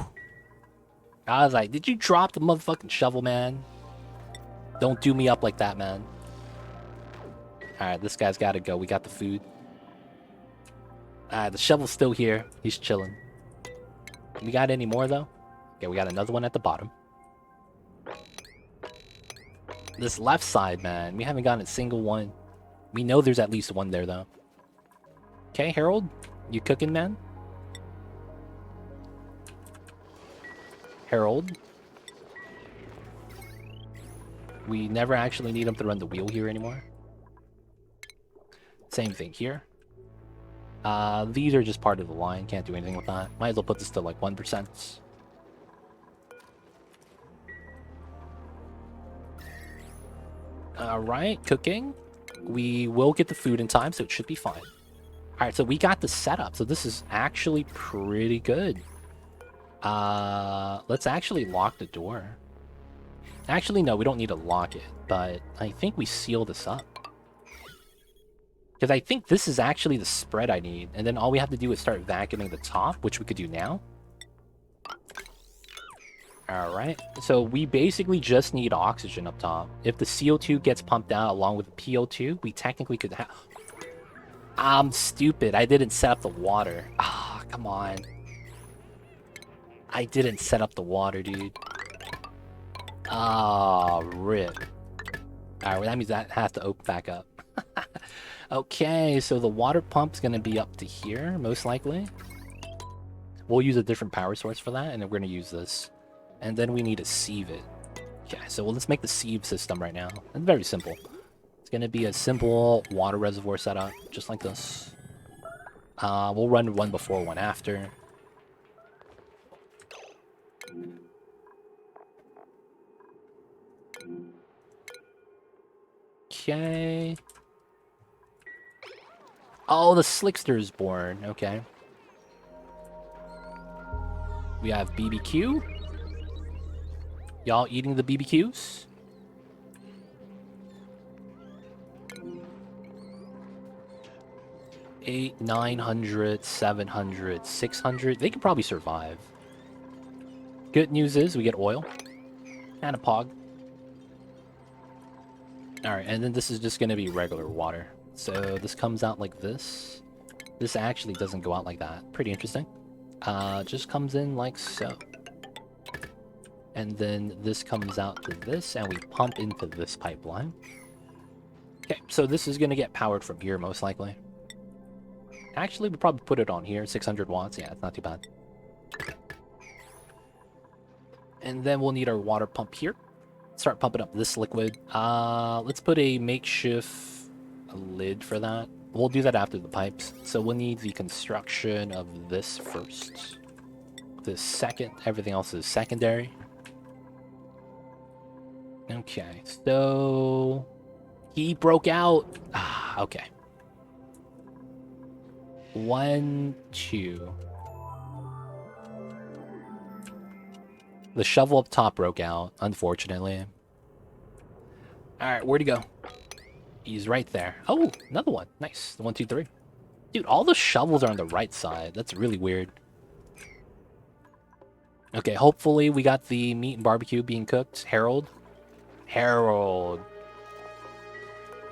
I was like, did you drop the motherfucking shovel, man? Don't do me up like that, man. Alright, this guy's got to go. We got the food. Alright, the shovel's still here. He's chilling. We got any more, though? Okay, we got another one at the bottom. This left side, man. We haven't gotten a single one. We know there's at least one there, though. Okay, Harold. You cooking, man? Harold. We never actually need him to run the wheel here anymore. Same thing here. These are just part of the line. Can't do anything with that. Might as well put this to like 1%. Alright, cooking. We will get the food in time, so it should be fine. Alright, so we got the setup. So this is actually pretty good. Let's actually lock the door. Actually, no, we don't need to lock it, but I think we seal this up. Because I think this is actually the spread I need, and then all we have to do is start vacuuming the top, which we could do now. Alright, so we basically just need oxygen up top. If the CO2 gets pumped out along with the PO2, we technically could have... I'm stupid, I didn't set up the water. Ah, come on. I didn't set up the water, dude. Ah, rip. Alright, well, that means that has to open back up. Okay, so the water pump's gonna be up to here, most likely. We'll use a different power source for that, and then we're gonna use this. And then we need to sieve it. Okay, so let's make the sieve system right now. It's very simple. It's gonna be a simple water reservoir setup, just like this. We'll run one before, one after. Okay. Oh, the Slickster is born. Okay. We have BBQ. Y'all eating the BBQs? $800, $900, $700, $600. They could probably survive. Good news is we get oil. And a pog. Alright, and then this is just going to be regular water. So this comes out like this. This actually doesn't go out like that. Pretty interesting. Just comes in like so. And then this comes out to this, and we pump into this pipeline. Okay, so this is going to get powered from here, most likely. Actually, we'll probably put it on here. 600 watts. Yeah, it's not too bad. And then we'll need our water pump here. Start pumping up this liquid. Let's put a makeshift lid for that. We'll do that after the pipes. So we'll need the construction of this first. This second. Everything else is secondary. Okay, so he broke out. Okay. 1, 2. The shovel up top broke out, unfortunately. Alright, where'd he go? He's right there. Oh, another one. Nice. 1, 2, 3. Dude, all the shovels are on the right side. That's really weird. Okay, hopefully we got the meat and barbecue being cooked. Harold. Harold.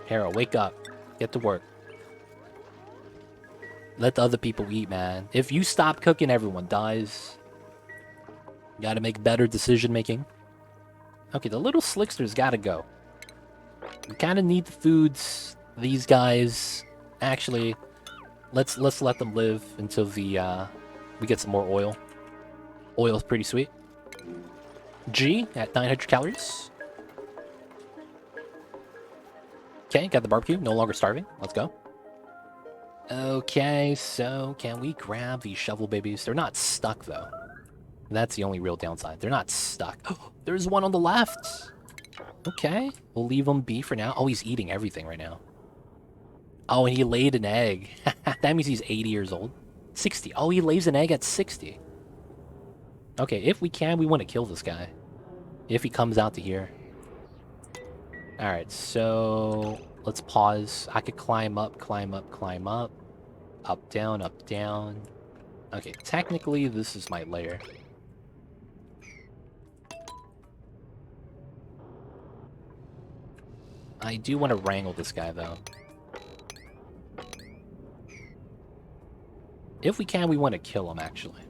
Harold, wake up. Get to work. Let the other people eat, man. If you stop cooking, everyone dies. You gotta make better decision making. Okay, the little slicksters gotta go. We kind of need the foods. These guys, actually, let's let them live until the we get some more oil. Oil is pretty sweet. G at 900 calories. Okay, got the barbecue. No longer starving. Let's go. Okay, so can we grab these shovel babies? They're not stuck though. That's the only real downside. They're not stuck. Oh, there's one on the left. Okay, we'll leave him be for now. Oh, he's eating everything right now. Oh, and he laid an egg. That means he's 80 years old. 60. Oh, he lays an egg at 60. Okay, if we can, we want to kill this guy. If he comes out to here. Alright, so let's pause. I could climb up, climb up, climb up. Up, down, up, down. Okay, technically this is my lair. I do want to wrangle this guy, though. If we can, we want to kill him, actually.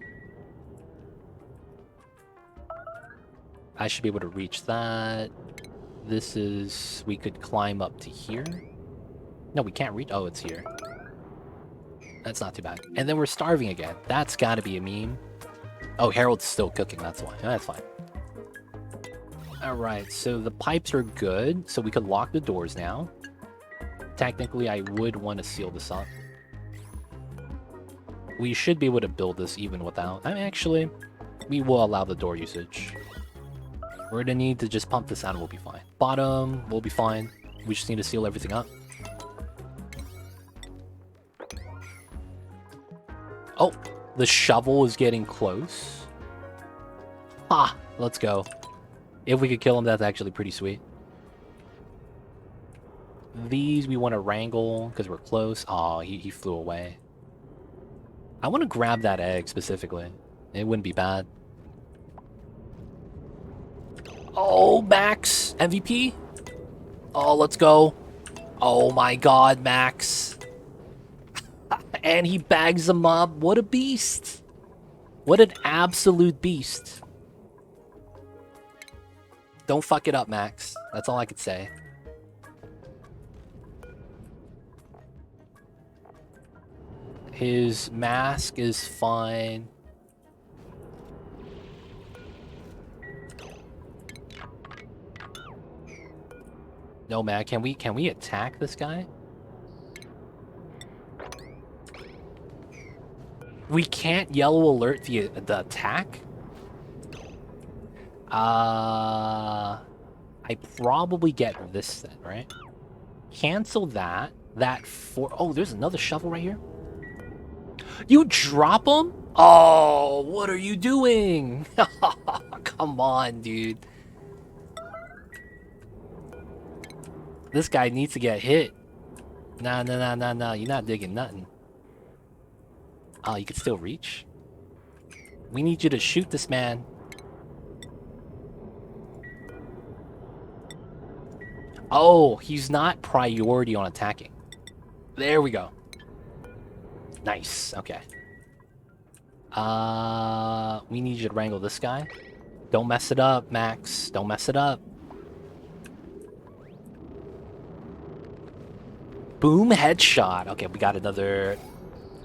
I should be able to reach that. This is... We could climb up to here. No, we can't reach... Oh, it's here. That's not too bad. And then we're starving again. That's gotta be a meme. Oh, Harold's still cooking, that's why. That's fine. Alright, so the pipes are good, so we could lock the doors now. Technically, I would want to seal this up. We should be able to build this even without... I mean, actually, we will allow the door usage. We're gonna need to just pump this out and we'll be fine. Bottom, we'll be fine. We just need to seal everything up. Oh, the shovel is getting close. Ah, let's go. If we could kill him, that's actually pretty sweet. These we want to wrangle because we're close. Oh, he flew away. I want to grab that egg specifically. It wouldn't be bad. Oh, Max! MVP? Oh, let's go. Oh my god, Max. And he bags him up. What a beast. What an absolute beast. Don't fuck it up, Max. That's all I could say. His mask is fine. No, man, can we attack this guy? We can't yellow alert the attack? I probably get this then, right? Cancel that. That for... Oh, there's another shovel right here. You drop him? Oh, what are you doing? Come on, dude. This guy needs to get hit. Nah. You're not digging nothing. Oh, you can still reach? We need you to shoot this man. Oh, he's not priority on attacking. There we go. Nice. Okay. We need you to wrangle this guy. Don't mess it up, Max. Don't mess it up. Boom, headshot. Okay, we got another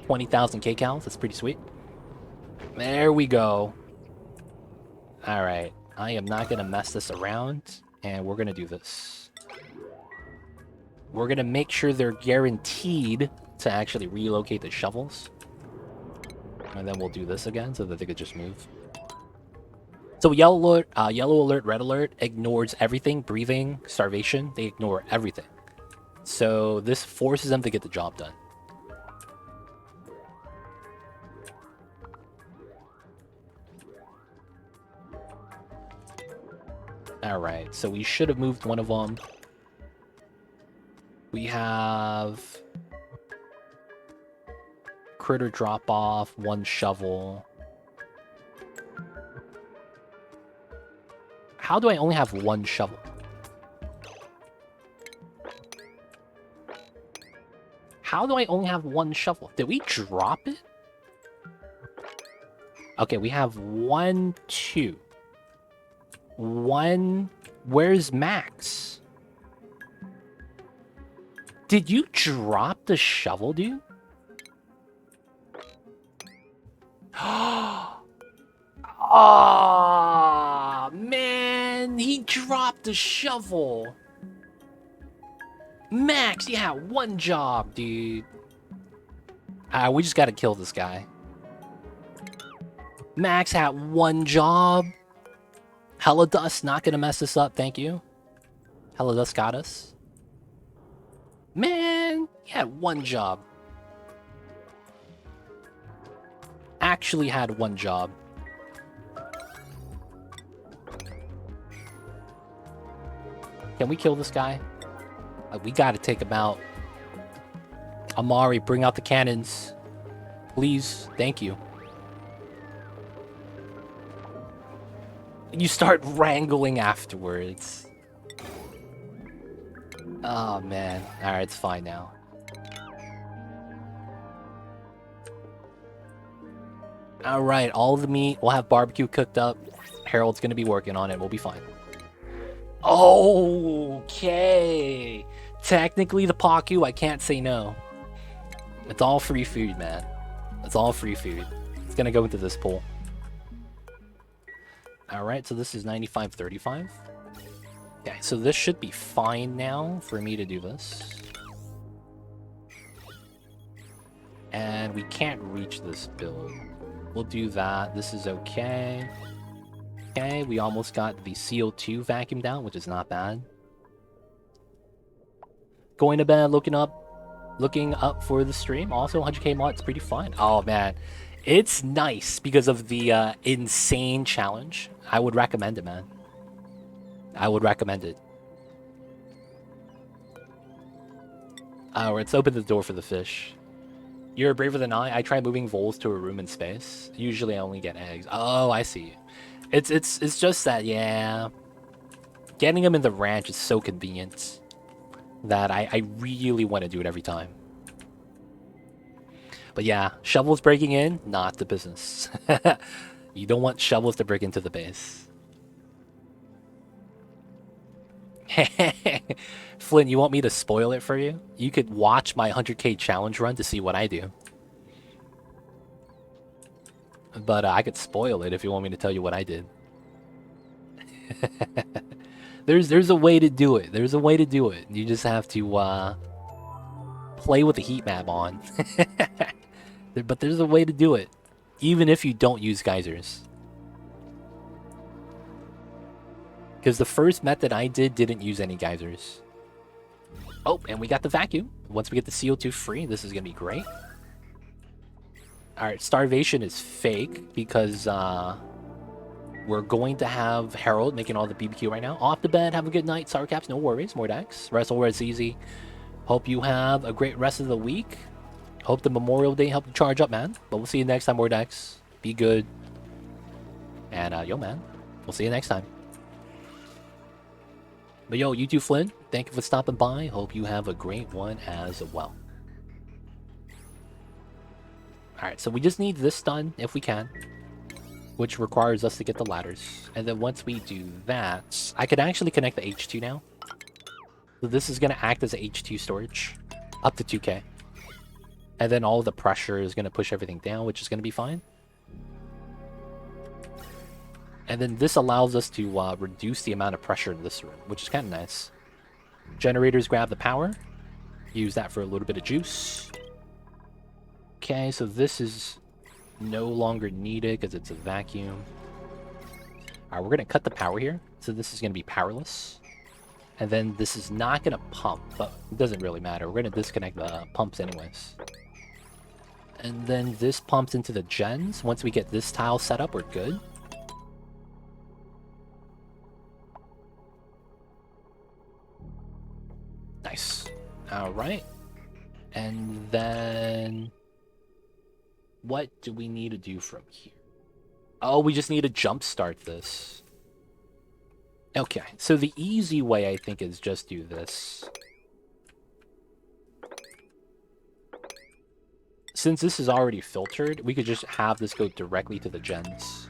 20,000 kcals. That's pretty sweet. There we go. Alright. I am not going to mess this around. And we're going to do this. We're going to make sure they're guaranteed to actually relocate the shovels. And then we'll do this again so that they could just move. So yellow alert, red alert ignores everything. Breathing, starvation, they ignore everything. So this forces them to get the job done. Alright, so we should have moved one of them. We have... critter drop off, one shovel. How do I only have one shovel? How do I only have one shovel? Did we drop it? Okay, we have 1, 2. 1... Where's Max? Did you drop the shovel, dude? Oh, man, he dropped the shovel. Max, you had one job, dude. We just gotta kill this guy. Max had one job. Hella Dust not gonna mess this up, thank you. Hella Dust got us. Man, he had one job. Actually had one job. Can we kill this guy? We gotta take him out. Amari, bring out the cannons. Please, thank you. You start wrangling afterwards. Oh, man. Alright, it's fine now. Alright, all the meat. We'll have barbecue cooked up. Harold's gonna be working on it. We'll be fine. Okay. Technically, the Paku, I can't say no. It's all free food, man. It's all free food. It's gonna go into this pool. Alright, so this is 95.35. Okay, so this should be fine now for me to do this. And we can't reach this build. We'll do that. This is okay. Okay, we almost got the CO2 vacuum down, which is not bad. Going to bed, looking up for the stream. Also, 100k mod, it's pretty fun. Oh, man. It's nice because of the insane challenge. I would recommend it, man. I would recommend it. Let's open the door for the fish. You're braver than I. I try moving voles to a room in space. Usually I only get eggs. Oh, I see. It's just that, yeah. Getting them in the ranch is so convenient that I really want to do it every time. But yeah, shovels breaking in, not the business. You don't want shovels to break into the base. Flynn, you want me to spoil it for you? You could watch my 100k challenge run to see what I do. But I could spoil it if you want me to tell you what I did. There's a way to do it. There's a way to do it. You just have to play with the heat map on. But there's a way to do it, even if you don't use geysers. Because the first method I did didn't use any geysers. Oh, and we got the vacuum. Once we get the CO2 free, this is going to be great. Alright, starvation is fake because we're going to have Harold making all the BBQ right now. Off to bed, have a good night. Sour Caps, no worries. More decks. Wrestle where it's easy. Hope you have a great rest of the week. Hope the Memorial Day helped you charge up, man. But we'll see you next time, more decks. Be good. And, yo, man. We'll see you next time. But, yo, you too, Flynn. Thank you for stopping by. Hope you have a great one as well. Alright, so we just need this done, if we can. Which requires us to get the ladders. And then once we do that, I could actually connect the H2 now. So this is going to act as a H2 storage. Up to 2k. And then all the pressure is going to push everything down, which is going to be fine. And then this allows us to reduce the amount of pressure in this room, which is kind of nice. Generators grab the power. Use that for a little bit of juice. Okay, so this is no longer needed because it's a vacuum. Alright, we're going to cut the power here. So this is going to be powerless. And then this is not going to pump, but it doesn't really matter. We're going to disconnect the pumps anyways. And then this pumps into the gens. Once we get this tile set up, we're good. Nice. Alright. And then what do we need to do from here? Oh, we just need to jumpstart this. Okay, so the easy way, I think, is just do this. Since this is already filtered, we could just have this go directly to the gens.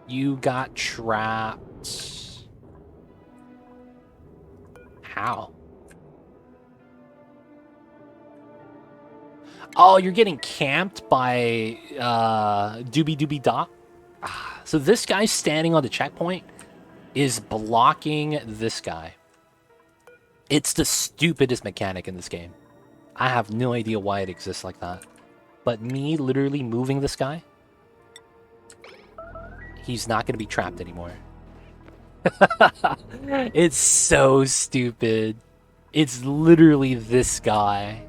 You got trapped. How? Oh, you're getting camped by Doobie Doobie Dot? So this guy standing on the checkpoint is blocking this guy. It's the stupidest mechanic in this game. I have no idea why it exists like that. But me literally moving this guy, he's not going to be trapped anymore. It's so stupid. It's literally this guy.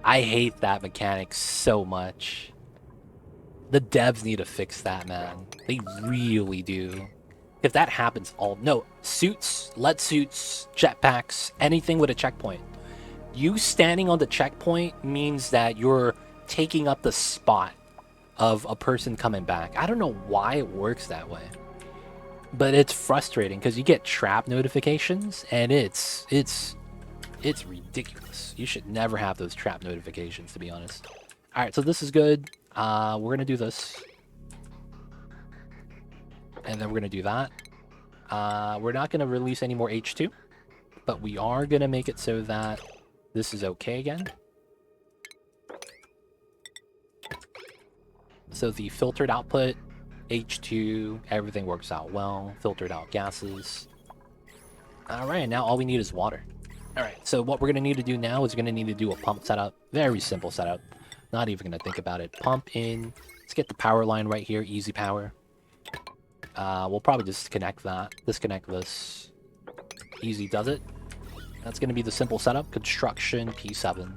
I hate that mechanic so much. The devs need to fix that, man. They really do. If that happens no, suits, lead suits, jetpacks, anything with a checkpoint. You standing on the checkpoint means that you're taking up the spot of a person coming back. I don't know why it works that way. But it's frustrating because you get trap notifications and it's ridiculous. You should never have those trap notifications, to be honest. Alright, so this is good. We're going to do this. And then we're going to do that. We're not going to release any more H2. But we are going to make it so that this is okay again. So the filtered output, H2, everything works out well. Filtered out gases. Alright, now all we need is water. Alright, so what we're going to need to do now is going to need to do a pump setup. Very simple setup. Not even going to think about it. Pump in. Let's get the power line right here. Easy power. We'll probably just connect that. Disconnect this. Easy does it. That's going to be the simple setup. Construction P7.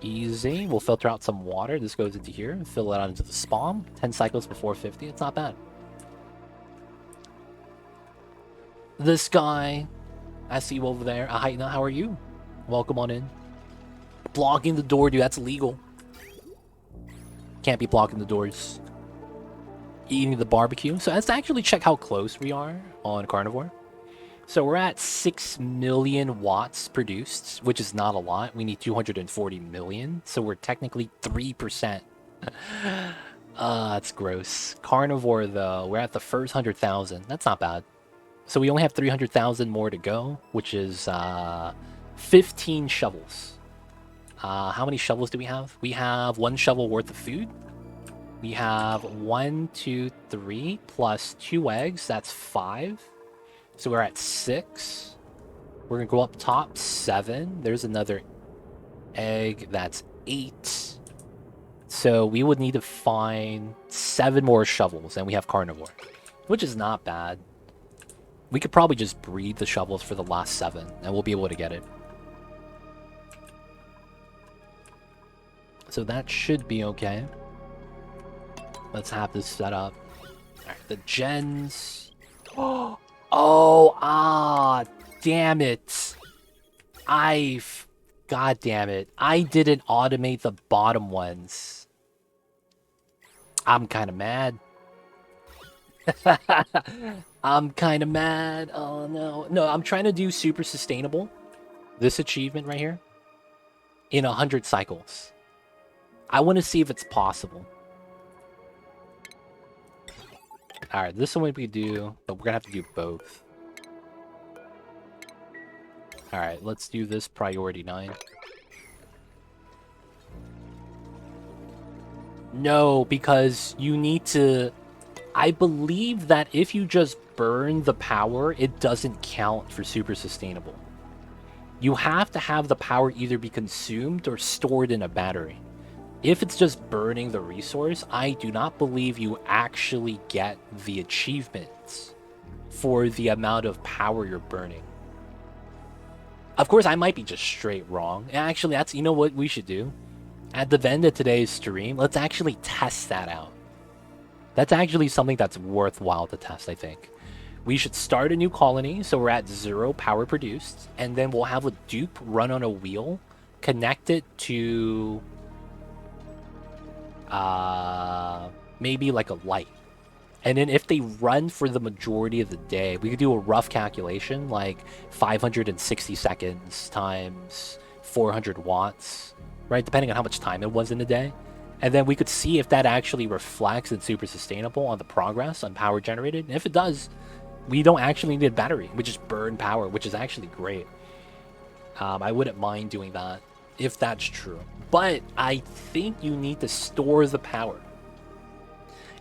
Easy. We'll filter out some water. This goes into here. Fill it out into the spawn. 10 cycles before 50. It's not bad. This guy, I see you over there. Ahaina, how are you? Welcome on in. Blocking the door, dude. That's illegal. Can't be blocking the doors. Eating the barbecue. So let's actually check how close we are on Carnivore. So we're at 6 million watts produced, which is not a lot. We need 240 million. So we're technically 3%. That's gross. Carnivore, though, we're at the first 100,000. That's not bad. So we only have 300,000 more to go, which is 15 shovels. How many shovels do we have? We have 1 shovel worth of food. We have 1, 2, 3, plus 2 eggs. That's 5. So we're at 6. We're going to go up top, 7. There's another egg. That's 8. So we would need to find 7 more shovels, and we have Carnivore, which is not bad. We could probably just breed the shovels for the last 7, and we'll be able to get it. So that should be okay. Let's have this set up. Alright, the gens. Damn it. God damn it. I didn't automate the bottom ones. I'm kind of mad. I'm kind of mad. Oh, no. No, I'm trying to do super sustainable. This achievement right here. In 100 cycles. I want to see if it's possible. Alright, this one we do, but we're going to have to do both. Alright, let's do this priority 9. No, because you need to... I believe that if you just burn the power, it doesn't count for super sustainable. You have to have the power either be consumed or stored in a battery. If it's just burning the resource, I do not believe you actually get the achievements for the amount of power you're burning. Of course, I might be just straight wrong. Actually, that's, you know what we should do? At the end of today's stream, let's actually test that out. That's actually something that's worthwhile to test, I think. We should start a new colony, so we're at 0 power produced, and then we'll have a dupe run on a wheel, connect it to maybe like a light. And then if they run for the majority of the day, we could do a rough calculation, like 560 seconds times 400 watts, right? Depending on how much time it was in the day. And then we could see if that actually reflects and super sustainable on the progress on power generated. And if it does, we don't actually need a battery. We just burn power, which is actually great. I wouldn't mind doing that if that's true. But I think you need to store the power.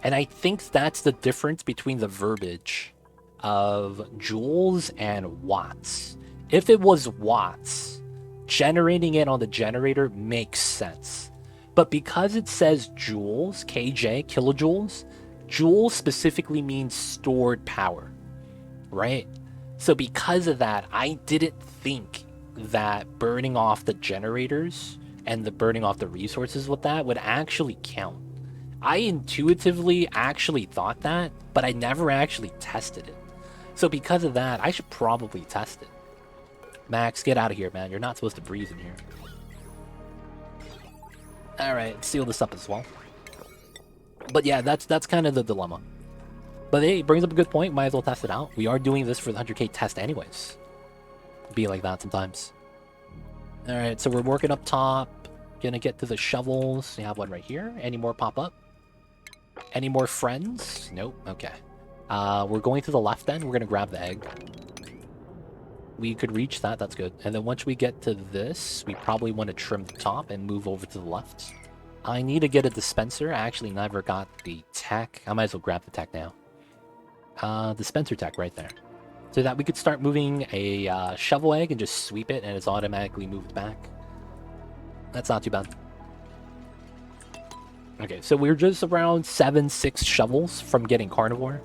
And I think that's the difference between the verbiage of joules and watts. If it was watts, generating it on the generator makes sense. But because it says joules, kj, kilojoules, joules specifically means stored power, right? So because of that, I didn't think that burning off the generators and the burning off the resources with that would actually count. I intuitively actually thought that, but I never actually tested it. So because of that, I should probably test it. Max, get out of here, man. You're not supposed to breathe in here. Alright, seal this up as well. But yeah, that's kind of the dilemma. But hey, it brings up a good point. Might as well test it out. We are doing this for the 100k test anyways. Be like that sometimes. Alright, so we're working up top. Gonna get to the shovels. We have one right here. Any more pop up? Any more friends? Nope. Okay. We're going to the left then. We're gonna grab the egg. We could reach that. That's good. And then once we get to this, we probably want to trim the top and move over to the left. I need to get a dispenser. I actually never got the tech. I might as well grab the tech now. Dispenser tech right there. So that we could start moving a shovel egg and just sweep it and it's automatically moved back. That's not too bad. Okay, so we're just around 6 shovels from getting Carnivore.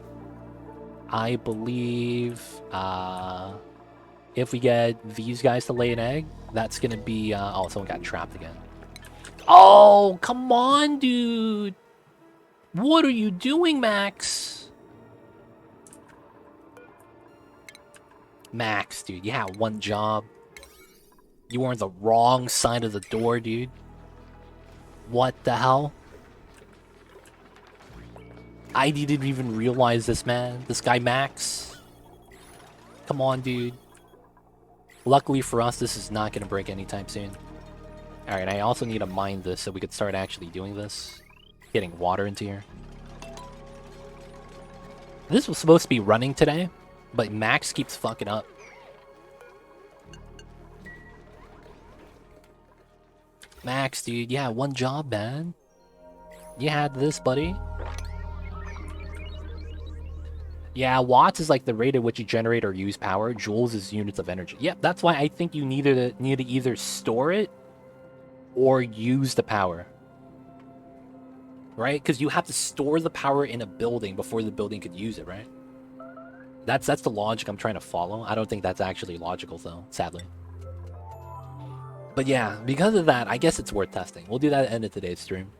I believe if we get these guys to lay an egg, that's gonna be... oh, someone got trapped again. Oh, come on, dude! What are you doing, Max? Max, dude, you had one job. You were on the wrong side of the door, dude. What the hell? I didn't even realize this, man. This guy, Max. Come on, dude. Luckily for us, this is not going to break anytime soon. Alright, I also need to mine this so we could start actually doing this. Getting water into here. This was supposed to be running today, but Max keeps fucking up. Max, dude, yeah, one job, man. You had this, buddy. Yeah, watts is like the rate at which you generate or use power. Joules is units of energy. Yep, that's why I think you need to either store it or use the power. Right? Because you have to store the power in a building before the building could use it, right? That's the logic I'm trying to follow. I don't think that's actually logical, though, sadly. But yeah, because of that, I guess it's worth testing. We'll do that at the end of today's stream.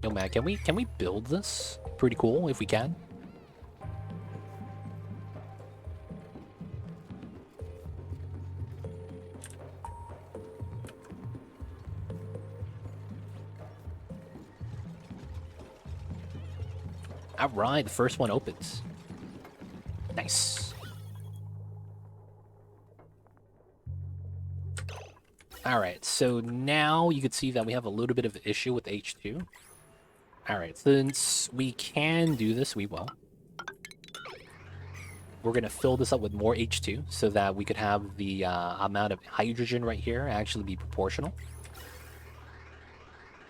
Yo, man, can we build this? Pretty cool if we can. Alright, the first one opens. Nice. Alright, so now you can see that we have a little bit of an issue with H2. Alright, since we can do this, we will. We're going to fill this up with more H2 so that we could have the amount of hydrogen right here actually be proportional.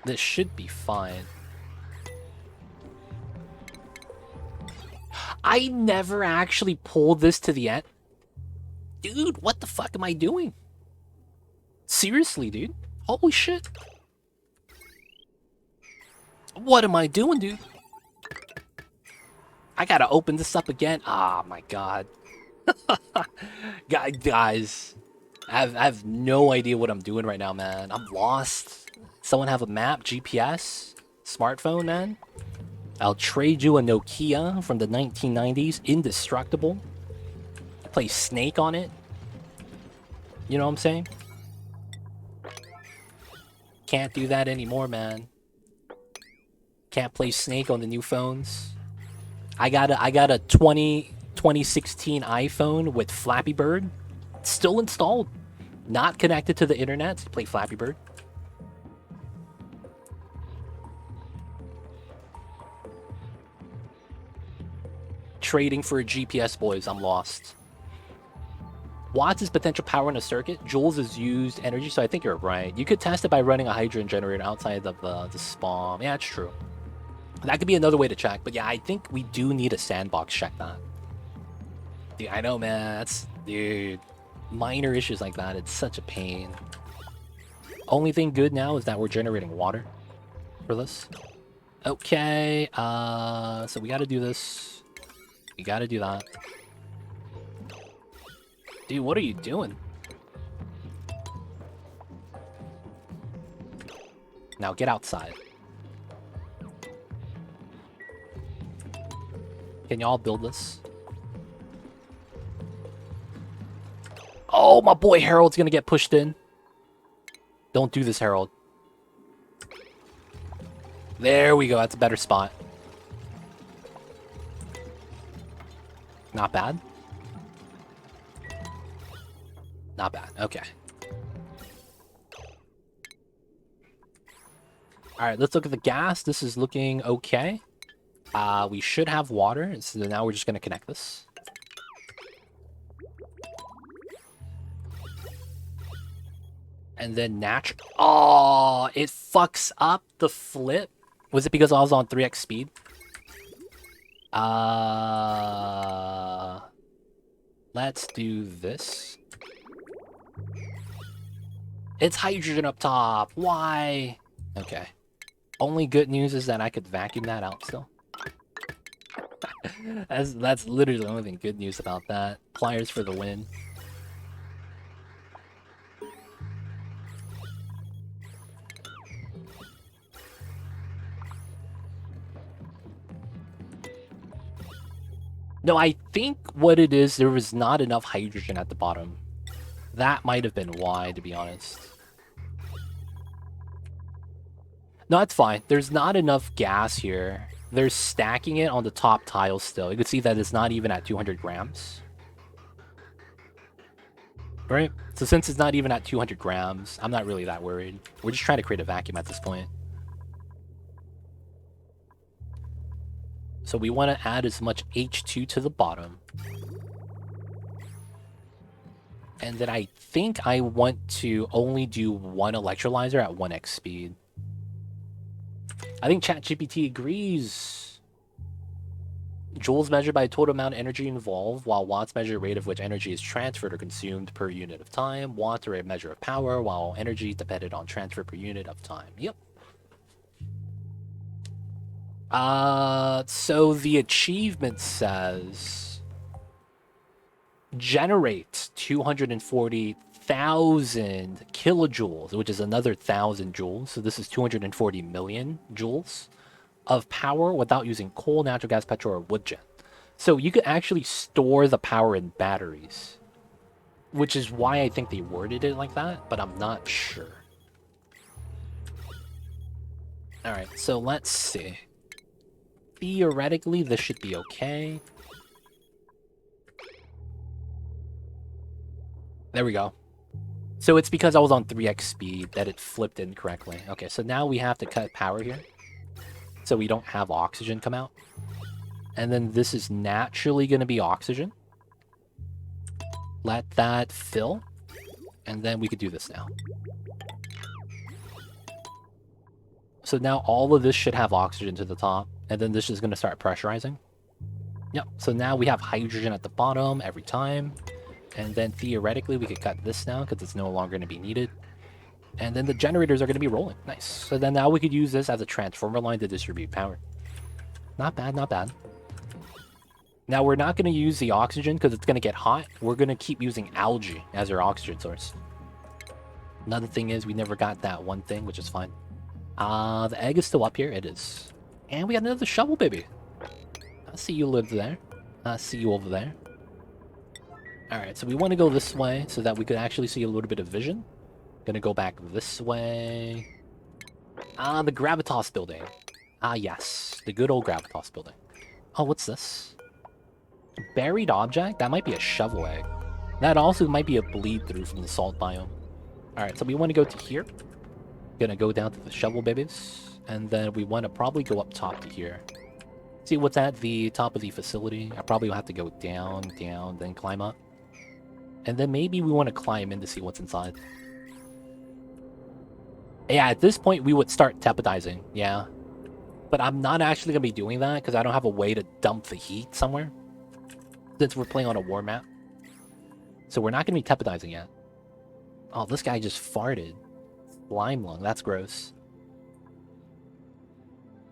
This should be fine. I never actually pulled this to the end. Dude, what the fuck am I doing? Seriously, dude? Holy shit. What am I doing, dude? I gotta open this up again. Ah, my god. Guys, I have no idea what I'm doing right now, man. I'm lost. Someone have a map, GPS, smartphone, man? I'll trade you a Nokia from the 1990s, indestructible. Play Snake on it. You know what I'm saying? Can't do that anymore, man. Can't play Snake on the new phones. I got a 2016 iPhone with Flappy Bird. Still installed. Not connected to the internet to play Flappy Bird. Trading for a GPS, boys. I'm lost. Watts is potential power in a circuit. Joules is used energy, so I think you're right. You could test it by running a hydrogen generator outside of the spawn. Yeah, it's true. That could be another way to check. But yeah, I think we do need a sandbox check that. Dude, I know, man. Dude, minor issues like that. It's such a pain. Only thing good now is that we're generating water for this. Okay, so we gotta do this. We gotta do that. Dude, what are you doing? Now get outside. Can y'all build this? Oh, my boy Harold's gonna get pushed in. Don't do this, Harold. There we go. That's a better spot. Not bad. Not bad. Okay. Alright, let's look at the gas. This is looking okay. We should have water, so now we're just going to connect this. And then natural... Oh, it fucks up the flip. Was it because I was on 3x speed? Let's do this. It's hydrogen up top. Why? Okay. Only good news is that I could vacuum that out still. That's literally the only thing good news about that. Pliers for the win. No, I think what it is, there was not enough hydrogen at the bottom. That might have been why, to be honest. No, it's fine. There's not enough gas here. They're stacking it on the top tile still. You can see that it's not even at 200 grams. Right? So since it's not even at 200 grams, I'm not really that worried. We're just trying to create a vacuum at this point. So we want to add as much H2 to the bottom. And then I think I want to only do one electrolyzer at 1x speed. I think ChatGPT agrees. Joules measured by total amount of energy involved, while watts measure the rate of which energy is transferred or consumed per unit of time. Watts are a measure of power, while energy is dependent on transfer per unit of time. Yep. So the achievement says generate 240,000 kilojoules, which is another 1,000 joules. So this is 240 million joules of power without using coal, natural gas, petrol, or wood gen. So you could actually store the power in batteries, which is why I think they worded it like that, but I'm not sure. All right, so let's see. Theoretically, this should be okay. There we go. So it's because I was on 3x speed that it flipped incorrectly. Okay, so now we have to cut power here, so we don't have oxygen come out. And then this is naturally going to be oxygen. Let that fill. And then we could do this now. So now all of this should have oxygen to the top. And then this is going to start pressurizing. Yep, so now we have hydrogen at the bottom every time. And then theoretically we could cut this now because it's no longer going to be needed. And then the generators are going to be rolling. Nice. So then now we could use this as a transformer line to distribute power. Not bad, not bad. Now we're not going to use the oxygen because it's going to get hot. We're going to keep using algae as our oxygen source. Another thing is we never got that one thing, which is fine. The egg is still up here. It is. And we got another shovel, baby. I see you live there. I see you over there. Alright, so we want to go this way so that we could actually see a little bit of vision. Gonna go back this way. Ah, the Gravitas building. Ah, yes. The good old Gravitas building. Oh, what's this? Buried object? That might be a shovel egg. That also might be a bleed through from the salt biome. Alright, so we want to go to here. Gonna go down to the shovel babies. And then we want to probably go up top to here. See what's at the top of the facility. I probably will have to go down, down, then climb up. And then maybe we want to climb in to see what's inside. Yeah, at this point we would start tepidizing, yeah. But I'm not actually going to be doing that because I don't have a way to dump the heat somewhere. Since we're playing on a war map. So we're not going to be tepidizing yet. Oh, this guy just farted. Lime lung, that's gross.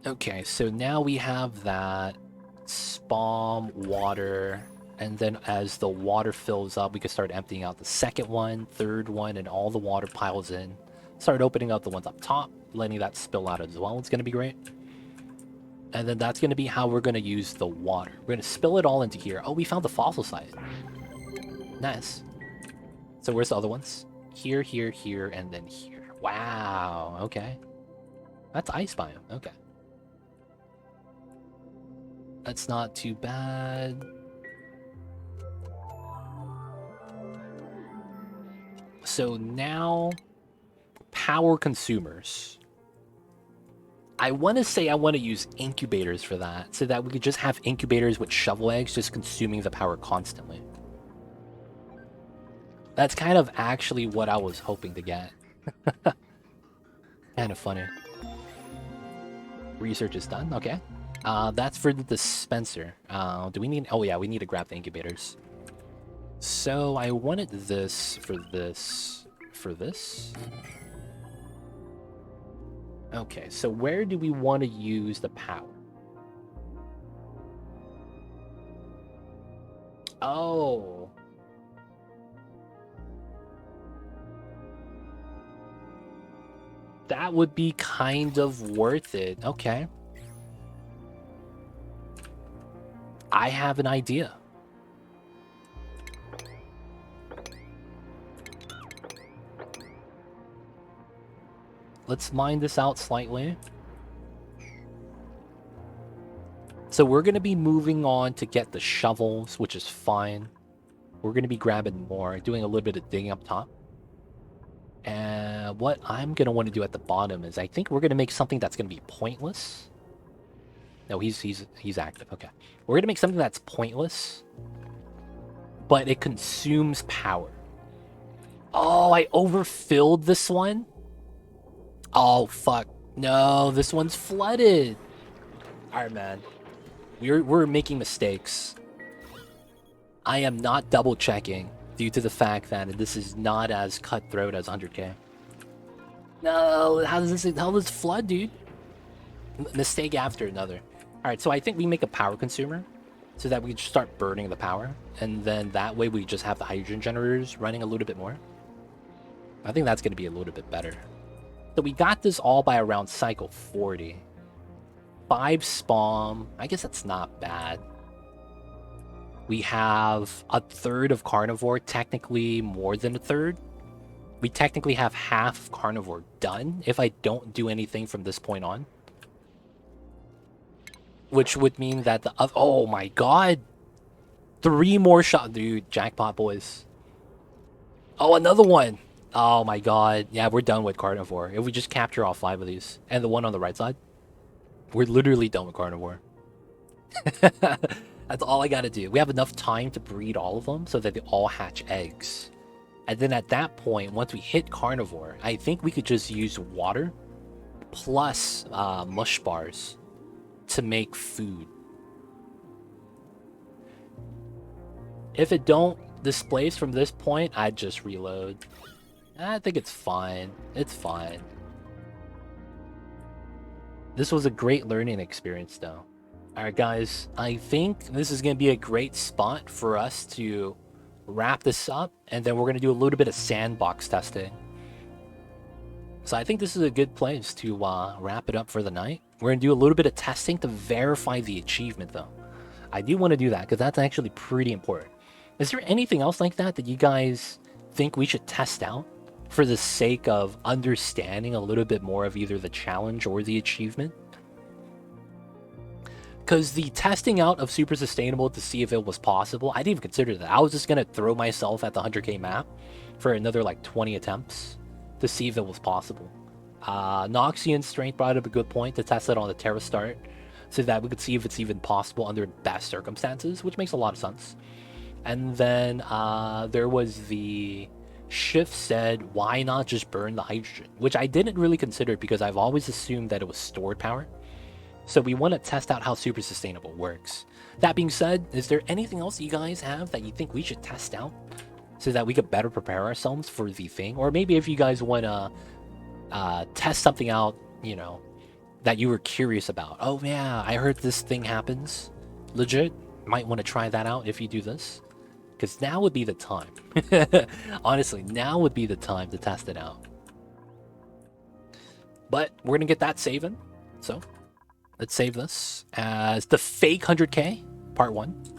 Okay, so now we have that. Spawn, water, and then as the water fills up, we can start emptying out the second one, third one, and all the water piles in. Start opening up the ones up top, letting that spill out as well. It's going to be great. And then that's going to be how we're going to use the water. We're going to spill it all into here. Oh, we found the fossil site. Nice. So where's the other ones? Here, here, here, and then here. Wow, okay. That's ice biome, okay. That's not too bad. So now, power consumers. I want to say I want to use incubators for that, so that we could just have incubators with shovel eggs just consuming the power constantly. That's kind of actually what I was hoping to get. Kind of funny. Research is done, okay. That's for the dispenser. Do we need... Oh yeah, we need to grab the incubators. So I wanted this for this. For this? Okay, so where do we want to use the power? Oh. That would be kind of worth it. Okay. I have an idea. Let's mine this out slightly. So we're going to be moving on to get the shovels, which is fine. We're going to be grabbing more, doing a little bit of digging up top. And what I'm going to want to do at the bottom is I think we're going to make something that's going to be pointless. No, he's active. Okay. We're going to make something that's pointless, but it consumes power. Oh, I overfilled this one? Oh, fuck. No, this one's flooded. Alright, man. We're making mistakes. I am not double checking due to the fact that this is not as cutthroat as 100k. No, how does this flood, dude? Mistake after another. Alright, so I think we make a power consumer so that we just start burning the power. And then that way we just have the hydrogen generators running a little bit more. I think that's going to be a little bit better. So we got this all by around cycle 40. 5 spawn. I guess that's not bad. We have a third of carnivore, technically more than a third. We technically have half of carnivore done if I don't do anything from this point on. Which would mean that the... Oh my god! 3 more shots. Dude, jackpot, boys. Oh, another one! Oh my god. Yeah, we're done with carnivore. If we just capture all 5 of these. And the one on the right side. We're literally done with carnivore. That's all I gotta do. We have enough time to breed all of them so that they all hatch eggs. And then at that point, once we hit carnivore, I think we could just use water plus mush bars to make food. If it don't displace from this point, I'd just reload. I think it's fine. It's fine. This was a great learning experience, though. Alright, guys. I think this is going to be a great spot for us to wrap this up. And then we're going to do a little bit of sandbox testing. So I think this is a good place to wrap it up for the night. We're going to do a little bit of testing to verify the achievement, though. I do want to do that, because that's actually pretty important. Is there anything else like that that you guys think we should test out for the sake of understanding a little bit more of either the challenge or the achievement? Because the testing out of super sustainable to see if it was possible, I didn't even consider that. I was just going to throw myself at the 100k map for another like 20 attempts to see if it was possible. Noxian Strength brought up a good point to test it on the Terra start so that we could see if it's even possible under best circumstances, which makes a lot of sense. And then there was the Shift said, why not just burn the hydrogen? Which I didn't really consider because I've always assumed that it was stored power. So we want to test out how super sustainable works. That being said, is there anything else you guys have that you think we should test out so that we could better prepare ourselves for the thing? Or maybe if you guys want to test something out, you know, that you were curious about. Oh yeah, I heard this thing happens. Legit, might want to try that out if you do this. Because now would be the time. Honestly, now would be the time to test it out. But we're going to get that saving. So let's save this as the fake 100k, part 1.